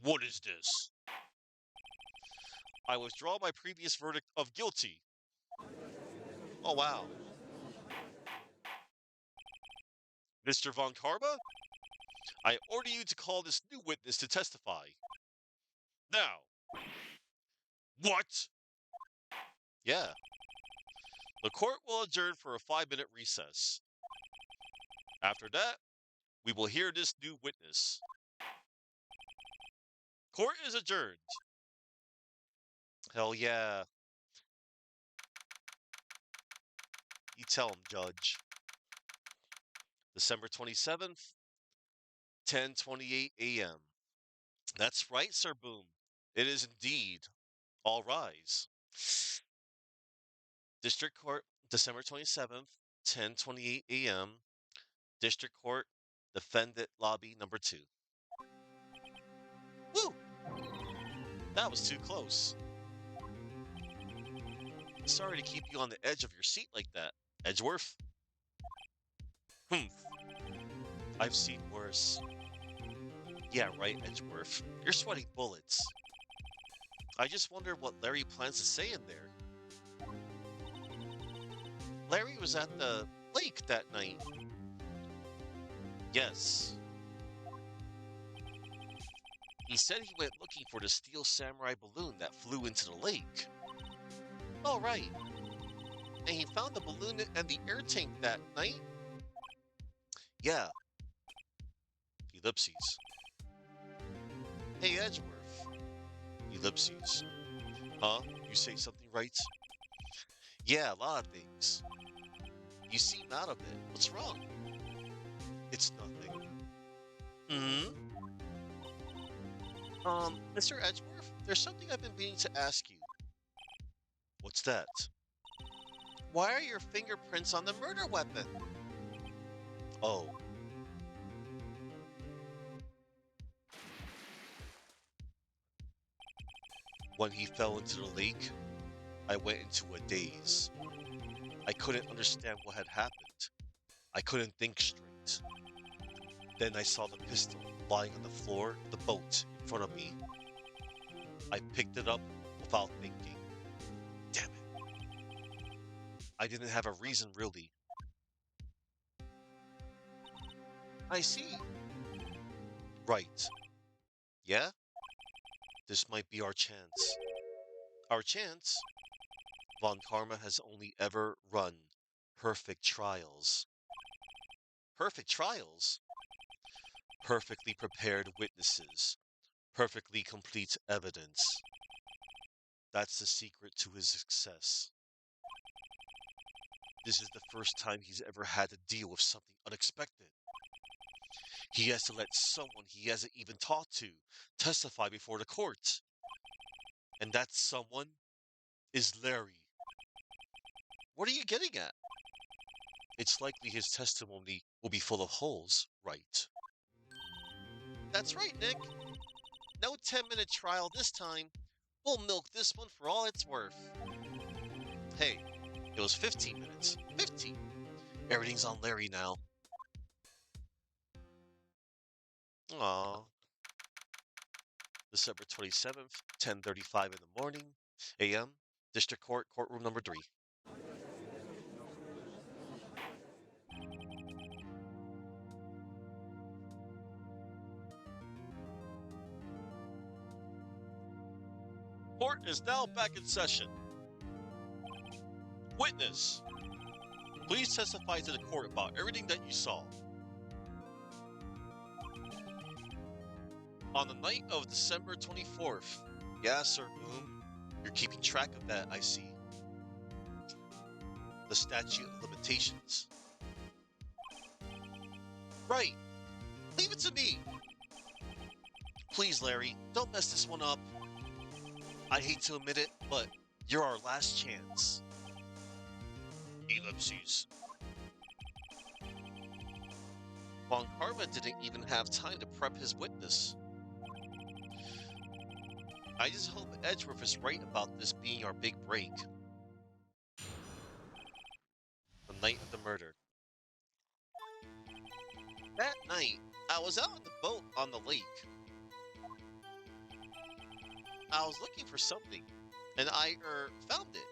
What is this? I withdraw my previous verdict of guilty. Oh, wow. Mr. Von Karma, I order you to call this new witness to testify. Now, what? Yeah, the court will adjourn for a 5-minute recess. After that, we will hear this new witness. Court is adjourned. Hell yeah. You tell him, Judge. December 27th, 10:28 a.m. That's right, Sir Boom. It is indeed. All rise. District Court, December 27th, 10:28 a.m. District Court, Defendant Lobby number 2. Woo! That was too close. Sorry to keep you on the edge of your seat like that, Edgeworth. Humph. I've seen worse. Yeah, right, Edgeworth. You're sweating bullets. I just wonder what Larry plans to say in there. Larry was at the lake that night. Yes. He said he went looking for the steel samurai balloon that flew into the lake. All right. And he found the balloon and the air tank that night? Yeah. Ellipses. Hey, Edgeworth. Ellipses. Huh? You say something right? Yeah, a lot of things. You seem out of it. What's wrong? It's nothing. Hmm? Mr. Edgeworth, there's something I've been meaning to ask you. What's that? Why are your fingerprints on the murder weapon? Oh. When he fell into the lake, I went into a daze. I couldn't understand what had happened. I couldn't think straight. Then I saw the pistol lying on the floor of the boat in front of me. I picked it up without thinking. Damn it. I didn't have a reason really. I see. Right. Yeah? This might be our chance. Our chance? Von Karma has only ever run perfect trials. Perfect trials? Perfectly prepared witnesses. Perfectly complete evidence. That's the secret to his success. This is the first time he's ever had to deal with something unexpected. He has to let someone he hasn't even talked to testify before the court. And that someone is Larry. What are you getting at? It's likely his testimony will be full of holes, right? That's right, Nick. No 10-minute trial this time. We'll milk this one for all it's worth. Hey, it was 15 minutes. 15. Everything's on Larry now. Aww. December 27th, 10:35 in the morning, a.m., District Court, courtroom number 3. Court is now back in session. Witness, please testify to the court about everything that you saw. On the night of December 24th. Yeah, Sir Boom. You're keeping track of that, I see. The statute of limitations. Right. Leave it to me. Please, Larry, don't mess this one up. I hate to admit it, but you're our last chance. Ellipses. Von Karma didn't even have time to prep his witness. I just hope Edgeworth is right about this being our big break. The night of the murder. That night, I was out on the boat on the lake. I was looking for something, and I found it.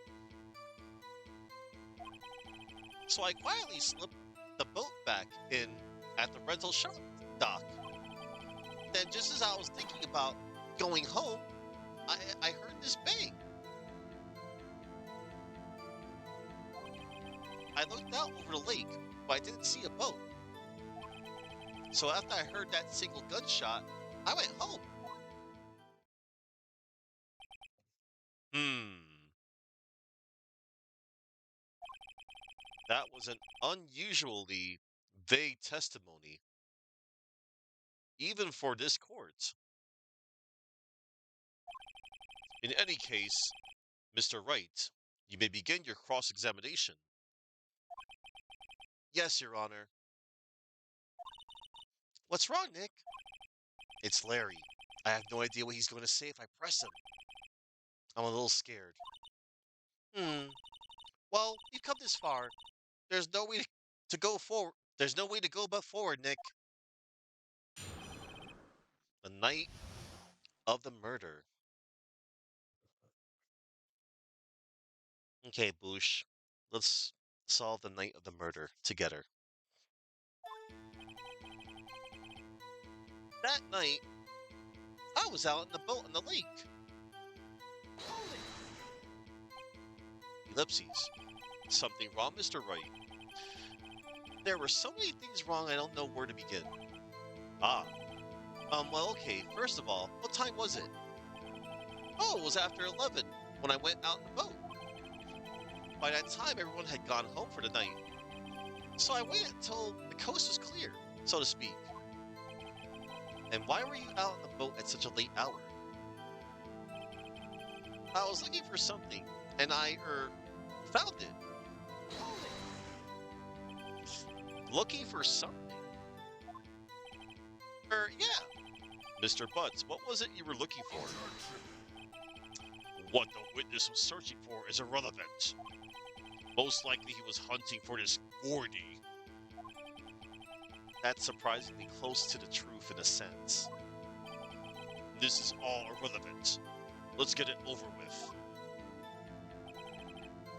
So I quietly slipped the boat back in at the rental shop dock. Then just as I was thinking about going home, I heard this bang. I looked out over the lake, but I didn't see a boat. So after I heard that single gunshot, I went home. Hmm. That was an unusually vague testimony, even for this court. In any case, Mr. Wright, you may begin your cross-examination. Yes, Your Honor. What's wrong, Nick? It's Larry. I have no idea what he's going to say if I press him. I'm a little scared. Hmm. Well, you've come this far. There's no way to go forward. There's no way to go but forward, Nick. The night of the murder. Okay, Boosh. Let's solve the night of the murder together. That night, I was out in the boat on the lake. Hold it! Ellipses. Something wrong, Mr. Wright? There were so many things wrong I don't know where to begin. Ah. Well, okay. First of all, what time was it? Oh, it was after 11 when I went out in the boat. By that time, everyone had gone home for the night. So I waited until the coast was clear, so to speak. And why were you out on the boat at such a late hour? I was looking for something, and I, found it. Hold it! Looking for something? Yeah. Mr. Butts, what was it you were looking for? What the witness was searching for is irrelevant. Most likely he was hunting for this Gordy. That's surprisingly close to the truth in a sense. This is all irrelevant. Let's get it over with.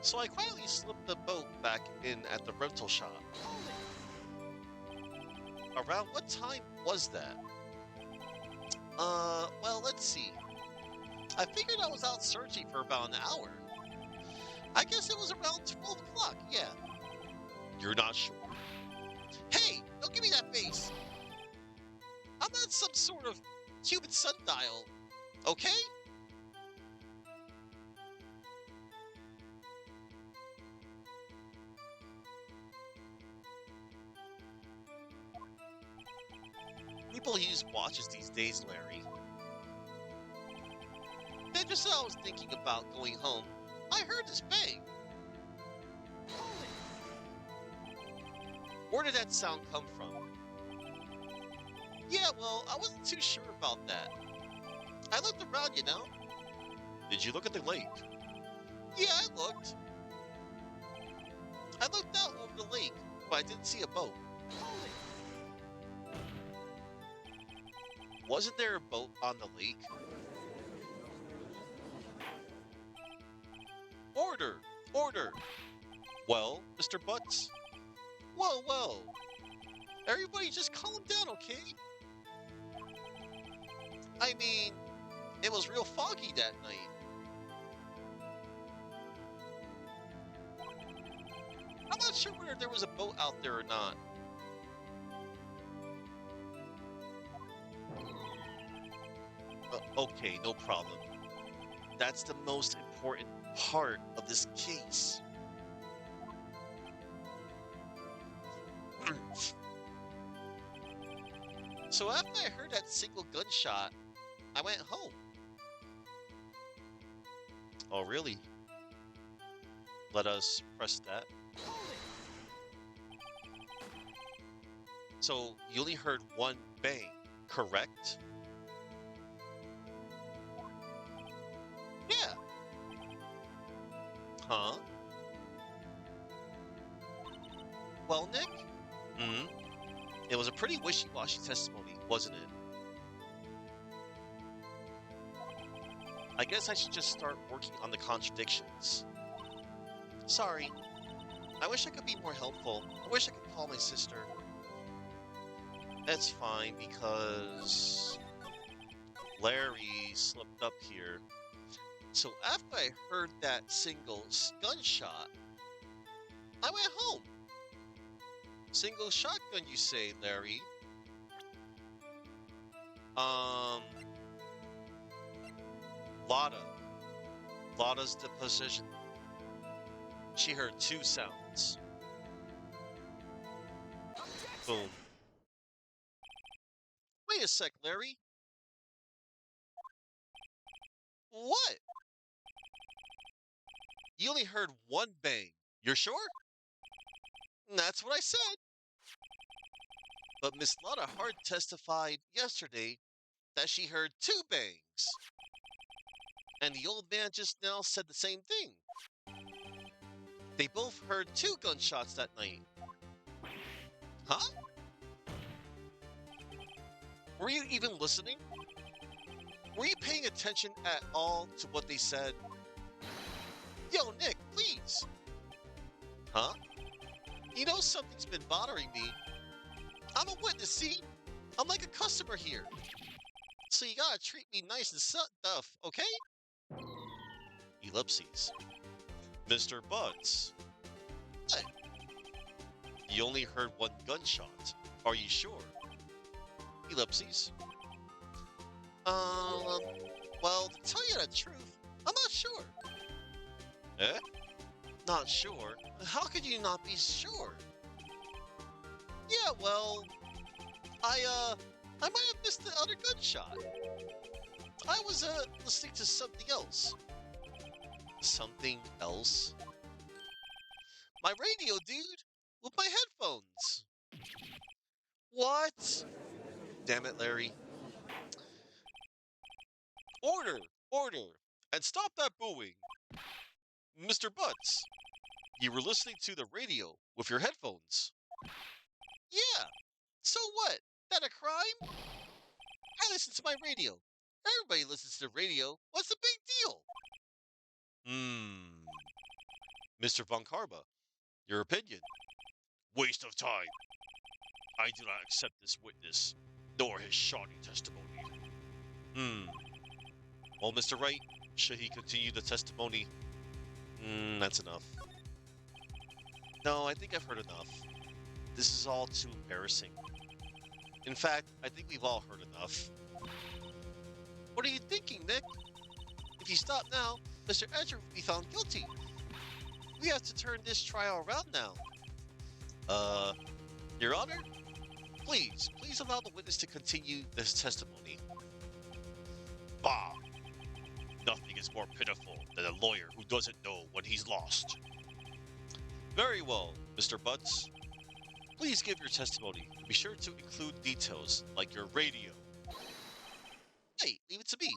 So I quietly slipped the boat back in at the rental shop. Around what time was that? Well, let's see. I figured I was out searching for about an hour. I guess it was around 12 o'clock, yeah. You're not sure? Hey, don't give me that face! I'm not some sort of human sundial, okay? People use watches these days, Larry. Then just as I was thinking about going home, I heard this bang. Where did that sound come from? Yeah, well, I wasn't too sure about that. I looked around, you know. Did you look at the lake? Yeah, I looked. I looked out over the lake, but I didn't see a boat. Wasn't there a boat on the lake? Order! Order! Well, Mr. Butts? Whoa, whoa! Everybody just calm down, okay? I mean, it was real foggy that night. I'm not sure whether there was a boat out there or not. Okay, no problem. That's the most important part of this case. So after I heard that single gunshot, I went home. Oh, really? Let us press that. So you only heard one bang, correct? Yeah. Huh? Well, Nick? Hmm? It was a pretty wishy-washy testimony, wasn't it? I guess I should just start working on the contradictions. Sorry. I wish I could be more helpful. I wish I could call my sister. That's fine because Larry slipped up here. So after I heard that single gunshot, I went home. Single shotgun, you say, Larry? Um, Lotta. Lotta's deposition. She heard two sounds. Objection! Boom. Wait a sec, Larry. What? You only heard one bang. You're sure? That's what I said. But Miss Lotta Hart testified yesterday that she heard two bangs. And the old man just now said the same thing. They both heard two gunshots that night. Huh? Were you even listening? Were you paying attention at all to what they said? Yo, Nick, please. Huh? You know something's been bothering me. I'm a witness, see? I'm like a customer here. So you gotta treat me nice and stuff, okay? Ellipses. Mr. Buds. What? You only heard one gunshot. Are you sure? Ellipses. Um, well, to tell you the truth, I'm not sure. Eh? Not sure? How could you not be sure? Yeah, well, I might have missed the other gunshot. I was, listening to something else. Something else? My radio, dude! With my headphones! What? Damn it, Larry. Order! Order! And stop that booing! Mr. Butts, you were listening to the radio with your headphones. Yeah! So what? That a crime? I listen to my radio. Everybody listens to the radio. What's the big deal? Hmm. Mr. Von Karba, your opinion? Waste of time. I do not accept this witness, nor his shoddy testimony. Hmm. Well, Mr. Wright, should he continue the testimony? That's enough. No, I think I've heard enough. This is all too embarrassing. In fact, I think we've all heard enough. What are you thinking, Nick? If you stop now, Mr. Edger will be found guilty. We have to turn this trial around now. Uh, Your Honor? Please allow the witness to continue this testimony. Bah! Nothing is more pitiful than a lawyer who doesn't know when he's lost. Very well, Mr. Butts. Please give your testimony. Be sure to include details like your radio. Hey, leave it to me.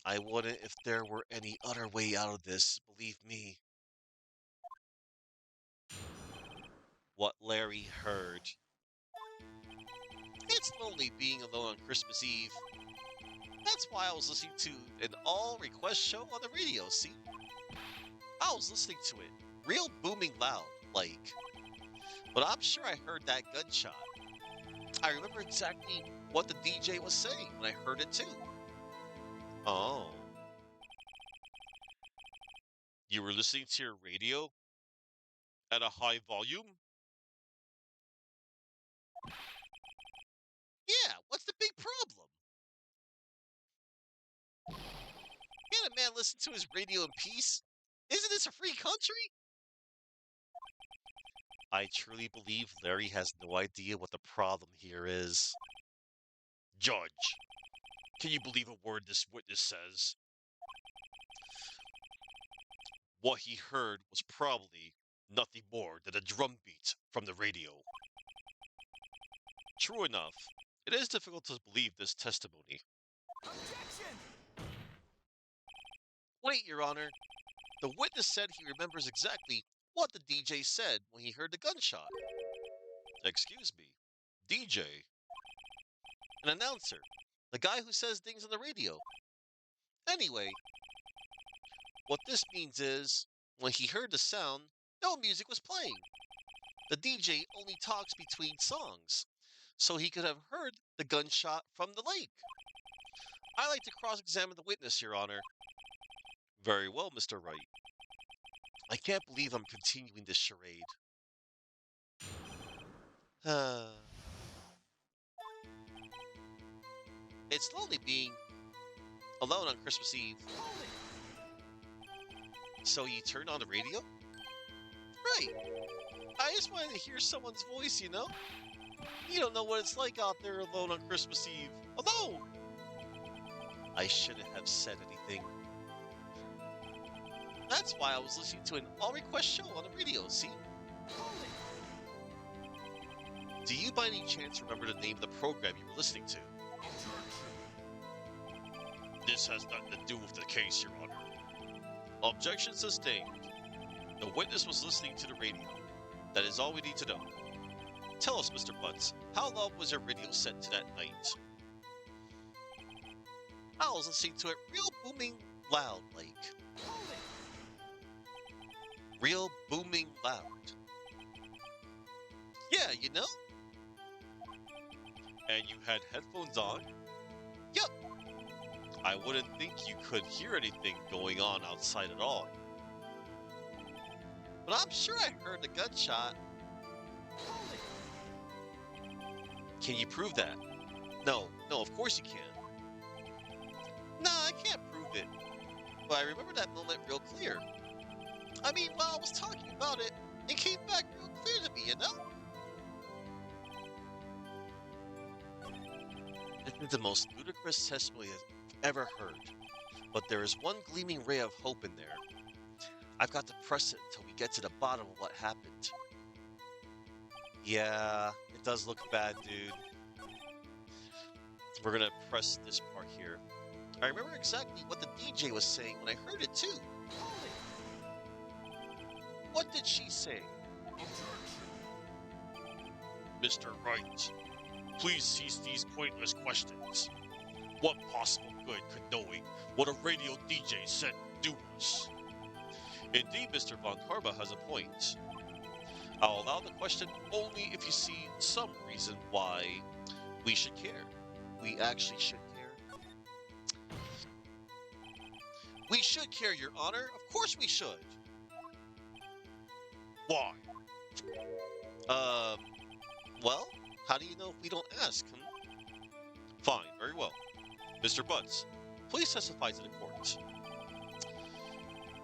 I wouldn't if there were any other way out of this, believe me. What Larry heard. It's lonely being alone on Christmas Eve. That's why I was listening to an all-request show on the radio, see? I was listening to it, real booming loud, like. But I'm sure I heard that gunshot. I remember exactly what the DJ was saying when I heard it too. Oh. You were listening to your radio at a high volume? Yeah, what's the big problem? Can't a man listen to his radio in peace? Isn't this a free country? I truly believe Larry has no idea what the problem here is. Judge, can you believe a word this witness says? What he heard was probably nothing more than a drum beat from the radio. True enough, it is difficult to believe this testimony. Objection! Wait, Your Honor. The witness said he remembers exactly what the DJ said when he heard the gunshot. Excuse me. DJ? An announcer. The guy who says things on the radio. Anyway, what this means is, when he heard the sound, no music was playing. The DJ only talks between songs, so he could have heard the gunshot from the lake. I like to cross-examine the witness, Your Honor. Very well, Mr. Wright. I can't believe I'm continuing this charade. It's lonely being alone on Christmas Eve. Hold it. So you turned on the radio? Right. I just wanted to hear someone's voice, you know? You don't know what it's like out there alone on Christmas Eve. Alone! I shouldn't have said anything. That's why I was listening to an all-request show on the radio, see? Hold it. Do you by any chance remember the name of the program you were listening to? This has nothing to do with the case, Your Honor. Objection sustained. The witness was listening to the radio. That is all we need to know. Tell us, Mr. Butts, how loud was your radio set to that night? I was listening to it real booming loud, like. Hold it. Real booming loud. Yeah, you know? And you had headphones on? Yup. I wouldn't think you could hear anything going on outside at all. But I'm sure I heard a gunshot. Hold it. Can you prove that? No, of course you can't. Nah, I can't prove it. But I remember that moment real clear. I mean, while I was talking about it, it came back real clear to me, you know? This is the most ludicrous testimony I've ever heard. But there is one gleaming ray of hope in there. I've got to press it until we get to the bottom of what happened. Yeah, it does look bad, dude. We're gonna press this part here. I remember exactly what the DJ was saying when I heard it, too. Hold it. What did she say? Mr. Wright, please cease these pointless questions. What possible good could knowing what a radio DJ said do us? Indeed, Mr. Von Karma has a point. I'll allow the question only if you see some reason why we should care. We actually should care. We should care, Your Honor. Of course we should. Why? Well, how do you know if we don't ask? Fine, very well. Mr. Butts, please testify to the court.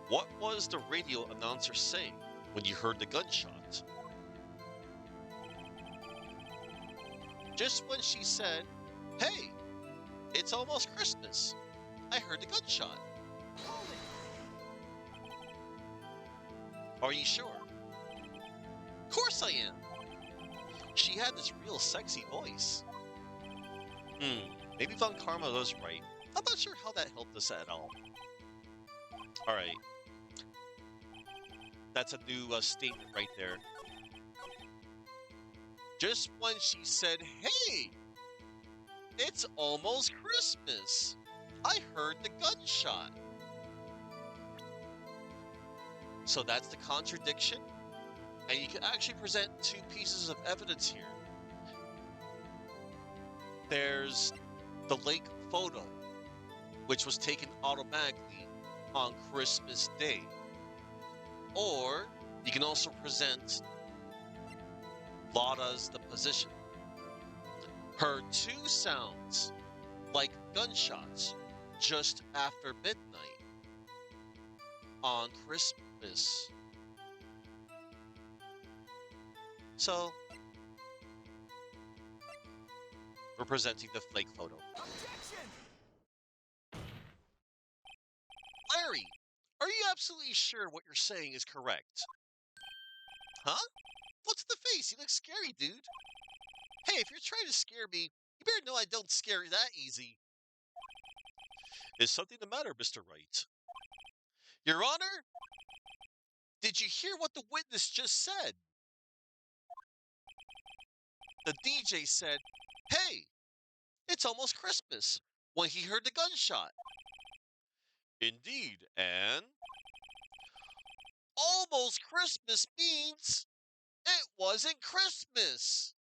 What was the radio announcer saying when you heard the gunshot? Just when she said, "Hey, it's almost Christmas. I heard the gunshot." Hold it. Are you sure? Of course I am. She had this real sexy voice. Maybe Von Karma was right. I'm not sure how that helped us at all. Alright. That's a new statement right there. Just when she said, "Hey, it's almost Christmas. I heard the gunshot." So that's the contradiction? And you can actually present two pieces of evidence here. There's the lake photo, which was taken automatically on Christmas Day. Or you can also present Lada's the position. Heard two sounds like gunshots just after midnight on Christmas. So, we're presenting the flake photo. Objection! Larry, are you absolutely sure what you're saying is correct? Huh? What's the face? You look scary, dude. Hey, if you're trying to scare me, you better know I don't scare you that easy. Is something the matter, Mr. Wright? Your Honor? Did you hear what the witness just said? The DJ said, "Hey, it's almost Christmas," when he heard the gunshot. Indeed, and almost Christmas means it wasn't Christmas.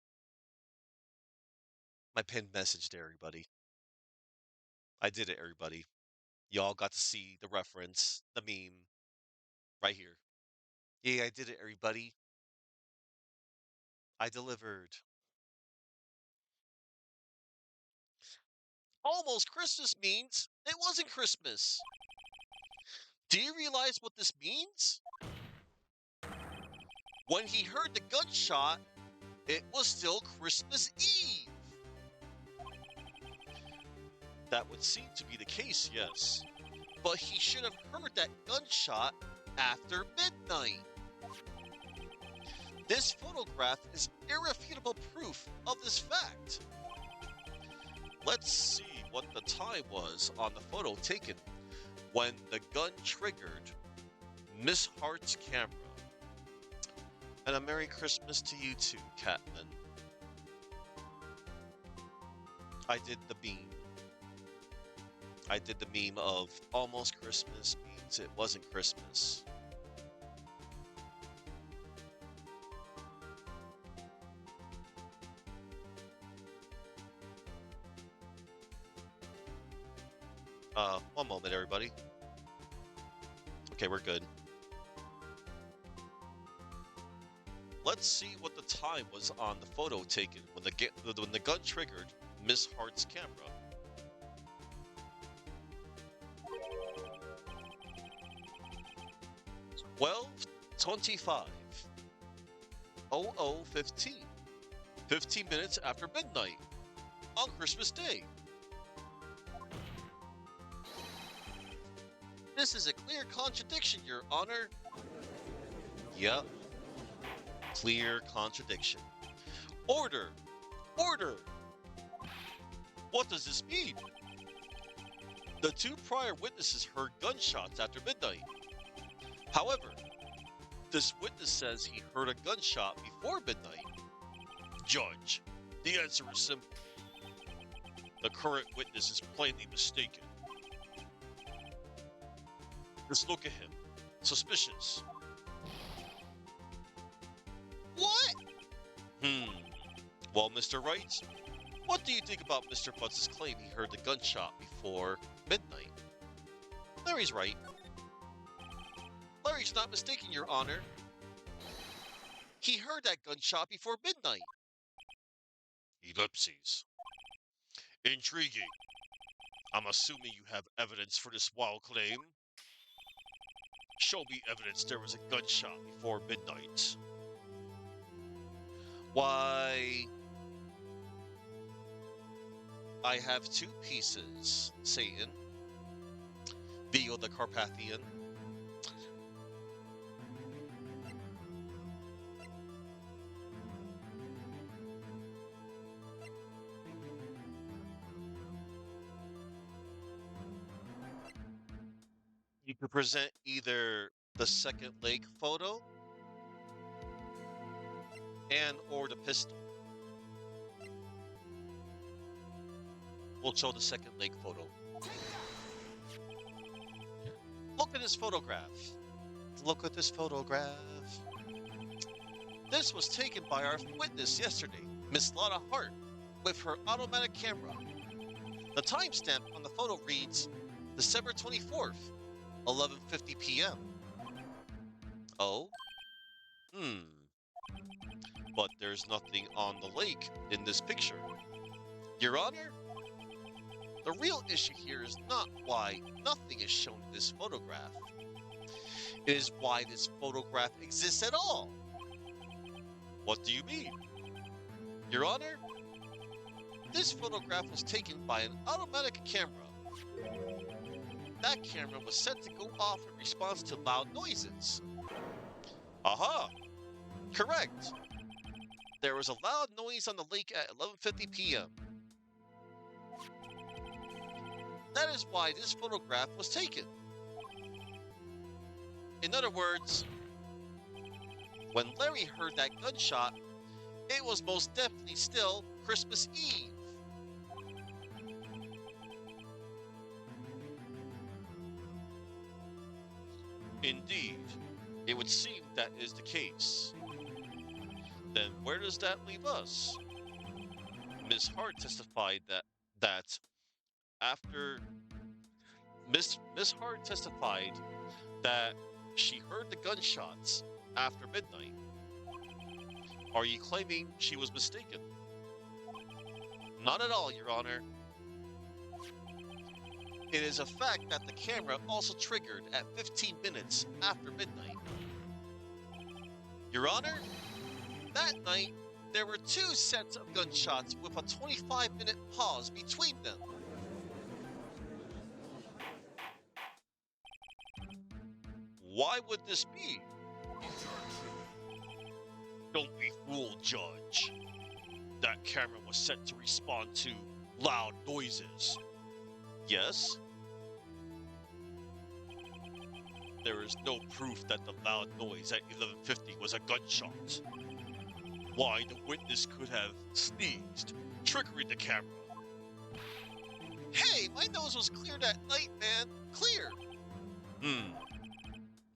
My pinned message to everybody. I did it, everybody. Y'all got to see the reference, the meme, right here. Yeah, I did it, everybody. I delivered. Almost Christmas means it wasn't Christmas. Do you realize what this means? When he heard the gunshot, it was still Christmas Eve. That would seem to be the case, yes. But he should have heard that gunshot after midnight. This photograph is irrefutable proof of this fact. Let's see what the time was on the photo taken when the gun triggered Miss Hart's camera. And a Merry Christmas to you too, Catman. I did the meme. I did the meme of almost Christmas means it wasn't Christmas. One moment, everybody. Okay, we're good. Let's see what the time was on the photo taken when the gun triggered Miss Hart's camera. 12:25. 00:15. 15 minutes after midnight on Christmas Day. This is a clear contradiction, Your Honor. Yep. Clear contradiction. Order! Order! What does this mean? The two prior witnesses heard gunshots after midnight. However, this witness says he heard a gunshot before midnight. Judge, the answer is simple. The current witness is plainly mistaken. Just look at him. Suspicious. What? Well, Mr. Wright, what do you think about Mr. Butts' claim he heard the gunshot before midnight? Larry's right. Larry's not mistaken, Your Honor. He heard that gunshot before midnight. Ellipses. Intriguing. I'm assuming you have evidence for this wild claim. Show me evidence there was a gunshot before midnight. Why, I have two pieces, Satan. Vigo the Carpathian. You could present either the second leg photo and or the pistol. We'll show the second leg photo. Look at this photograph. Look at this photograph. This was taken by our witness yesterday, Miss Lotta Hart, with her automatic camera. The timestamp on the photo reads December 24th, 11:50 p.m. Oh? But there's nothing on the lake in this picture. Your Honor, the real issue here is not why nothing is shown in this photograph. It is why this photograph exists at all. What do you mean? Your Honor, this photograph was taken by an automatic camera. That camera was set to go off in response to loud noises. Aha! Correct. There was a loud noise on the lake at 11:50 p.m. That is why this photograph was taken. In other words, when Larry heard that gunshot, it was most definitely still Christmas Eve. Indeed, it would seem that is the case. Then where does that leave us? Ms. Hart testified that after Miss Hart testified that she heard the gunshots after midnight. Are you claiming she was mistaken? Not at all, Your Honor. It is a fact that the camera also triggered at 15 minutes after midnight. Your Honor, that night, there were two sets of gunshots with a 25-minute pause between them. Why would this be? Don't be fooled, Judge. That camera was set to respond to loud noises. Yes? There is no proof that the loud noise at 11:50 was a gunshot. Why, the witness could have sneezed, triggering the camera. Hey, my nose was clear that night, man. Clear.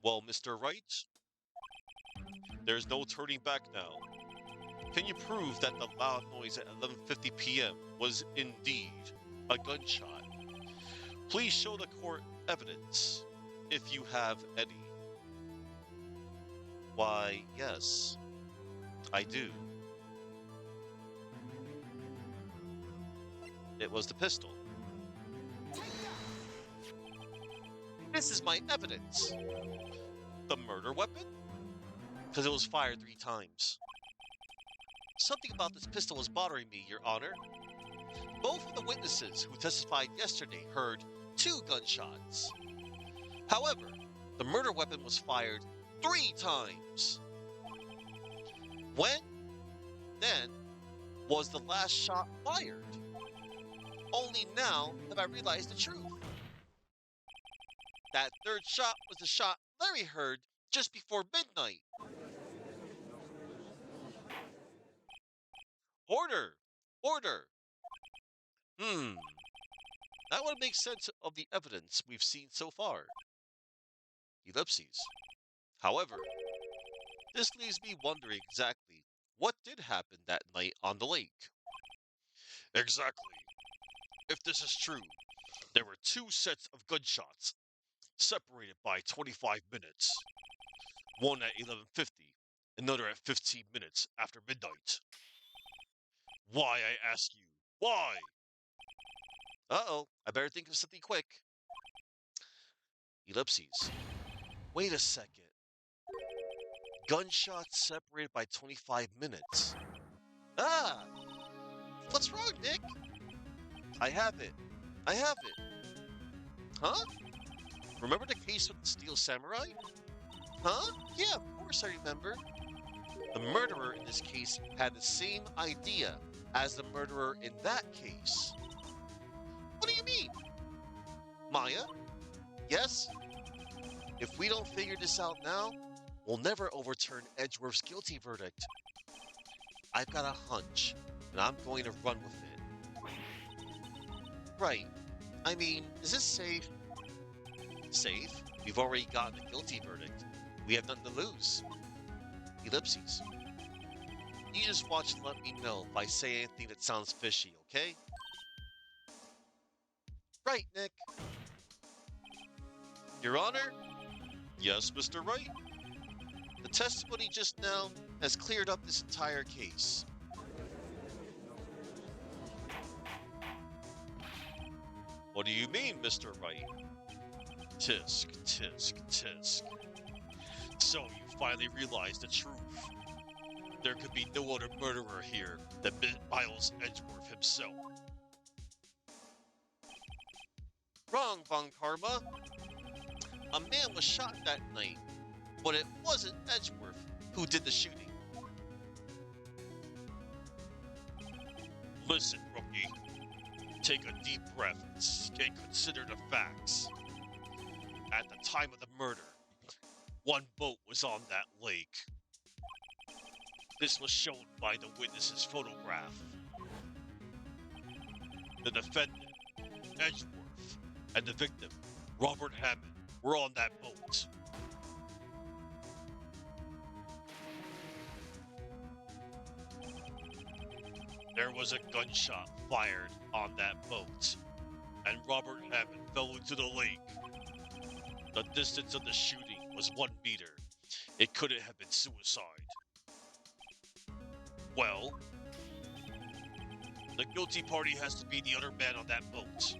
Well, Mr. Wright, there's no turning back now. Can you prove that the loud noise at 11:50 p.m. was indeed a gunshot? Please show the court evidence, if you have any. Why, yes, I do. It was the pistol. This is my evidence. The murder weapon? Because it was fired 3 times. Something about this pistol was bothering me, Your Honor. Both of the witnesses who testified yesterday heard 2 gunshots. However, the murder weapon was fired 3 times. When, then, was the last shot fired? Only now have I realized the truth. That 3rd shot was the shot Larry heard just before midnight. Order! Order! That would make sense of the evidence we've seen so far. Ellipses. However, this leaves me wondering exactly what did happen that night on the lake. Exactly. If this is true, there were 2 sets of gunshots, separated by 25 minutes. One at 11:50, another at 15 minutes after midnight. Why, I ask you, why? Uh-oh, I better think of something quick. Ellipses. Wait a second. Gunshots separated by 25 minutes. Ah! What's wrong, Nick? I have it. I have it. Huh? Remember the case with the Steel Samurai? Huh? Yeah, of course I remember. The murderer in this case had the same idea as the murderer in that case. What do you mean? Maya? Yes? If we don't figure this out now, we'll never overturn Edgeworth's guilty verdict. I've got a hunch, and I'm going to run with it. Right. I mean, is this safe? Safe? We've already gotten a guilty verdict. We have nothing to lose. Ellipses. You just watch and let me know if I say anything that sounds fishy, okay? Right, Nick. Your Honor? Yes, Mr. Wright? The testimony just now has cleared up this entire case. What do you mean, Mr. Wright? Tisk, tisk, tisk. So you finally realized the truth. There could be no other murderer here than Miles Edgeworth himself. Wrong, Von Karma. A man was shot that night, but it wasn't Edgeworth who did the shooting. Listen, rookie. Take a deep breath and consider the facts. At the time of the murder, 1 boat was on that lake. This was shown by the witness's photograph. The defendant, Edgeworth, and the victim, Robert Hammond, were on that boat. There was a gunshot fired on that boat. and Robert Hammond fell into the lake. The distance of the shooting was 1 meter. It couldn't have been suicide. Well, the guilty party has to be the other man on that boat.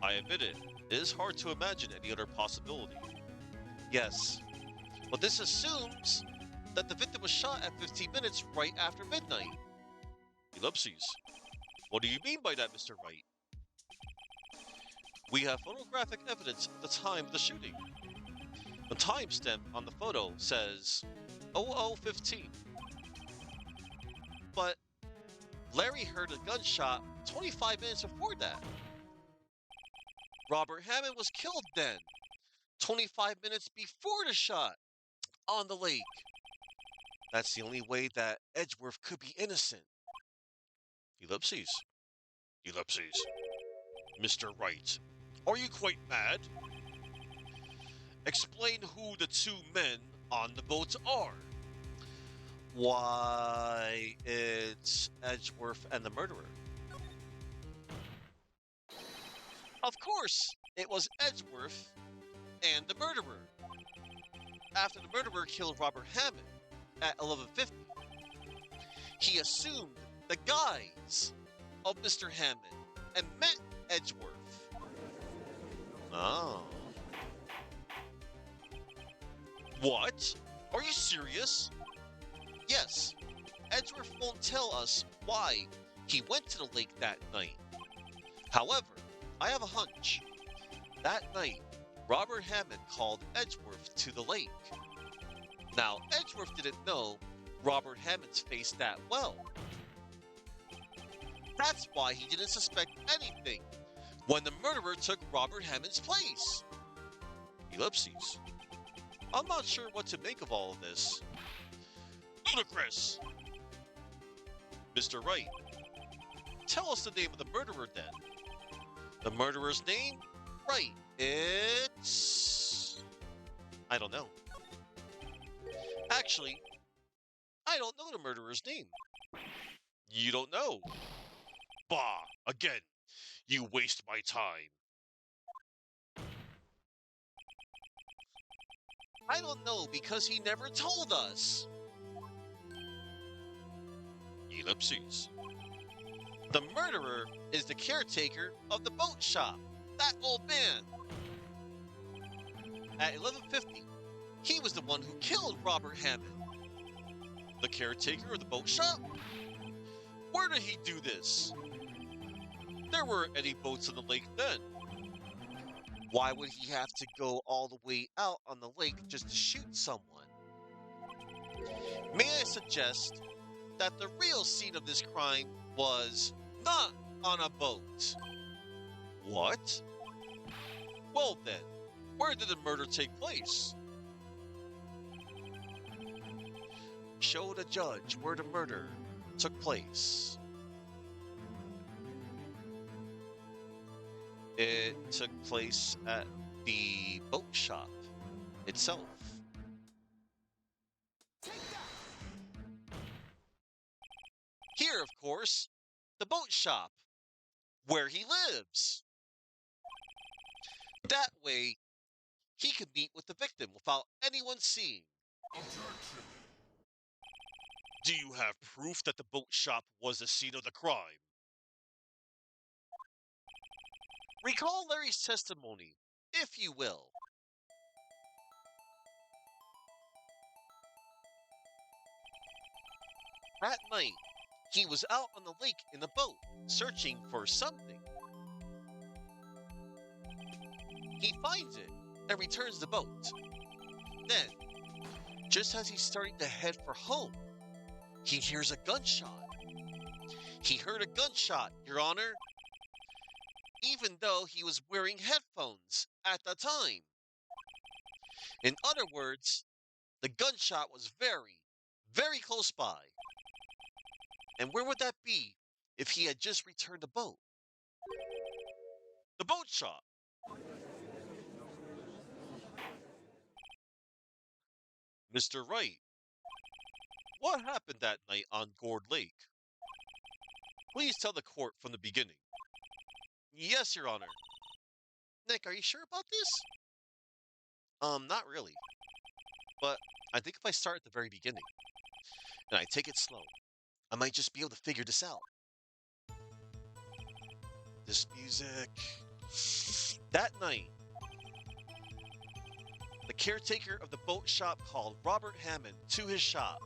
I admit it. It is hard to imagine any other possibility. Yes, but this assumes that the victim was shot at 15 minutes right after midnight. Ellipses. What do you mean by that, Mr. Wright? We have photographic evidence of the time of the shooting. The timestamp on the photo says 00:15. But Larry heard a gunshot 25 minutes before that. Robert Hammond was killed then, 25 minutes before the shot on the lake. That's the only way that Edgeworth could be innocent. Ellipses. Ellipses. Mr. Wright, are you quite mad? Explain who the two men on the boat are. Why, it's Edgeworth and the murderer. Of course, it was Edgeworth and the murderer. After the murderer killed Robert Hammond at 11:50, he assumed the guise of Mr. Hammond and met Edgeworth. Oh. What? Are you serious? Yes. Edgeworth won't tell us why he went to the lake that night. However, I have a hunch. That night, Robert Hammond called Edgeworth to the lake. Now, Edgeworth didn't know Robert Hammond's face that well. That's why he didn't suspect anything when the murderer took Robert Hammond's place. Ellipses. I'm not sure what to make of all of this. Ludicrous! Mr. Wright, tell us the name of the murderer then. The murderer's name? Right. It's... I don't know. Actually, I don't know the murderer's name. You don't know? Bah! Again, you waste my time. I don't know because he never told us. Ellipses. The murderer is the caretaker of the boat shop. That old man. At 11:50, he was the one who killed Robert Hammond. The caretaker of the boat shop? Where did he do this? There weren't any boats on the lake then. Why would he have to go all the way out on the lake just to shoot someone? May I suggest that the real scene of this crime was not on a boat? What? Well then, where did the murder take place? Show the judge where the murder took place. It took place at the boat shop itself. Here, of course, the boat shop, where he lives. That way, he could meet with the victim without anyone seeing. Objection. Do you have proof that the boat shop was the scene of the crime? Recall Larry's testimony, if you will. That night, he was out on the lake in a boat, searching for something. He finds it and returns the boat. Then, just as he's starting to head for home, he hears a gunshot. He heard a gunshot, Your Honor, even though he was wearing headphones at the time. In other words, the gunshot was very, very close by. And where would that be if he had just returned the boat? The boat shop. Mr. Wright, what happened that night on Gourd Lake? Please tell the court from the beginning. Yes, Your Honor. Nick, are you sure about this? Not really. But I think if I start at the very beginning and I take it slow, I might just be able to figure this out. This music. That night, the caretaker of the boat shop called Robert Hammond to his shop.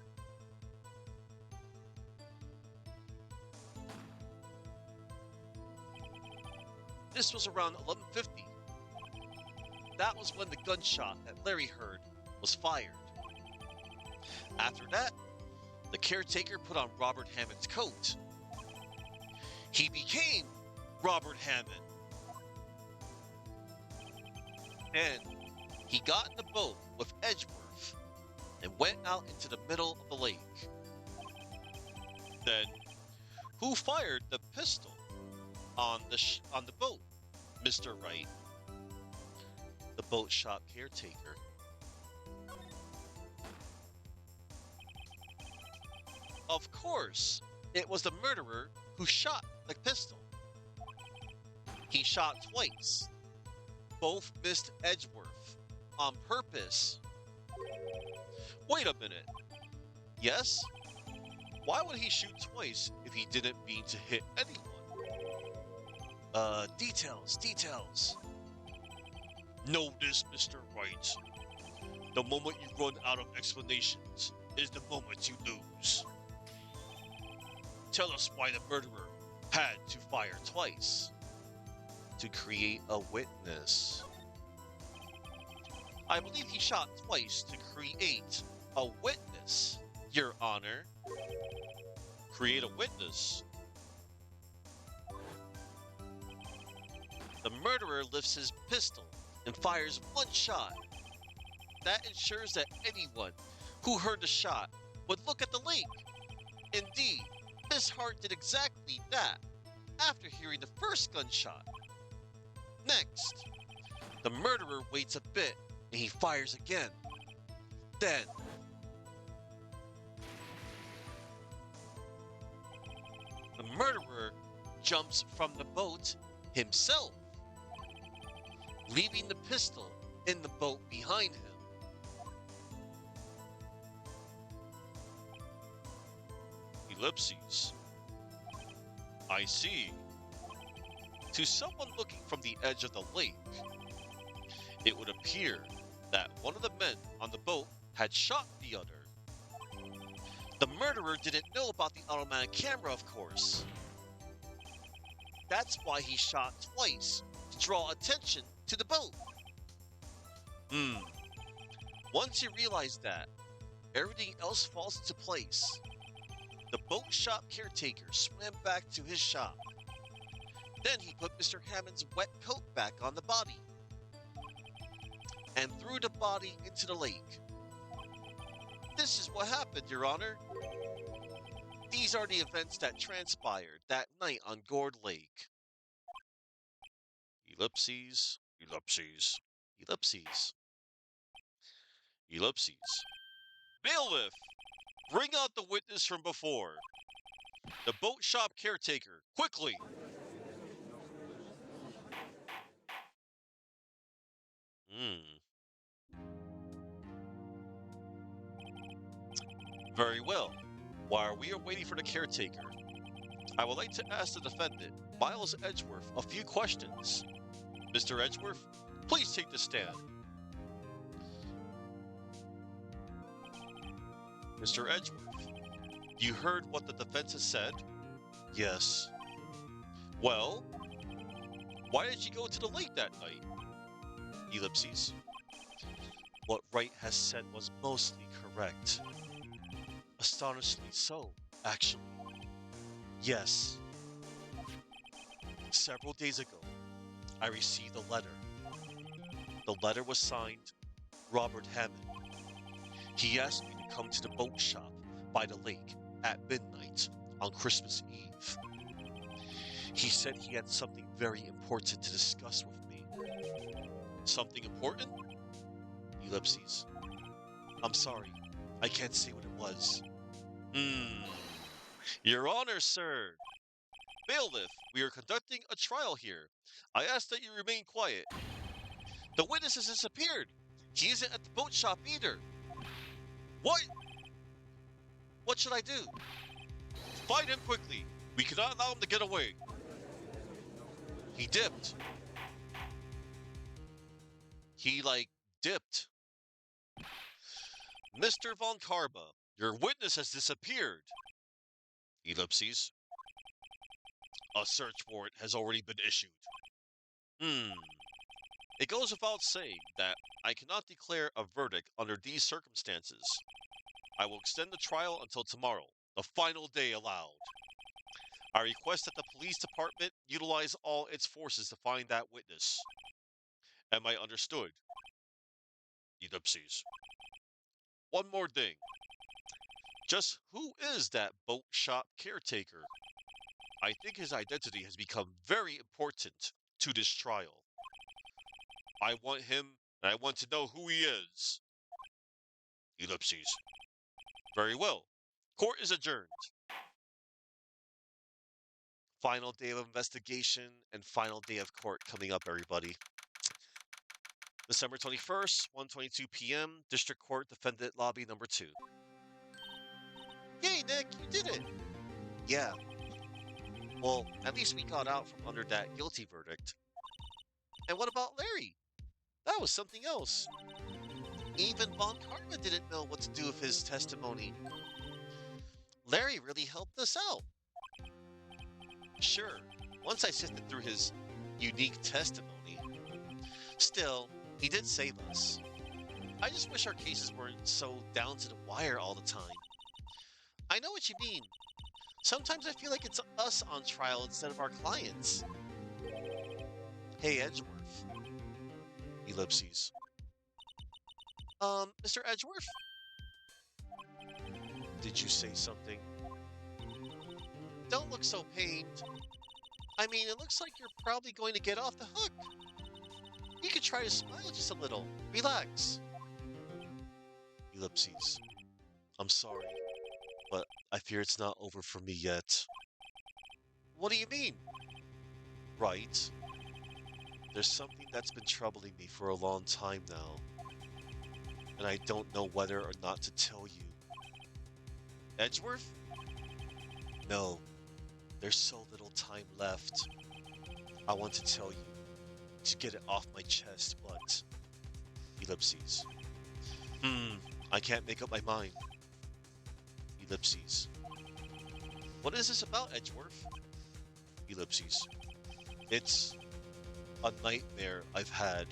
This was around 11:50. That was when the gunshot that Larry heard was fired. After that, the caretaker put on Robert Hammond's coat. He became Robert Hammond. And he got in the boat with Edgeworth and went out into the middle of the lake. Then, who fired the pistol on the boat? Mr. Wright, the boat shop caretaker. Of course, it was the murderer who shot the pistol. He shot twice. Both missed Edgeworth on purpose. Wait a minute. Yes? Why would he shoot twice if he didn't mean to hit anyone? Details. Know this, Mr. Wright. The moment you run out of explanations is the moment you lose. Tell us why the murderer had to fire twice. To create a witness. I believe he shot twice to create a witness, Your Honor. Create a witness? The murderer lifts his pistol and fires one shot. That ensures that anyone who heard the shot would look at the lake. Indeed, Miss Hart did exactly that after hearing the first gunshot. Next, the murderer waits a bit and he fires again. Then, the murderer jumps from the boat himself, leaving the pistol in the boat behind him. Ellipses. I see. To someone looking from the edge of the lake, it would appear that one of the men on the boat had shot the other. The murderer didn't know about the automatic camera, of course. That's why he shot twice, to draw attention to the boat. Once you realize that, everything else falls into place. The boat shop caretaker swam back to his shop. Then he put Mr. Hammond's wet coat back on the body and threw the body into the lake. This is what happened, Your Honor. These are the events that transpired that night on Gourd Lake. Ellipses. Bailiff! Bring out the witness from before. The boat shop caretaker, quickly! Very well. While we are waiting for the caretaker, I would like to ask the defendant, Miles Edgeworth, a few questions. Mr. Edgeworth, please take the stand. Mr. Edgeworth, you heard what the defense has said? Yes. Well, why did you go to the lake that night? Ellipses. What Wright has said was mostly correct. Astonishingly so, actually. Yes. Several days ago, I received a letter. The letter was signed Robert Hammond. He asked me to come to the boat shop by the lake at midnight on Christmas Eve. He said he had something very important to discuss with me. Something important? Ellipses. I'm sorry, I can't say what it was. Your Honor, sir. Bailiff, we are conducting a trial here. I ask that you remain quiet. The witness has disappeared. He isn't at the boat shop either. What? What should I do? Find him quickly. We cannot allow him to get away. He dipped. He, dipped. Mr. Von Karma, your witness has disappeared. Ellipses. A search warrant has already been issued. It goes without saying that I cannot declare a verdict under these circumstances. I will extend the trial until tomorrow, the final day allowed. I request that the police department utilize all its forces to find that witness. Am I understood? Ellipses. One more thing. Just who is that boat shop caretaker? I think his identity has become very important to this trial. I want him, and I want to know who he is. Ellipses. Very well. Court is adjourned. Final day of investigation and final day of court coming up, everybody. December 21st, 1:22 p.m., District Court Defendant Lobby number 2. Yay, Nick, you did it! Yeah. Well, at least we got out from under that guilty verdict. And what about Larry? That was something else. Even Von Karma didn't know what to do with his testimony. Larry really helped us out. Sure, once I sifted through his unique testimony. Still, he did save us. I just wish our cases weren't so down to the wire all the time. I know what you mean. Sometimes I feel like it's us on trial instead of our clients. Hey, Edgeworth. Ellipses. Mr. Edgeworth? Did you say something? Don't look so pained. I mean, it looks like you're probably going to get off the hook. You could try to smile just a little. Relax. Ellipses. I'm sorry, but I fear it's not over for me yet. What do you mean? Right. There's something that's been troubling me for a long time now, and I don't know whether or not to tell you. Edgeworth? No, there's so little time left. I want to tell you, to get it off my chest, but... Ellipses. I can't make up my mind. Ellipses. What is this about, Edgeworth? Ellipses. It's a nightmare I've had.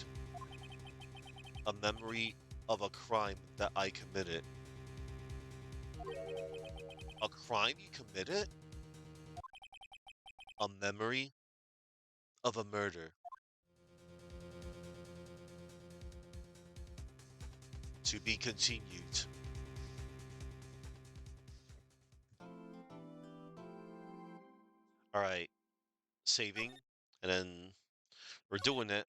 A memory of a crime that I committed. A crime you committed? A memory of a murder. To be continued. Alright, saving, and then we're doing it.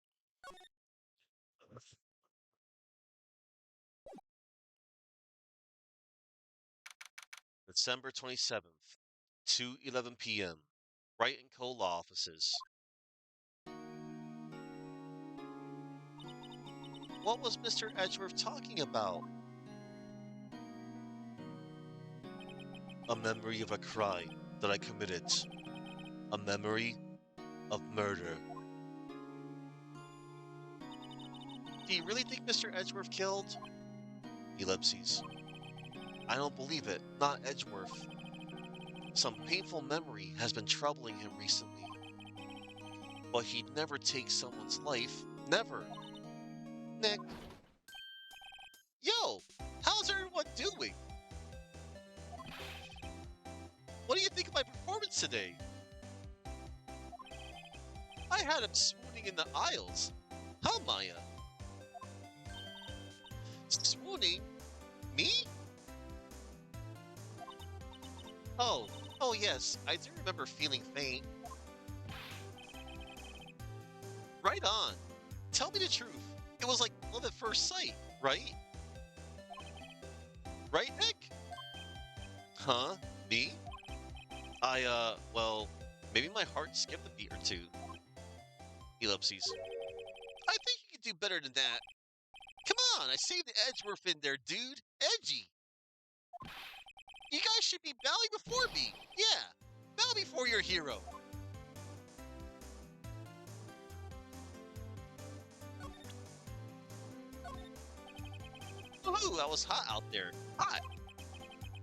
December 27th, 2:11 p.m. Wright and Co. law offices. What was Mr. Edgeworth talking about? A memory of a crime that I committed. A memory of murder. Do you really think Mr. Edgeworth killed? Ellipses. I don't believe it, not Edgeworth. Some painful memory has been troubling him recently. But he'd never take someone's life. Never. Nick. Yo, how's everyone doing? What do you think of my performance today? I had him swooning in the aisles. Huh, Maya? Swooning? Me? Oh yes, I do remember feeling faint. Right on. Tell me the truth. It was like love at first sight, right? Right, Nick? Huh? Me? Well, Maybe my heart skipped a beat or two. Ellipses. I think you can do better than that. Come on, I saved the Edgeworth in there, dude. Edgy. You guys should be bowing before me. Yeah, bow before your hero. Woohoo, that was hot out there. Hot.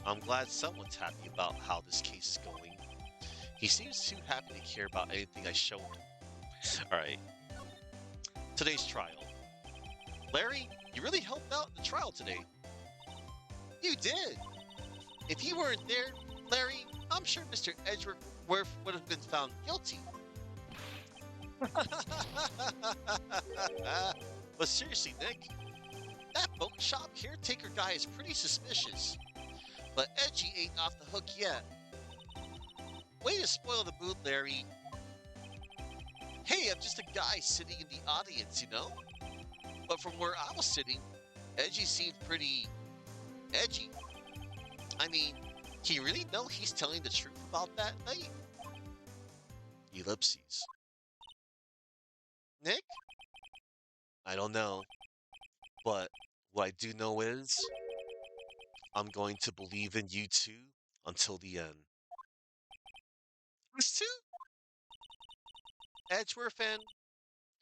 I'm glad someone's happy about how this case is going. He seems too happy to care about anything I show him. Alright, today's trial. Larry, you really helped out in the trial today. You did. If you weren't there, Larry, I'm sure Mr. Edgeworth would have been found guilty. But seriously, Nick, that boat shop caretaker guy is pretty suspicious. But Edgy ain't off the hook yet. Way to spoil the mood, Larry. Hey, I'm just a guy sitting in the audience, you know? But from where I was sitting, Edgy seemed pretty edgy. I mean, can you really know he's telling the truth about that night? Ellipses. Nick? I don't know. But what I do know is I'm going to believe in you two until the end. Us two? Edgeworth and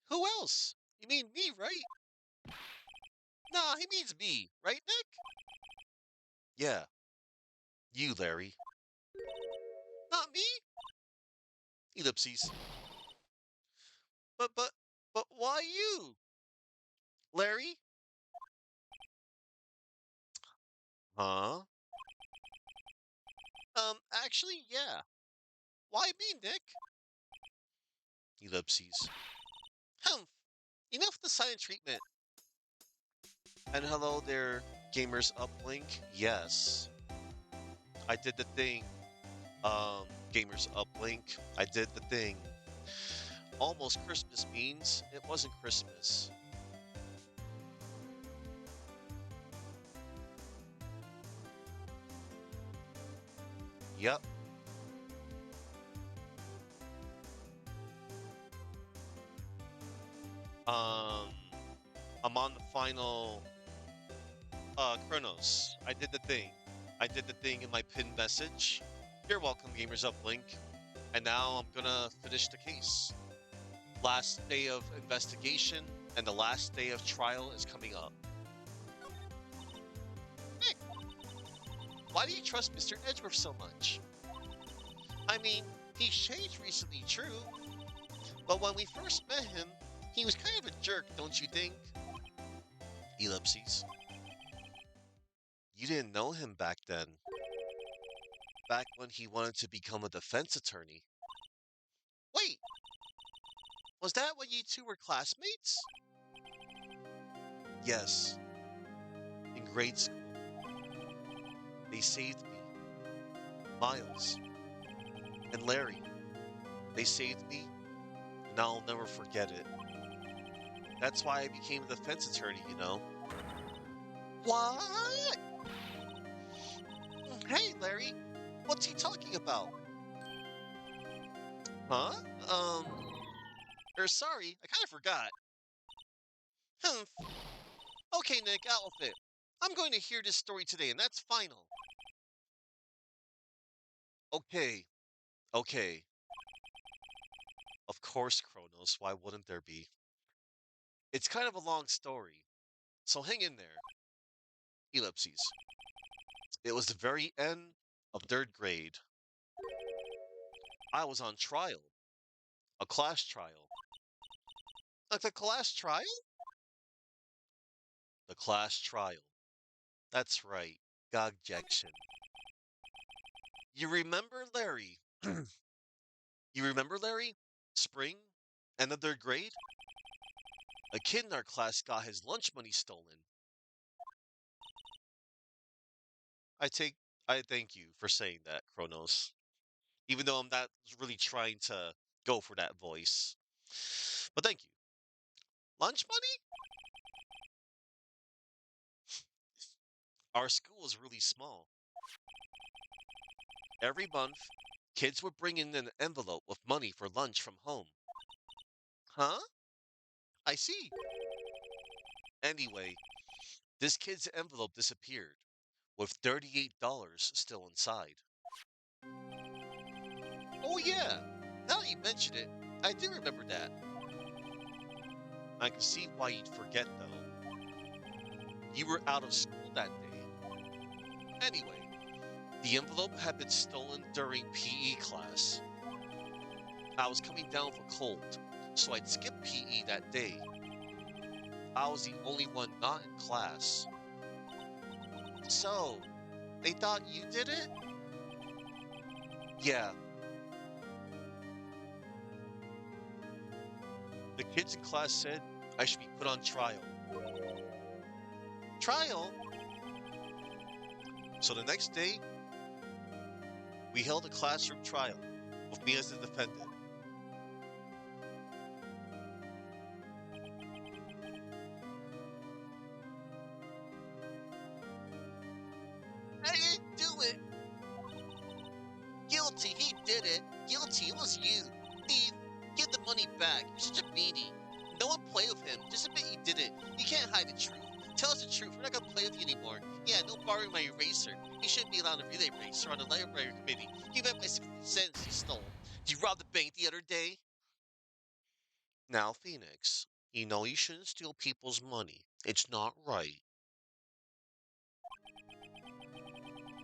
who else? You mean me, right? Nah, he means me, right, Nick? Yeah, you, Larry. Not me? Ellipses. But, but, but why you? Larry? Huh? Actually, yeah. Why me, Nick? Ellipses. Humph. Enough of the silent treatment. And hello there, gamers uplink. Yes, I did the thing. Gamers uplink. I did the thing. Almost Christmas means it wasn't Christmas. Yep. Um, I'm on the final Chronos. I did the thing. I did the thing in my pinned message. You're welcome, Gamers Uplink. And now I'm gonna finish the case. Last day of investigation and the last day of trial is coming up. Nick, why do you trust Mr. Edgeworth so much? I mean, he's changed recently, true. But when we first met him, he was kind of a jerk, don't you think? Ellipses. You didn't know him back then. Back when he wanted to become a defense attorney. Wait, was that when you two were classmates? Yes, in grade school. They saved me. Miles and Larry. They saved me, and I'll never forget it. That's why I became a defense attorney, you know. What? Hey, Larry, what's he talking about? Huh? Um, sorry, I kind of forgot. Humph. Okay, Nick, out with it. I'm going to hear this story today, and that's final. Okay, okay. Of course, Kronos, why wouldn't there be? It's kind of a long story, so hang in there. Ellipses. It was the very end of third grade. I was on trial, a class trial. Like the class trial? The class trial. That's right, Gogjection. You remember Larry? You remember Larry? Spring? And the third grade? A kid in our class got his lunch money stolen. I take I thank you for saying that, Kronos. Even though I'm not really trying to go for that voice. But thank you. Lunch money? Our school is really small. Every month, Kids would bring in an envelope with money for lunch from home. Huh? I see. Anyway, this kid's envelope disappeared, with $38 still inside. Oh, yeah. Now that you mention it, I do remember that. I can see why you'd forget, though. You were out of school that day. Anyway, the envelope had been stolen during PE class. I was coming down with a cold, so I'd skipped PE that day. I was the only one not in class. So, they thought you did it? Yeah, the kids in class said I should be put on trial. Trial? So the next day, we held a classroom trial with me as the defendant. I didn't do it. Guilty, he did it. Guilty, it was you. Thief, give the money back. You're such a meanie. No one play with him. Just admit you did it. You can't hide the truth. Tell us the truth. We're not gonna play with you anymore. Yeah, no borrowing my eraser. You shouldn't be allowed to relay eraser on the library committee. You bet my 60 cents you stole. Did you rob the bank the other day? Now, Phoenix, you know you shouldn't steal people's money. It's not right.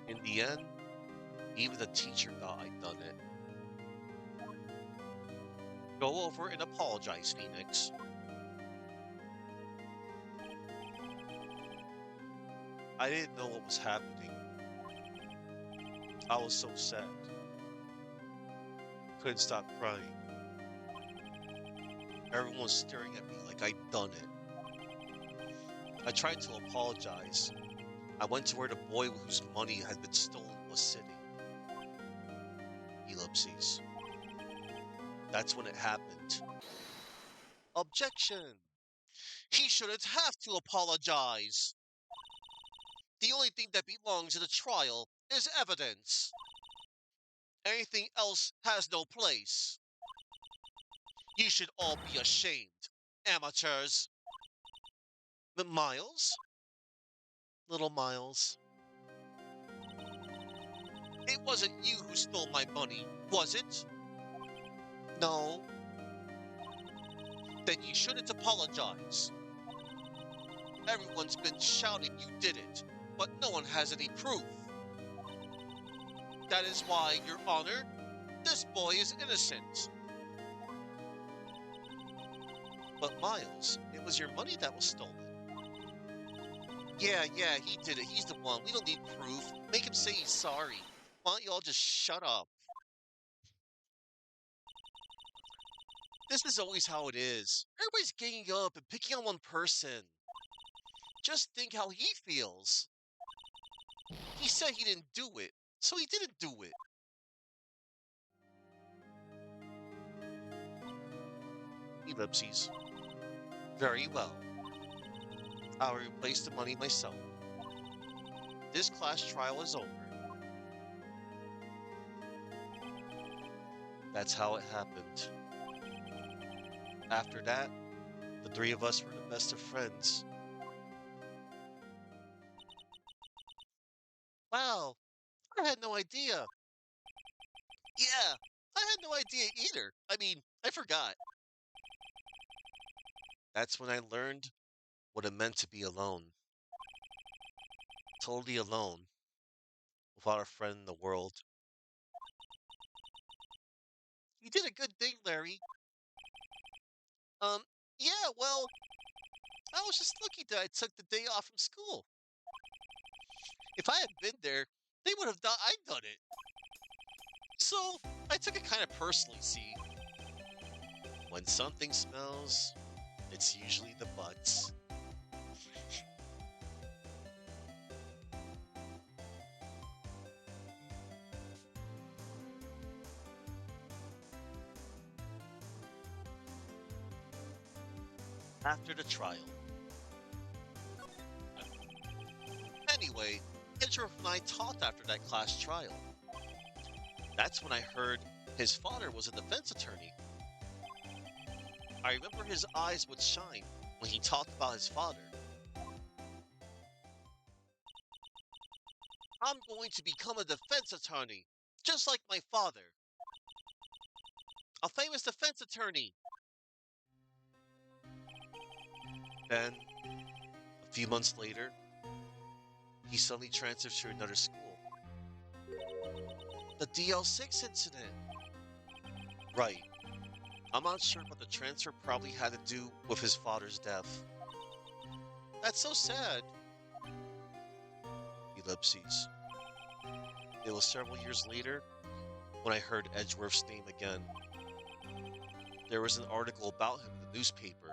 In the end, even the teacher thought I'd done it. Go over and apologize, Phoenix. I didn't know what was happening. I was so sad. Couldn't stop crying. Everyone was staring at me like I'd done it. I tried to apologize. I went to where the boy whose money had been stolen was sitting. Ellipses. That's when it happened. Objection! He shouldn't have to apologize. The only thing that belongs in a trial is evidence. Anything else has no place. You should all be ashamed. Amateurs. But Miles? Little Miles. It wasn't you who stole my money, was it? No. Then you shouldn't apologize. Everyone's been shouting you did it, but no one has any proof. That is why, Your Honor, this boy is innocent. But Miles, it was your money that was stolen. Yeah, he did it. He's the one. We don't need proof. Make him say he's sorry. Why don't you all just shut up? This is always how it is. Everybody's ganging up and picking on one person. Just think how he feels. He said he didn't do it, so he didn't do it. Ellipses. Very well. I'll replace the money myself. This class trial is over. That's how it happened. After that, the three of us were the best of friends. Wow, I had no idea. Yeah, I had no idea either. I mean, I forgot. That's when I learned what it meant to be alone. Totally alone, without a friend in the world. You did a good thing, Larry. Um, yeah, well, I was just lucky that I took the day off from school. If I had been there, they would have thought I'd done it. So, I took it kind of personally, see. When something smells, it's usually the butts. After the trial. Anyway, Kendra and I talked after that class trial. That's when I heard his father was a defense attorney. I remember his eyes would shine when he talked about his father. I'm going to become a defense attorney, just like my father. A famous defense attorney. Then, a few months later, he suddenly transferred to another school. The DL6 incident. Right. I'm not sure, but the transfer probably had to do with his father's death. That's so sad. Ellipses. It was several years later when I heard Edgeworth's name again. There was an article about him in the newspaper.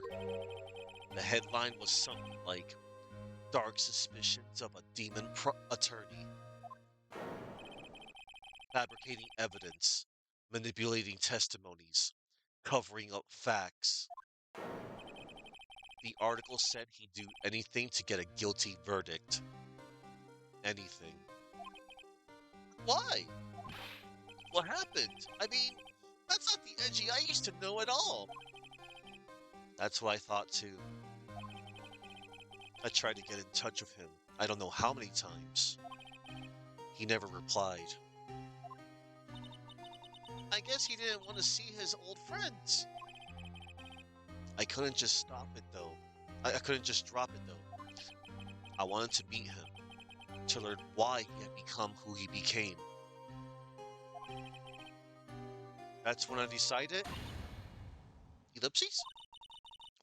The headline was something like Dark Suspicions of a Demon Attorney, fabricating evidence, manipulating testimonies, covering up facts. The article said he'd do anything to get a guilty verdict. Anything. Why? What happened? I mean, that's not the Edgy I used to know at all. That's what I thought too. I tried to get in touch with him. I don't know how many times. He never replied. I guess he didn't want to see his old friends. I couldn't just stop it though. I couldn't just drop it though. I wanted to meet him, to learn why he had become who he became. That's when I decided. Ellipses?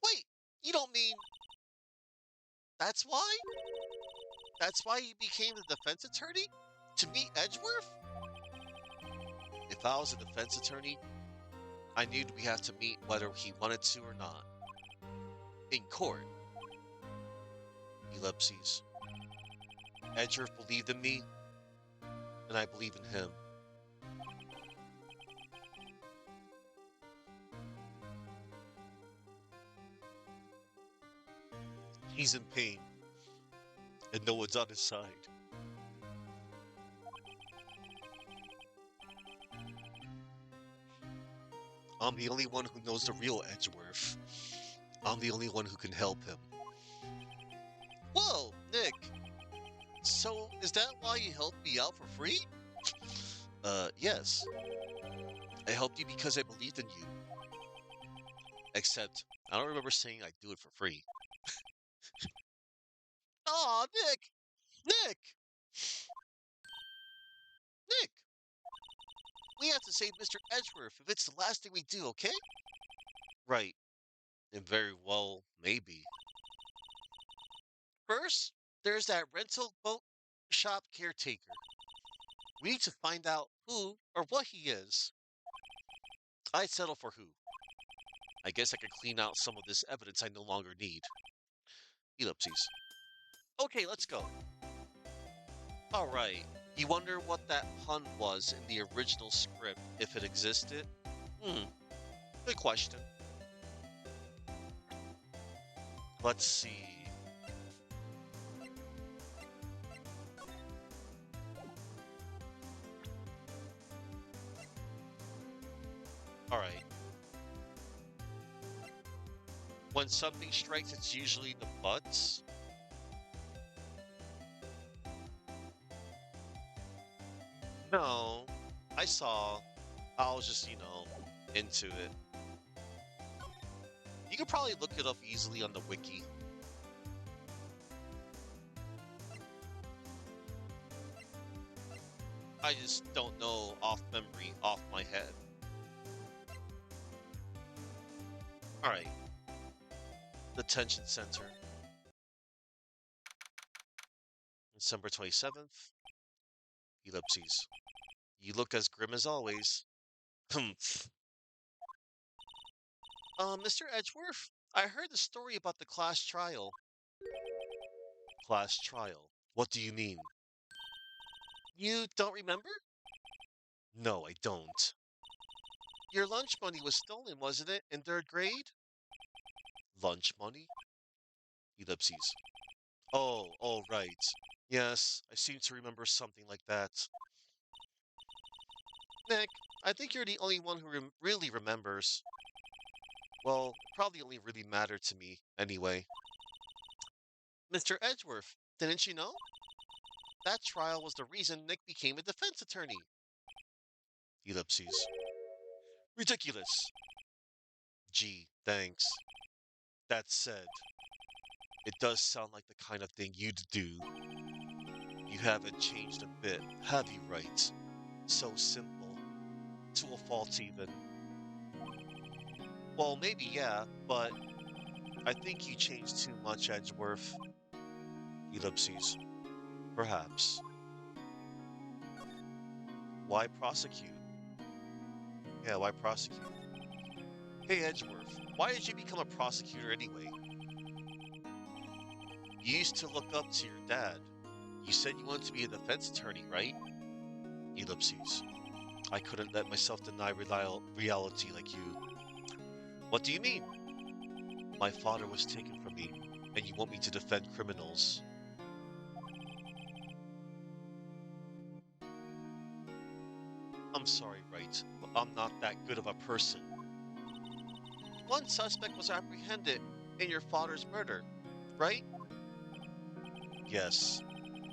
Wait, you don't mean that's why? That's why he became the defense attorney? To meet Edgeworth? If I was a defense attorney, I knew we have to meet whether he wanted to or not. In court. Ellipses. Edgeworth believed in me, and I believe in him. He's in pain, and no one's on his side. I'm the only one who knows the real Edgeworth. I'm the only one who can help him. Whoa, Nick. So, is that why you helped me out for free? Yes. I helped you because I believed in you. Except, I don't remember saying I'd do it for free. Aw, Nick! Nick! Nick! We have to save Mr. Edgeworth if it's the last thing we do, okay? Right. And very well, maybe. First, there's that rental boat shop caretaker. We need to find out who or what he is. I'd settle for who. I guess I could clean out some of this evidence I no longer need. Ellipses. Okay, let's go. Alright. You wonder what that pun was in the original script, if it existed? Hmm, good question. Let's see. Alright. When something strikes, it's usually the butts. No, I saw. I was just, into it. You could probably look it up easily on the wiki. I just don't know off memory, off my head. Alright, detention center. December 27th. Ellipses. You look as grim as always. Humph. Mr. Edgeworth, I heard the story about the class trial. Class trial? What do you mean? You don't remember? No, I don't. Your lunch money was stolen, wasn't it, in third grade? Lunch money? Ellipses. Oh, right. Yes, I seem to remember something like that. Nick, I think you're the only one who really remembers. Well, it probably only really mattered to me anyway. Mr. Edgeworth, didn't you know? That trial was the reason Nick became a defense attorney. Ellipses. Ridiculous. Gee, thanks. That said, it does sound like the kind of thing you'd do. You haven't changed a bit, have you, Wright? So simple. To a fault, even. Well, maybe, yeah, but I think you changed too much, Edgeworth. Ellipses. Perhaps. Why prosecute? Yeah, why prosecute? Hey, Edgeworth, why did you become a prosecutor anyway? You used to look up to your dad. You said you wanted to be a defense attorney, right? Ellipses. I couldn't let myself deny reality like you. What do you mean? My father was taken from me, and you want me to defend criminals. I'm sorry, Wright, but I'm not that good of a person. One suspect was apprehended in your father's murder, right? Yes,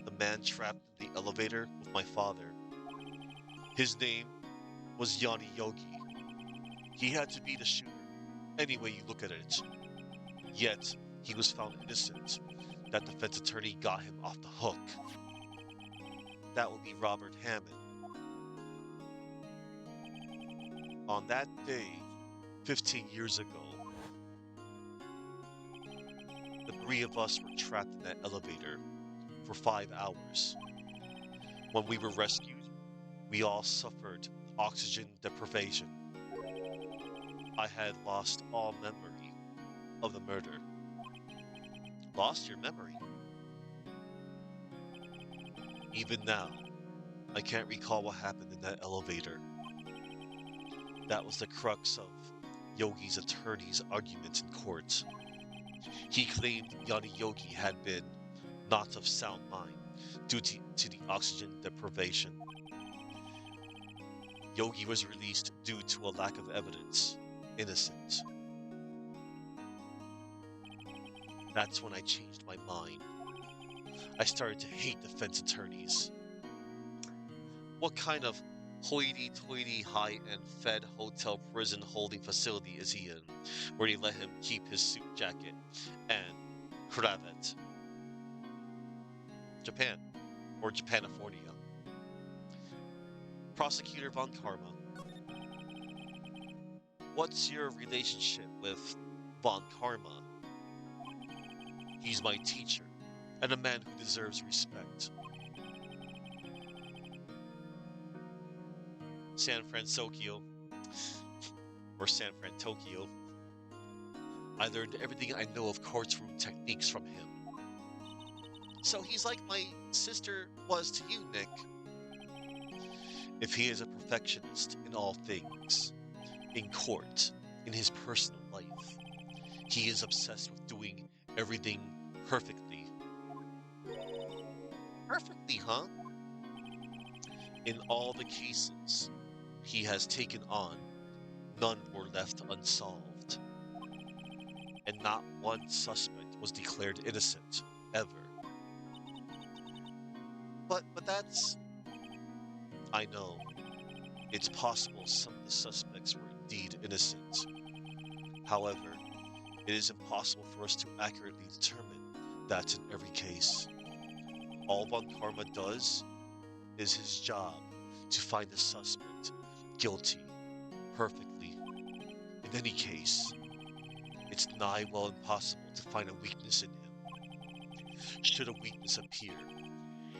the man trapped in the elevator with my father. His name was Yanni Yogi. He had to be the shooter, any way you look at it. Yet, he was found innocent. That defense attorney got him off the hook. That would be Robert Hammond. On that day, 15 years ago, the three of us were trapped in that elevator for 5 hours. When we were rescued, we all suffered oxygen deprivation. I had lost all memory of the murder. Lost your memory? Even now, I can't recall what happened in that elevator. That was the crux of Yogi's attorney's argument in court. He claimed Yanni Yogi had been not of sound mind due to the oxygen deprivation. Yogi was released due to a lack of evidence. Innocent. That's when I changed my mind. I started to hate defense attorneys. What kind of hoity-toity high-end Fed hotel prison holding facility is he in, where they let him keep his suit jacket and cravat? Japan, or Japanifornia. Prosecutor Von Karma, what's your relationship with Von Karma? He's my teacher, and a man who deserves respect. San Francisco, or San Fran Tokyo. I learned everything I know of courtroom techniques from him. So he's like my sister was to you, Nick. If he is a perfectionist in all things, in court, in his personal life, he is obsessed with doing everything perfectly. Perfectly, huh? In all the cases he has taken on, none were left unsolved, and not one suspect was declared innocent, ever. But that's... I know. It's possible some of the suspects were indeed innocent. However, it is impossible for us to accurately determine that in every case. All Von Karma does is his job to find the suspect guilty perfectly. In any case, it's nigh well impossible to find a weakness in him. Should a weakness appear,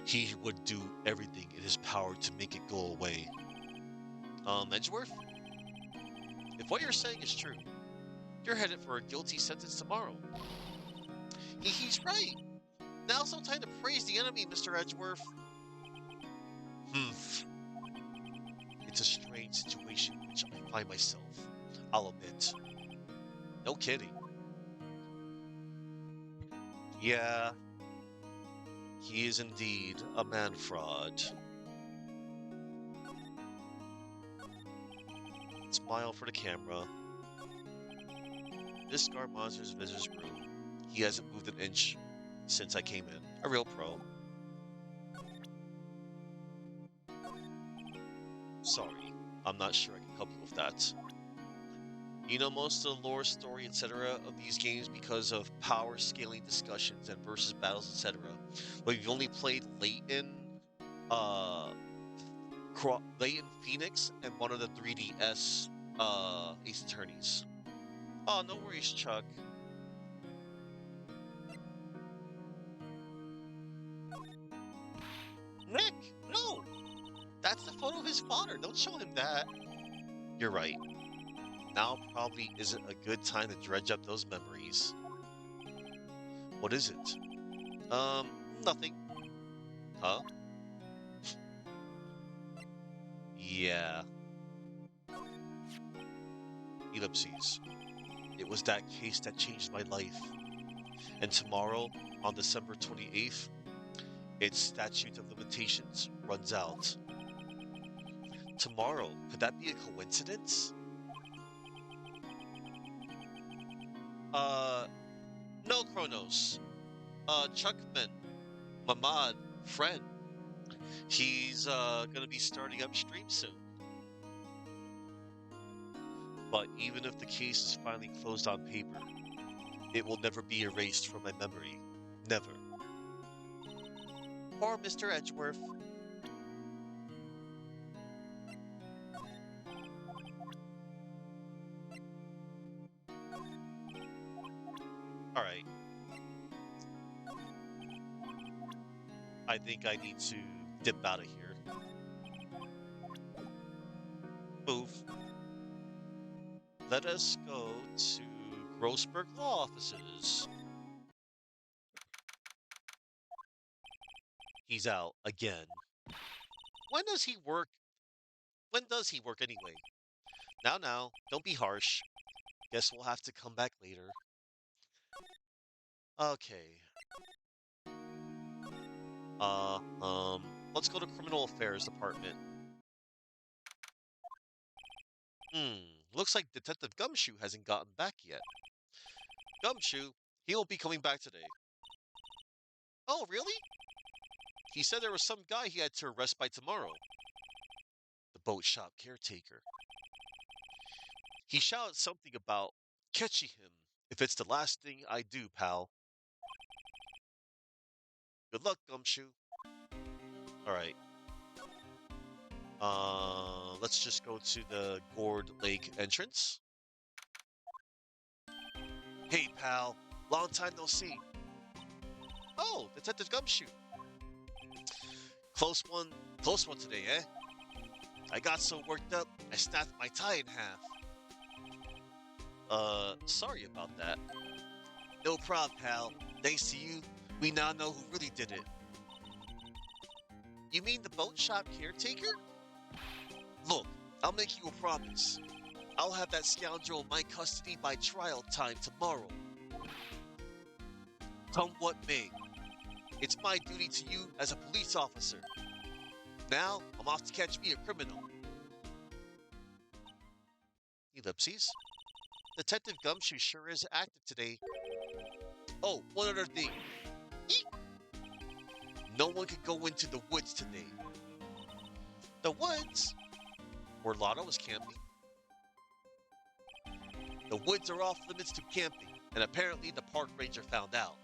he would do everything in his power to make it go away. Edgeworth? If what you're saying is true, you're headed for a guilty sentence tomorrow. He's right. Now's no time to praise the enemy, Mr. Edgeworth. Hmm. It's a strange situation in which I find myself, I'll admit. No kidding. Yeah, he is indeed a man fraud. Smile for the camera. This guard monsters visitor's room. He hasn't moved an inch since I came in. A real pro. Sorry, I'm not sure I can help you with that. You know most of the lore, story, etc. of these games because of power scaling discussions and versus battles, etc. But you've only played uh, Leighton Phoenix and one of the 3DS Ace Attorneys. Oh, no worries, Chuck. Nick, no! That's the photo of his father. Don't show him that. You're right. Now probably isn't a good time to dredge up those memories. What is it? Um, Nothing. Huh? Yeah. Ellipses. It was that case that changed my life. And tomorrow, on December 28th, its statute of limitations runs out. Tomorrow, could that be a coincidence? Uh, no, Kronos. Chuckman, Mamad, friend. He's gonna be starting upstream soon. But even if the case is finally closed on paper, it will never be erased from my memory. Never. Poor Mr. Edgeworth. Alright, I think I need to dip out of here. Move. Let us go to Grossberg Law Offices. He's out again. When does he work? When does he work anyway? Now, don't be harsh. Guess we'll have to come back later. Okay. Uh, um, let's go to Criminal Affairs Department. Looks like Detective Gumshoe hasn't gotten back yet. Gumshoe? He won't be coming back today. Oh, really? He said there was some guy he had to arrest by tomorrow. The boat shop caretaker. He shouted something about catching him if it's the last thing I do, pal. Good luck, Gumshoe. Alright. Let's just go to the Gourd Lake entrance. Hey, pal. Long time no see. Oh, Detective Gumshoe. Close one, close one today, eh? I got so worked up, I snapped my tie in half. Sorry about that. No problem, pal. Thanks to you, we now know who really did it. You mean the boat shop caretaker? Look, I'll make you a promise. I'll have that scoundrel in my custody by trial time tomorrow. Come what may. It's my duty to you as a police officer. Now, I'm off to catch me a criminal. Ellipses. Detective Gumshoe sure is active today. Oh, one other thing. Eek! No one can go into the woods today. The woods? Where Lotto was camping. The woods are off limits to camping, and apparently the park ranger found out.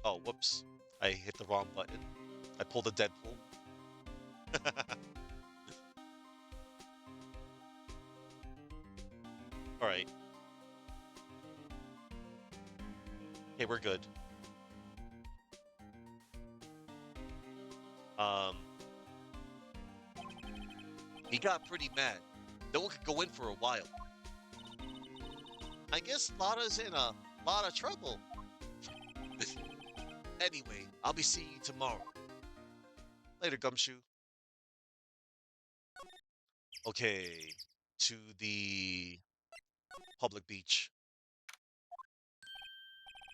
Oh, whoops. I hit the wrong button. I pulled a Deadpool. Alright. Okay, we're good. Um, he got pretty mad. No one could go in for a while. I guess Lotta's in a lot of trouble. Anyway, I'll be seeing you tomorrow. Later, Gumshoe. Okay, to the public beach.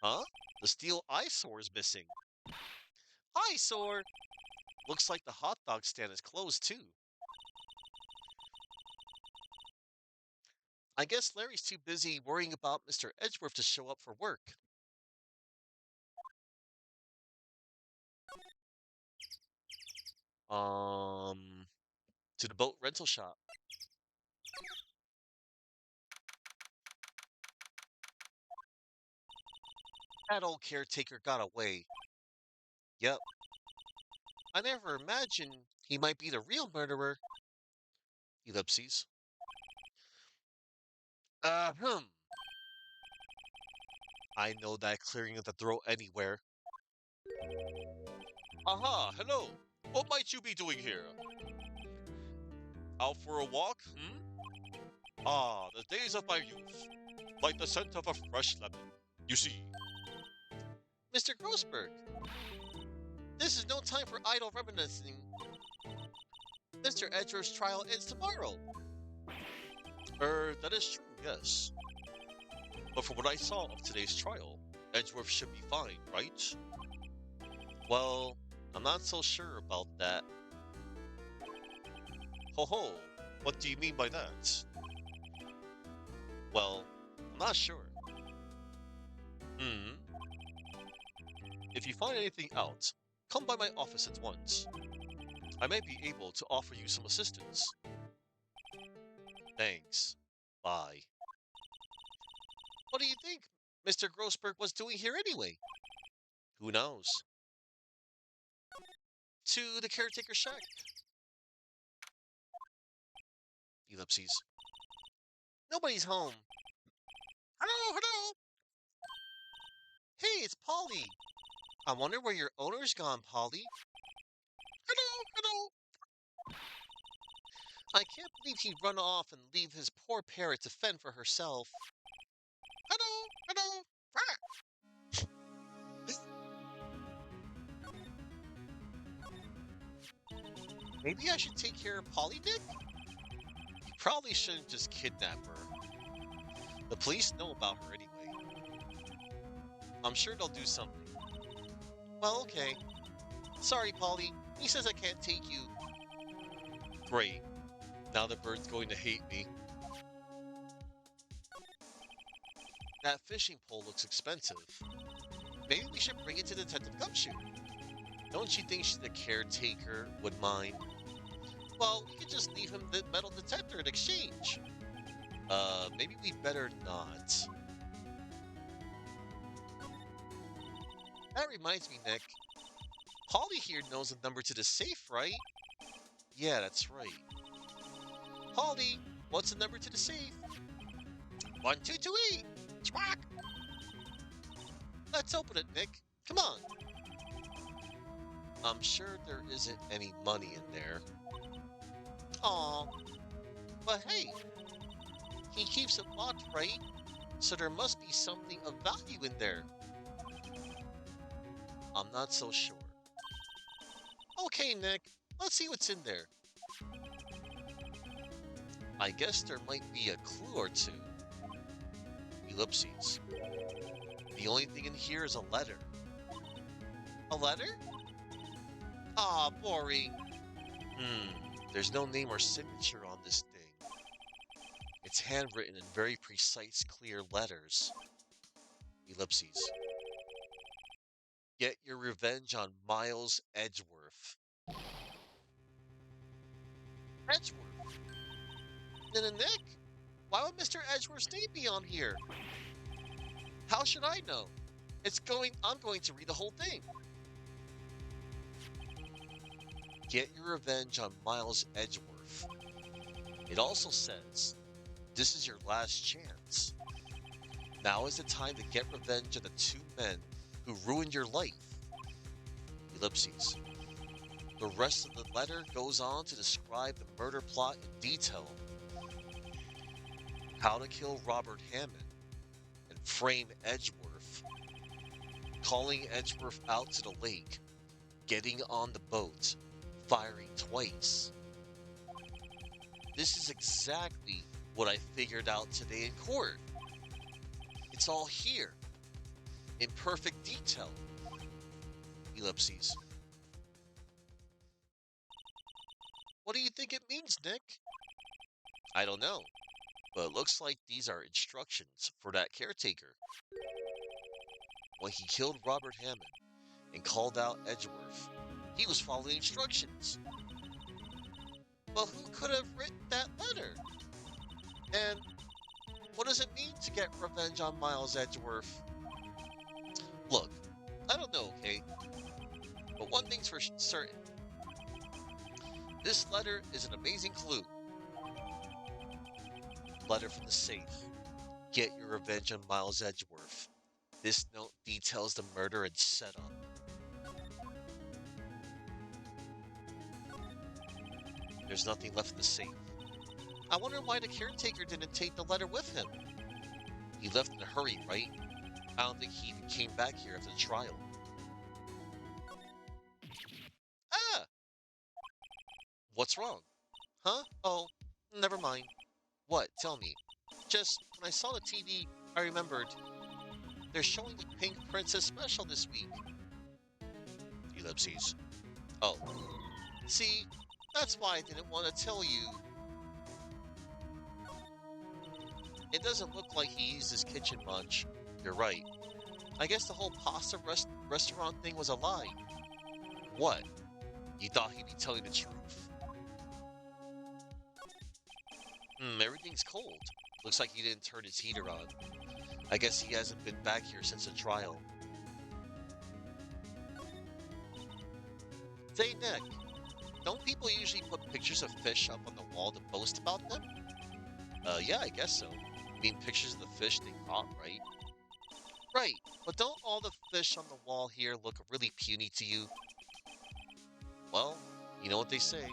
Huh? The steel eyesore is missing. Eyesore? Looks like the hot dog stand is closed too. I guess Larry's too busy worrying about Mr. Edgeworth to show up for work. Um, to the boat rental shop. That old caretaker got away. Yep. I never imagined he might be the real murderer. Ellipses. Hmm. I know that clearing of the throat anywhere. Aha, hello. What might you be doing here? Out for a walk? Hmm? Ah, the days of my youth. Like the scent of a fresh lemon. You see, Mr. Grossberg, this is no time for idle reminiscing. Mr. Edgeworth's trial ends tomorrow. That is true, yes. But from what I saw of today's trial, Edgeworth should be fine, right? Well, I'm not so sure about that. Ho ho, what do you mean by that? Well, I'm not sure. Hmm. If you find anything out, come by my office at once. I may be able to offer you some assistance. Thanks. Bye. What do you think Mr. Grossberg was doing here anyway? Who knows? To the caretaker shack. Ellipses. Nobody's home. Hello, hello. Hey, it's Polly. I wonder where your owner's gone, Polly. Hello, hello. I can't believe he'd run off and leave his poor parrot to fend for herself. Hello, hello. Maybe I should take care of Polly, Nick? You probably shouldn't just kidnap her. The police know about her anyway. I'm sure they'll do something. Well, okay. Sorry, Polly. He says I can't take you. Great. Now the bird's going to hate me. That fishing pole looks expensive. Maybe we should bring it to Detective Gumshoe. Don't you think the caretaker would mind? Well, we could just leave him the metal detector in exchange. Maybe we better not. That reminds me, Nick. Polly here knows the number to the safe, right? Yeah, that's right. Polly, what's the number to the safe? 1228! Squawk! Let's open it, Nick. Come on. I'm sure there isn't any money in there. Aw, but hey, he keeps it locked, right? So there must be something of value in there. I'm not so sure. Okay, Nick, let's see what's in there. I guess there might be a clue or two. Ellipses. The only thing in here is a letter. A letter? Ah, boring. There's no name or signature on this thing. It's handwritten in very precise, clear letters. Ellipses. Get your revenge on Miles Edgeworth. Edgeworth? Nick? Why would Mr. Edgeworth's name be on here? How should I know? I'm going to read the whole thing. Get your revenge on Miles Edgeworth. It also says, this is your last chance. Now is the time to get revenge on the two men who ruined your life. Ellipses. The rest of the letter goes on to describe the murder plot in detail. How to kill Robert Hammond and frame Edgeworth. Calling Edgeworth out to the lake. Getting on the boat. Firing twice. This is exactly what I figured out today in court. It's all here. In perfect detail. Ellipses. What do you think it means, Nick? I don't know. but it looks like these are instructions for that caretaker. When he killed Robert Hammond and called out Edgeworth, he was following instructions. But who could have written that letter? And what does it mean to get revenge on Miles Edgeworth? Look, I don't know, okay? But one thing's for certain. This letter is an amazing clue. Letter from the safe. Get your revenge on Miles Edgeworth. This note details the murder and setup. There's nothing left in the safe. I wonder why the caretaker didn't take the letter with him. He left in a hurry, right? I don't think he even came back here after the trial. Ah! What's wrong? Huh? Oh, never mind. What? Tell me. Just, when I saw the TV, I remembered. They're showing the Pink Princess special this week. Ellipses. Oh. See, that's why I didn't want to tell you. It doesn't look like he used his kitchen much. You're right. I guess the whole pasta restaurant thing was a lie. What? You thought he'd be telling the truth? Everything's cold. Looks like he didn't turn his heater on. I guess he hasn't been back here since the trial. Say, Nick, don't people usually put pictures of fish up on the wall to boast about them? Yeah, I guess so. You mean pictures of the fish they caught, right? Right, but don't all the fish on the wall here look really puny to you? Well, you know what they say.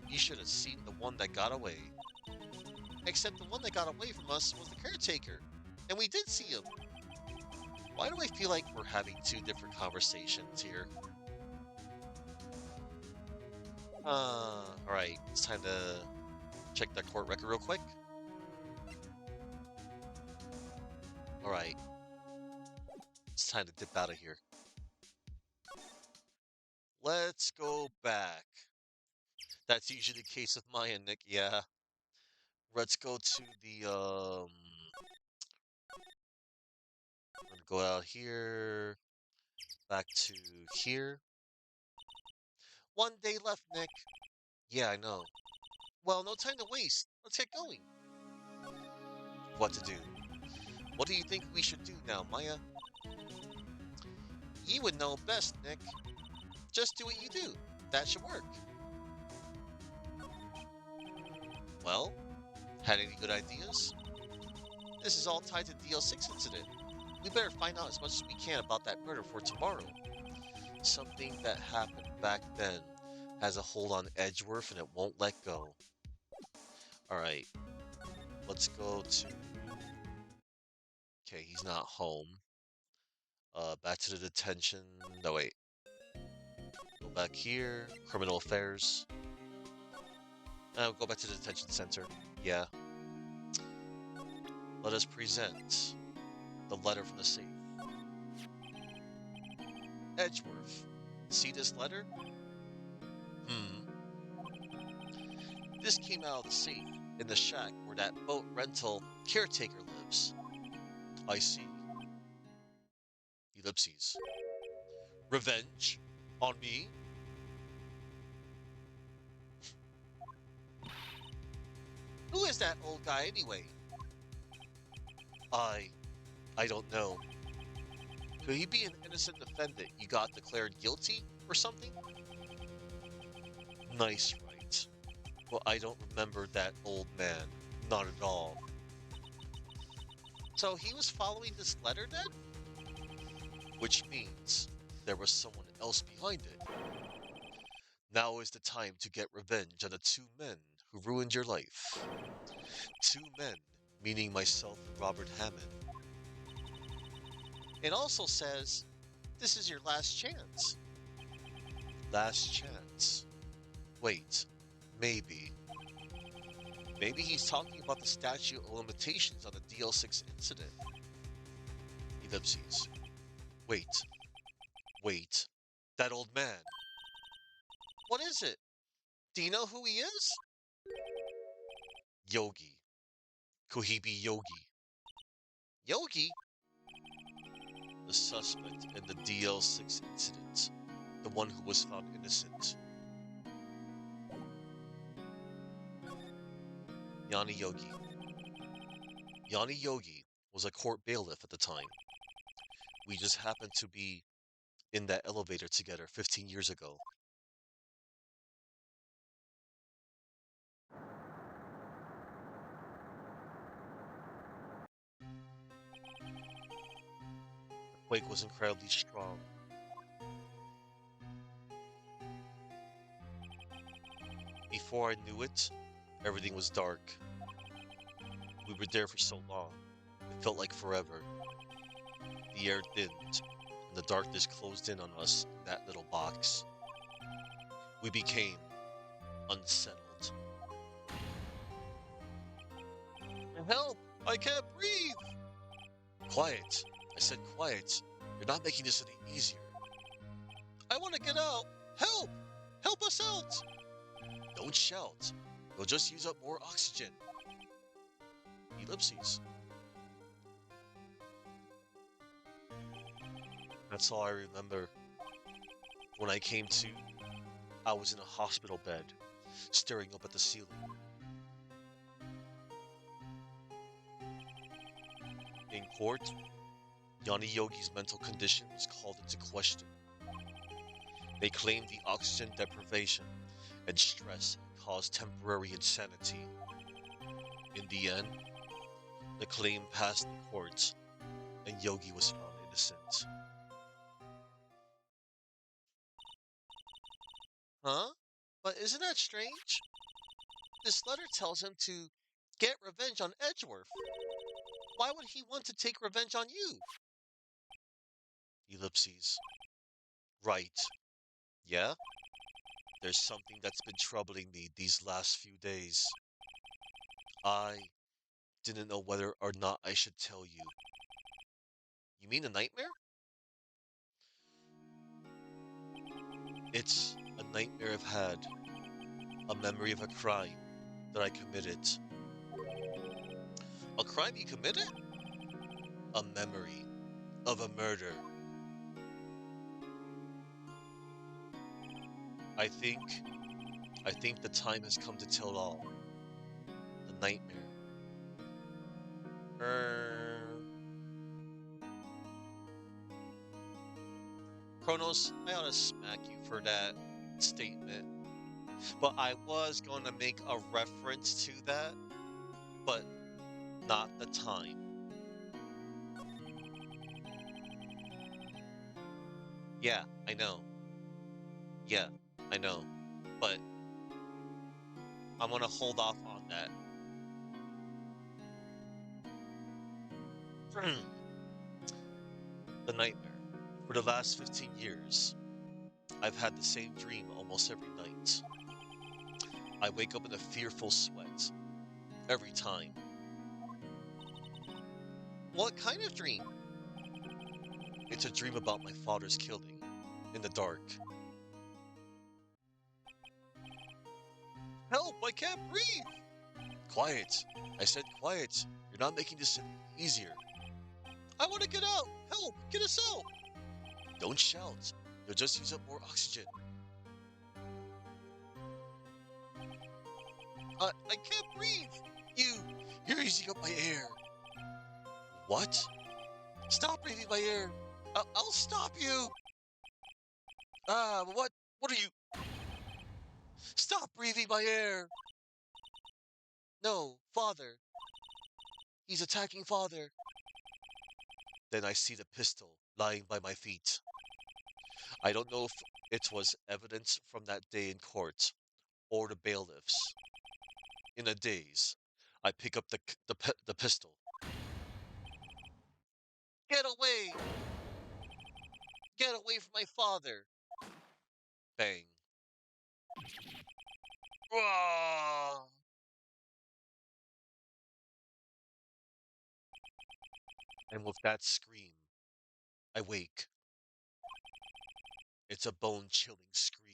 You should have seen the one that got away. Except the one that got away from us was the caretaker. And we did see him. Why do I feel like we're having two different conversations here? Alright, it's time to check that court record real quick. Alright, it's time to dip out of here. Let's go back. That's usually the case with Maya and Nick, yeah. Let's go to the, I'm gonna go out here, back to here. 1 day left, Nick. Yeah, I know. Well, no time to waste. Let's get going. What to do? What do you think we should do now, Maya? You would know best, Nick. Just do what you do. That should work. Well, had any good ideas? This is all tied to DL6 incident. We better find out as much as we can about that murder for tomorrow. Something that happened back then has a hold on Edgeworth and it won't let go. Alright, let's go to... Okay, he's not home. Back to the detention. No, wait. Go back here. Criminal affairs. Go back to the detention center. Yeah. Let us present the letter from the safe. Edgeworth. See this letter? This came out of the safe in the shack where that boat rental caretaker lives. I see. Ellipses. Revenge? On me? Who is that old guy anyway? I... I don't know. Could he be an innocent defendant you got declared guilty or something? Nice, right. Well, I don't remember that old man. Not at all. So he was following this letter then? Which means there was someone else behind it. Now is the time to get revenge on the two men who ruined your life. Two men, meaning myself and Robert Hammond. It also says, this is your last chance. Last chance. Wait, maybe. Maybe he's talking about the statute of limitations on the DL6 incident. Ellipses. Wait. Wait. That old man. What is it? Do you know who he is? Yogi. Could he be Yogi? Yogi? The suspect in the DL6 incident. The one who was found innocent. Yanni Yogi. Yanni Yogi was a court bailiff at the time. We just happened to be in that elevator together 15 years ago. The quake was incredibly strong. Before I knew it, everything was dark. We were there for so long. It felt like forever. The air thinned, and the darkness closed in on us in that little box. We became unsettled. Help! I can't breathe! Quiet! I said quiet. You're not making this any easier. I want to get out! Help! Help us out! Don't shout. You'll just use up more oxygen. Ellipses. That's all I remember. When I came to, I was in a hospital bed, staring up at the ceiling. In court, Yanni Yogi's mental condition was called into question. They claimed the oxygen deprivation and stress caused temporary insanity. In the end, the claim passed the court and Yogi was found innocent. Huh? But isn't that strange? This letter tells him to get revenge on Edgeworth. Why would he want to take revenge on you? Ellipses. Right. Yeah? There's something that's been troubling me these last few days. I didn't know whether or not I should tell you. You mean a nightmare? It's a nightmare I've had. A memory of a crime that I committed. A crime you committed? A memory of a murder. I think, I think the time has come to tell all. The nightmare. Er, Kronos, I ought to smack you for that statement. But I was going to make a reference to that, but not the time. Yeah, I know. Yeah, I know. But I'm going to hold off on that. The nightmare. For the last 15 years, I've had the same dream almost every night. I wake up in a fearful sweat every time. What kind of dream? It's a dream about my father's killing in the dark. Help! I can't breathe! Quiet! I said quiet. You're not making this any easier. I want to get out! Help! Get us out! Don't shout. You'll just use up more oxygen. I can't breathe! You're using up my air. What? Stop breathing my air! I'll stop you! What are you? Stop breathing my air! No, father. He's attacking father. Then I see the pistol lying by my feet. I don't know if it was evidence from that day in court or the bailiffs. In a daze, I pick up the pistol. Get away! Get away from my father! Bang. Wah! And with that scream, I wake. It's a bone-chilling scream.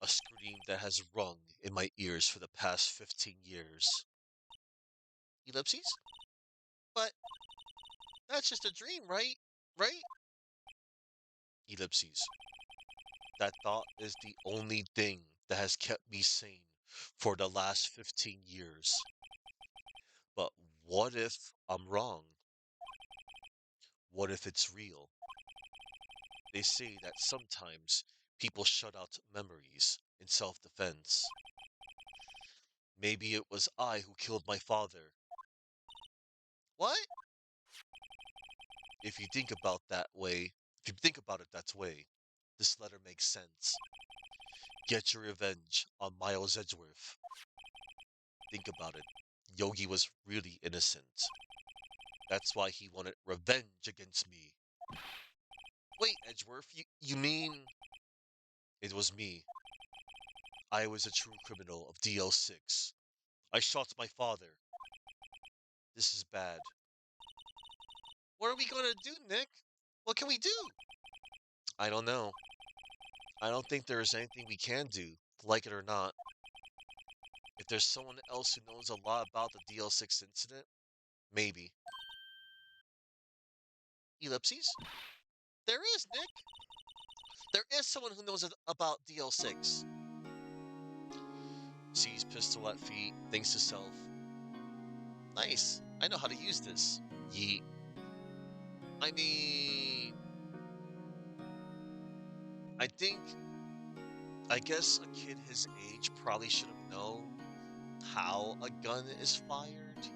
A scream that has rung in my ears for the past 15 years. Ellipses? But that's just a dream, right? Right? Ellipses. That thought is the only thing that has kept me sane for the last 15 years. But what if I'm wrong? What if it's real? They say that sometimes people shut out memories in self-defense. Maybe it was I who killed my father. What? If you think about that way, if you think about it that way, this letter makes sense. Get your revenge on Miles Edgeworth. Think about it. Yogi was really innocent. That's why he wanted revenge against me. Wait, Edgeworth, you mean it was me? I was a true criminal of DL6. I shot my father. This is bad. What are we gonna do, Nick? What can we do? I don't know. I don't think there is anything we can do, like it or not. If there's someone else who knows a lot about the DL6 incident, maybe. Ellipses? There is, Nick. There is someone who knows about DL6. Sees pistol at feet, thinks to self, nice, I know how to use this. Yeet. I mean, I think, I guess a kid his age probably should have known how a gun is fired,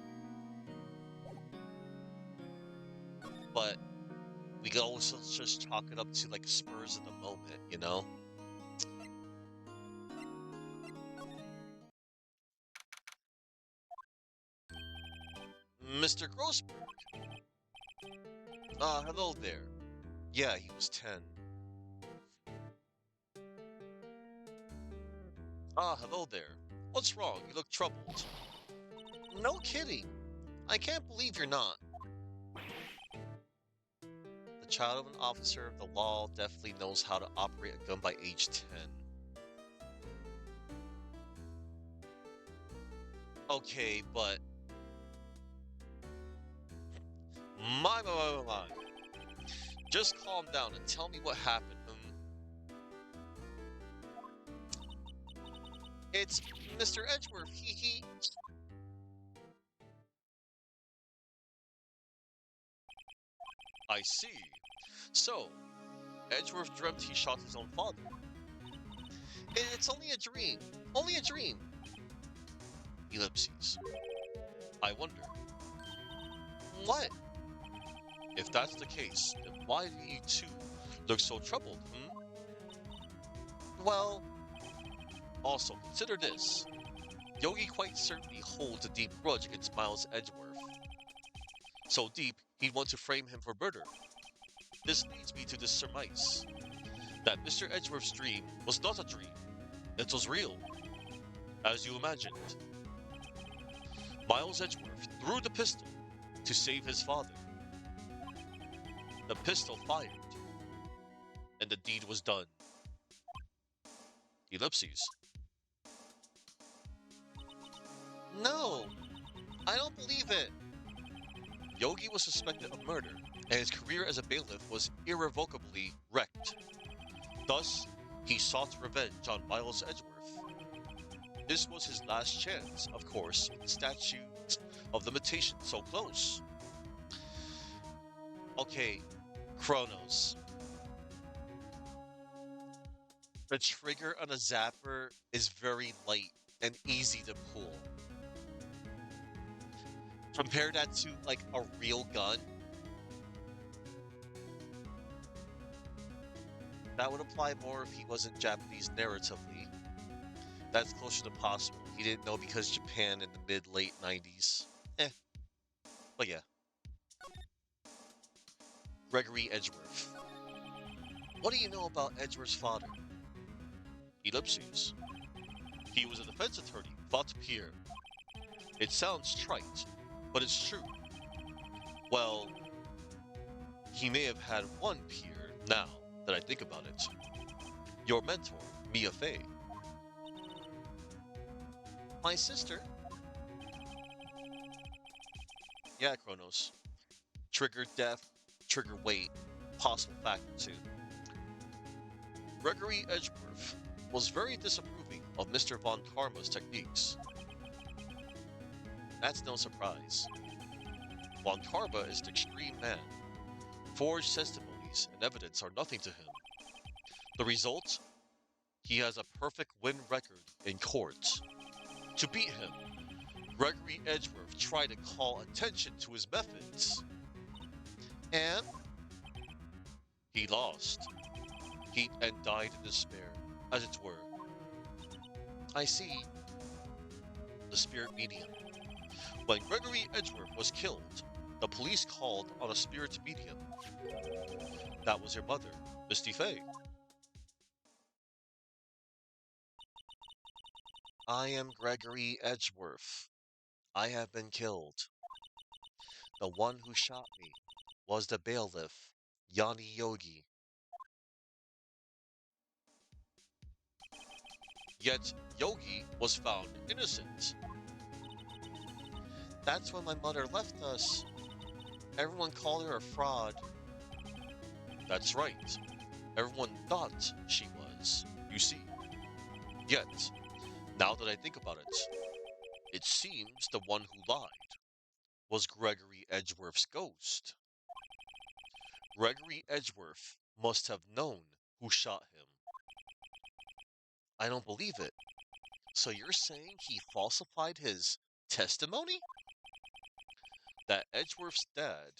but we could also just chalk it up to like spurs in the moment, you know? Mr. Grossberg. Hello there. Yeah, he was 10. Hello there. What's wrong? You look troubled. No kidding. I can't believe you're not. The child of an officer of the law definitely knows how to operate a gun by age 10. Okay, but my. Just calm down and tell me what happened. It's Mr. Edgeworth. He. I see. So, Edgeworth dreamt he shot his own father. It's only a dream. Only a dream. Ellipses. I wonder. What? If that's the case, then why do you two look so troubled, Well, also, consider this. Yogi quite certainly holds a deep grudge against Miles Edgeworth. So deep, he'd want to frame him for murder. This leads me to this surmise that Mr. Edgeworth's dream was not a dream. It was real, as you imagined. Miles Edgeworth threw the pistol to save his father. The pistol fired, and the deed was done. Ellipses. No, I don't believe it. Yogi was suspected of murder, and his career as a bailiff was irrevocably wrecked. Thus, he sought revenge on Miles Edgeworth. This was his last chance, of course, with the statute of limitation so close. Okay, Chronos. The trigger on a zapper is very light and easy to pull. Compare that to like a real gun. That would apply more if he wasn't Japanese narratively. That's closer to possible. He didn't know because Japan in the mid-late 90s. Eh, but yeah. Gregory Edgeworth. What do you know about Edgeworth's father? Ellipses. He was a defense attorney, fought Pierre. It sounds trite, but it's true. Well, he may have had one peer now that I think about it. Your mentor, Mia Fey. My sister? Yeah, Kronos. Trigger death, trigger weight, possible factor too. Gregory Edgeworth was very disapproving of Mr. Von Karma's techniques. That's no surprise. Von Karma is an extreme man. Forged testimonies and evidence are nothing to him. The result? He has a perfect win record in court. To beat him, Gregory Edgeworth tried to call attention to his methods. And he lost. He and died in despair, as it were. I see. The spirit medium. When Gregory Edgeworth was killed, the police called on a spirit medium. That was your mother, Misty Fey. I am Gregory Edgeworth. I have been killed. The one who shot me was the bailiff, Yanni Yogi. Yet Yogi was found innocent. That's when my mother left us. Everyone called her a fraud. That's right. Everyone thought she was, you see. Yet, now that I think about it, it seems the one who lied was Gregory Edgeworth's ghost. Gregory Edgeworth must have known who shot him. I don't believe it. So you're saying he falsified his testimony? That Edgeworth's dad,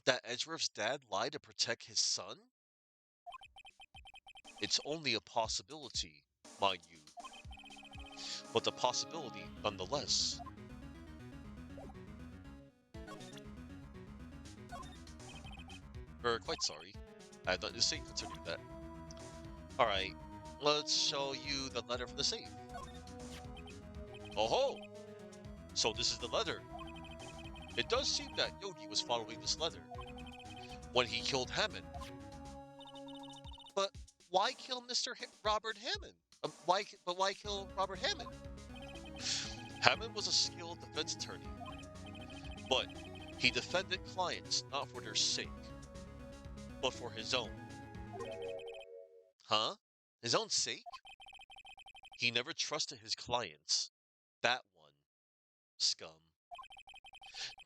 that Edgeworth's dad lied to protect his son? It's only a possibility, mind you, but the possibility nonetheless. Quite sorry. I had nothing to say concerning that. Alright, let's show you the letter from the safe. Oh ho! So this is the letter. It does seem that Yogi was following this letter when he killed Hammond. But why kill Robert Hammond? Why kill Robert Hammond? Hammond was a skilled defense attorney, but he defended clients not for their sake, but for his own. Huh? His own sake? He never trusted his clients. That one. Scum.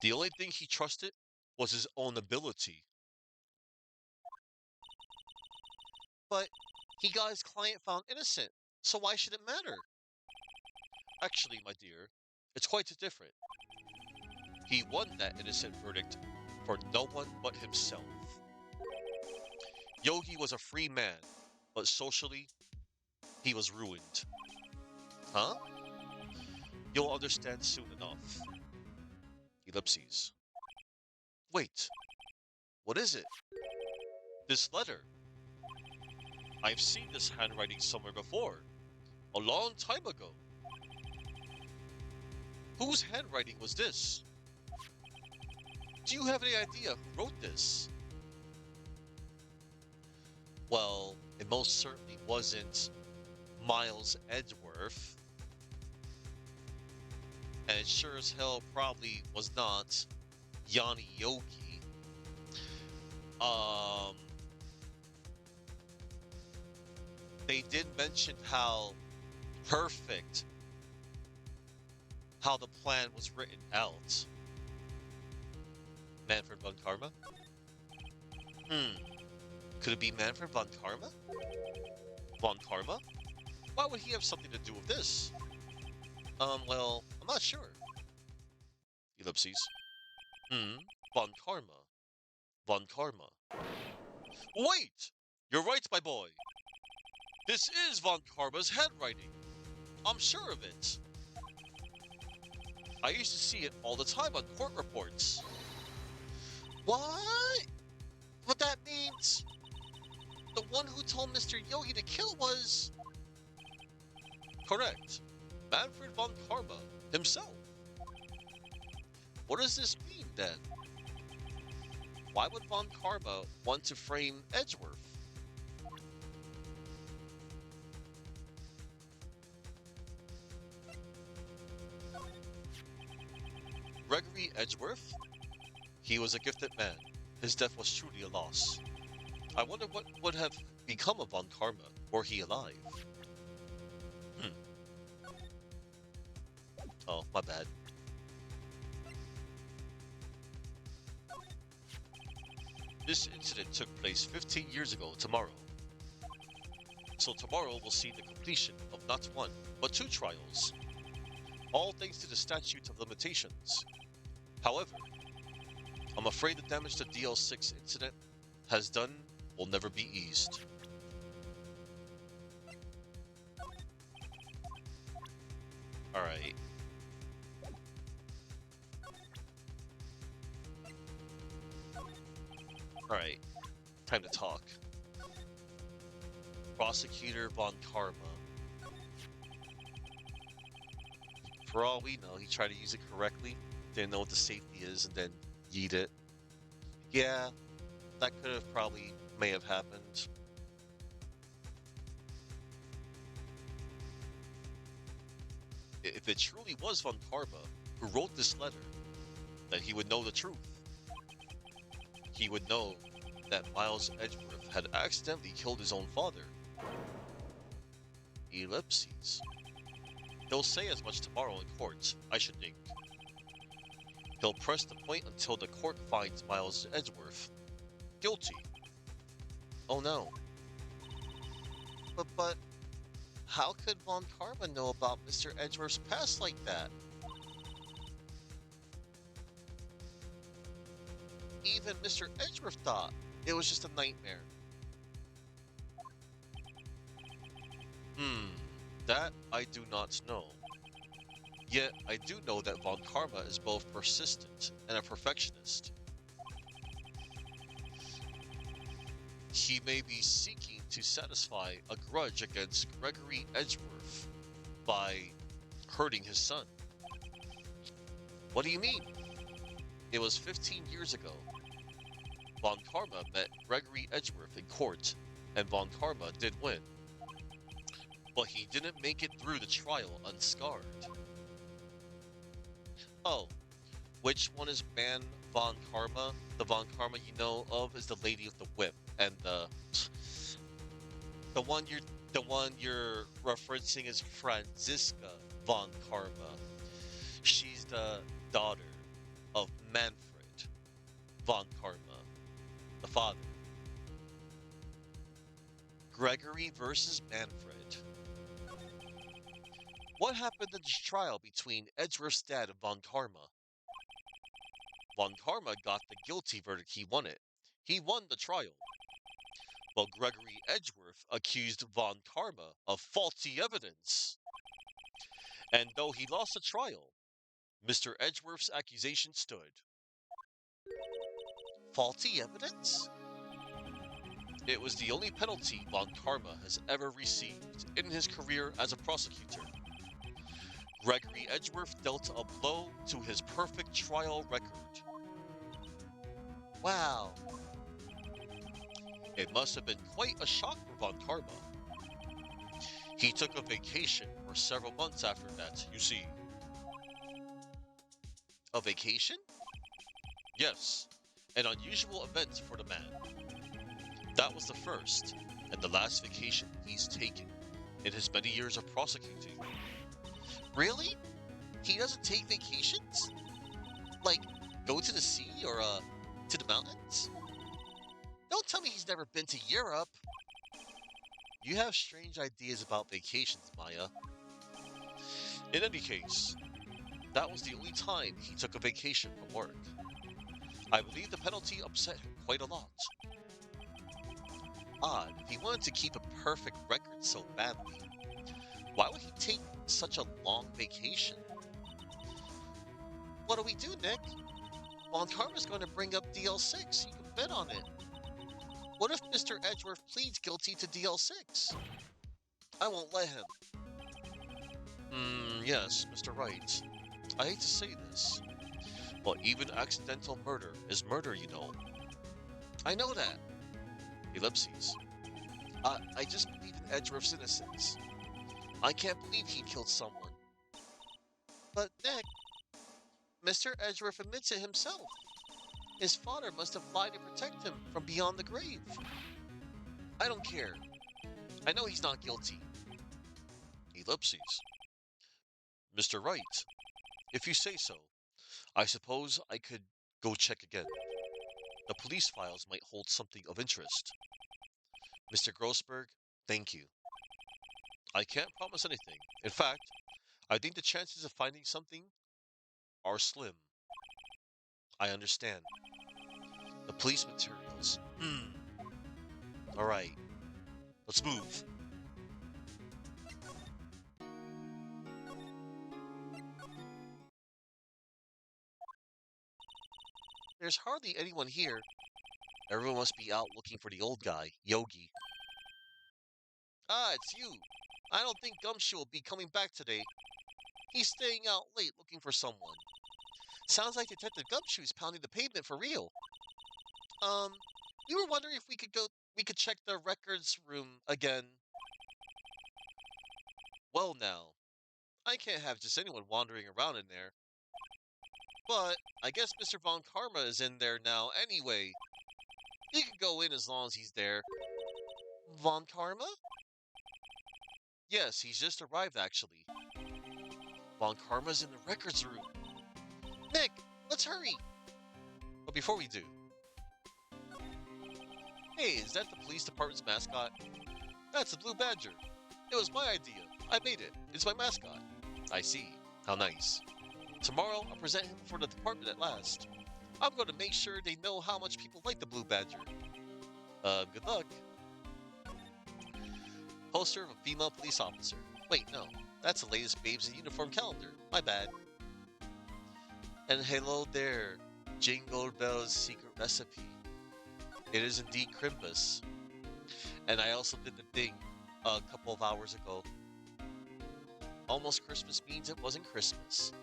The only thing he trusted was his own ability. But he got his client found innocent, so why should it matter? Actually, my dear, it's quite different. He won that innocent verdict for no one but himself. Yogi was a free man, but socially, he was ruined. Huh? You'll understand soon enough. Ellipses. Wait, what is it? This letter. I've seen this handwriting somewhere before. A long time ago. Whose handwriting was this? Do you have any idea who wrote this? Well, it most certainly wasn't Miles Edgeworth. And it sure as hell probably was not Yanni Yogi. They did mention how perfect how the plan was written out. Manfred von Karma? Could it be Manfred von Karma? Von Karma? Why would he have something to do with this? Well, I'm not sure. Ellipses. Von Karma. Von Karma. Wait! You're right, my boy! This is Von Karma's handwriting! I'm sure of it! I used to see it all the time on court reports. What? What that means? The one who told Mr. Yogi to kill was... Correct. Manfred von Karma himself. What does this mean, then? Why would von Karma want to frame Edgeworth? Gregory Edgeworth? He was a gifted man. His death was truly a loss. I wonder what would have become of Von Karma were he alive. Hmm. Oh, my bad. This incident took place 15 years ago tomorrow. So tomorrow will see the completion of not one, but two trials. All thanks to the statute of limitations. However, I'm afraid the damage the DL6 incident has done will never be eased. Alright. Alright. Time to talk. Prosecutor Von Karma. For all we know, he tried to use it correctly, didn't know what the safety is, and then yeet it. Yeah, that could have probably may have happened. If it truly was Von Karma who wrote this letter, then he would know the truth. He would know that Miles Edgeworth had accidentally killed his own father. Ellipses. He'll say as much tomorrow in court, I should think. He'll press the point until the court finds Miles Edgeworth guilty. Oh no. But how could Von Karma know about Mr. Edgeworth's past like that? Even Mr. Edgeworth thought it was just a nightmare. That I do not know. Yet I do know that Von Karma is both persistent and a perfectionist. He may be seeking to satisfy a grudge against Gregory Edgeworth by hurting his son. What do you mean? It was 15 years ago. Von Karma met Gregory Edgeworth in court, and Von Karma did win. But he didn't make it through the trial unscarred. Oh, which one is Von Karma? The Von Karma you know of is the lady with the whip, and the one you're referencing is Franziska Von Karma. She's the daughter of Manfred Von Karma, the father. Gregory versus Manfred. What happened in this trial between Edgeworth's dad and Von Karma? Von Karma got the guilty verdict, he won it. He won the trial. Well, Gregory Edgeworth accused Von Karma of faulty evidence. And though he lost the trial, Mr. Edgeworth's accusation stood. Faulty evidence? It was the only penalty Von Karma has ever received in his career as a prosecutor. Gregory Edgeworth dealt a blow to his perfect trial record. Wow. It must have been quite a shock for Von Karma. He took a vacation for several months after that, you see. A vacation? Yes, an unusual event for the man. That was the first and the last vacation he's taken in his many years of prosecuting. Really? He doesn't take vacations? Like, go to the sea or, to the mountains? Don't tell me he's never been to Europe. You have strange ideas about vacations, Maya. In any case, that was the only time he took a vacation from work. I believe the penalty upset him quite a lot. Odd, if he wanted to keep a perfect record so badly, why would he take such a long vacation? What do we do, Nick? Von Karma's going to bring up DL6. You can bet on it. What if Mr. Edgeworth pleads guilty to DL6? I won't let him. Yes, Mr. Wright. I hate to say this, but even accidental murder is murder, you know. I know that. Ellipses. I just believe in Edgeworth's innocence. I can't believe he killed someone. But Nick, Mr. Edgeworth admits it himself. His father must have lied to protect him from beyond the grave. I don't care. I know he's not guilty. Ellipses. Mr. Wright, if you say so, I suppose I could go check again. The police files might hold something of interest. Mr. Grossberg, thank you. I can't promise anything. In fact, I think the chances of finding something are slim. I understand. The police materials. All right, let's move. There's hardly anyone here. Everyone must be out looking for the old guy, Yogi. Ah, it's you. I don't think Gumshoe will be coming back today. He's staying out late looking for someone. Sounds like Detective Gumshoe's pounding the pavement for real. Um, we were wondering if we could check the records room again. Well now, I can't have just anyone wandering around in there. But I guess Mr. Von Karma is in there now anyway. He can go in as long as he's there. Von Karma? Yes, he's just arrived actually. Von Karma's in the records room. Nick, let's hurry! But before we do, hey, is that the police department's mascot? That's a blue badger. It was my idea. I made it. It's my mascot. I see. How nice. Tomorrow, I'll present him before the department at last. I'm going to make sure they know how much people like the blue badger. Good luck. Poster of a female police officer. Wait, no. That's the latest Babes in Uniform calendar. My bad. And hello there. Jingle Bell's secret recipe. It is indeed Crimpus. And I also did the thing a couple of hours ago. Almost Christmas means it wasn't Christmas.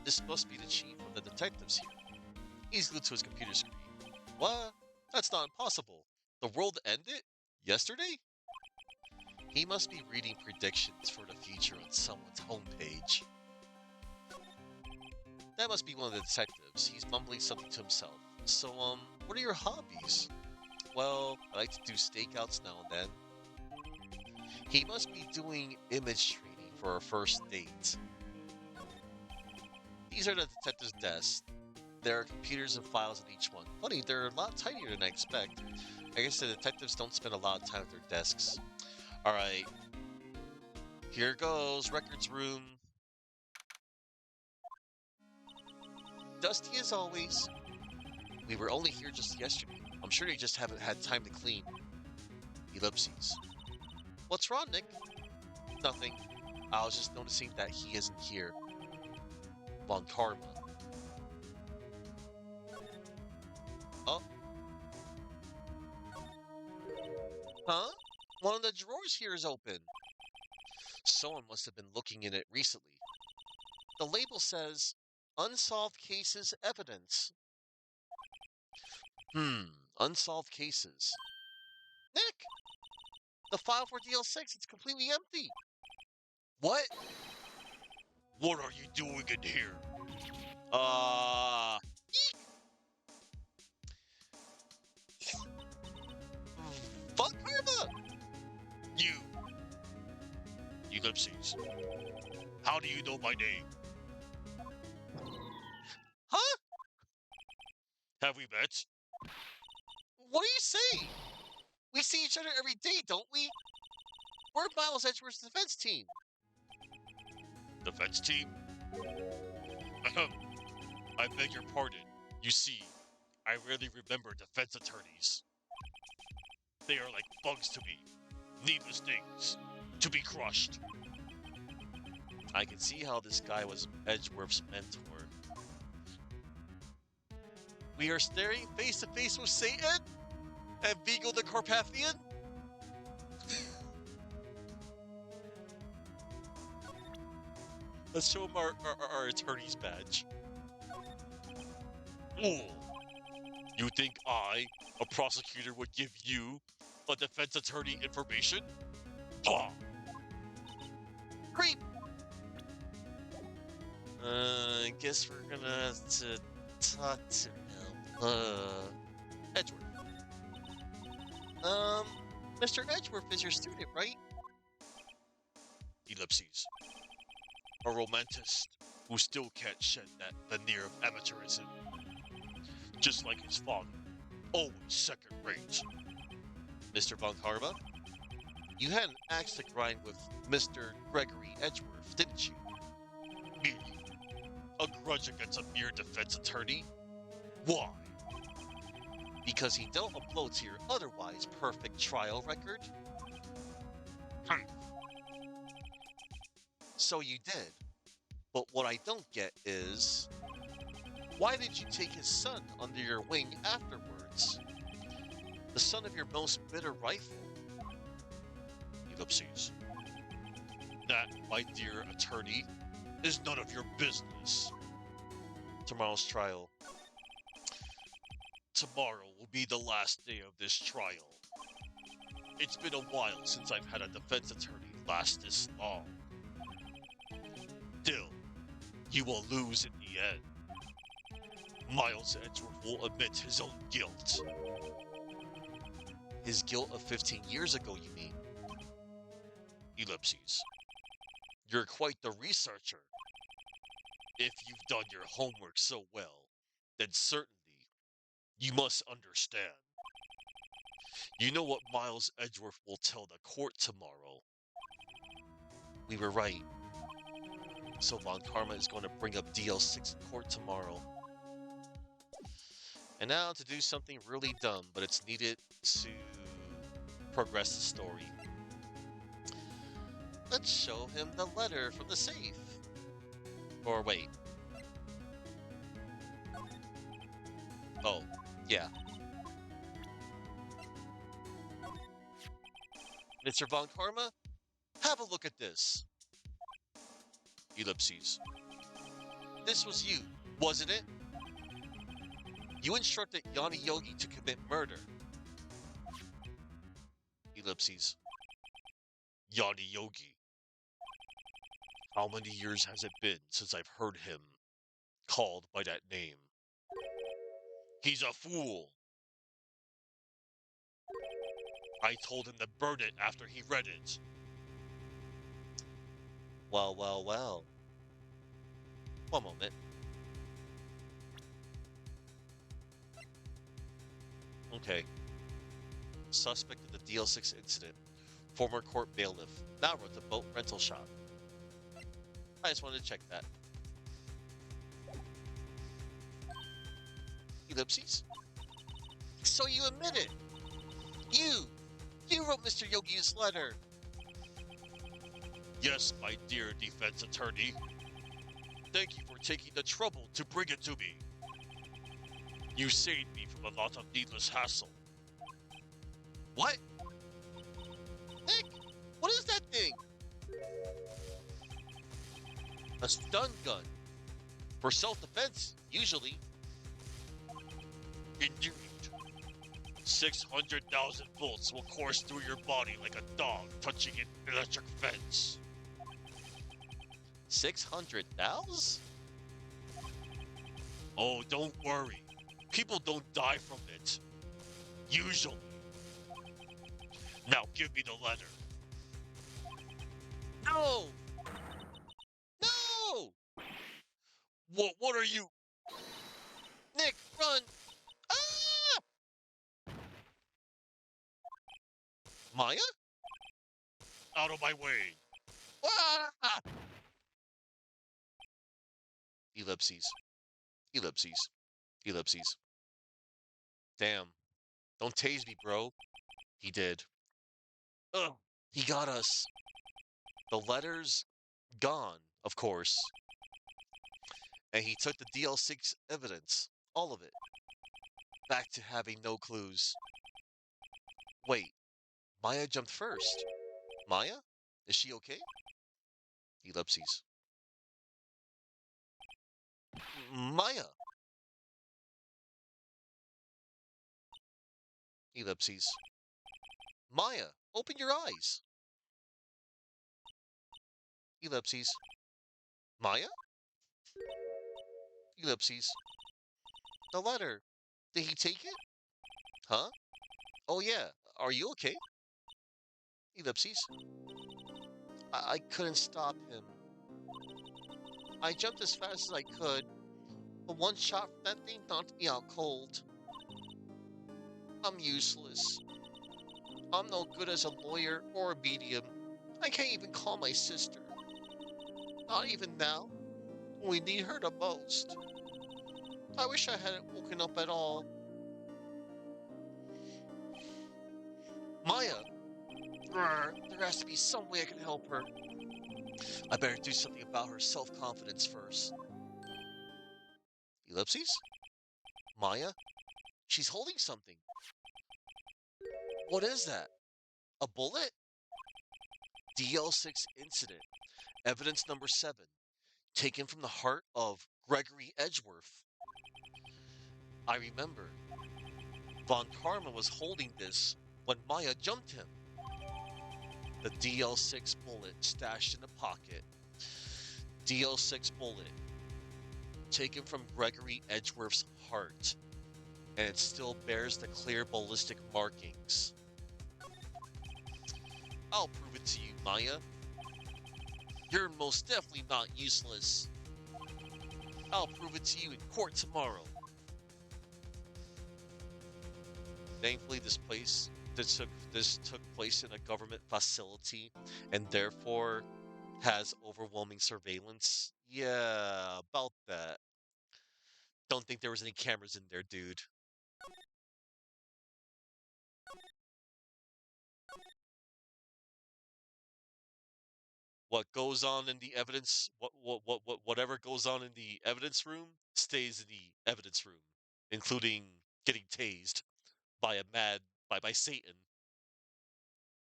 This must be the chief of the detectives here. He's glued to his computer screen. What? That's not impossible. The world ended? Yesterday? He must be reading predictions for the future on someone's homepage. That must be one of the detectives. He's mumbling something to himself. So, what are your hobbies? Well, I like to do stakeouts now and then. He must be doing image training for our first date. These are the detective's desks. There are computers and files in each one. Funny, they're a lot tinier than I expect. I guess the detectives don't spend a lot of time at their desks. Alright. Here goes, records room. Dusty as always. We were only here just yesterday. I'm sure they just haven't had time to clean. Ellipses. What's wrong, Nick? Nothing. I was just noticing that he isn't here. Von Karma. Oh. Huh? One of the drawers here is open. Someone must have been looking in it recently. The label says, Unsolved Cases Evidence. Unsolved cases. Nick! The file for DL6, it's completely empty. What? What are you doing in here? Fuck Karma! You! Ellipses. How do you know my name? Huh? Have we met? What are you saying? We see each other every day, don't we? We're Miles Edgeworth's defense team. Defense team? Ahem. I beg your pardon. You see, I rarely remember defense attorneys. They are like bugs to me. Needless things. To be crushed. I can see how this guy was Edgeworth's mentor. We are staring face to face with Satan and Vigo the Carpathian? Let's show him our attorney's badge. Fool! You think I, a prosecutor, would give you, a defense attorney, information? Ha! Creep! I guess we're gonna have to talk to him. Uh, Edgeworth. Um, Mr. Edgeworth is your student, right? Ellipses. A romantist who still can't shed that veneer of amateurism, just like his father, always second rate. Mr. Von Karma, you had an axe to grind with Mr. Gregory Edgeworth, didn't you? Me? A grudge against a mere defense attorney? Why? Because he dealt a blow to your otherwise perfect trial record? Hmm. So you did. But what I don't get is, why did you take his son under your wing afterwards? The son of your most bitter rival? Ellipses. That, my dear attorney, is none of your business. Tomorrow's trial. Tomorrow will be the last day of this trial. It's been a while since I've had a defense attorney last this long. Still, you will lose in the end. Miles Edgeworth will admit his own guilt. His guilt of 15 years ago, you mean? Ellipses. You're quite the researcher. If you've done your homework so well, then certainly you must understand. You know what Miles Edgeworth will tell the court tomorrow. We were right. So Von Karma is going to bring up DL6 in court tomorrow. And now to do something really dumb, but it's needed to progress the story. Let's show him the letter from the safe. Or wait. Oh, yeah. Mr. Von Karma, have a look at this. Ellipses. This was you, wasn't it? You instructed Yanni Yogi to commit murder. Ellipses. Yanni Yogi. How many years has it been since I've heard him called by that name? He's a fool. I told him to burn it after he read it. Well, well, well. One moment. Okay. Suspect of the DL6 incident. Former court bailiff. Now runs a boat rental shop. I just wanted to check that. Ellipses. So you admit it. You! You wrote Mr. Yogi's letter. Yes, my dear defense attorney. Thank you for taking the trouble to bring it to me. You saved me from a lot of needless hassle. What? Nick, what is that thing? A stun gun. For self-defense, usually. Indeed. 600,000 volts will course through your body like a dog touching an electric fence. 600,000? Oh, don't worry. People don't die from it. Usually. Now give me the letter. No! No! What are you? Nick, run! Ah! Maya? Out of my way. Ah! Ellipses. Ellipses. Ellipses. Damn. Don't tase me, bro. He did. Ugh. He got us. The letter's gone, of course. And he took the DL6 evidence. All of it. Back to having no clues. Wait. Maya jumped first. Maya? Is she okay? Ellipses. Maya. Ellipses. Maya, open your eyes. Ellipses. Maya? Ellipses. The letter. Did he take it? Huh? Oh yeah. Are you okay? Ellipses. I couldn't stop him. I jumped as fast as I could, but one shot from that thing knocked me out cold. I'm useless. I'm no good as a lawyer or a medium. I can't even call my sister. Not even now, when we need her the most. I wish I hadn't woken up at all. Maya! Brr, there has to be some way I can help her. I better do something about her self-confidence first. Ellipses? Maya? She's holding something. What is that? A bullet? DL6 incident. Evidence number 7. Taken from the heart of Gregory Edgeworth. I remember. Von Karma was holding this when Maya jumped him. The DL6 bullet stashed in a pocket. DL6 bullet. Taken from Gregory Edgeworth's heart. And it still bears the clear ballistic markings. I'll prove it to you, Maya. You're most definitely not useless. I'll prove it to you in court tomorrow. Thankfully, this took place in a government facility, and therefore has overwhelming surveillance. Yeah, about that. Don't think there was any cameras in there, dude. What goes on in the evidence, whatever goes on in the evidence room stays in the evidence room, including getting tased by a mad by Satan,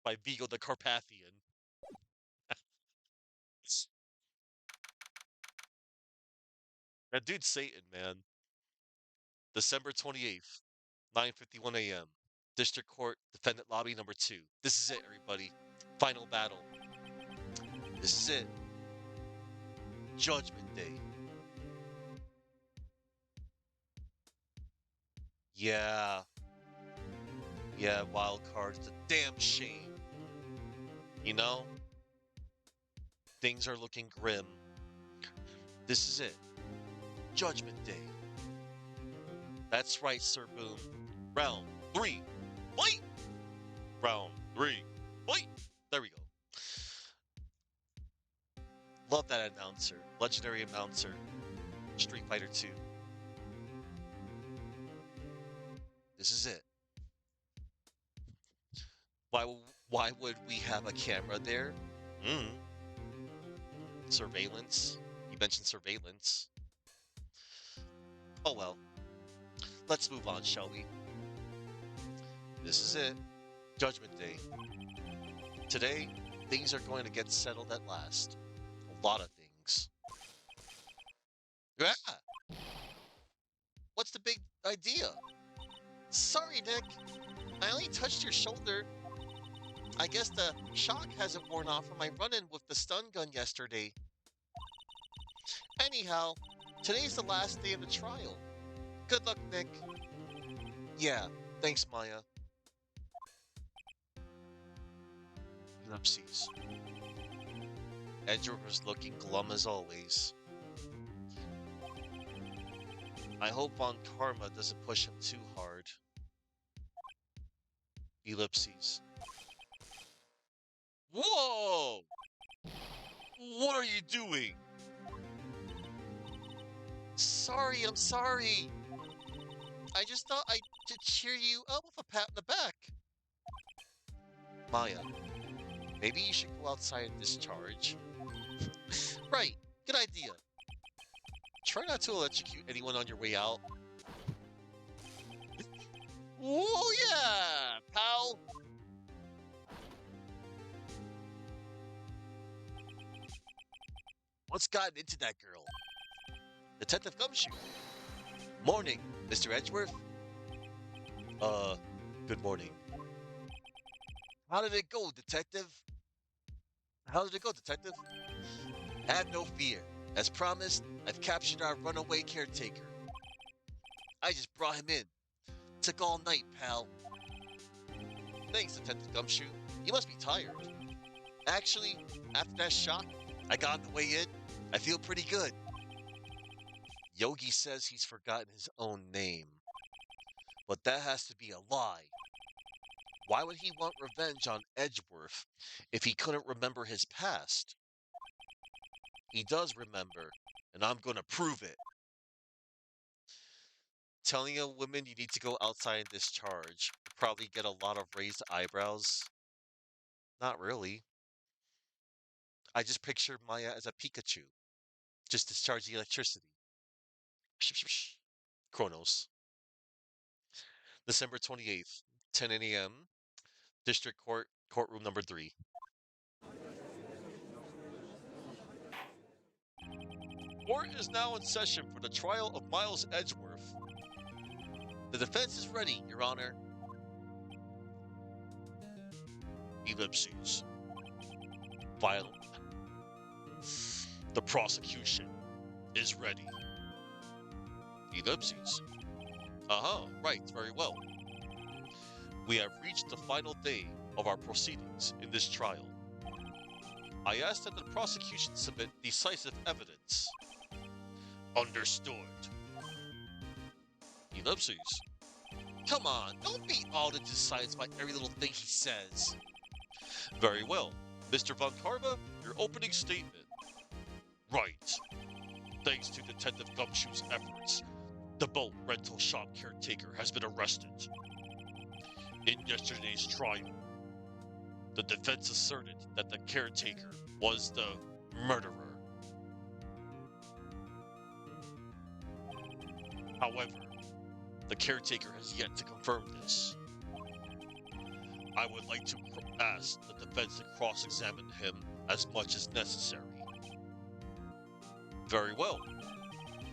by Vigo the Carpathian. That dude's Satan, man. December 28th, 9:51 a.m. District Court, Defendant Lobby number 2. This is it, everybody. Final battle. This is it. Judgment Day. Yeah. Yeah, wild card. It's a damn shame. You know? Things are looking grim. This is it. Judgment Day. That's right, Sir Boom. Round 3. Fight! Round 3. Fight! There we go. Love that announcer. Legendary announcer. Street Fighter 2. This is it. Why why would we have a camera there? Hmm. Surveillance. You mentioned surveillance. Oh well. Let's move on, shall we? This is it. Judgment Day. Today, things are going to get settled at last. A lot of things. Ah! What's the big idea? Sorry, Nick. I only touched your shoulder. I guess the shock hasn't worn off from my run-in with the stun gun yesterday. Anyhow, today's the last day of the trial. Good luck, Nick. Yeah, thanks, Maya. Ellipses. Edgeworth was looking glum as always. I hope Von Karma doesn't push him too hard. Ellipses. Whoa! What are you doing? Sorry, I'm sorry. I just thought I'd cheer you up with a pat in the back. Maya, maybe you should go outside and discharge. Right, good idea. Try not to electrocute anyone on your way out. Oh yeah, pal! What's gotten into that girl? Detective Gumshoe. Morning, Mr. Edgeworth. Good morning. How did it go, Detective? How did it go, Detective? Have no fear. As promised, I've captured our runaway caretaker. I just brought him in. Took all night, pal. Thanks, Detective Gumshoe. You must be tired. Actually, after that shot, I got on the way in. I feel pretty good. Yogi says he's forgotten his own name. But that has to be a lie. Why would he want revenge on Edgeworth if he couldn't remember his past? He does remember, and I'm gonna prove it. Telling a woman you need to go outside and discharge will probably get a lot of raised eyebrows. Not really. I just pictured Maya as a Pikachu, just discharging electricity. Chronos. December 28th, 10 a.m. District Court, courtroom number 3. Court is now in session for the trial of Miles Edgeworth. The defense is ready, Your Honor. Ellipses. Violent. The prosecution is ready. Ellipses. Right, very well. We have reached the final day of our proceedings in this trial. I ask that the prosecution submit decisive evidence. Understood. Ellipses. Come on, don't be awed into silence by every little thing he says. Very well. Mr. Von Karma, your opening statement. Right. Thanks to Detective Gumshoe's efforts, the boat rental shop caretaker has been arrested. In yesterday's trial, the defense asserted that the caretaker was the murderer. However, the caretaker has yet to confirm this. I would like to ask the defense to cross-examine him as much as necessary. Very well.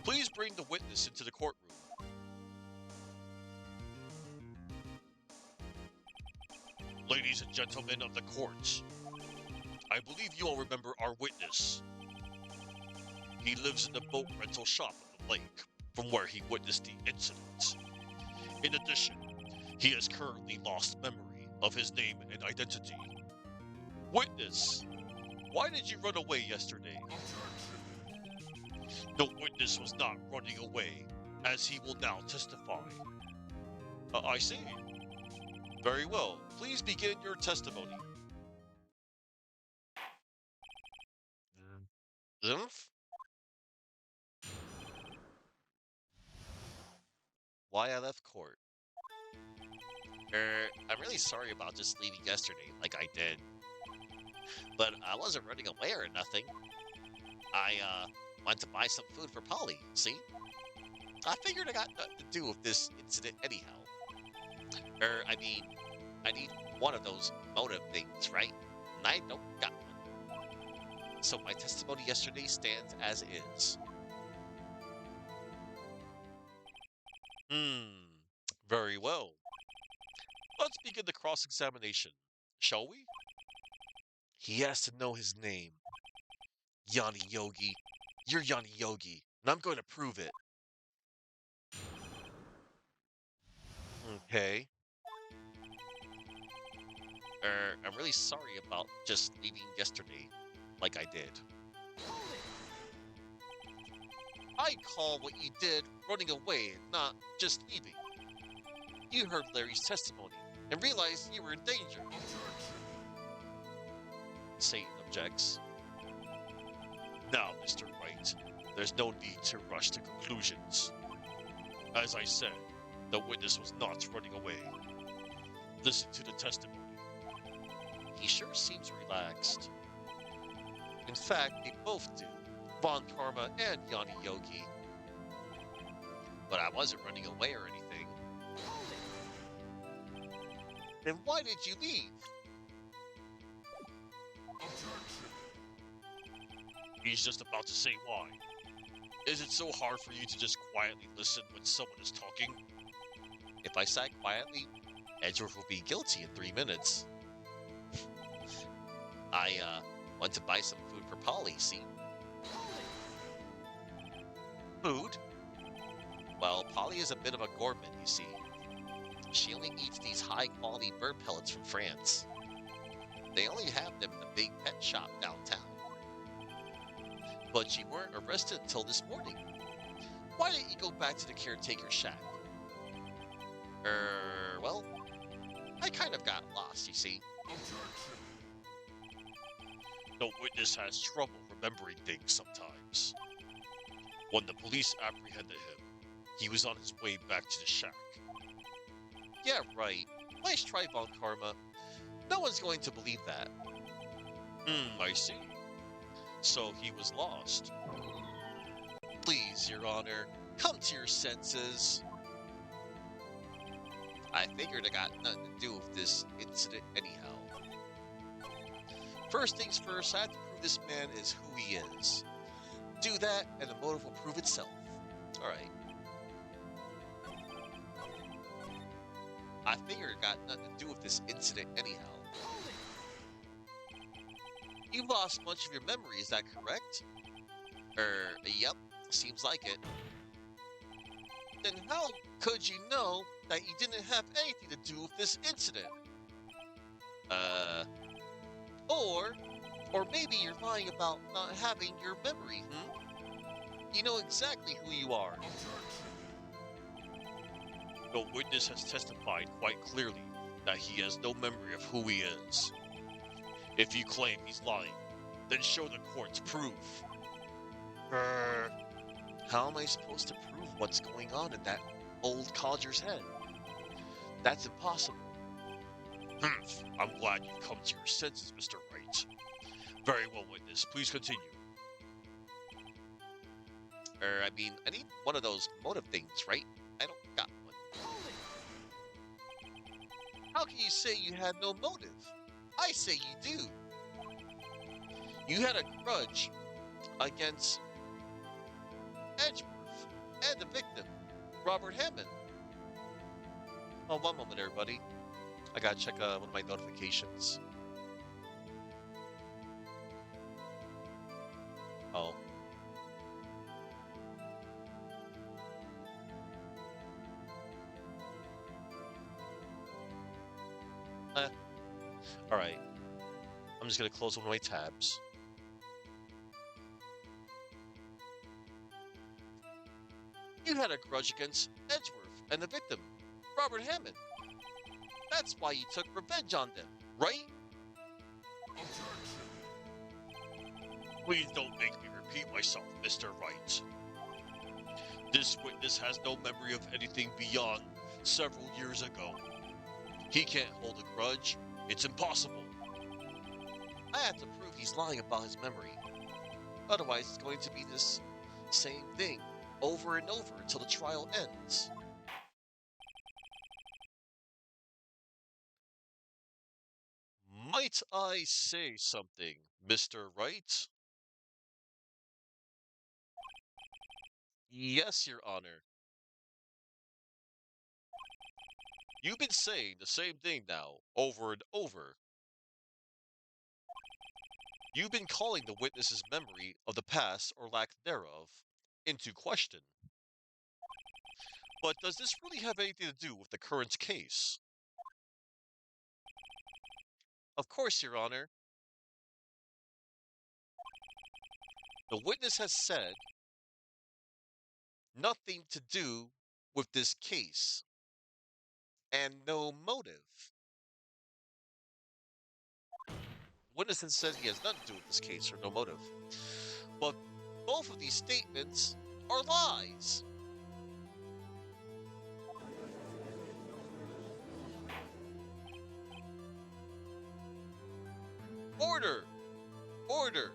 Please bring the witness into the courtroom. Ladies and gentlemen of the court, I believe you all remember our witness. He lives in the boat rental shop on the lake, from where he witnessed the incident. In addition, he has currently lost memory of his name and identity. Witness, why did you run away yesterday? The witness was not running away, as he will now testify. I see. Very well. Please begin your testimony. Zymph? Why I left court? I'm really sorry about just leaving yesterday, like I did. But I wasn't running away or nothing. I, went to buy some food for Polly, see? I figured I got nothing to do with this incident anyhow. I mean, I need one of those motive things, right? And I don't got one. So my testimony yesterday stands as is. Very well. Let's begin the cross-examination, shall we? He has to know his name. Yanni Yogi. You're Yanni Yogi, and I'm going to prove it. Okay. I'm really sorry about just leaving yesterday, like I did. I call what you did running away, not just leaving. You heard Larry's testimony and realized you were in danger. Satan objects. Now, Mr. Wright, there's no need to rush to conclusions. As I said, the witness was not running away. Listen to the testimony. He sure seems relaxed. In fact, they both do, Von Karma and Yanni Yogi. But I wasn't running away or anything. Then why did you leave? He's just about to say why. Is it so hard for you to just quietly listen when someone is talking? If I sat quietly, Edgeworth will be guilty in 3 minutes. I, went to buy some food for Polly, see? Food? Well, Polly is a bit of a gourmand, you see. She only eats these high-quality bird pellets from France. They only have them in a big pet shop downtown. But you weren't arrested until this morning. Why didn't you go back to the caretaker shack? Well, I kind of got lost, you see. The witness has trouble remembering things sometimes. When the police apprehended him, he was on his way back to the shack. Yeah, right. Nice try, Von Karma. No one's going to believe that. I see. So he was lost. Please, Your Honor, come to your senses. I figured it got nothing to do with this incident anyhow. First things first, I have to prove this man is who he is. Do that, and the motive will prove itself. Alright. I figured it got nothing to do with this incident anyhow. You lost much of your memory, is that correct? Yep, seems like it. Then how could you know that you didn't have anything to do with this incident? Or maybe you're lying about not having your memory, You know exactly who you are. The witness has testified quite clearly that he has no memory of who he is. If you claim he's lying, then show the court's proof. How am I supposed to prove what's going on in that old codger's head? That's impossible. I'm glad you've come to your senses, Mr. Wright. Very well, witness. Please continue. I need one of those motive things, right? I don't got one. How can you say you had no motive? I say you do. You had a grudge against Edgeworth and the victim, Robert Hammond. Oh, one moment, everybody. I gotta check one of my notifications. Oh. Alright. I'm just gonna close one of my tabs. You had a grudge against Edgeworth and the victim, Robert Hammond. That's why you took revenge on them, right? Please don't make me repeat myself, Mr. Wright. This witness has no memory of anything beyond several years ago. He can't hold a grudge. It's impossible. I have to prove he's lying about his memory. Otherwise, it's going to be this same thing over and over until the trial ends. Might I say something, Mr. Wright? Yes, Your Honor. You've been saying the same thing now, over and over. You've been calling the witness's memory of the past, or lack thereof, into question. But does this really have anything to do with the current case? Of course, Your Honor. The witness has said nothing to do with this case and no motive. Witness has said he has nothing to do with this case or no motive. But both of these statements are lies. Order! Order!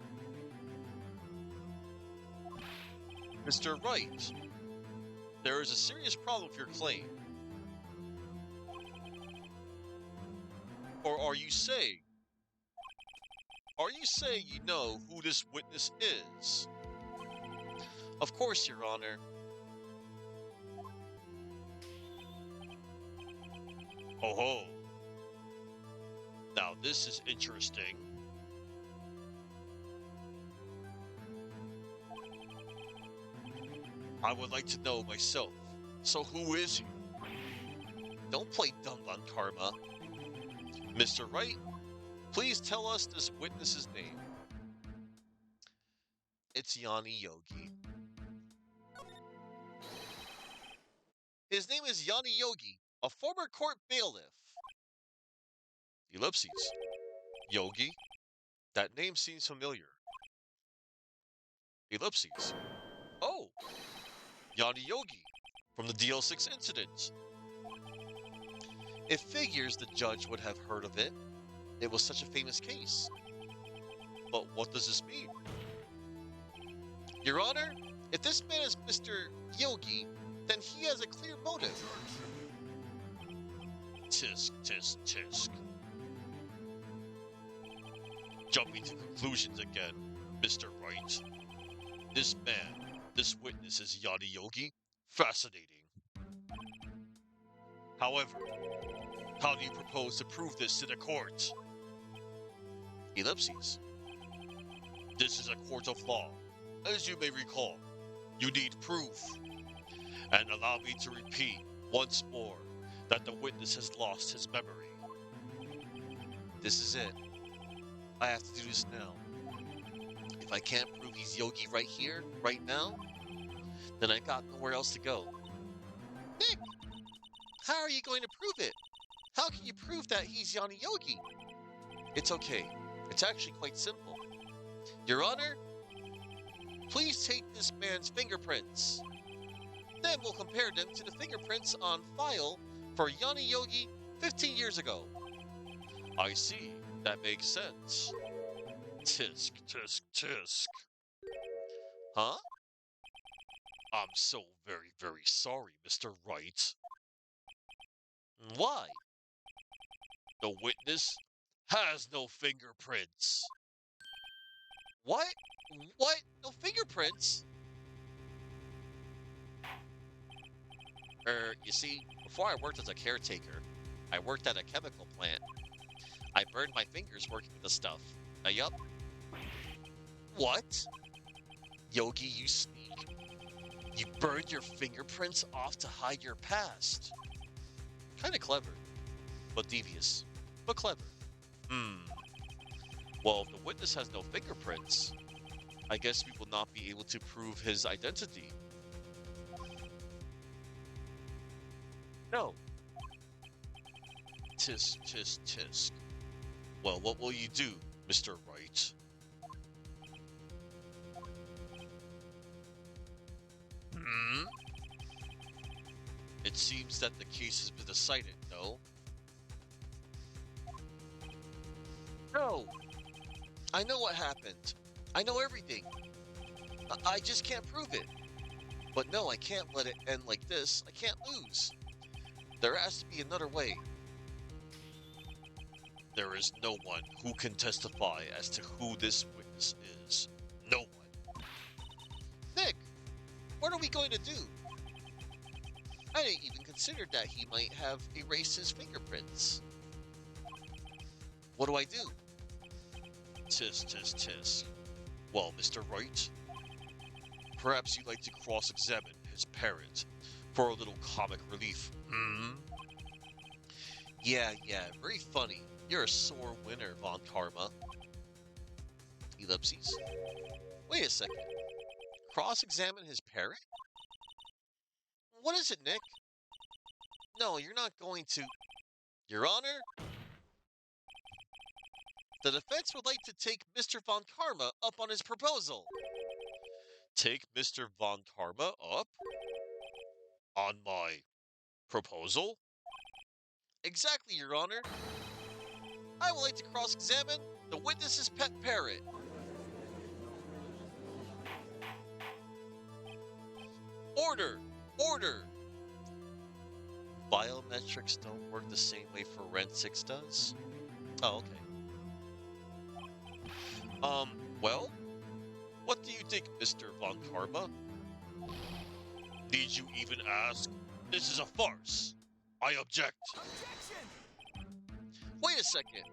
Mr. Wright, there is a serious problem with your claim. Or are you saying you know who this witness is? Of course, Your Honor. Ho ho. Now this is interesting. I would like to know myself. So who is he? Don't play dumb on Karma. Mr. Wright, please tell us this witness's name. It's Yanni Yogi. His name is Yanni Yogi, a former court bailiff. Ellipses. Yogi? That name seems familiar. Ellipses. Oh! Yanni Yogi, from the DL6 incident. It figures the judge would have heard of it. It was such a famous case. But what does this mean? Your Honor, if this man is Mr. Yogi, then he has a clear motive. Tisk, tisk, tisk. Jumping to conclusions again, Mr. Wright. This man, this witness is Yanni Yogi. Fascinating. However, how do you propose to prove this to the court? Ellipses. This is a court of law. As you may recall, you need proof. And allow me to repeat once more that the witness has lost his memory. This is it. I have to do this now. If I can't prove he's Yogi right here, right now, then I've got nowhere else to go. Nick, how are you going to prove it? How can you prove that he's Yanni Yogi? It's okay. It's actually quite simple. Your Honor, please take this man's fingerprints. Then we'll compare them to the fingerprints on file for Yanni Yogi 15 years ago. I see. That makes sense. Tisk, tisk, tisk. Huh? I'm so very, very sorry, Mr. Wright. Why? The witness has no fingerprints. What? What? No fingerprints? You see, before I worked as a caretaker, I worked at a chemical plant. I burned my fingers working with the stuff. Yup. What? Yogi, you sneak. You burned your fingerprints off to hide your past. Kinda clever. But devious. But clever. Well, if the witness has no fingerprints, I guess we will not be able to prove his identity. No. Tisk, tisk, tisk. Well, what will you do, Mr. Wright? It seems that the case has been decided, no? No! I know what happened. I know everything. I just can't prove it. But no, I can't let it end like this. I can't lose. There has to be another way. There is no one who can testify as to who this witness is. No one. Nick, what are we going to do? I didn't even consider that he might have erased his fingerprints. What do I do? Tisk, tisk, tisk. Well, Mr. Wright, perhaps you'd like to cross-examine his parent for a little comic relief. Yeah, very funny. You're a sore winner, Von Karma. Ellipses. Wait a second. Cross-examine his parent? What is it, Nick? No, you're not going to... Your Honor? The defense would like to take Mr. Von Karma up on his proposal. Take Mr. Von Karma up? On my proposal? Exactly, Your Honor. I would like to cross-examine the witness's pet parrot. Order! Order! Biometrics don't work the same way forensics does? Oh, okay. Well? What do you think, Mr. Von Karma? Need you even ask? This is a farce. I object. Objection! Wait a second.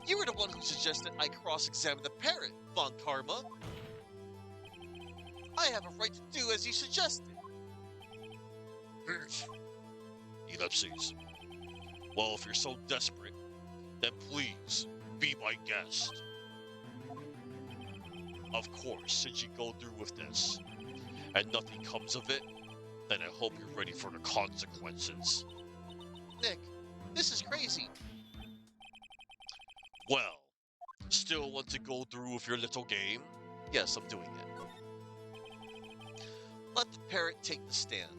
You were the one who suggested I cross-examine the parrot, Von Karma. I have a right to do as you suggested. Ellipses. Well, if you're so desperate, then please be my guest. Of course, since you go through with this and nothing comes of it, then I hope you're ready for the consequences. Nick, this is crazy. Well, still want to go through with your little game? Yes, I'm doing it. Let the parrot take the stand.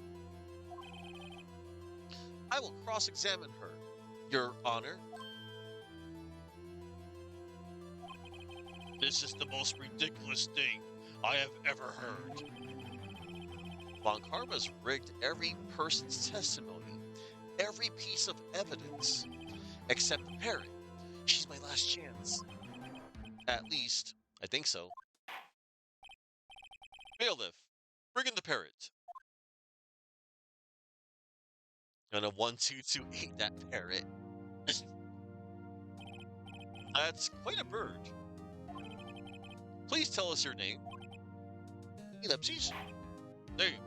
I will cross-examine her, Your Honor. This is the most ridiculous thing I have ever heard. Von Karma's rigged every person's testimony, every piece of evidence, except the parrot. She's my last chance. At least, I think so. Bailiff, bring in the parrot. And a 122 that parrot. That's quite a bird. Please tell us your name. Ellipses. Name.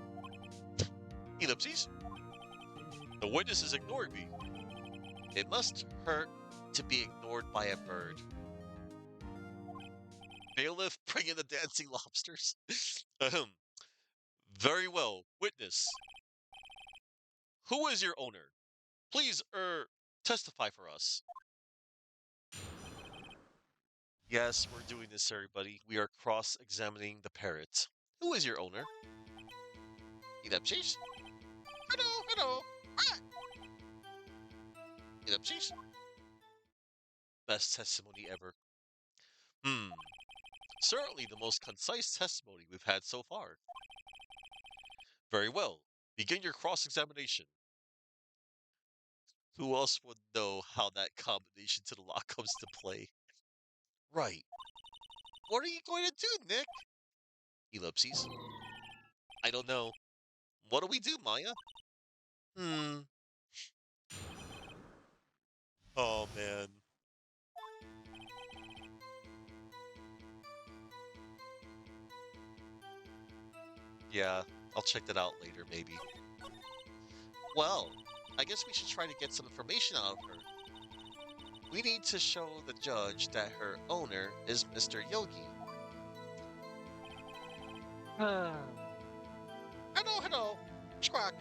Ellipses. The witness is ignoring me. It must hurt to be ignored by a bird. Bailiff, bring in the dancing lobsters. Ahem. Very well. Witness. Who is your owner? Please, testify for us. Yes, we're doing this, everybody. We are cross-examining the parrot. Who is your owner? Ellipses. Hello, hello. Ah. Ellipses. Best testimony ever. Certainly the most concise testimony we've had so far. Very well. Begin your cross-examination. Who else would know how that combination to the lock comes to play? Right. What are you going to do, Nick? Ellipses. I don't know. What do we do, Maya? Hmm. Oh, man. Yeah, I'll check that out later, maybe. Well, I guess we should try to get some information out of her. We need to show the judge that her owner is Mr. Yogi. Hello, hello. Squawk.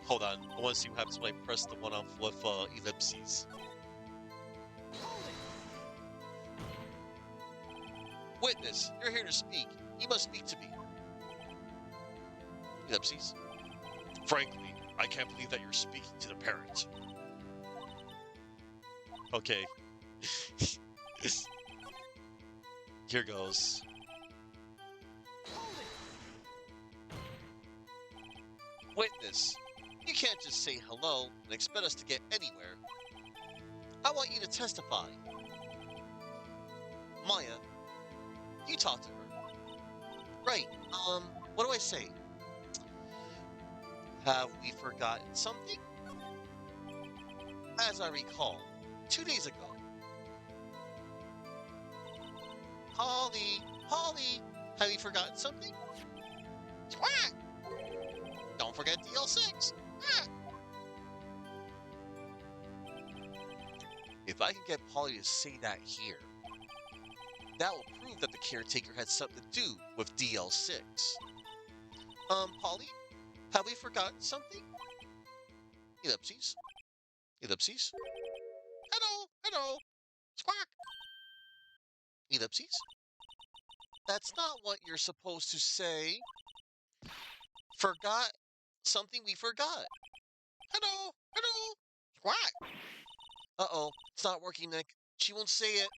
Hold on. I want to see what happens when I press the one off with ellipses. Witness, you're here to speak. You must speak to me. Ellipses. Frankly, I can't believe that you're speaking to the parrot. Okay. Here goes. Witness, you can't just say hello and expect us to get anywhere. I want you to testify. Maya, you talk to her. Right, what do I say? Have we forgotten something? As I recall, 2 days ago. Holly, have you forgotten something? Squawk! Don't forget DL6. Ah. If I can get Polly to say that here, that will prove that the caretaker had something to do with DL6. Polly, have we forgotten something? Ellipses. Ellipses. Hello. Squawk. Ellipses. That's not what you're supposed to say. Forgot something we forgot. Hello. Squawk. Uh-oh, it's not working, Nick. She won't say it.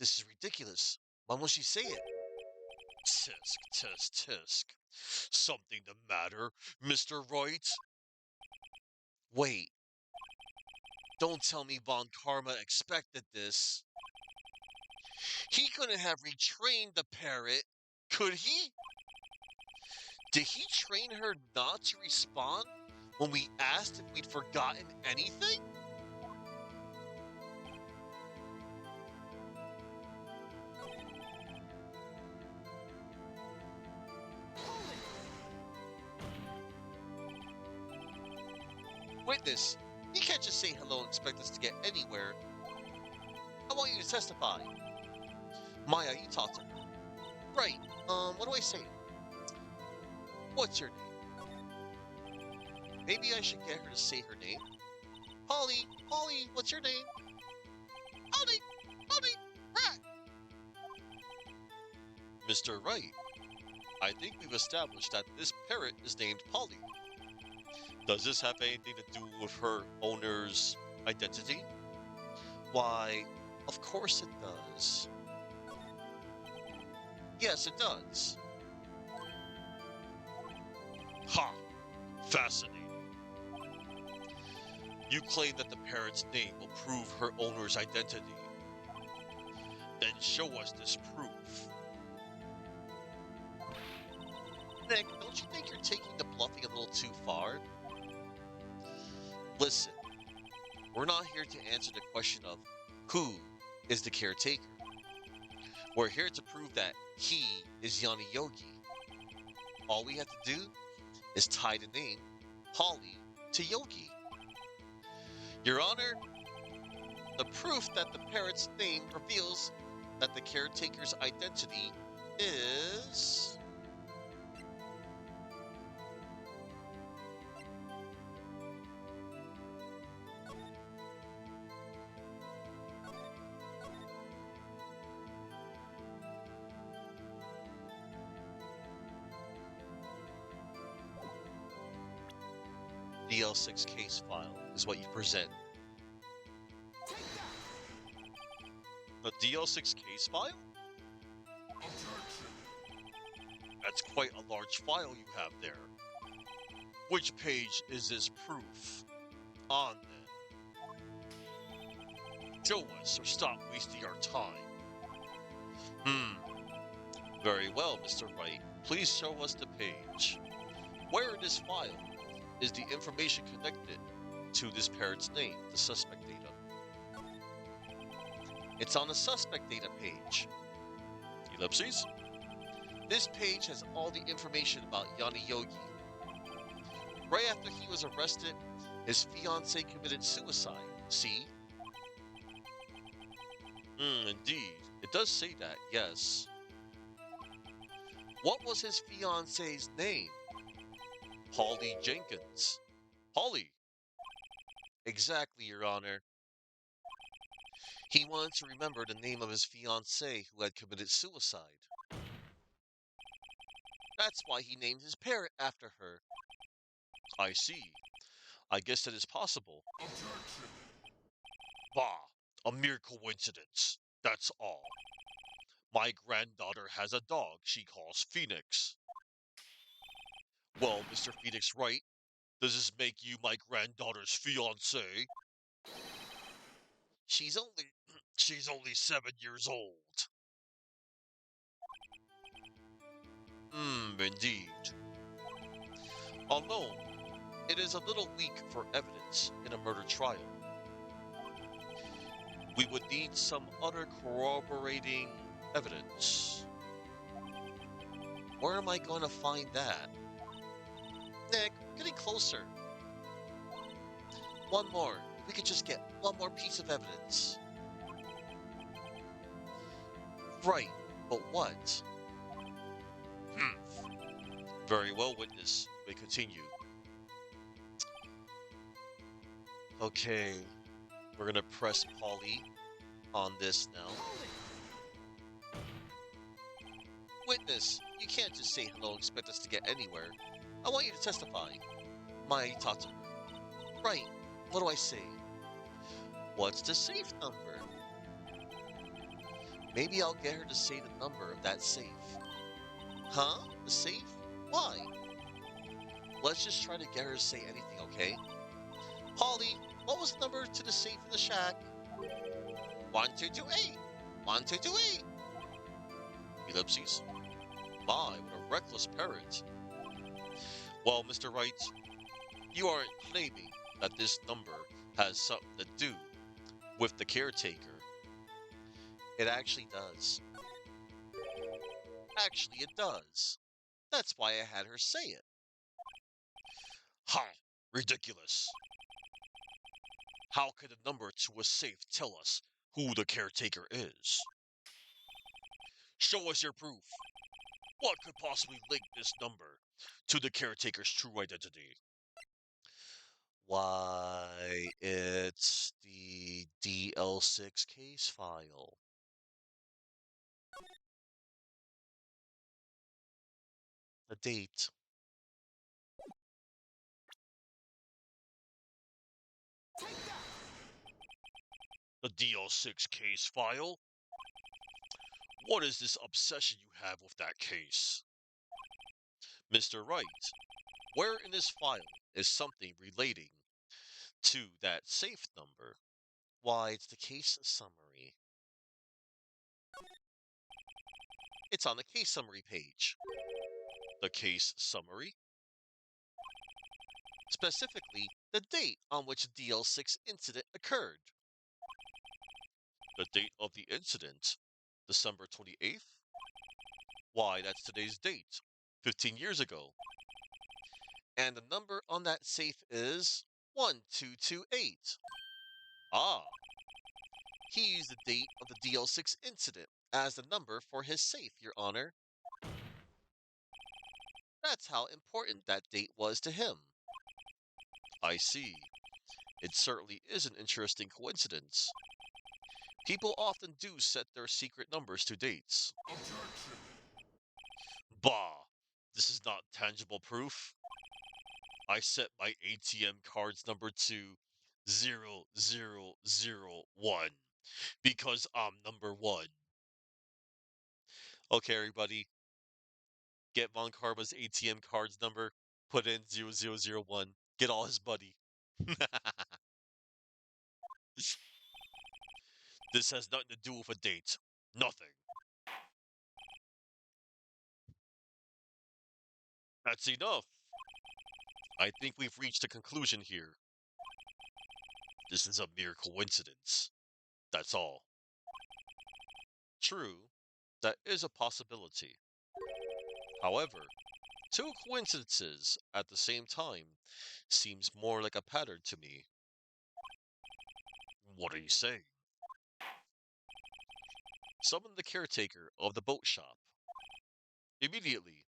This is ridiculous. Why won't she say it? Tisk. Something the matter, Mr. Wright? Wait. Don't tell me Von Karma expected this. He couldn't have retrained the parrot, could he? Did he train her not to respond when we asked if we'd forgotten anything? Witness, you can't just say hello and expect us to get anywhere. I want you to testify. Maya, you talk to her. Right. What do I say? What's your name? Maybe I should get her to say her name. Polly, Polly, what's your name? Polly, Polly, Rat. Mr. Wright, I think we've established that this parrot is named Polly. Does this have anything to do with her owner's identity? Why, of course it does. Yes, it does. Ha! Fascinating. You claim that the parrot's name will prove her owner's identity. Then show us this proof. Nick, don't you think you're taking the bluffing a little too far? Listen, we're not here to answer the question of who is the caretaker. We're here to prove that he is Yanni Yogi. All we have to do is tie the name Polly to Yogi. Your Honor, the proof that the parrot's name reveals that the caretaker's identity is... DL6 case file is what you present. A DL6 case file? That's quite a large file you have there. Which page is this proof on then? Show us or stop wasting our time. Very well, Mr. Wright. Please show us the page. Where in this file is the information connected to this parrot's name, the suspect data? It's on the suspect data page. Ellipses? This page has all the information about Yanni Yogi. Right after he was arrested, his fiancée committed suicide. See? Indeed. It does say that, yes. What was his fiancée's name? Polly Jenkins. Polly. Exactly, Your Honor. He wanted to remember the name of his fiancée who had committed suicide. That's why he named his parrot after her. I see. I guess that is possible. Bah, a mere coincidence. That's all. My granddaughter has a dog she calls Phoenix. Well, Mr. Phoenix Wright, does this make you my granddaughter's fiancé? She's only she's only 7 years old. Indeed. Although it is a little weak for evidence in a murder trial. We would need some other corroborating evidence. Where am I going to find that? Nick, getting closer. One more. If we could just get one more piece of evidence. Right, but what? Very well, witness. We continue. Okay, we're gonna press Polly on this now. Witness, you can't just say hello and expect us to get anywhere. I want you to testify. Maya, talk to her. Right, what do I say? What's the safe number? Maybe I'll get her to say the number of that safe. Huh? The safe? Why? Let's just try to get her to say anything, okay? Polly, what was the number to the safe in the shack? 1228. 1228. Ellipses. My, what a reckless parent. Well, Mr. Wright, you aren't claiming that this number has something to do with the caretaker. It actually does. Actually, it does. That's why I had her say it. Ha! Ridiculous. How can the number to a safe tell us who the caretaker is? Show us your proof. What could possibly link this number to the caretaker's true identity? Why, it's the DL6 case file. The date. Take that! The DL6 case file? What is this obsession you have with that case? Mr. Wright, where in this file is something relating to that safe number? Why, it's the case summary. It's on the case summary page. The case summary? Specifically, the date on which the DL6 incident occurred. The date of the incident? December 28th? Why, that's today's date. 15 years ago. And the number on that safe is 1228. Ah, he used the date of the DL6 incident as the number for his safe, Your Honor. That's how important that date was to him. I see. It certainly is an interesting coincidence. People often do set their secret numbers to dates. Objection! Bah! This is not tangible proof. I set my ATM card's number to 0001 because I'm number one. Okay, everybody, get Von Karma's ATM card's number, put in 0001, get all his money. This has nothing to do with a date. Nothing. That's enough. I think we've reached a conclusion here. This is a mere coincidence. That's all. True, that is a possibility. However, two coincidences at the same time seems more like a pattern to me. What are you saying? Summon the caretaker of the boat shop. Immediately.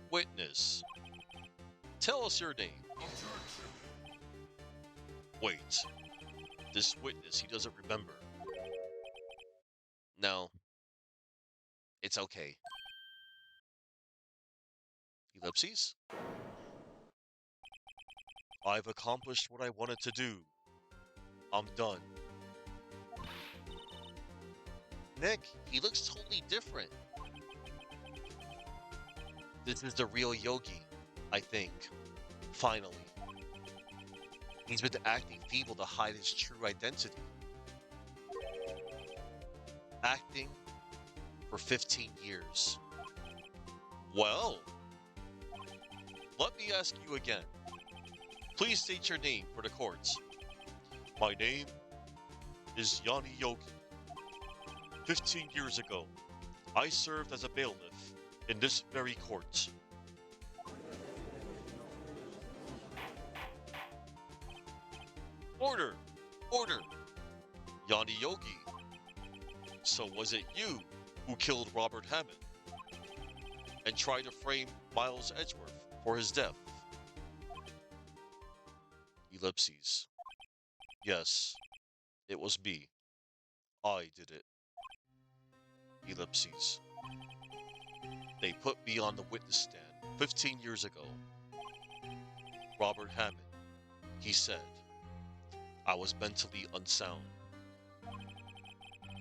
Witness. Tell us your name. Objection! Wait. This witness, he doesn't remember. No. It's okay. Ellipses? I've accomplished what I wanted to do. I'm done. Nick, he looks totally different. This is the real Yogi, I think. Finally. He's been acting feeble to hide his true identity. Acting for 15 years. Well, let me ask you again. Please state your name for the courts. My name is Yanni Yogi. 15 years ago, I served as a bailiff in this very court. Order! Order! Yanni Yogi. So was it you who killed Robert Hammond and tried to frame Miles Edgeworth for his death? Ellipses. Yes, it was me. I did it. Ellipses. They put me on the witness stand 15 years ago. Robert Hammond, he said, I was mentally unsound.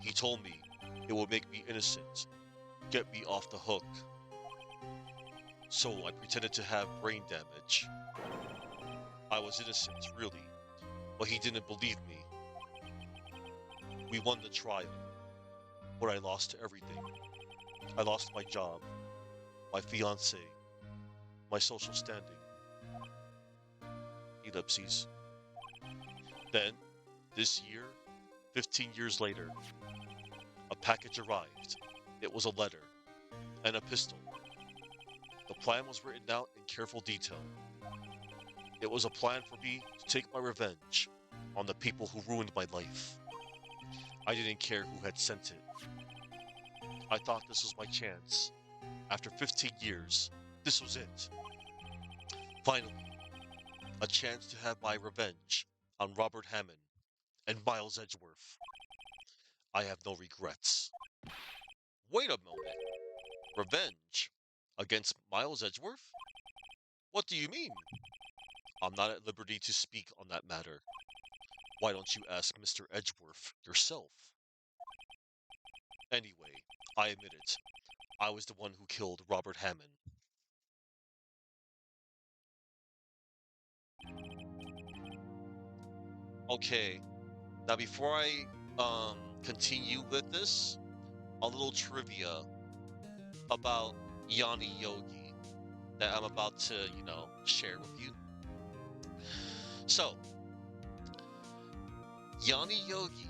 He told me it would make me innocent, get me off the hook. So I pretended to have brain damage. I was innocent, really, but he didn't believe me. We won the trial, but I lost everything. I lost my job, my fiancée, my social standing. Ellipses. Then, this year, 15 years later, a package arrived. It was a letter and a pistol. The plan was written out in careful detail. It was a plan for me to take my revenge on the people who ruined my life. I didn't care who had sent it. I thought this was my chance. After 15 years, this was it. Finally, a chance to have my revenge on Robert Hammond and Miles Edgeworth. I have no regrets. Wait a moment. Revenge? Against Miles Edgeworth? What do you mean? I'm not at liberty to speak on that matter. Why don't you ask Mr. Edgeworth yourself? Anyway, I admit it. I was the one who killed Robert Hammond. Okay, now before I continue with this, a little trivia about Yanni Yogi that I'm about to, share with you. So, Yanni Yogi.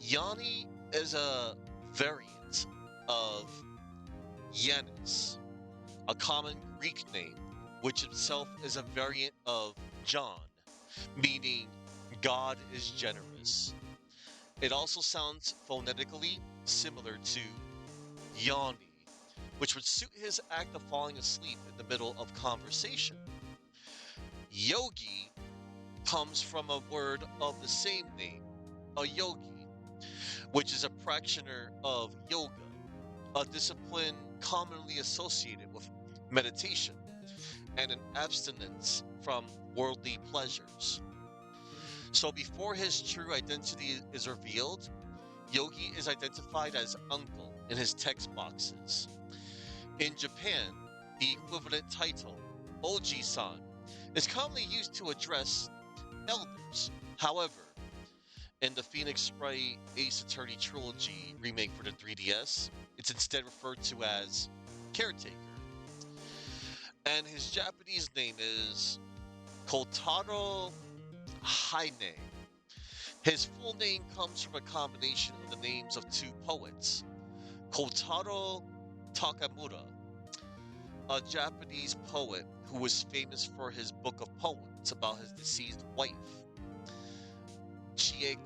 Yanni is a variant of Yanis, a common Greek name, which itself is a variant of John, meaning God is generous. It also sounds phonetically similar to Yanni, which would suit his act of falling asleep in the middle of conversation. Yogi comes from a word of the same name, a yogi, which is a practitioner of yoga, a discipline commonly associated with meditation and an abstinence from worldly pleasures. So before his true identity is revealed, Yogi is identified as uncle in his text boxes. In Japan, the equivalent title, Oji-san, is commonly used to address elders. However, in the Phoenix Wright Ace Attorney trilogy remake for the 3DS, it's instead referred to as Caretaker. And his Japanese name is Kotaro Haine. His full name comes from a combination of the names of two poets, Kotaro Takamura, a Japanese poet who was famous for his book of poems about his deceased wife, Chieko,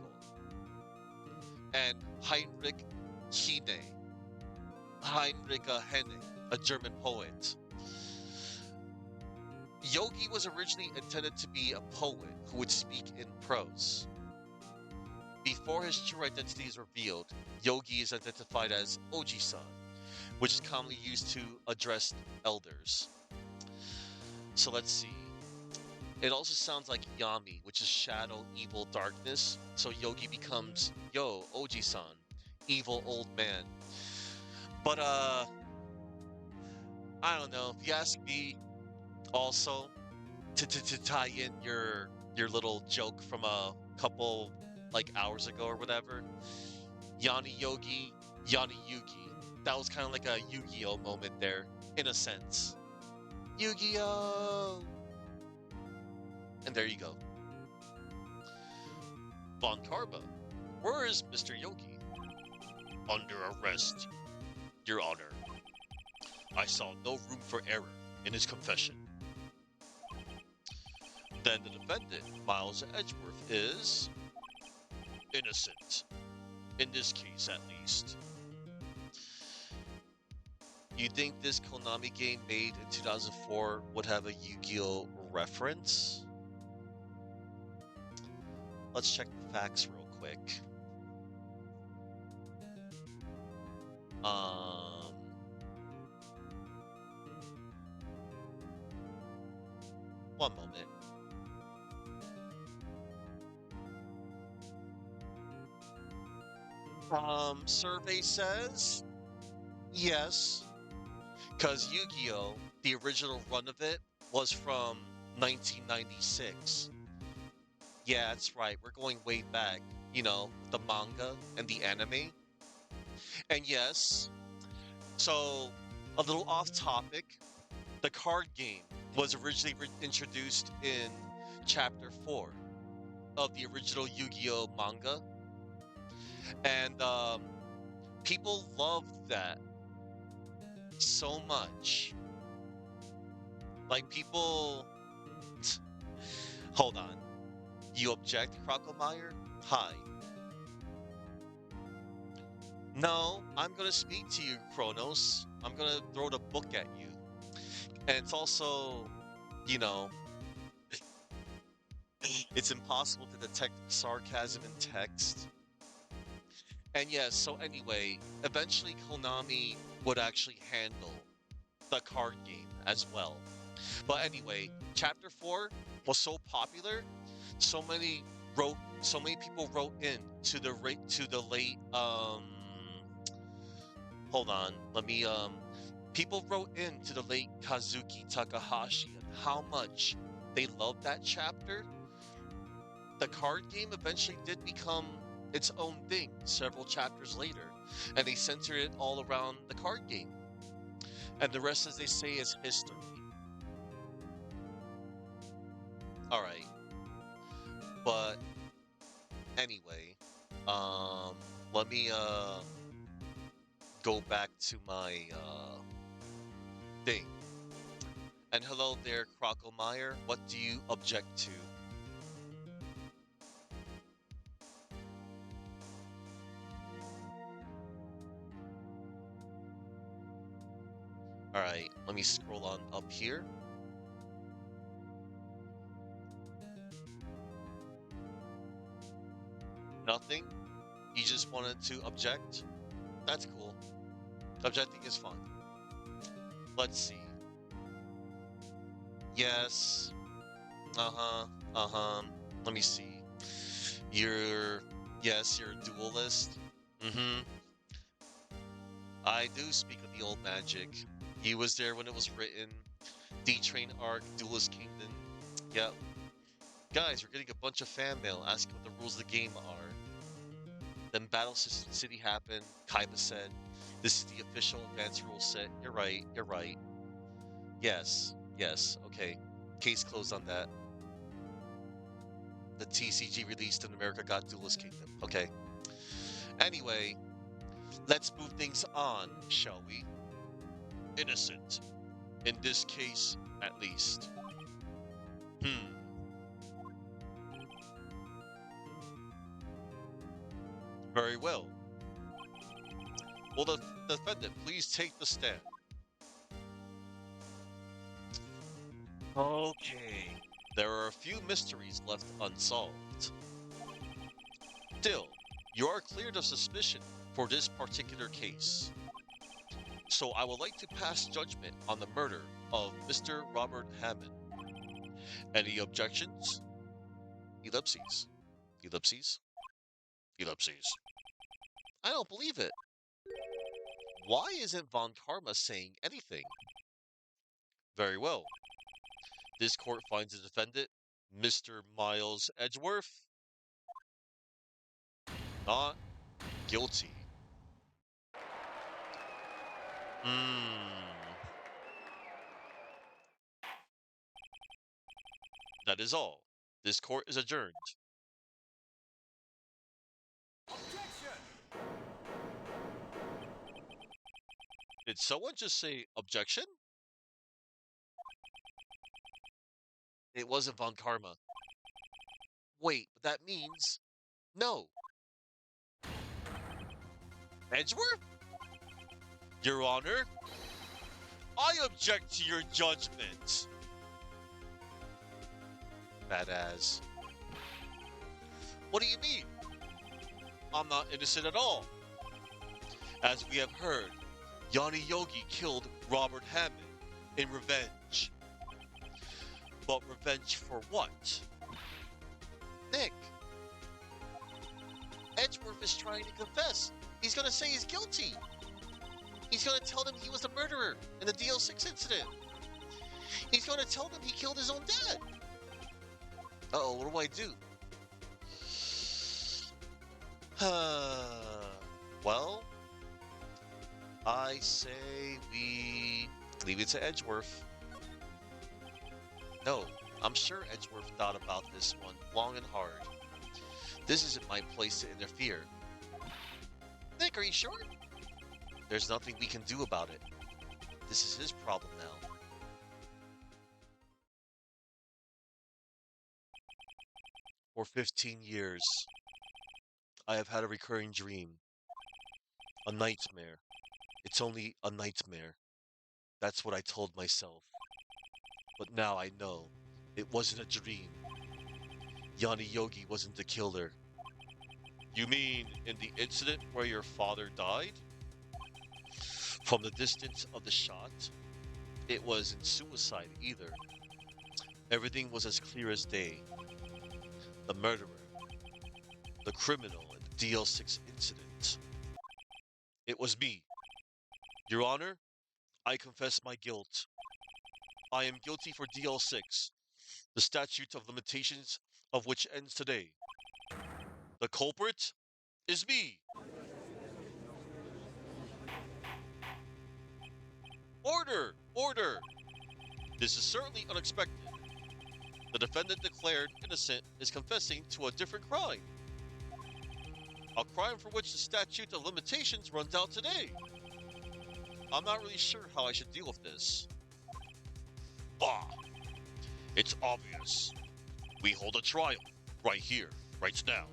and Heinrich Heine, a German poet. Yogi was originally intended to be a poet who would speak in prose. Before his true identity is revealed, Yogi is identified as Oji-san, which is commonly used to address elders. So let's see. It also sounds like Yami, which is shadow, evil, darkness. So Yogi becomes Yo, Oji-san, evil old man. But I don't know. If you ask me, also to tie in your little joke from a couple hours ago or whatever, Yanni Yogi, Yanni Yugi. That was kind of like a Yu-Gi-Oh moment there, in a sense. Yu-Gi-Oh! And there you go. Von Karma, where is Mr. Yogi? Under arrest, Your Honor. I saw no room for error in his confession. Then the defendant, Miles Edgeworth, is innocent. In this case, at least. You think this Konami game made in 2004 would have a Yu-Gi-Oh reference? Let's check the facts real quick. One moment. Survey says yes, because Yu-Gi-Oh, the original run of it was from 1996. Yeah, that's right. We're going way back, the manga and the anime. And yes, so a little off topic, the card game was originally introduced in Chapter 4 of the original Yu-Gi-Oh manga. And people loved that so much Like people, hold on. You object, Crocomire? Hi. No, I'm gonna speak to you, Kronos. I'm gonna throw the book at you. And it's also, you know, it's impossible to detect sarcasm in text. And yes, so anyway, eventually Konami would actually handle the card game as well. But anyway, Chapter 4 was so popular, so many people wrote in to the late hold on, let me people wrote in to the late Kazuki Takahashi and how much they loved that chapter. The card game eventually did become its own thing several chapters later, and they centered it all around the card game. And the rest, as they say, is history. All right, but anyway, um, let me go back to my thing. And hello there, Crocomire. What do you object to? All right, let me scroll on up here. Nothing. You just wanted to object. That's cool. Objecting is fun. Let's see. Yes. Uh-huh. Uh-huh. Let me see. You're yes, you're a duelist. Mm-hmm. I do speak of the old magic. He was there when it was written. D-Train Arc, Duelist Kingdom. Yep. Guys, we're getting a bunch of fan mail asking what the rules of the game are. Then Battle City happened. Kaiba said, "This is the official advanced rule set." You're right. You're right. Yes. Yes. Okay. Case closed on that. The TCG released in America got Duelist Kingdom. Okay. Anyway, let's move things on, shall we? Innocent. In this case, at least. Hmm. Very well. Will the defendant please take the stand? Okay. There are a few mysteries left unsolved. Still, you are cleared of suspicion for this particular case. So I would like to pass judgment on the murder of Mr. Robert Hammond. Any objections? Ellipses. Ellipses. Ellipses. I don't believe it. Why isn't Von Karma saying anything? Very well. This court finds the defendant, Mr. Miles Edgeworth, not guilty. Hmm. That is all. This court is adjourned. Objection! Did someone just say objection? It wasn't Von Karma. Wait, but that means no. Edgeworth? Your Honor, I object to your judgment. Badass. What do you mean? I'm not innocent at all. As we have heard, Yanni Yogi killed Robert Hammond in revenge. But revenge for what? Nick, Edgeworth is trying to confess. He's gonna say he's guilty. He's gonna tell them he was the murderer in the DL6 incident. He's gonna tell them he killed his own dad. Uh-oh, what do I do? Well, I say we leave it to Edgeworth. No, I'm sure Edgeworth thought about this one long and hard. This isn't my place to interfere. Nick, are you sure? There's nothing we can do about it. This is his problem now. For 15 years, I have had a recurring dream, a nightmare. It's only a nightmare. That's what I told myself. But now I know it wasn't a dream. Yanni Yogi wasn't the killer. You mean in the incident where your father died? From the distance of the shot, it wasn't suicide either. Everything was as clear as day. The murderer, the criminal in the DL6 incident. It was me. Your Honor, I confess my guilt. I am guilty for DL6, the statute of limitations of which ends today. The culprit is me. Order! Order! This is certainly unexpected. The defendant declared innocent is confessing to a different crime. A crime for which the statute of limitations runs out today. I'm not really sure how I should deal with this. Bah! It's obvious. We hold a trial. Right here. Right now.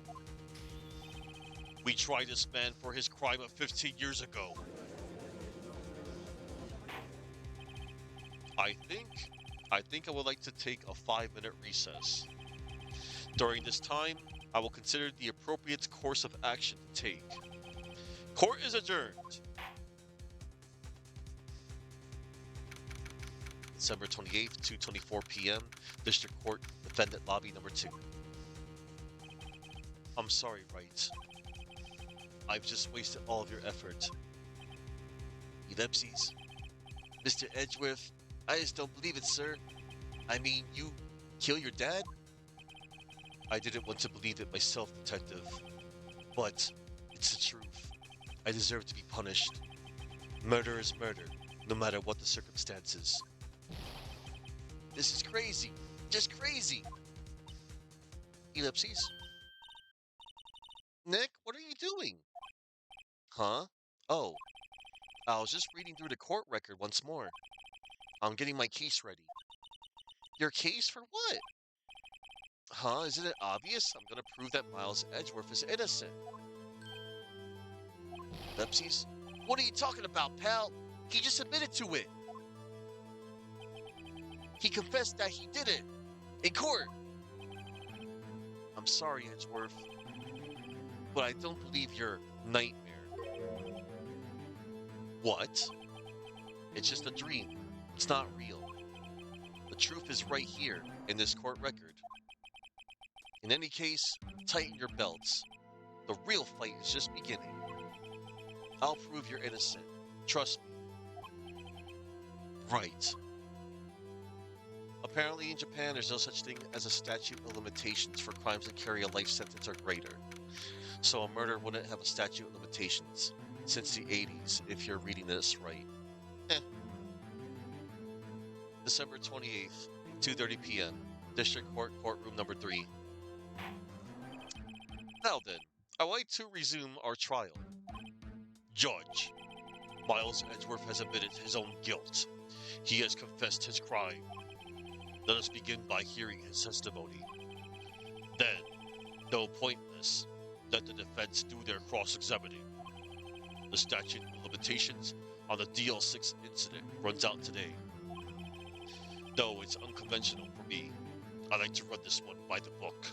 We try this man for his crime of 15 years ago. I think I would like to take a 5-minute recess. During this time, I will consider the appropriate course of action to take. Court is adjourned. December 28th, 2:24 p.m. District Court, Defendant Lobby Number 2. I'm sorry, Wright. I've just wasted all of your effort. Ellipses. Mr. Edgeworth, I just don't believe it, sir. I mean, you kill your dad? I didn't want to believe it myself, Detective. But it's the truth. I deserve to be punished. Murder is murder, no matter what the circumstances. This is crazy. Just crazy. Ellipses. Nick, what are you doing? Huh? Oh, I was just reading through the court record once more. I'm getting my case ready. Your case for what? Huh? Isn't it obvious? I'm gonna prove that Miles Edgeworth is innocent. Ellipses. What are you talking about, pal? He just admitted to it. He confessed that he did it. In court. I'm sorry, Edgeworth, but I don't believe your nightmare. What? It's just a dream. It's not real. The truth is right here in this court record. In any case, tighten your belts. The real fight is just beginning. I'll prove you're innocent. Trust me. Right. Apparently in Japan there's no such thing as a statute of limitations for crimes that carry a life sentence or greater. So a murder wouldn't have a statute of limitations since the 80s, if you're reading this right. Eh. December 28th, 2:30 p.m. District Court, Courtroom Number 3. Now then, I'd like to resume our trial. Judge, Miles Edgeworth has admitted his own guilt. He has confessed his crime. Let us begin by hearing his testimony. Then, though pointless, let the defense do their cross-examining. The statute of limitations on the DL6 incident runs out today. Though it's unconventional for me, I like to run this one by the book.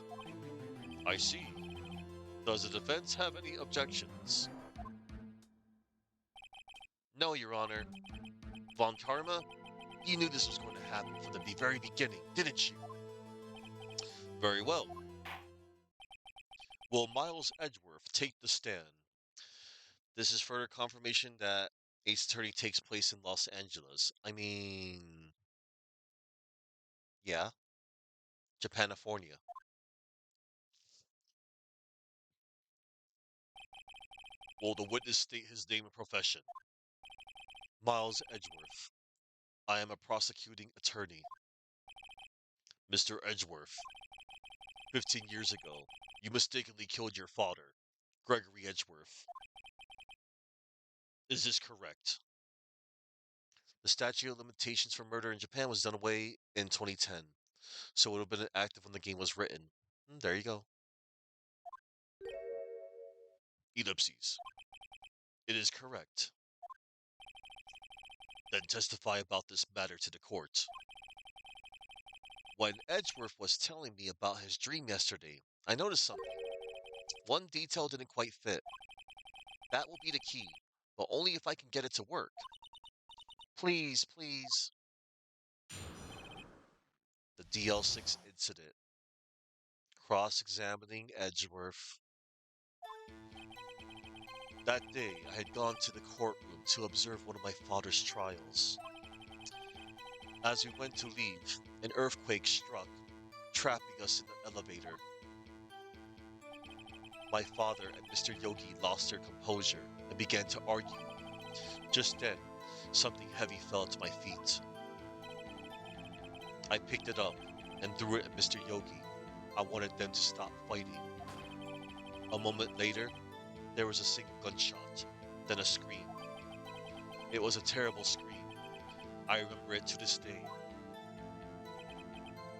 I see. Does the defense have any objections? No, Your Honor. Von Karma, you knew this was going to happen from the very beginning, didn't you? Very well. Will Miles Edgeworth take the stand? This is further confirmation that Ace Attorney takes place in Los Angeles. I mean, yeah, Japanifornia. Will the witness state his name and profession? Miles Edgeworth. I am a prosecuting attorney. Mr. Edgeworth, 15 years ago, you mistakenly killed your father, Gregory Edgeworth. Is this correct? The statute of limitations for murder in Japan was done away in 2010, so it would have been active when the game was written. There you go. Ellipses. It is correct. Then testify about this matter to the court. When Edgeworth was telling me about his dream yesterday, I noticed something. One detail didn't quite fit. That will be the key, but only if I can get it to work. Please, please. The DL6 incident. Cross-examining Edgeworth. That day, I had gone to the courtroom to observe one of my father's trials. As we went to leave, an earthquake struck, trapping us in the elevator. My father and Mr. Yogi lost their composure and began to argue. Just then, something heavy fell at my feet. I picked it up and threw it at Mr. Yogi. I wanted them to stop fighting. A moment later, there was a single gunshot, then a scream. It was a terrible scream. I remember it to this day.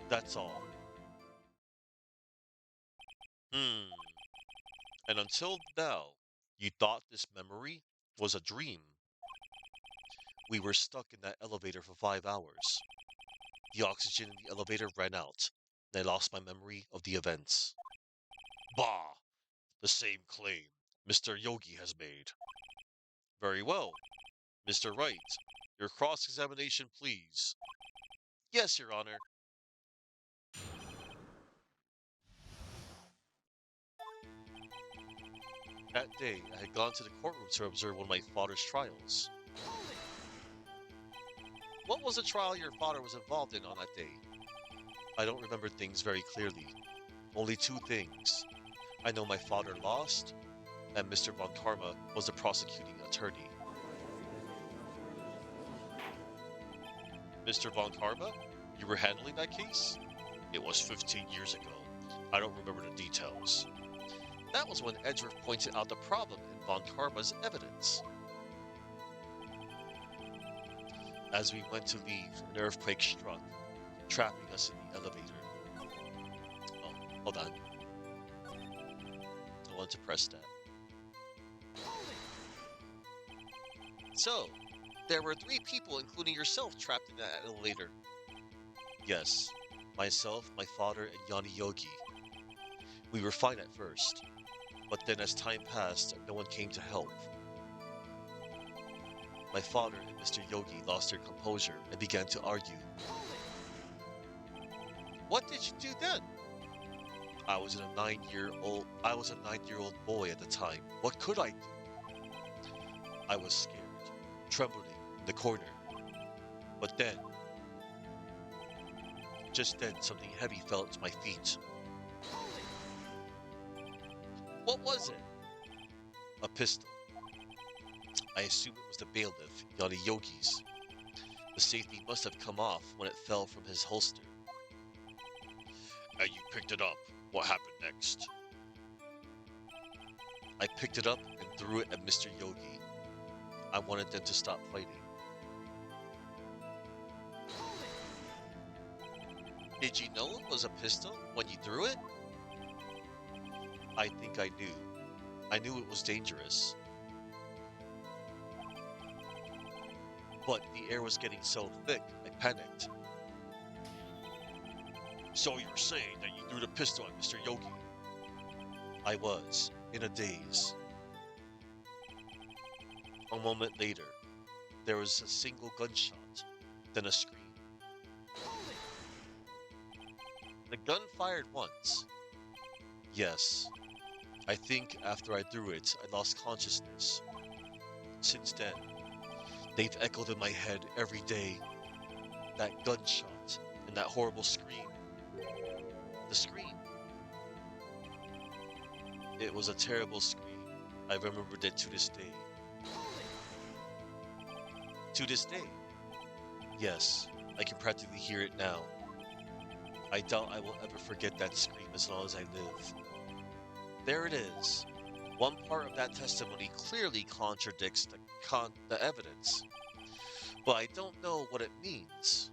That's all. Hmm. And until now, you thought this memory was a dream. We were stuck in that elevator for 5 hours. The oxygen in the elevator ran out, and I lost my memory of the events. Bah! The same claim Mr. Yogi has made. Very well. Mr. Wright, your cross-examination, please. Yes, Your Honor. That day, I had gone to the courtroom to observe one of my father's trials. What was the trial your father was involved in on that day? I don't remember things very clearly. Only two things. I know my father lost, and Mr. Von Karma was the prosecuting attorney. Mr. Von Karma, you were handling that case? It was 15 years ago. I don't remember the details. That was when Edgeworth pointed out the problem in Von Karma's evidence. As we went to leave, an earthquake struck, trapping us in the elevator. Oh, hold on. I wanted to press that. So, there were three people, including yourself, trapped in that elevator. Yes, myself, my father, and Yanni Yogi. We were fine at first, but then as time passed, no one came to help. My father and Mr. Yogi lost their composure and began to argue. What did you do then? I was a 9-year-old boy at the time. What could I do? I was scared, trembling in the corner. But then, just then, something heavy fell at my feet. What was it? A pistol. I assume it was the bailiff, Yanni Yogi's. The safety must have come off when it fell from his holster. And you picked it up. What happened next? I picked it up and threw it at Mr. Yogi. I wanted them to stop fighting. Did you know it was a pistol when you threw it? I think I knew. I knew it was dangerous. But the air was getting so thick, I panicked. So you're saying that you threw the pistol at Mr. Yogi? I was, in a daze. A moment later, there was a single gunshot, then a scream. The gun fired once. Yes, I think after I threw it, I lost consciousness. Since then, they've echoed in my head every day. That gunshot and that horrible scream. The scream. It was a terrible scream. I remembered it to this day. To this day. Yes, I can practically hear it now. I doubt I will ever forget that scream as long as I live. There it is. One part of that testimony clearly contradicts the evidence, but I don't know what it means.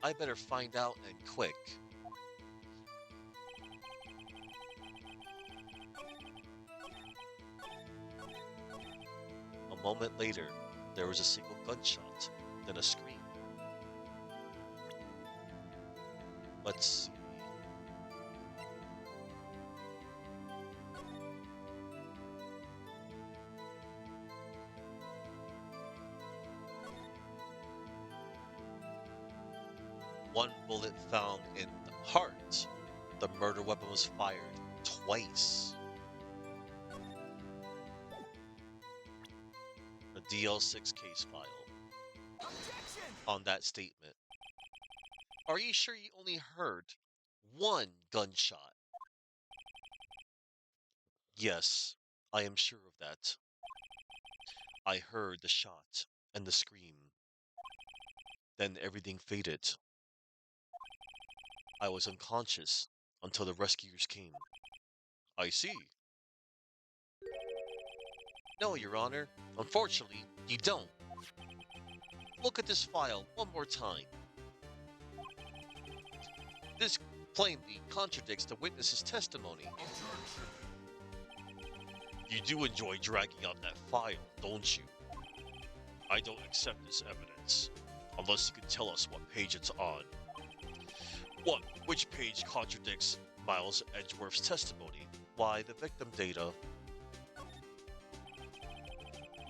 I better find out and quick. moment later, there was a single gunshot, then a scream. Let's see. One bullet found in the heart. The murder weapon was fired twice. The DL6 case file. Objection! On that statement, are you sure you only heard one gunshot? Yes, I am sure of that. I heard the shot and the scream. Then everything faded. I was unconscious until the rescuers came. I see. No, Your Honor. Unfortunately, you don't. Look at this file one more time. This plainly contradicts the witness's testimony. Objection! You do enjoy dragging out that file, don't you? I don't accept this evidence, unless you can tell us what page it's on. Which page contradicts Miles Edgeworth's testimony? Why, the victim data.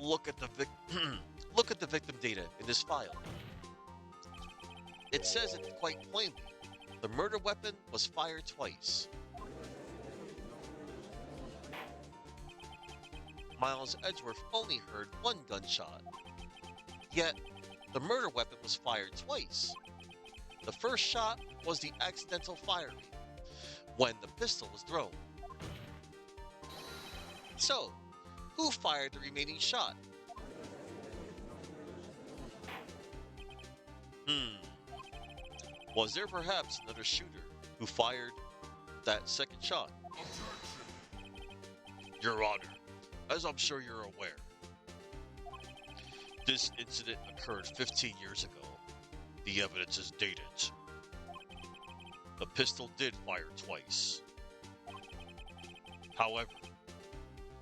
Look at the look at the victim data in this file. It says it quite plainly. The murder weapon was fired twice. Miles Edgeworth only heard one gunshot. Yet, the murder weapon was fired twice. The first shot was the accidental firing, when the pistol was thrown. So, who fired the remaining shot? Was there perhaps another shooter who fired that second shot? Objection! Your Honor, as I'm sure you're aware, this incident occurred 15 years ago. The evidence is dated. The pistol did fire twice. However,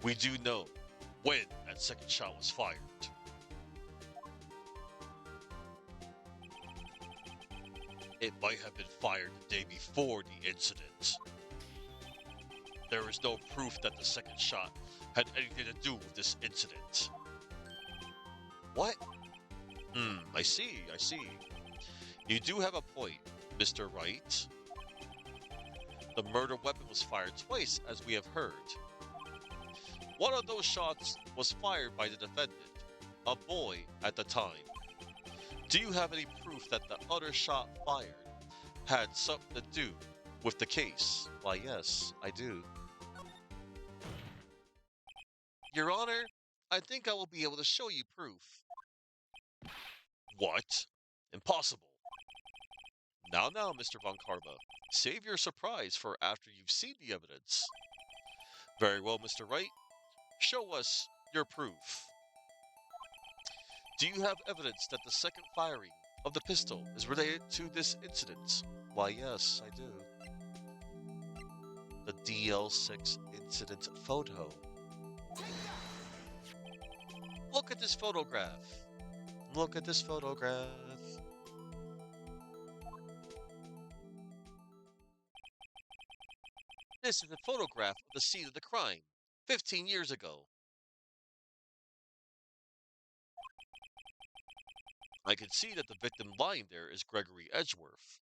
we do know when that second shot was fired. It might have been fired the day before the incident. There is no proof that the second shot had anything to do with this incident. What? I see. You do have a point, Mr. Wright. The murder weapon was fired twice, as we have heard. One of those shots was fired by the defendant, a boy at the time. Do you have any proof that the other shot fired had something to do with the case? Why, yes, I do. Your Honor, I think I will be able to show you proof. What? Impossible. Now, Mr. Von Karma, save your surprise for after you've seen the evidence. Very well, Mr. Wright. Show us your proof. Do you have evidence that the second firing of the pistol is related to this incident? Why, yes, I do. The DL6 incident photo. Look at this photograph. Look at this photograph. This is a photograph of the scene of the crime, 15 years ago. I can see that the victim lying there is Gregory Edgeworth.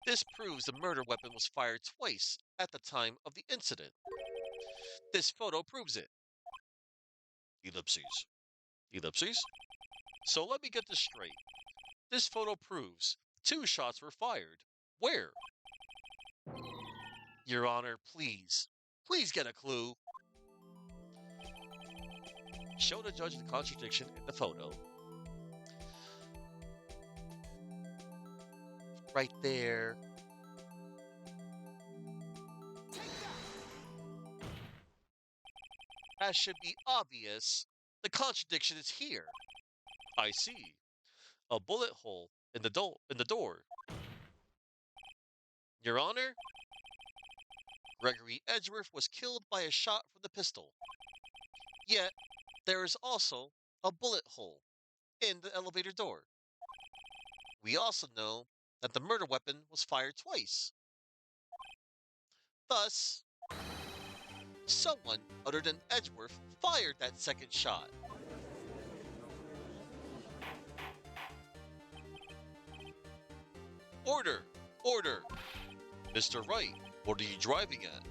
This proves the murder weapon was fired twice at the time of the incident. This photo proves it. Ellipses. Ellipses? So let me get this straight. This photo proves 2 shots were fired. Where? Your Honor, please get a clue. Show the judge the contradiction in the photo. Right there. As should be obvious, the contradiction is here. I see. A bullet hole in the door. Your Honor, Gregory Edgeworth was killed by a shot from the pistol. Yet, There is also a bullet hole in the elevator door. We also know that the murder weapon was fired twice. Thus, someone other than Edgeworth fired that second shot. Order! Order! Mr. Wright, what are you driving at?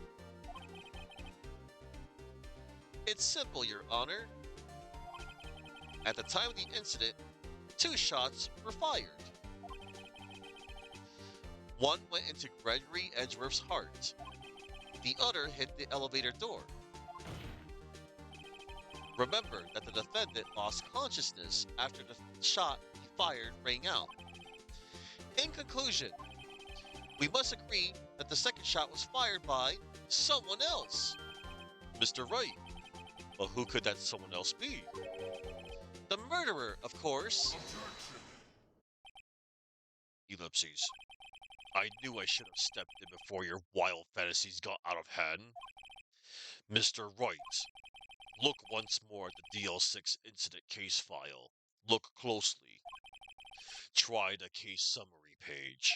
It's simple, Your Honor. At the time of the incident, two shots were fired. One went into Gregory Edgeworth's heart. The other hit the elevator door. Remember that the defendant lost consciousness after the shot he fired rang out. In conclusion, we must agree that the second shot was fired by someone else. Mr. Wright. But who could that someone else be? The murderer, of course. Objection. Ellipses. I knew I should have stepped in before your wild fantasies got out of hand. Mr. Wright, look once more at the DL6 incident case file. Look closely. Try the case summary page.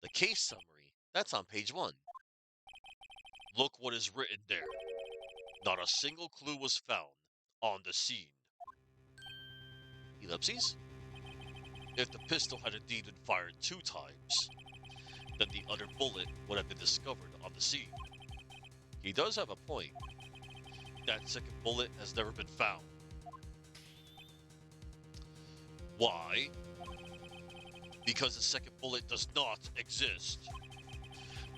The case summary? That's on page 1. Look what is written there. Not a single clue was found on the scene. Ellipses? If the pistol had indeed been fired 2 times, then the other bullet would have been discovered on the scene. He does have a point. That second bullet has never been found. Why? Because the second bullet does not exist.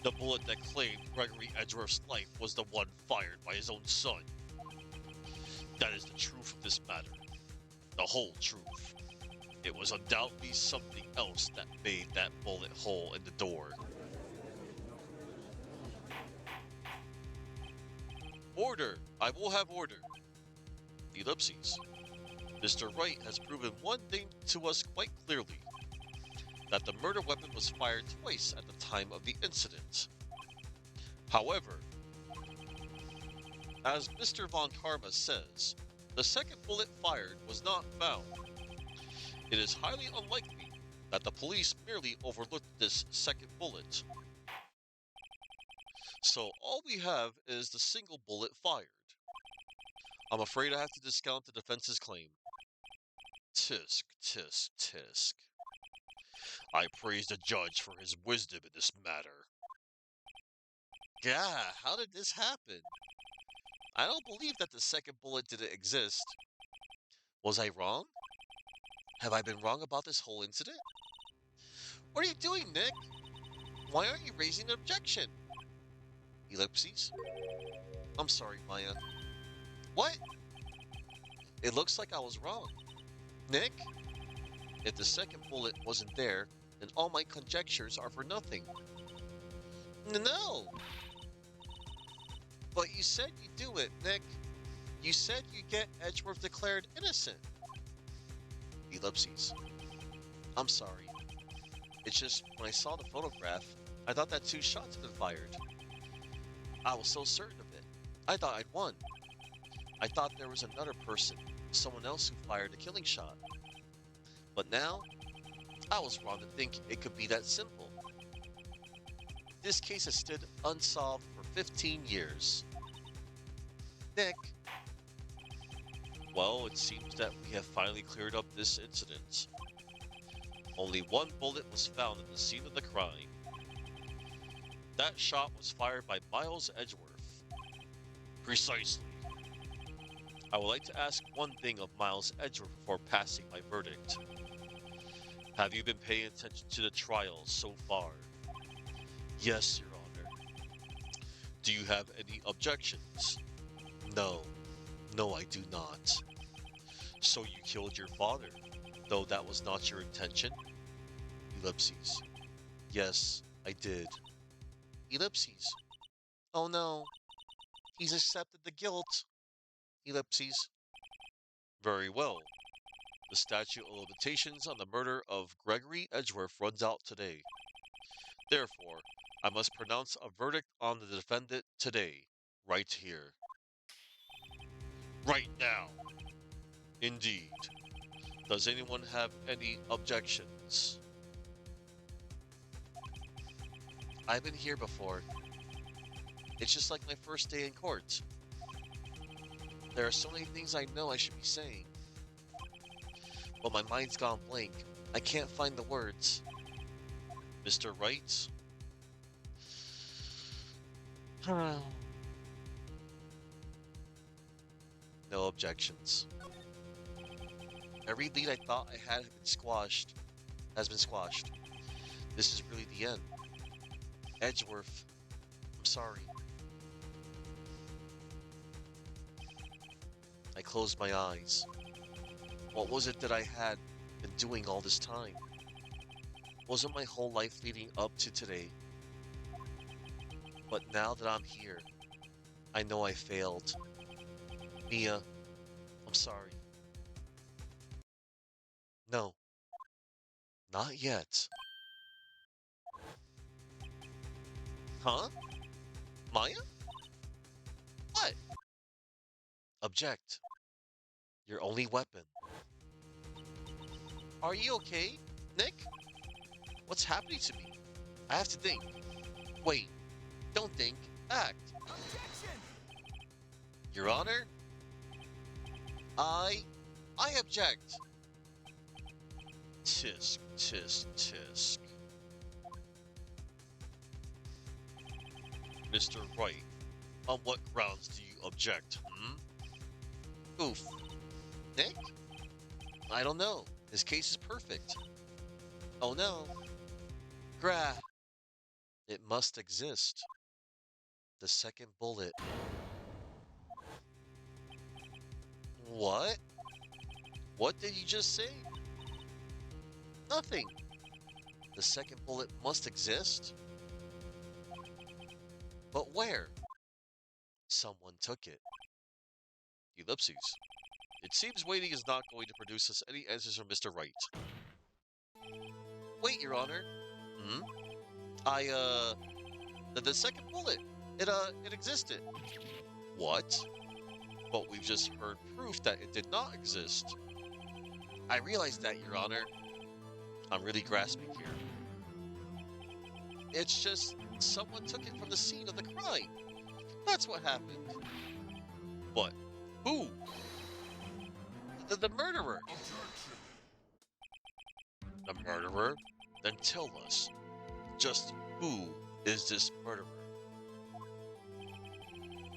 The bullet that claimed Gregory Edgeworth's life was the one fired by his own son. That is the truth of this matter. The whole truth. It was undoubtedly something else that made that bullet hole in the door. Order! I will have order. Ellipses. Mr. Wright has proven one thing to us quite clearly. That the murder weapon was fired twice at the time of the incident. However, as Mr. Von Karma says, the second bullet fired was not found. It is highly unlikely that the police merely overlooked this second bullet. So all we have is the single bullet fired. I'm afraid I have to discount the defense's claim. Tisk, tisk, tisk. I praise the judge for his wisdom in this matter. Yeah, how did this happen? I don't believe that the second bullet didn't exist. Was I wrong? Have I been wrong about this whole incident? What are you doing, Nick? Why aren't you raising an objection? Ellipses. I'm sorry, Maya. What? It looks like I was wrong. Nick? If the second bullet wasn't there, then all my conjectures are for nothing. No! But you said you'd do it, Nick. You said you'd get Edgeworth declared innocent. Ellipses. I'm sorry. It's just, when I saw the photograph, I thought that 2 shots had been fired. I was so certain of it. I thought I'd won. I thought there was another person, someone else who fired the killing shot. But now, I was wrong to think it could be that simple. This case has stood unsolved for 15 years. Nick. Well, it seems that we have finally cleared up this incident. Only 1 bullet was found at the scene of the crime. That shot was fired by Miles Edgeworth. Precisely. I would like to ask one thing of Miles Edgeworth before passing my verdict. Have you been paying attention to the trial so far? Yes, Your Honor. Do you have any objections? No. No, I do not. So you killed your father, though that was not your intention? Ellipses. Yes, I did. Ellipses. Oh no. He's accepted the guilt. Ellipses. Very well. The statute of limitations on the murder of Gregory Edgeworth runs out today. Therefore, I must pronounce a verdict on the defendant today, right here. Right now. Indeed. Does anyone have any objections? I've been here before. It's just like my first day in court. There are so many things I know I should be saying, but my mind's gone blank. I can't find the words. Mr. Wright? No objections. Every lead I thought I had has been squashed. This is really the end. Edgeworth, I'm sorry. I closed my eyes. What was it that I had been doing all this time? Wasn't my whole life leading up to today? But now that I'm here, I know I failed. Mia, I'm sorry. No, not yet. Huh? Maya? What? Object. Your only weapon. Are you okay, Nick? What's happening to me? I have to think. Wait, don't think. Act. Objection! Your Honor? I... I object. Tisk, tisk, tisk. Mr. Wright, on what grounds do you object, hmm? Oof. Nick? I don't know. His case is perfect. Oh no. Grah. It must exist. The second bullet. What? What did you just say? Nothing. The second bullet must exist? But where? Someone took it. Ellipses. It seems waiting is not going to produce us any answers from Mr. Wright. Wait, Your Honor. Hmm? I, the second bullet. It existed. What? But we've just heard proof that it did not exist. I realize that, Your Honor. I'm really grasping here. It's just someone took it from the scene of the crime. That's what happened. But who? The murderer. Objection! The murderer? Then tell us, just who is this murderer?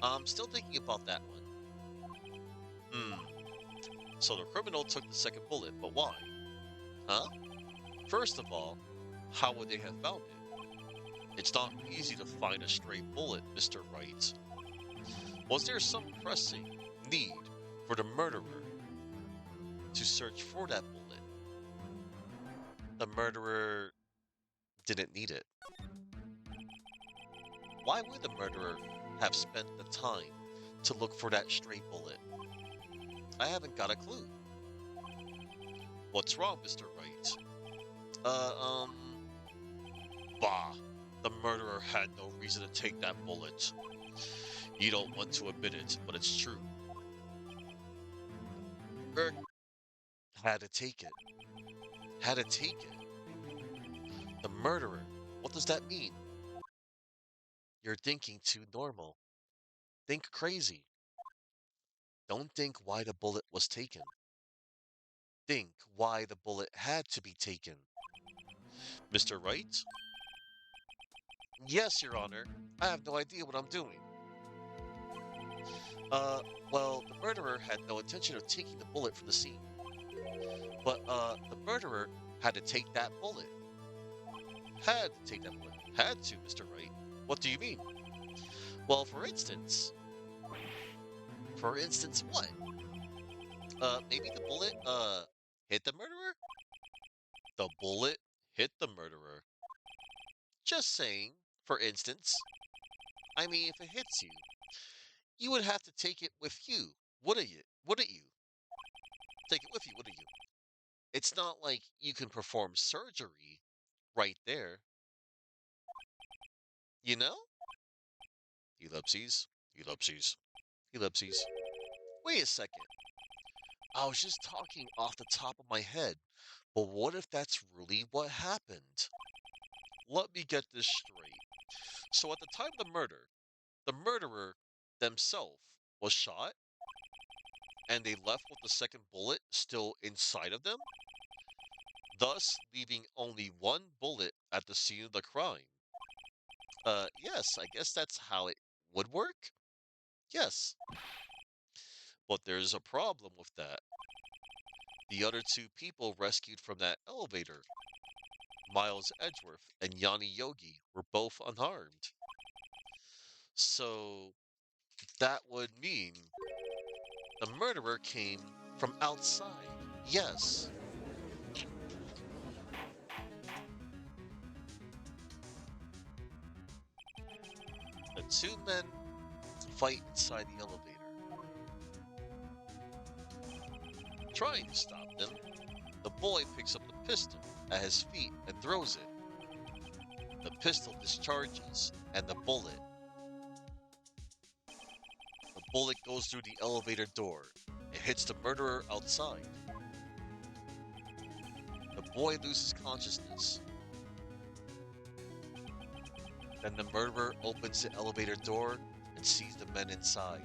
I'm still thinking about that one. Hmm. So the criminal took the second bullet, but why? Huh? First of all, how would they have found it? It's not easy to find a stray bullet, Mr. Wright. Was there some pressing need for the murderer to search for that bullet? The murderer didn't need it. Why would the murderer have spent the time to look for that stray bullet? I haven't got a clue. What's wrong, Mr. Wright? Uh, um, bah. The murderer had no reason to take that bullet. You don't want to admit it, but it's true. Er, had to take it. Had to take it. The murderer. What does that mean? You're thinking too normal. Think crazy. Don't think why the bullet was taken. Think why the bullet had to be taken. Mr. Wright? Yes, Your Honor. I have no idea what I'm doing. Uh, well, the murderer had no intention of taking the bullet from the scene. But, the murderer had to take that bullet. Had to take that bullet. Had to, Mr. Wright. What do you mean? Well, for instance, what? Maybe the bullet, hit the murderer? The bullet hit the murderer. Just saying, for instance. I mean, if it hits you, you would have to take it with you, wouldn't you? Wouldn't you? Take it with you, wouldn't you? It's not like you can perform surgery right there, you know? Ellipses, ellipses, ellipses. Wait a second. I was just talking off the top of my head, but what if that's really what happened? Let me get this straight. So at the time of the murderer themselves was shot and they left with the second bullet still inside of them, thus leaving only one bullet at the scene of the crime. Yes, I guess that's how it would work. Yes, but there's a problem with that. The other two people rescued from that elevator, Miles Edgeworth and Yanni Yogi, were both unharmed. So that would mean the murderer came from outside. Yes, the two men fight inside the elevator. Trying to stop them, the boy picks up the pistol at his feet and throws it. The pistol discharges, and the bullet goes through the elevator door. It hits the murderer outside. The boy loses consciousness. Then the murderer opens the elevator door and sees the men inside.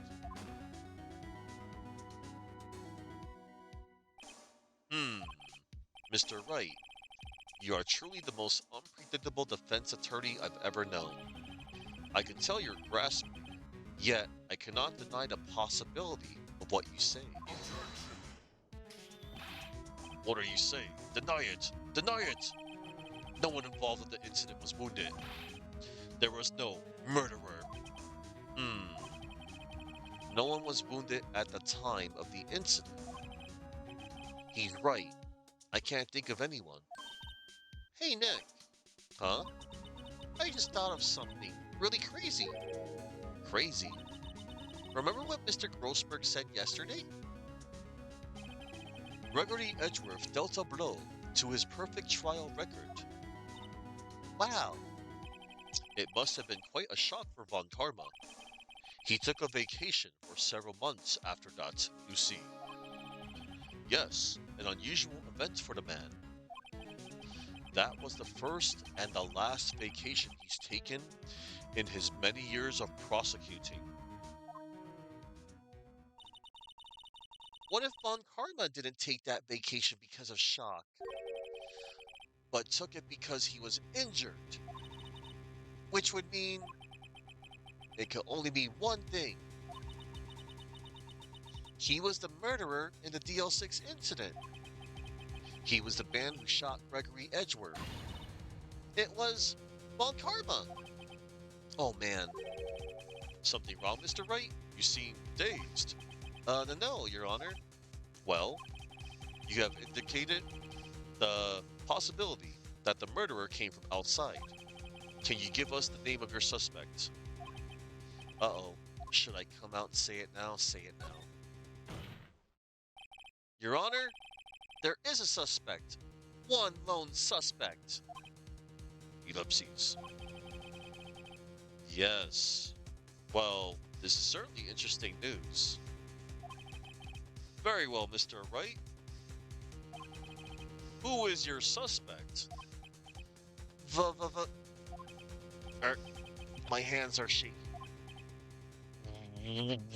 Hmm, Mr. Wright, you are truly the most unpredictable defense attorney I've ever known. I can tell you're grasping, yet I cannot deny the possibility of what you say. Objection. What are you saying? Deny it! Deny it! No one involved in the incident was wounded. There was no murderer. Hmm. No one was wounded at the time of the incident. He's right. I can't think of anyone. Hey, Nick. Huh? I just thought of something really crazy. Crazy? Remember what Mr. Grossberg said yesterday? Gregory Edgeworth dealt a blow to his perfect trial record. Wow. It must have been quite a shock for Von Karma. He took a vacation for several months after that, you see. Yes, an unusual event for the man. That was the first and the last vacation he's taken in his many years of prosecuting. What if Von Karma didn't take that vacation because of shock, but took it because he was injured? Which would mean it could only mean one thing. He was the murderer in the DL6 incident. He was the man who shot Gregory Edgeworth. It was Von Karma. Oh man. Something wrong, Mr. Wright? You seem dazed. No, Your Honor. Well, you have indicated the possibility that the murderer came from outside. Can you give us the name of your suspect? Uh-oh. Should I come out and say it now? Say it now. Your Honor, there is a suspect. One lone suspect. Ellipses. Yes. Well, this is certainly interesting news. Very well, Mr. Wright. Who is your suspect? Er, my hands are shaking.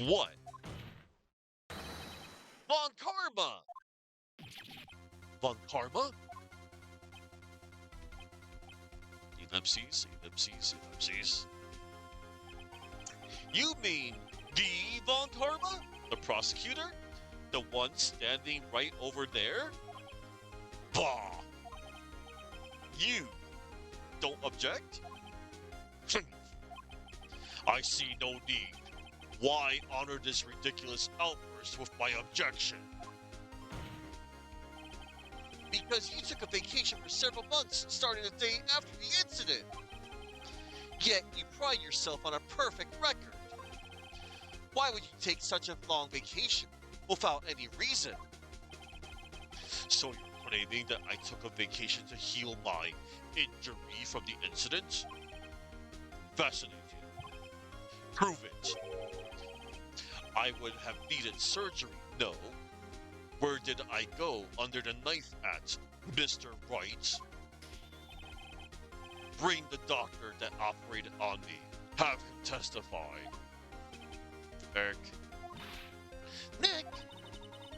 What? Von Karma! Von Karma? Ellipses, ellipses, ellipses. You mean the Von Karma? The prosecutor? The one standing right over there? Bah! You don't object? I see no need. Why honor this ridiculous outburst with my objection? Because you took a vacation for several months starting the day after the incident. Yet you pride yourself on a perfect record. Why would you take such a long vacation without any reason? So you're claiming that I took a vacation to heal my injury from the incident? Fascinating. Prove it. I would have needed surgery. No. Where did I go under the knife at, Mr. Wright? Bring the doctor that operated on me. Have him testify. Eric. Nick,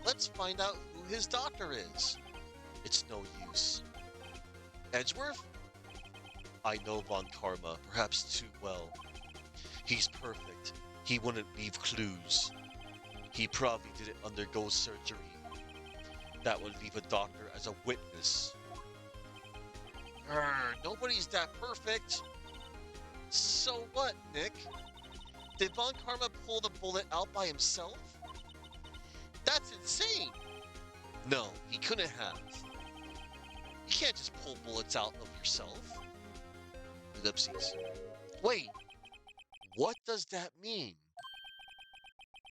let's find out who his doctor is. It's no use. Edgeworth? I know Von Karma, perhaps too well. He's perfect. He wouldn't leave clues. He probably didn't undergo surgery. That would leave a doctor as a witness. Nobody's that perfect. So what, Nick? Did Von Karma pull the bullet out by himself? That's insane. No, he couldn't have. You can't just pull bullets out of yourself. Ellipses. Wait, what does that mean?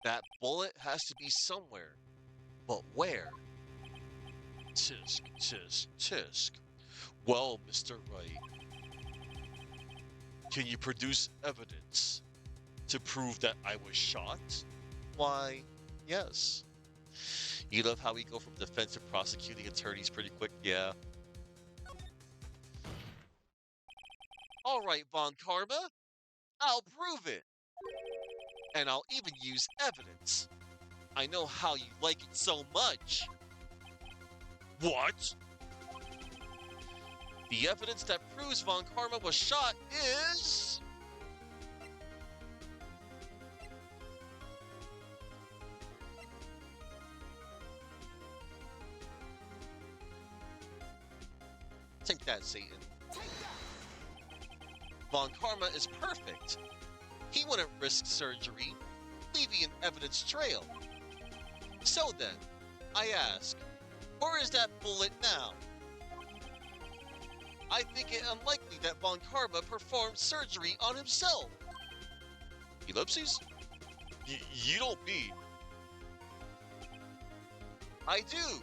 That bullet has to be somewhere. But where? Tisk, tisk, tisk. Well, Mr. Wright, can you produce evidence to prove that I was shot? Why, yes. You love how we go from defense to prosecuting attorneys pretty quick, yeah. All right, Von Karma, I'll prove it. And I'll even use evidence. I know how you like it so much. What? The evidence that proves Von Karma was shot is... Take that, Satan. Von Karma is perfect. He wouldn't risk surgery, leaving an evidence trail. So then, I ask, where is that bullet now? I think it unlikely that Von Karma performed surgery on himself. Ellipses? You don't mean... I do.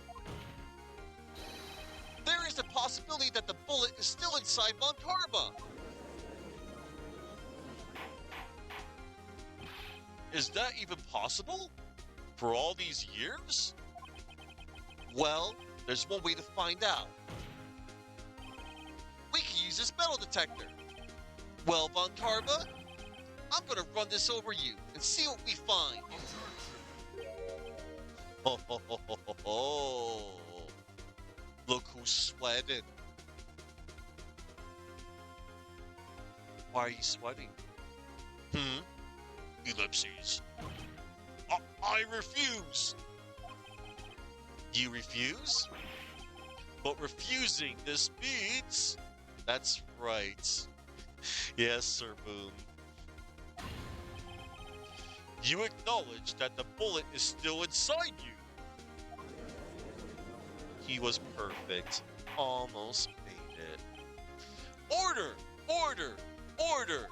There is the possibility that the bullet is still inside Von Karma. Is that even possible? For all these years? Well, there's one way to find out. We can use this metal detector. Well, Von Karma, I'm gonna run this over you and see what we find. Ho, ho, ho, ho, ho, ho. Look who's sweating. Why are you sweating? Ellipses. I refuse. You refuse? But refusing this means... That's right. Yes, Sir Boom. You acknowledge that the bullet is still inside you. He was perfect. Almost made it. Order! Order! Order!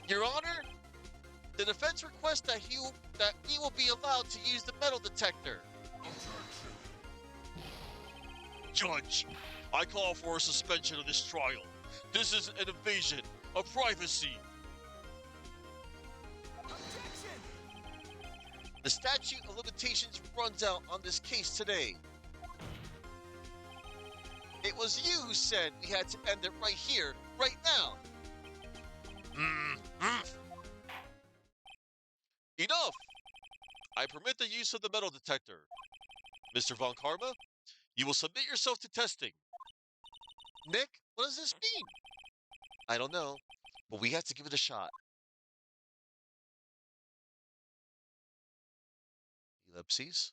Your Honor, the defense requests that he will be allowed to use the metal detector. Judge, I call for a suspension of this trial. This is an invasion of privacy. Objection! The statute of limitations runs out on this case today. It was you who said we had to end it right here, right now. Enough! I permit the use of the metal detector. Mr. Von Karma, you will submit yourself to testing. Nick, what does this mean? I don't know, but we have to give it a shot. Ellipses.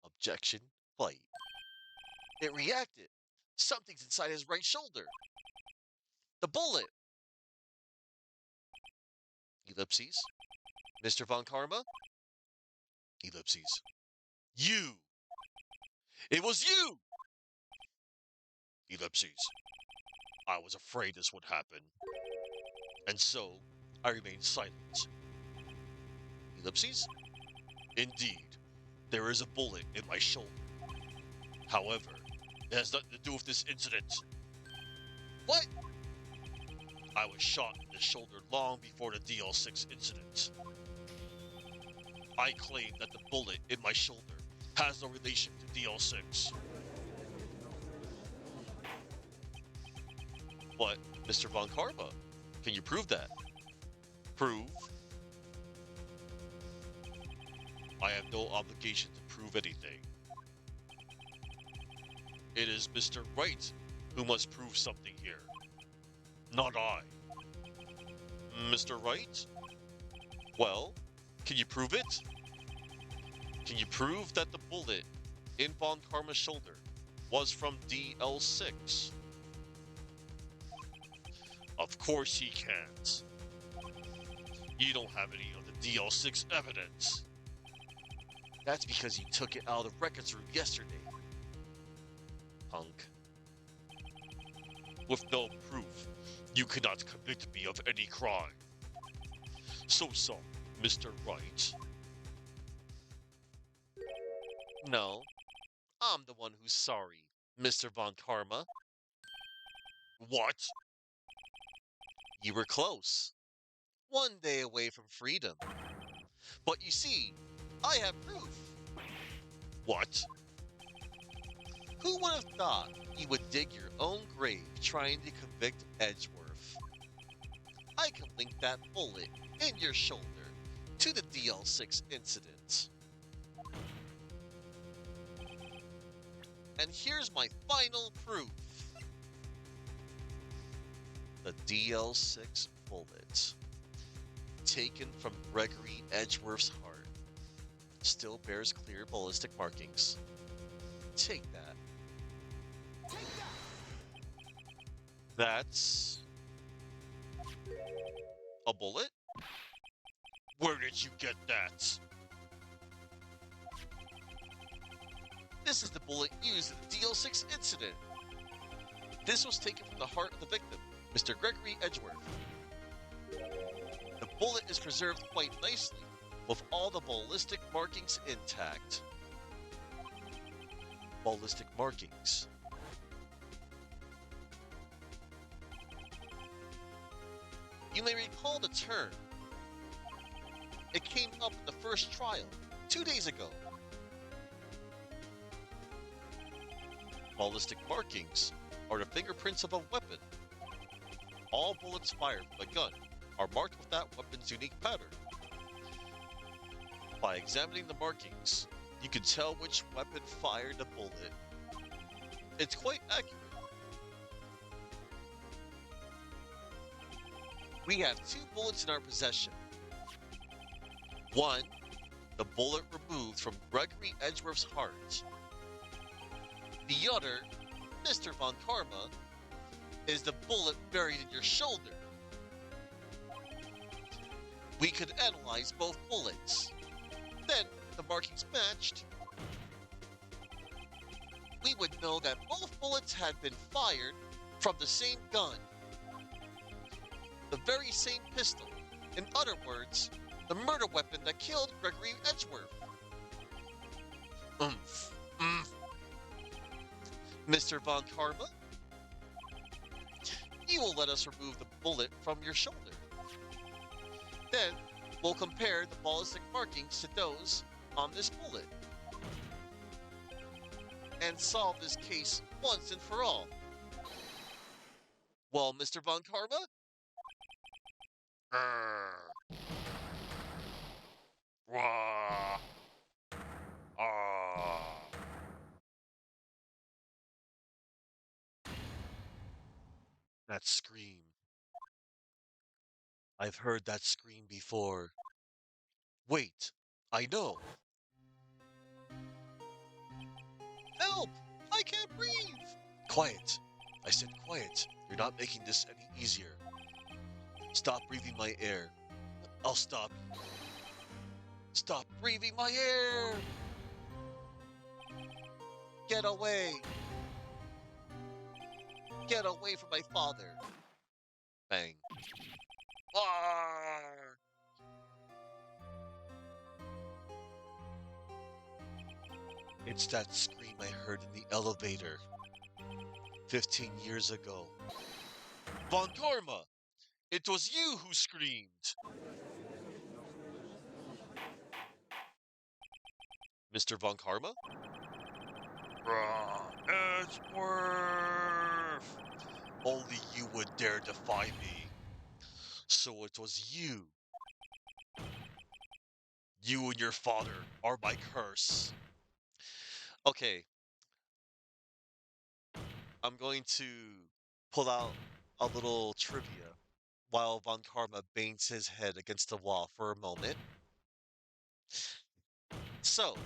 Objection. Fight. It reacted. Something's inside his right shoulder. The bullet. Ellipses. Mr. Von Karma? Ellipses. You! It was you! Ellipses. I was afraid this would happen. And so, I remained silent. Ellipses? Indeed, there is a bullet in my shoulder. However, it has nothing to do with this incident. What? I was shot in the shoulder long before the DL6 incident. I claim that the bullet in my shoulder has no relation to DL6. But, Mr. Von Karma, can you prove that? Prove? I have no obligation to prove anything. It is Mr. Wright who must prove something here, not I. Mr. Wright? Well, can you prove it? Can you prove that the bullet in Von Karma's shoulder was from DL6? Of course he can't. You don't have any of the DL6 evidence. That's because you took it out of the records room yesterday. Punk. With no proof, you cannot convict me of any crime. So sorry, Mr. Wright. No, I'm the one who's sorry, Mr. Von Karma. What? You were close. One day away from freedom. But you see, I have proof. What? Who would have thought you would dig your own grave trying to convict Edgeworth? I can link that bullet in your shoulder to the DL6 incident. And here's my final proof. The DL6 bullet, taken from Gregory Edgeworth's heart, still bears clear ballistic markings. Take that. Take that! That's a bullet? Where did you get that? This is the bullet used in the DL6 incident. This was taken from the heart of the victim, Mr. Gregory Edgeworth. The bullet is preserved quite nicely, with all the ballistic markings intact. Ballistic markings. You may recall the term. It came up in the first trial, 2 days ago. Ballistic markings are the fingerprints of a weapon. All bullets fired from a gun are marked with that weapon's unique pattern. By examining the markings, you can tell which weapon fired the bullet. It's quite accurate. We have 2 bullets in our possession. One, the bullet removed from Gregory Edgeworth's heart. The other, Mr. Von Karma, is the bullet buried in your shoulder. We could analyze both bullets. Then, if the markings matched, we would know that both bullets had been fired from the same gun. The very same pistol. In other words, the murder weapon that killed Gregory Edgeworth. Oomph. Mr. Von Karma, you will let us remove the bullet from your shoulder. Then, we'll compare the ballistic markings to those on this bullet. And solve this case once and for all. Well, Mr. Von Karma? Wah. Ah. That scream. I've heard that scream before. Wait, I know. Help! I can't breathe! Quiet. I said quiet. You're not making this any easier. Stop breathing my air. I'll stop you. Stop breathing my air! Get away! Get away from my father! Bang. Ah! It's that scream I heard in the elevator 15 years ago. Von Karma! It was you who screamed. Mr. Von Karma? Edgeworth! Only you would dare defy me. So it was you. You and your father are my curse. Okay, I'm going to pull out a little trivia while Von Karma bangs his head against the wall for a moment. So,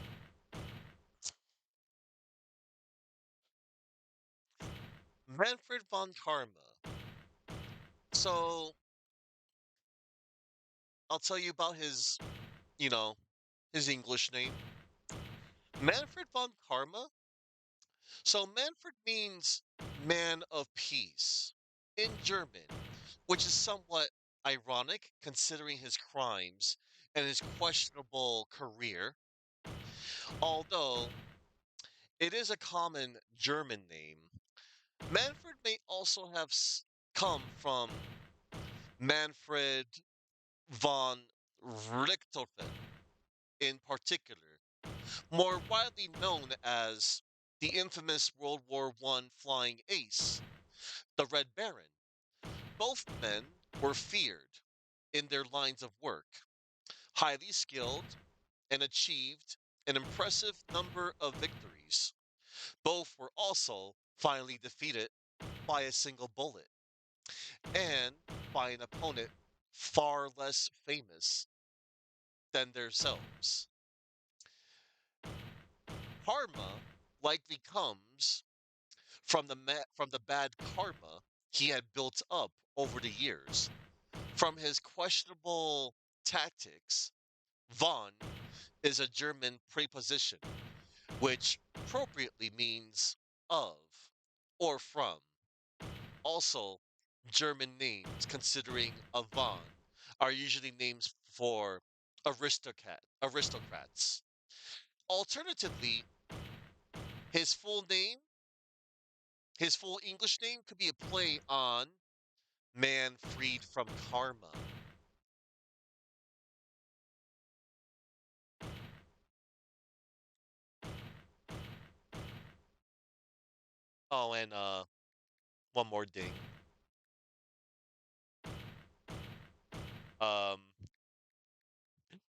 Manfred von Karma. So, I'll tell you about you know, his English name. Manfred von Karma. So, Manfred means man of peace in German, which is somewhat ironic considering his crimes and his questionable career. Although it is a common German name, Manfred may also have come from Manfred von Richthofen in particular, more widely known as the infamous World War I flying ace, the Red Baron. Both men were feared in their lines of work, highly skilled, and achieved an impressive number of victories. Both were also finally defeated by a single bullet and by an opponent far less famous than themselves. Karma likely comes from from the bad karma he had built up over the years. From his questionable tactics, von is a German preposition, which appropriately means of or from. Also, German names, considering a von, are usually names for aristocrats. Alternatively, his full name, his full English name could be a play on man freed from karma. Oh, and one more thing. Um,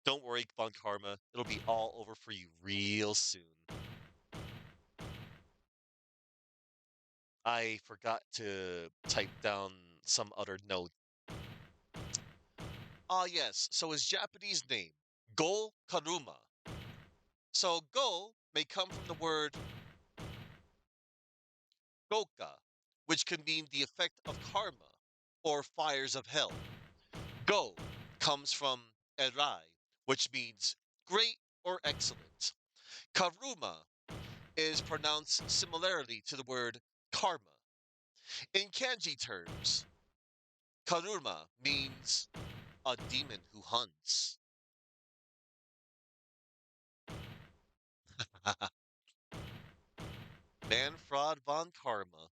don't worry, Von Karma. It'll be all over for you real soon. I forgot to type down some other note. Ah, yes. So his Japanese name, Go Karuma. So go may come from the word goka, which can mean the effect of karma or fires of hell. Go comes from erai, which means great or excellent. Karuma is pronounced similarly to the word karma. In kanji terms, karuma means a demon who hunts. Manfred von Karma.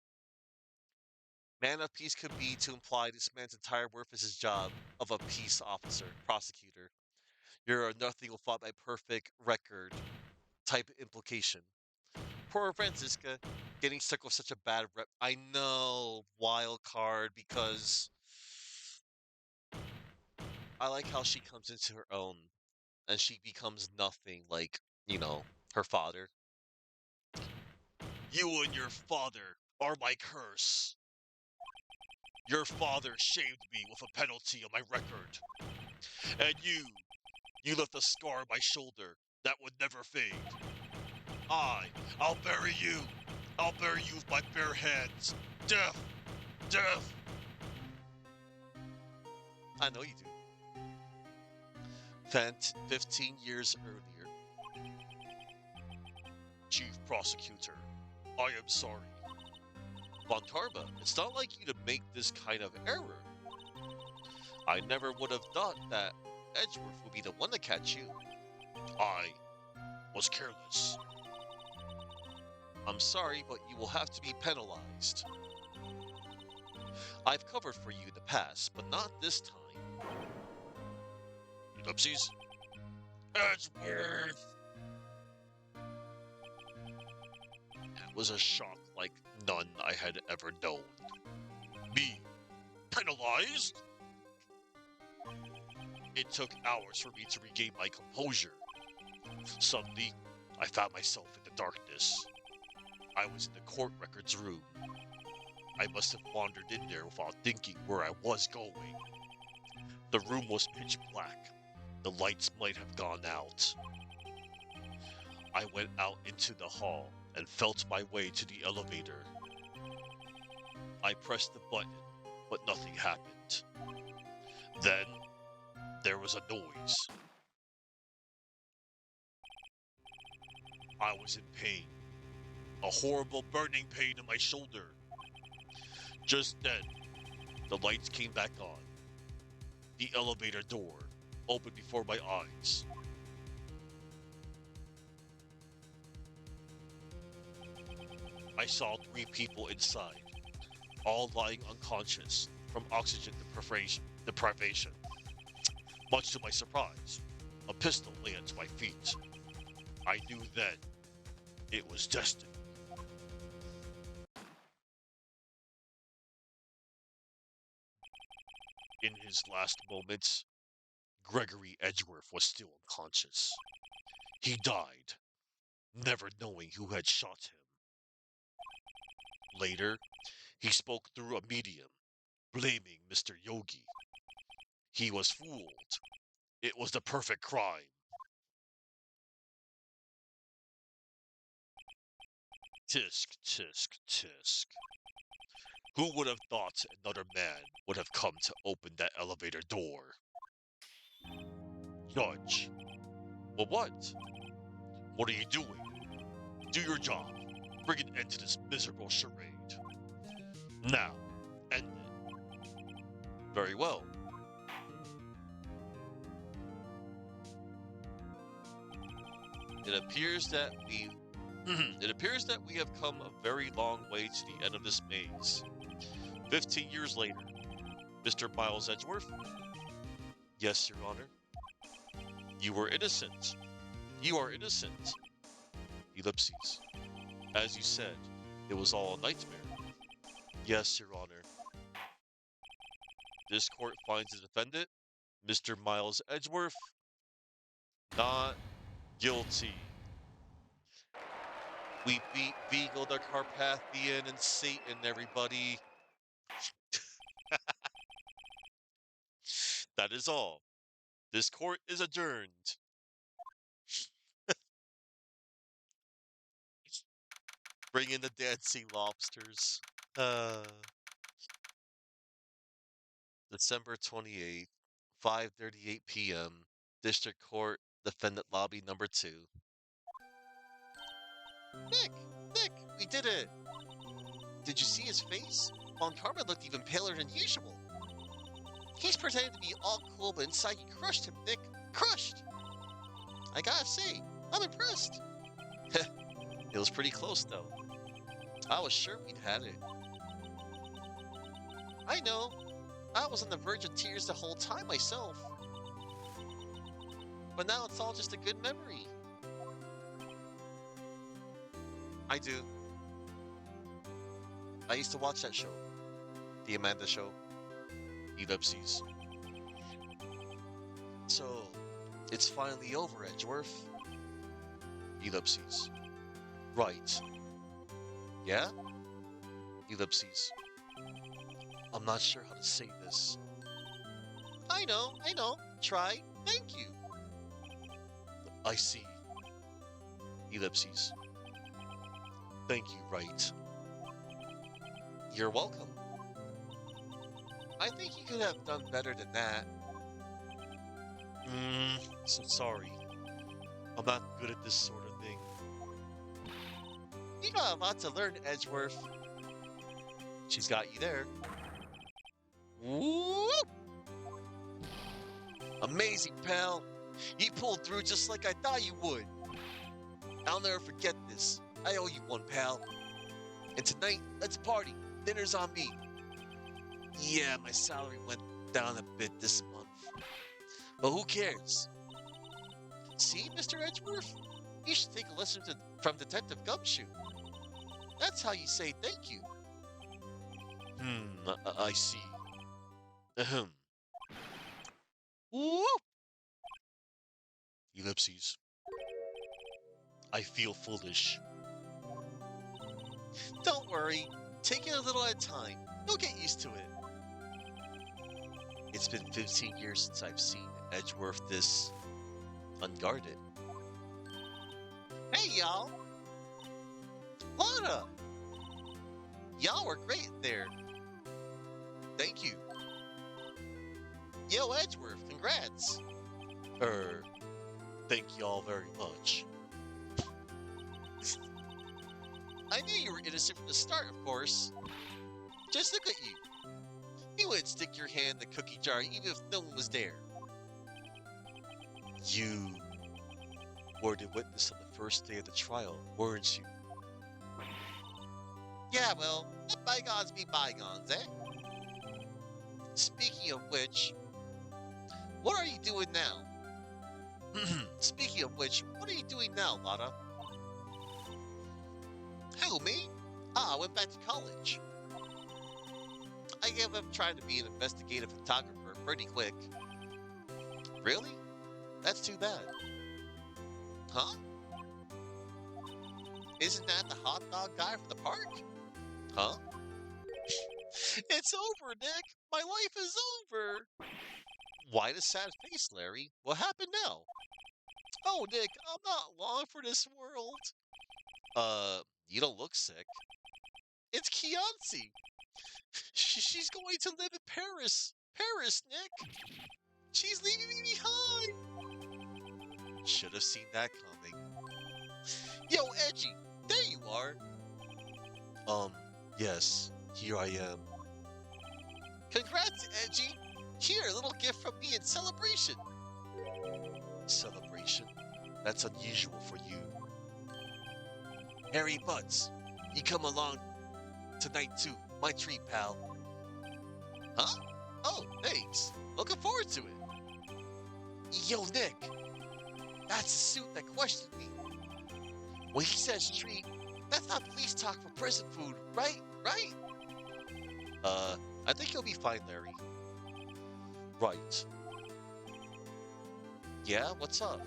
Man of peace could be to imply this man's entire worth is his job of a peace officer, prosecutor. You're a nothing will fought by perfect record type implication. Poor Franziska getting stuck with such a bad rep. I know, wild card, because I like how she comes into her own and she becomes nothing like, her father. You and your father are my curse. Your father shamed me with a penalty on my record. And you left a scar on my shoulder that would never fade. I'll bury you. I'll bury you with my bare hands. Death! Death! I know you do. 15 years earlier, Chief Prosecutor, I am sorry. Von Karma, it's not like you to make this kind of error. I never would have thought that Edgeworth would be the one to catch you. I was careless. I'm sorry, but you will have to be penalized. I've covered for you in the past, but not this time. Ellipses. Edgeworth! It was a shock like none I had ever known. Me, penalized? It took hours for me to regain my composure. Suddenly, I found myself in the darkness. I was in the court records room. I must have wandered in there without thinking where I was going. The room was pitch black. The lights might have gone out. I went out into the hall and felt my way to the elevator. I pressed the button, but nothing happened. Then, there was a noise. I was in pain. A horrible burning pain in my shoulder. Just then, the lights came back on. The elevator door opened before my eyes. I saw 3 people inside, all lying unconscious from oxygen deprivation. Much to my surprise, a pistol lay at my feet. I knew then it was destiny. In his last moments, Gregory Edgeworth was still unconscious. He died, never knowing who had shot him. Later, he spoke through a medium, blaming Mr. Yogi. He was fooled. It was the perfect crime. Tisk, tisk, tisk. Who would have thought another man would have come to open that elevator door? Judge. Well, what? What are you doing? Do your job. Bring an end to this miserable charade. Now, end it. Very well. It appears that we have come a very long way to the end of this maze. 15 years later, Mr. Miles Edgeworth? Yes, Your Honor. You were innocent. You are innocent. Ellipses. As you said, it was all a nightmare. Yes, Your Honor. This court finds the defendant, Mr. Miles Edgeworth, not guilty. We beat Beagle, the Carpathian, and Satan, everybody. That is all. This court is adjourned. Bring in the dead sea lobsters. December 28th, 5:38 p.m. District Court, Defendant Lobby number 2. Nick! Nick! We did it! Did you see his face? Von Karma looked even paler than usual. He's pretending to be all cool, but inside you crushed him, Nick. Crushed! I gotta say, I'm impressed. It was pretty close, though. I was sure we'd had it. I know. I was on the verge of tears the whole time myself. But now it's all just a good memory. I do. I used to watch that show. The Amanda Show. Ellipses. So, it's finally over, Edgeworth. Ellipses. Right. Yeah? Ellipses. I'm not sure how to say this. I know. Try. Thank you. I see. Ellipses. Thank you, Wright. You're welcome. I think you could have done better than that. So sorry. I'm not good at this sort of thing. You got a lot to learn, Edgeworth. She's got you there. Woo! Amazing, pal. You pulled through just like I thought you would. I'll never forget this. I owe you one, pal. And tonight, let's party. Dinner's on me. Yeah, my salary went down a bit this month. But who cares? See, Mr. Edgeworth? You should take a lesson from Detective Gumshoe. That's how you say thank you. I see. Ahem. Whoop! Ellipses. I feel foolish. Don't worry. Take it a little at a time. You'll get used to it. It's been 15 years since I've seen Edgeworth this unguarded. Hey, y'all! Lana! Y'all were great there. Thank you. Yo, Edgeworth, congrats. Er, thank y'all very much. I knew you were innocent from the start, of course. Just look at you. You wouldn't stick your hand in the cookie jar even if no one was there. You were the witness on the first day of the trial, weren't you? Yeah, well, let bygones be bygones, eh? Speaking of which, what are you doing now? Speaking of which, what are you doing now, Lana? Who, me? Ah, I went back to college. I gave up trying to be an investigative photographer pretty quick. Really? That's too bad. Huh? Isn't that the hot dog guy from the park? Huh? It's over, Nick! My life is over! Why the sad face, Larry? What happened now? Oh, Nick, I'm not long for this world. You don't look sick. It's Kianci! She's going to live in Paris! Paris, Nick! She's leaving me behind! Should have seen that coming. Yo, Edgy! There you are! Yes, here I am. Congrats, Edgy! Here, a little gift from me in celebration! Celebration? That's unusual for you. Harry Butts, you come along tonight too. My treat, pal. Huh? Oh, thanks. Looking forward to it. Yo, Nick. That's the suit that questioned me. When he says treat, that's not police talk for prison food, right? Right? I think you'll be fine, Larry. Right. Yeah, what's up?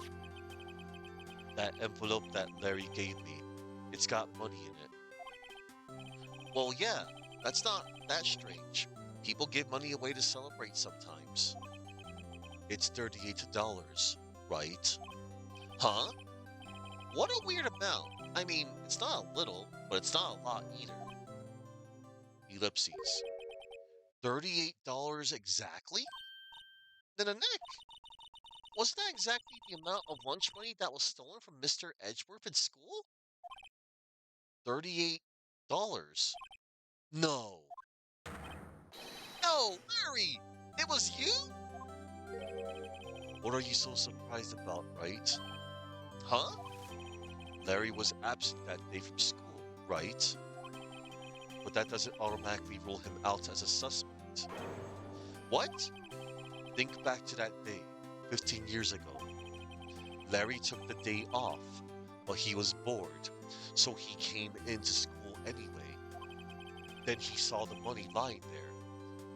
That envelope that Larry gave me. It's got money in it. Well, yeah, that's not that strange. People give money away to celebrate sometimes. It's $38, right? Huh? What a weird amount. I mean, it's not a little, but it's not a lot either. Ellipses. $38 exactly? Then a Nick. Wasn't that exactly the amount of lunch money that was stolen from Mr. Edgeworth in school? $38. No. No, Larry! It was you? What are you so surprised about, right? Huh? Larry was absent that day from school, right? But that doesn't automatically rule him out as a suspect. What? Think back to that day, 15 years ago. Larry took the day off, but he was bored, so he came into school anyway. Then he saw the money lying there,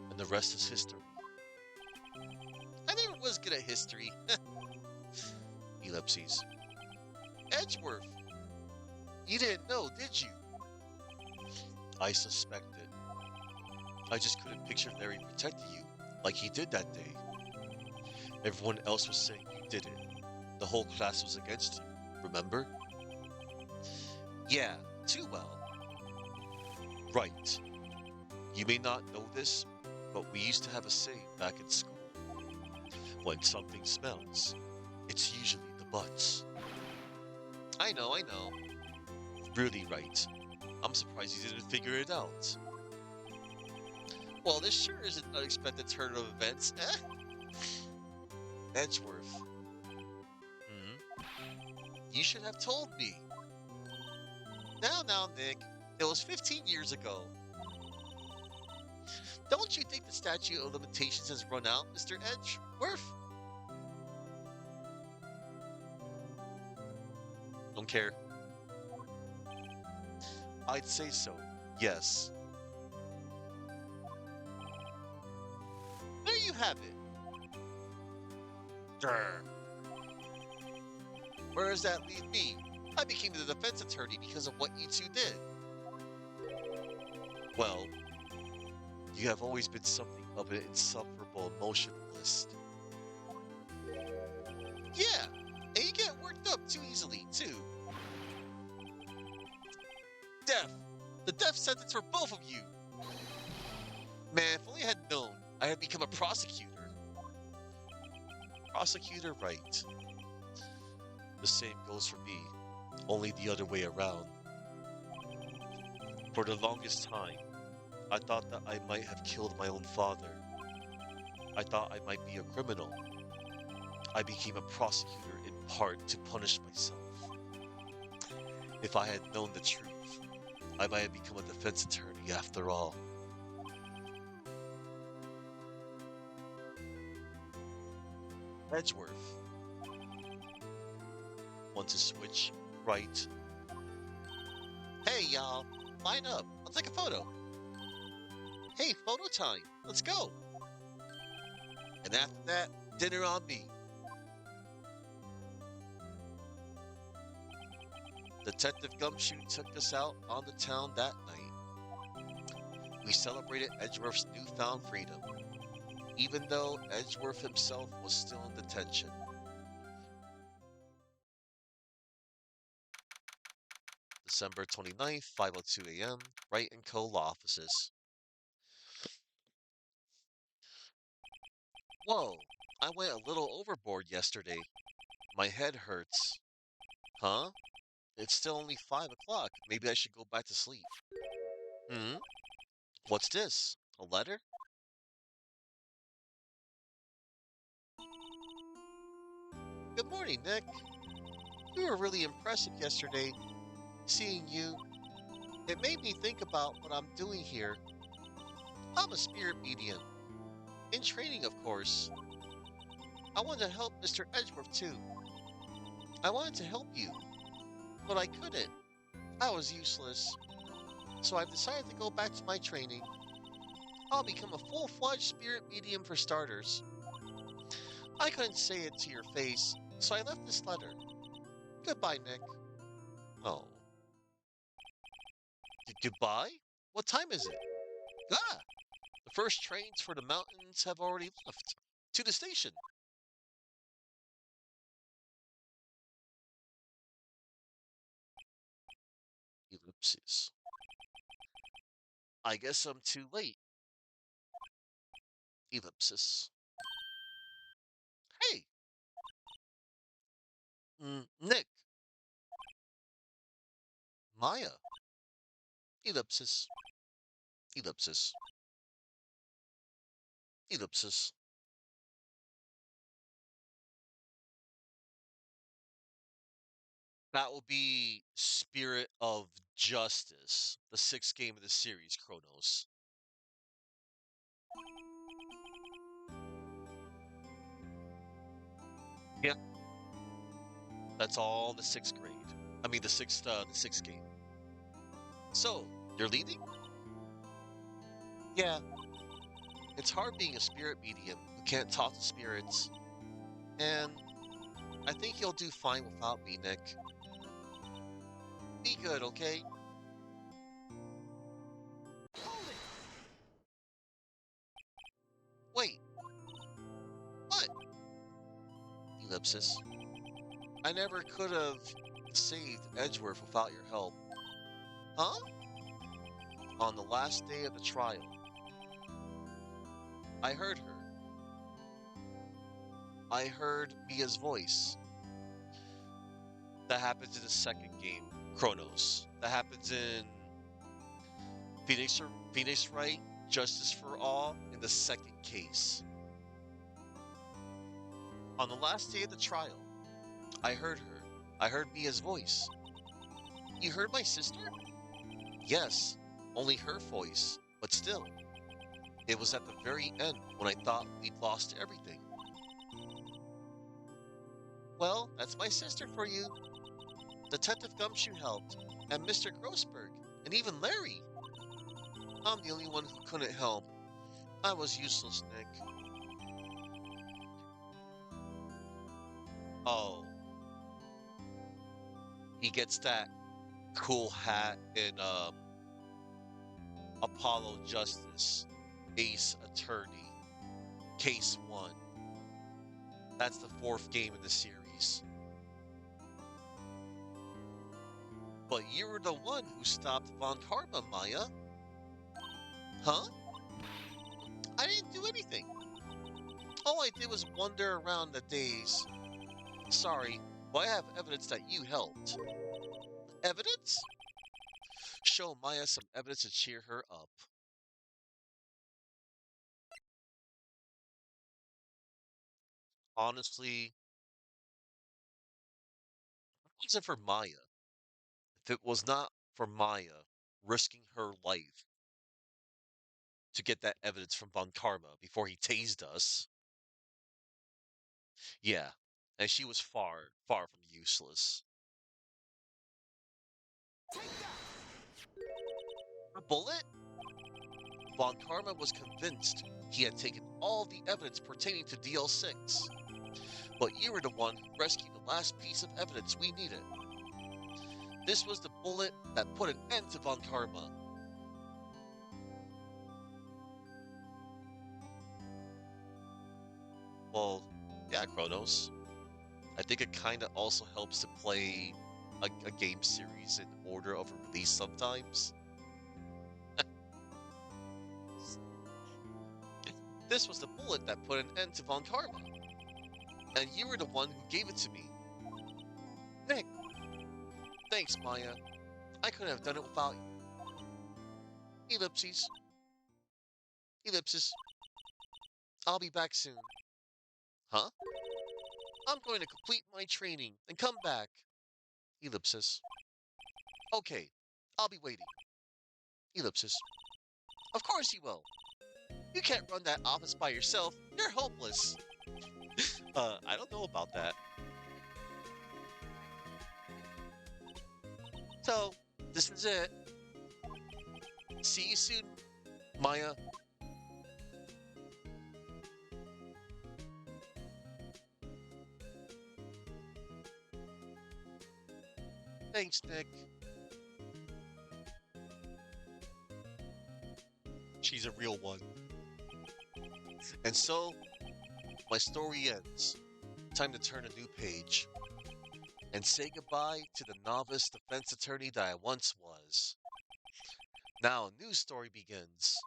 and the rest is history. I never was good at history. Ellipses. Edgeworth! You didn't know, did you? I suspected. I just couldn't picture Larry protecting you, like he did that day. Everyone else was saying you did it. The whole class was against you, remember? Yeah, too well. Right. You may not know this, but we used to have a saying back in school. When something smells, it's usually the butts. I know, I know. Really right. I'm surprised you didn't figure it out. Well, this sure is an unexpected turn of events, eh? Edgeworth. You should have told me. Now, Nick. It was 15 years ago. Don't you think the statute of limitations has run out, Mr. Edgeworth? Don't care. I'd say so. Yes. There you have it. Grr. Where does that leave me? I became the defense attorney because of what you two did. Well, you have always been something of an insufferable emotionalist. Yeah, and you get worked up too easily, too. Death! The death sentence for both of you! Man, if only I had known, I had become a prosecutor. Prosecutor Wright. The same goes for me, only the other way around. For the longest time, I thought that I might have killed my own father. I thought I might be a criminal. I became a prosecutor in part to punish myself. If I had known the truth, I might have become a defense attorney after all. Edgeworth. Want to switch? Right. Hey, y'all. Line up. I'll take a photo. Hey, photo time. Let's go. And after that, dinner on me. Detective Gumshoe took us out on the town that night. We celebrated Edgeworth's newfound freedom, even though Edgeworth himself was still in detention. December 29th, 5:02 a.m., Wright & Co. law offices. Whoa, I went a little overboard yesterday. My head hurts. Huh? It's still only 5 o'clock. Maybe I should go back to sleep. Hmm? What's this? A letter? Good morning, Nick. You were really impressive yesterday. Seeing you, it made me think about what I'm doing here. I'm a spirit medium. In training, of course. I wanted to help Mr. Edgeworth, too. I wanted to help you, but I couldn't. I was useless. So I've decided to go back to my training. I'll become a full-fledged spirit medium for starters. I couldn't say it to your face, so I left this letter. Goodbye, Nick. Oh. Goodbye? What time is it? Ah! The first trains for the mountains have already left. To the station. Ellipsis. I guess I'm too late. Ellipsis. Hey! Nick. Maya. Ellipsis. Ellipsis. Ellipsis. That will be Spirit of Justice, the sixth game of the series, Chronos. Yeah, that's all the sixth grade. I mean the sixth game. So, you're leaving? Yeah, it's hard being a spirit medium who can't talk to spirits. And I think you'll do fine without me, Nick. Be good, okay? Hold it! Wait, what? Ellipsis. I never could have saved Edgeworth without your help. Huh? On the last day of the trial, I heard her. I heard Mia's voice. That happens in the second game, Chronos. That happens in Phoenix Wright, Justice for All, in the second case. On the last day of the trial, I heard her. I heard Mia's voice. You heard my sister? Yes, only her voice, but still. It was at the very end when I thought we'd lost everything. Well, that's my sister for you. Detective Gumshoe helped, and Mr. Grossberg, and even Larry. I'm the only one who couldn't help. I was useless, Nick. Oh, he gets that cool hat in Apollo Justice, Ace Attorney, Case 1. That's the fourth game in the series. But you were the one who stopped Von Karma, Maya. Huh? I didn't do anything. All I did was wander around the days. Sorry, but I have evidence that you helped. Evidence? Show Maya some evidence to cheer her up. Honestly, it wasn't for Maya. If it was not for Maya risking her life to get that evidence from Von Karma before he tased us, yeah, and she was far, far from useless. A bullet? Von Karma was convinced he had taken all the evidence pertaining to DL6. But you were the one who rescued the last piece of evidence we needed. This was the bullet that put an end to Von Karma. Well, yeah, Kronos. I think it kind of also helps to play a game series in order of release sometimes. This was the bullet that put an end to Von Karma. And you were the one who gave it to me. Nick, thanks, Maya. I couldn't have done it without you. Ellipses. Ellipsis. I'll be back soon. Huh? I'm going to complete my training and come back. Ellipsis. Okay, I'll be waiting. Ellipsis. Of course you will. You can't run that office by yourself. You're hopeless. I don't know about that. So, this is it. See you soon, Maya. Thanks, Nick. She's a real one. And so, my story ends. Time to turn a new page and say goodbye to the novice defense attorney that I once was. Now a new story begins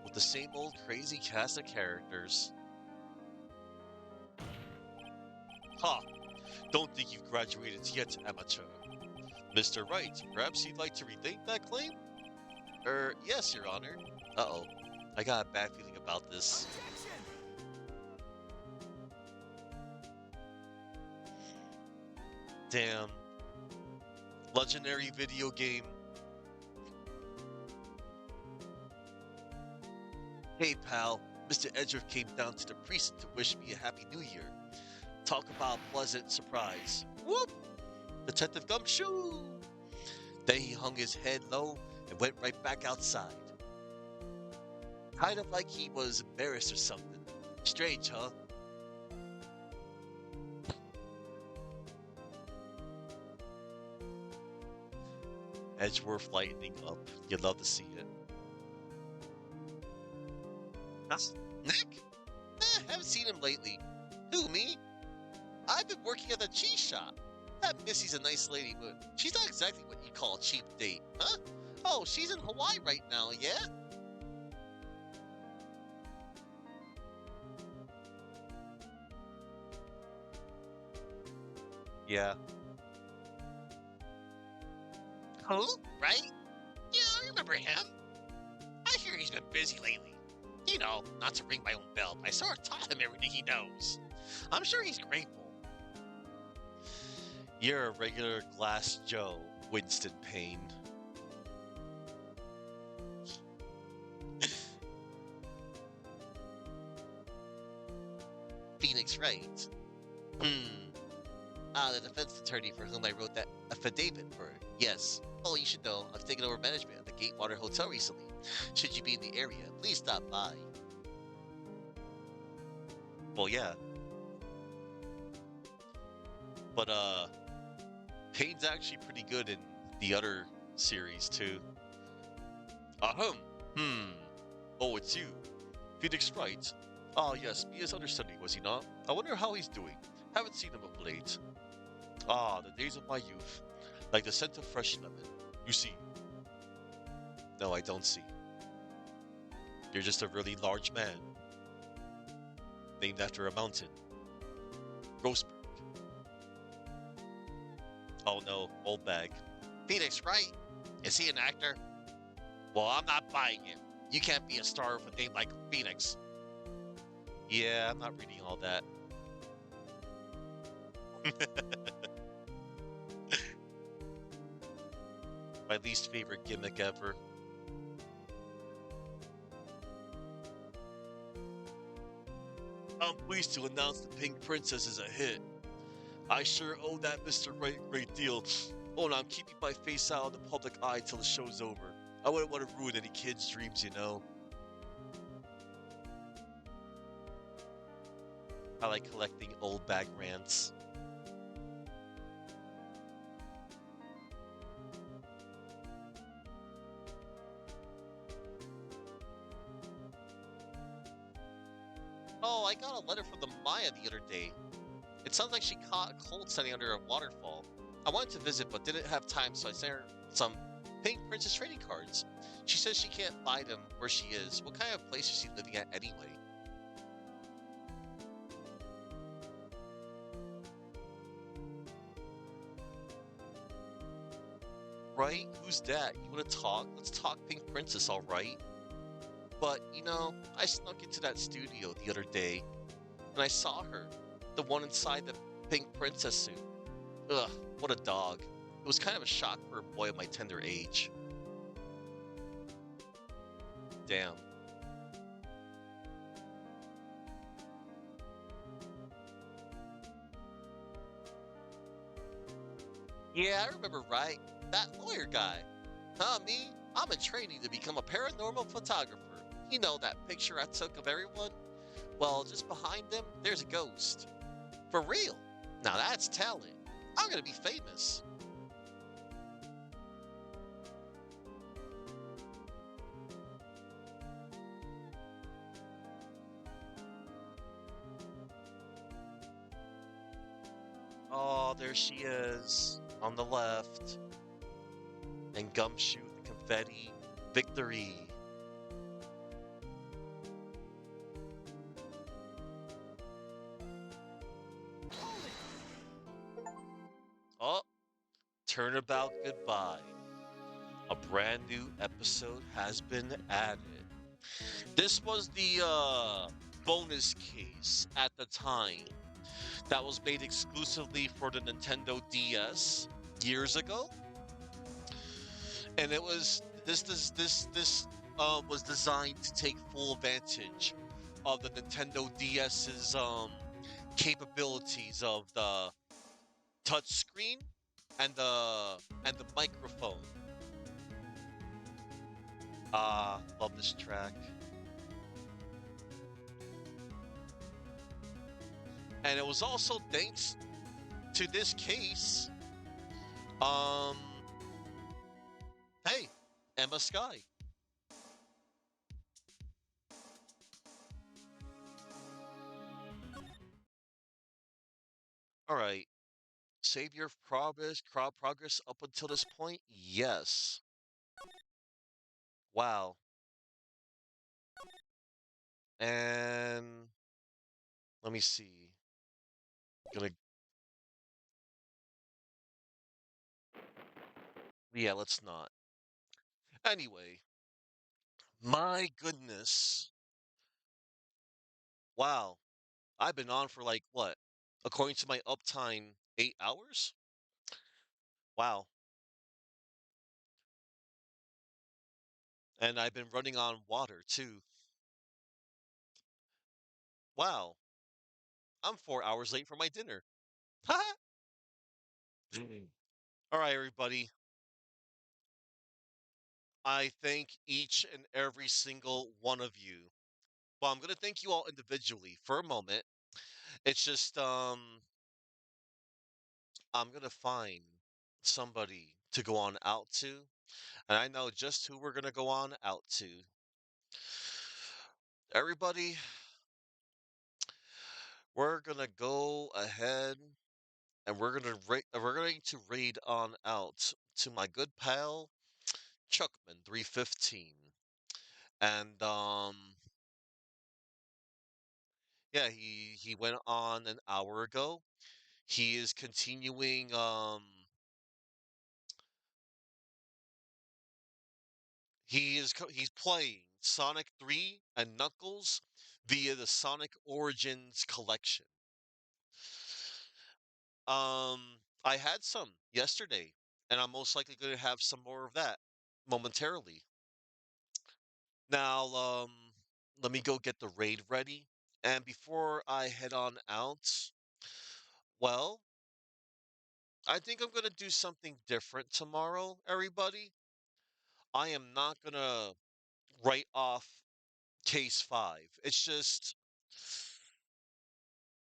with the same old crazy cast of characters. Ha! Don't think you've graduated yet, amateur. Mr. Wright, perhaps you'd like to rethink that claim? Yes, Your Honor. Uh-oh. I got a bad feeling about this. Objection! Damn. Legendary video game. Hey, pal. Mr. Edgeworth came down to the precinct to wish me a happy new year. Talk about a pleasant surprise. Whoop! Detective Gumshoe! Then he hung his head low and went right back outside. Kind of like he was embarrassed or something. Strange, huh? Edgeworth lightening up. You'd love to see it. That's Nick? Haven't seen him lately. Who, me? I've been working at the cheese shop. That Missy's a nice lady, but she's not exactly what you call a cheap date, huh? Oh, she's in Hawaii right now, yeah? Yeah. Who? Right? Yeah, I remember him. I hear he's been busy lately. You know, not to ring my own bell, but I sort of taught him everything he knows. I'm sure he's grateful. You're a regular Glass Joe, Winston Payne. Phoenix Wright. Hmm. The defense attorney for whom I wrote that affidavit for. Yes. Oh, you should know, I've taken over management of the Gatewater Hotel recently. Should you be in the area, please stop by. Well, yeah, but Payne's actually pretty good in the other series too. Ahem. Hmm. Oh, it's you. Phoenix Wright. Ah, yes, Mia's understudy, was he not? I wonder how he's doing. Haven't seen him of late. Ah, the days of my youth. Like the scent of fresh lemon. You see. No, I don't see. You're just a really large man, named after a mountain. Grossberg. Oh no, old bag. Phoenix Wright? Is he an actor? Well, I'm not buying it. You can't be a star with a name like Phoenix. Yeah, I'm not reading all that. My least favorite gimmick ever. I'm pleased to announce the Pink Princess is a hit. I sure owe that Mr. Wright a great deal. Oh, and I'm keeping my face out of the public eye till the show's over. I wouldn't want to ruin any kids' dreams, you know. I like collecting old bag rants. Oh, I got a letter from the Maya the other day. It sounds like she caught a cold standing under a waterfall. I wanted to visit but didn't have time, so I sent her some Pink Princess trading cards. She says she can't buy them where she is. What kind of place is she living at anyway? Right? Who's that? You wanna talk? Let's talk Pink Princess, alright? But, I snuck into that studio the other day and I saw her. The one inside the Pink Princess suit. Ugh, what a dog. It was kind of a shock for a boy of my tender age. Damn. Yeah, I remember, right? That lawyer guy. Huh, me? I'm in training to become a paranormal photographer. You know that picture I took of everyone? Well, just behind them, there's a ghost. For real? Now that's talent. I'm gonna be famous. Oh, there she is. On the left. And Gumshoe, the confetti. Victory. Hold it! Oh, Turnabout goodbye. A brand new episode has been added. This was the bonus case at the time that was made exclusively for the Nintendo DS years ago, and it was this was designed to take full advantage of the Nintendo DS's capabilities of the touchscreen and the microphone. Ah, love this track. And it was also thanks to this case. Um, hey, Emma Sky. All right, save your progress up until this point. Yes. Wow. And let me see. Gonna Yeah, let's not. Anyway, my goodness. Wow. I've been on for like what? According to my uptime, 8 hours? Wow. And I've been running on water too. Wow. I'm 4 hours late for my dinner. All right, everybody. I thank each and every single one of you. Well, I'm gonna thank you all individually for a moment. It's just I'm gonna find somebody to go on out to, and I know just who we're gonna go on out to. Everybody, we're gonna go ahead and we're going to raid on out to my good pal Chuckman 315. And yeah, he went on an hour ago. He is continuing he's playing Sonic 3 and Knuckles via the Sonic Origins collection. I had some yesterday, and I'm most likely going to have some more of that momentarily. Now, let me go get the raid ready. And before I head on out, well, I think I'm going to do something different tomorrow, everybody. I am not going to write off case 5. It's just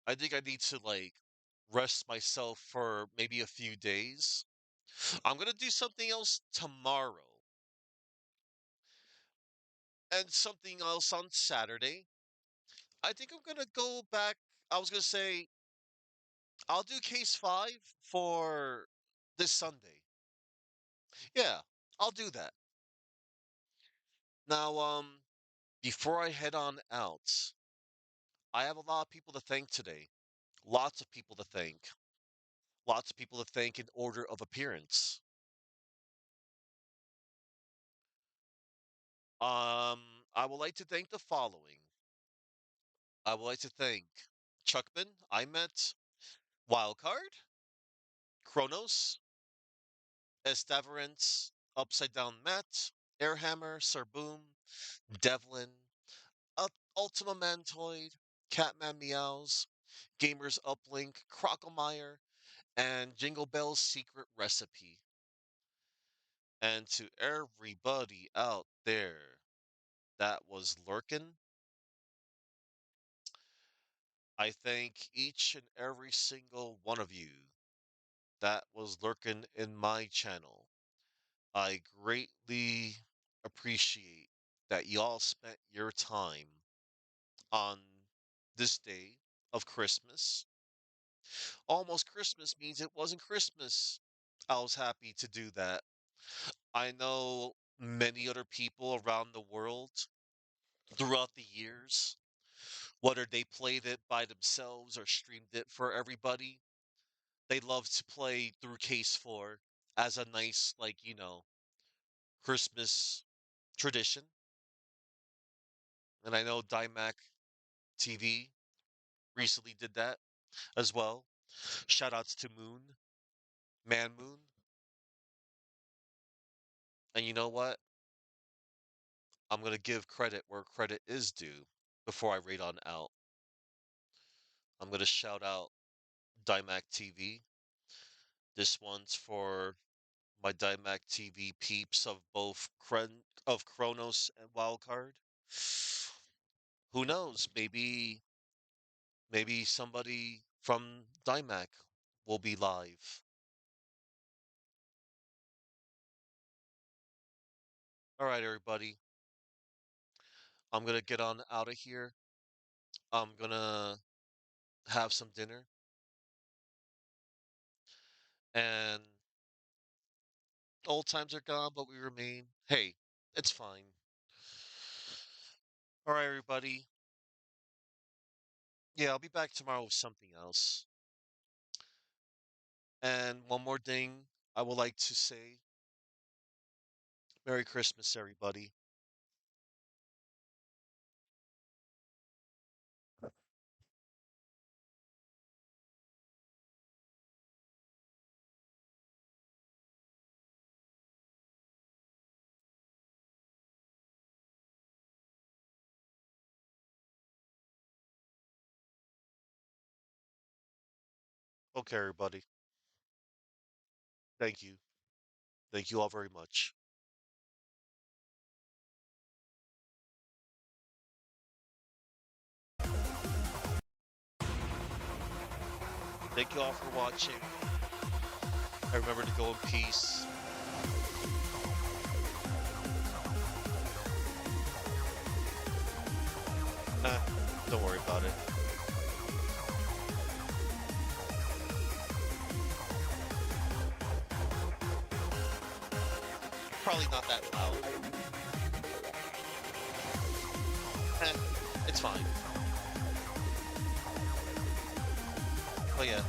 I think I need to like rest myself for maybe a few days. I'm going to do something else tomorrow and something else on Saturday. I think I'm going to go back. I was going to say I'll do case 5 for this Sunday. Yeah, I'll do that. Now, before I head on out, I have a lot of people to thank today. Lots of people to thank. Lots of people to thank in order of appearance. I would like to thank the following. I would like to thank Chuckman, I met, Wildcard, Kronos, Estaverance, Upside Down Matt, Airhammer, Sir Boom, Devlin, Ultima Mantoid, Catman Meows, Gamers Uplink, Crocomire, and Jingle Bell's Secret Recipe. And to everybody out there that was lurking, I thank each and every single one of you that was lurking in my channel. I greatly appreciate that y'all spent your time on this day of Christmas. Almost Christmas means it wasn't Christmas. I was happy to do that. I know many other people around the world throughout the years, whether they played it by themselves or streamed it for everybody, they love to play through Case 4 as a nice, like, Christmas tradition. And I know Dymac TV recently did that as well. Shout outs to Moon, Man Moon. And you know what? I'm going to give credit where credit is due before I rate on out. I'm going to shout out Dymac TV. This one's for my Dymac TV peeps of both of Kronos and Wildcard. Who knows? Maybe somebody from Dymac will be live. All right, everybody. I'm gonna get on out of here. I'm gonna have some dinner, and old times are gone, but we remain. Hey, it's fine. All right, everybody. Yeah, I'll be back tomorrow with something else. And one more thing I would like to say. Merry Christmas, everybody. Okay, everybody. Thank you. Thank you all very much. Thank you all for watching. And remember to go in peace. Eh, don't worry about it. Probably not that loud. Eh, it's fine. But yeah.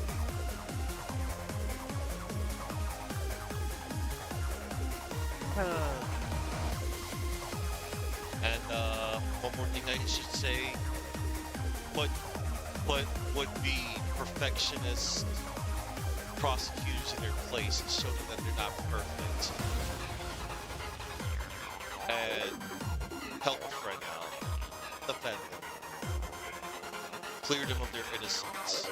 And one more thing I should say. What what would be perfectionist prosecutors in their place and show them that they're not perfect. And help a friend out. Defend them. Clear them of their innocence.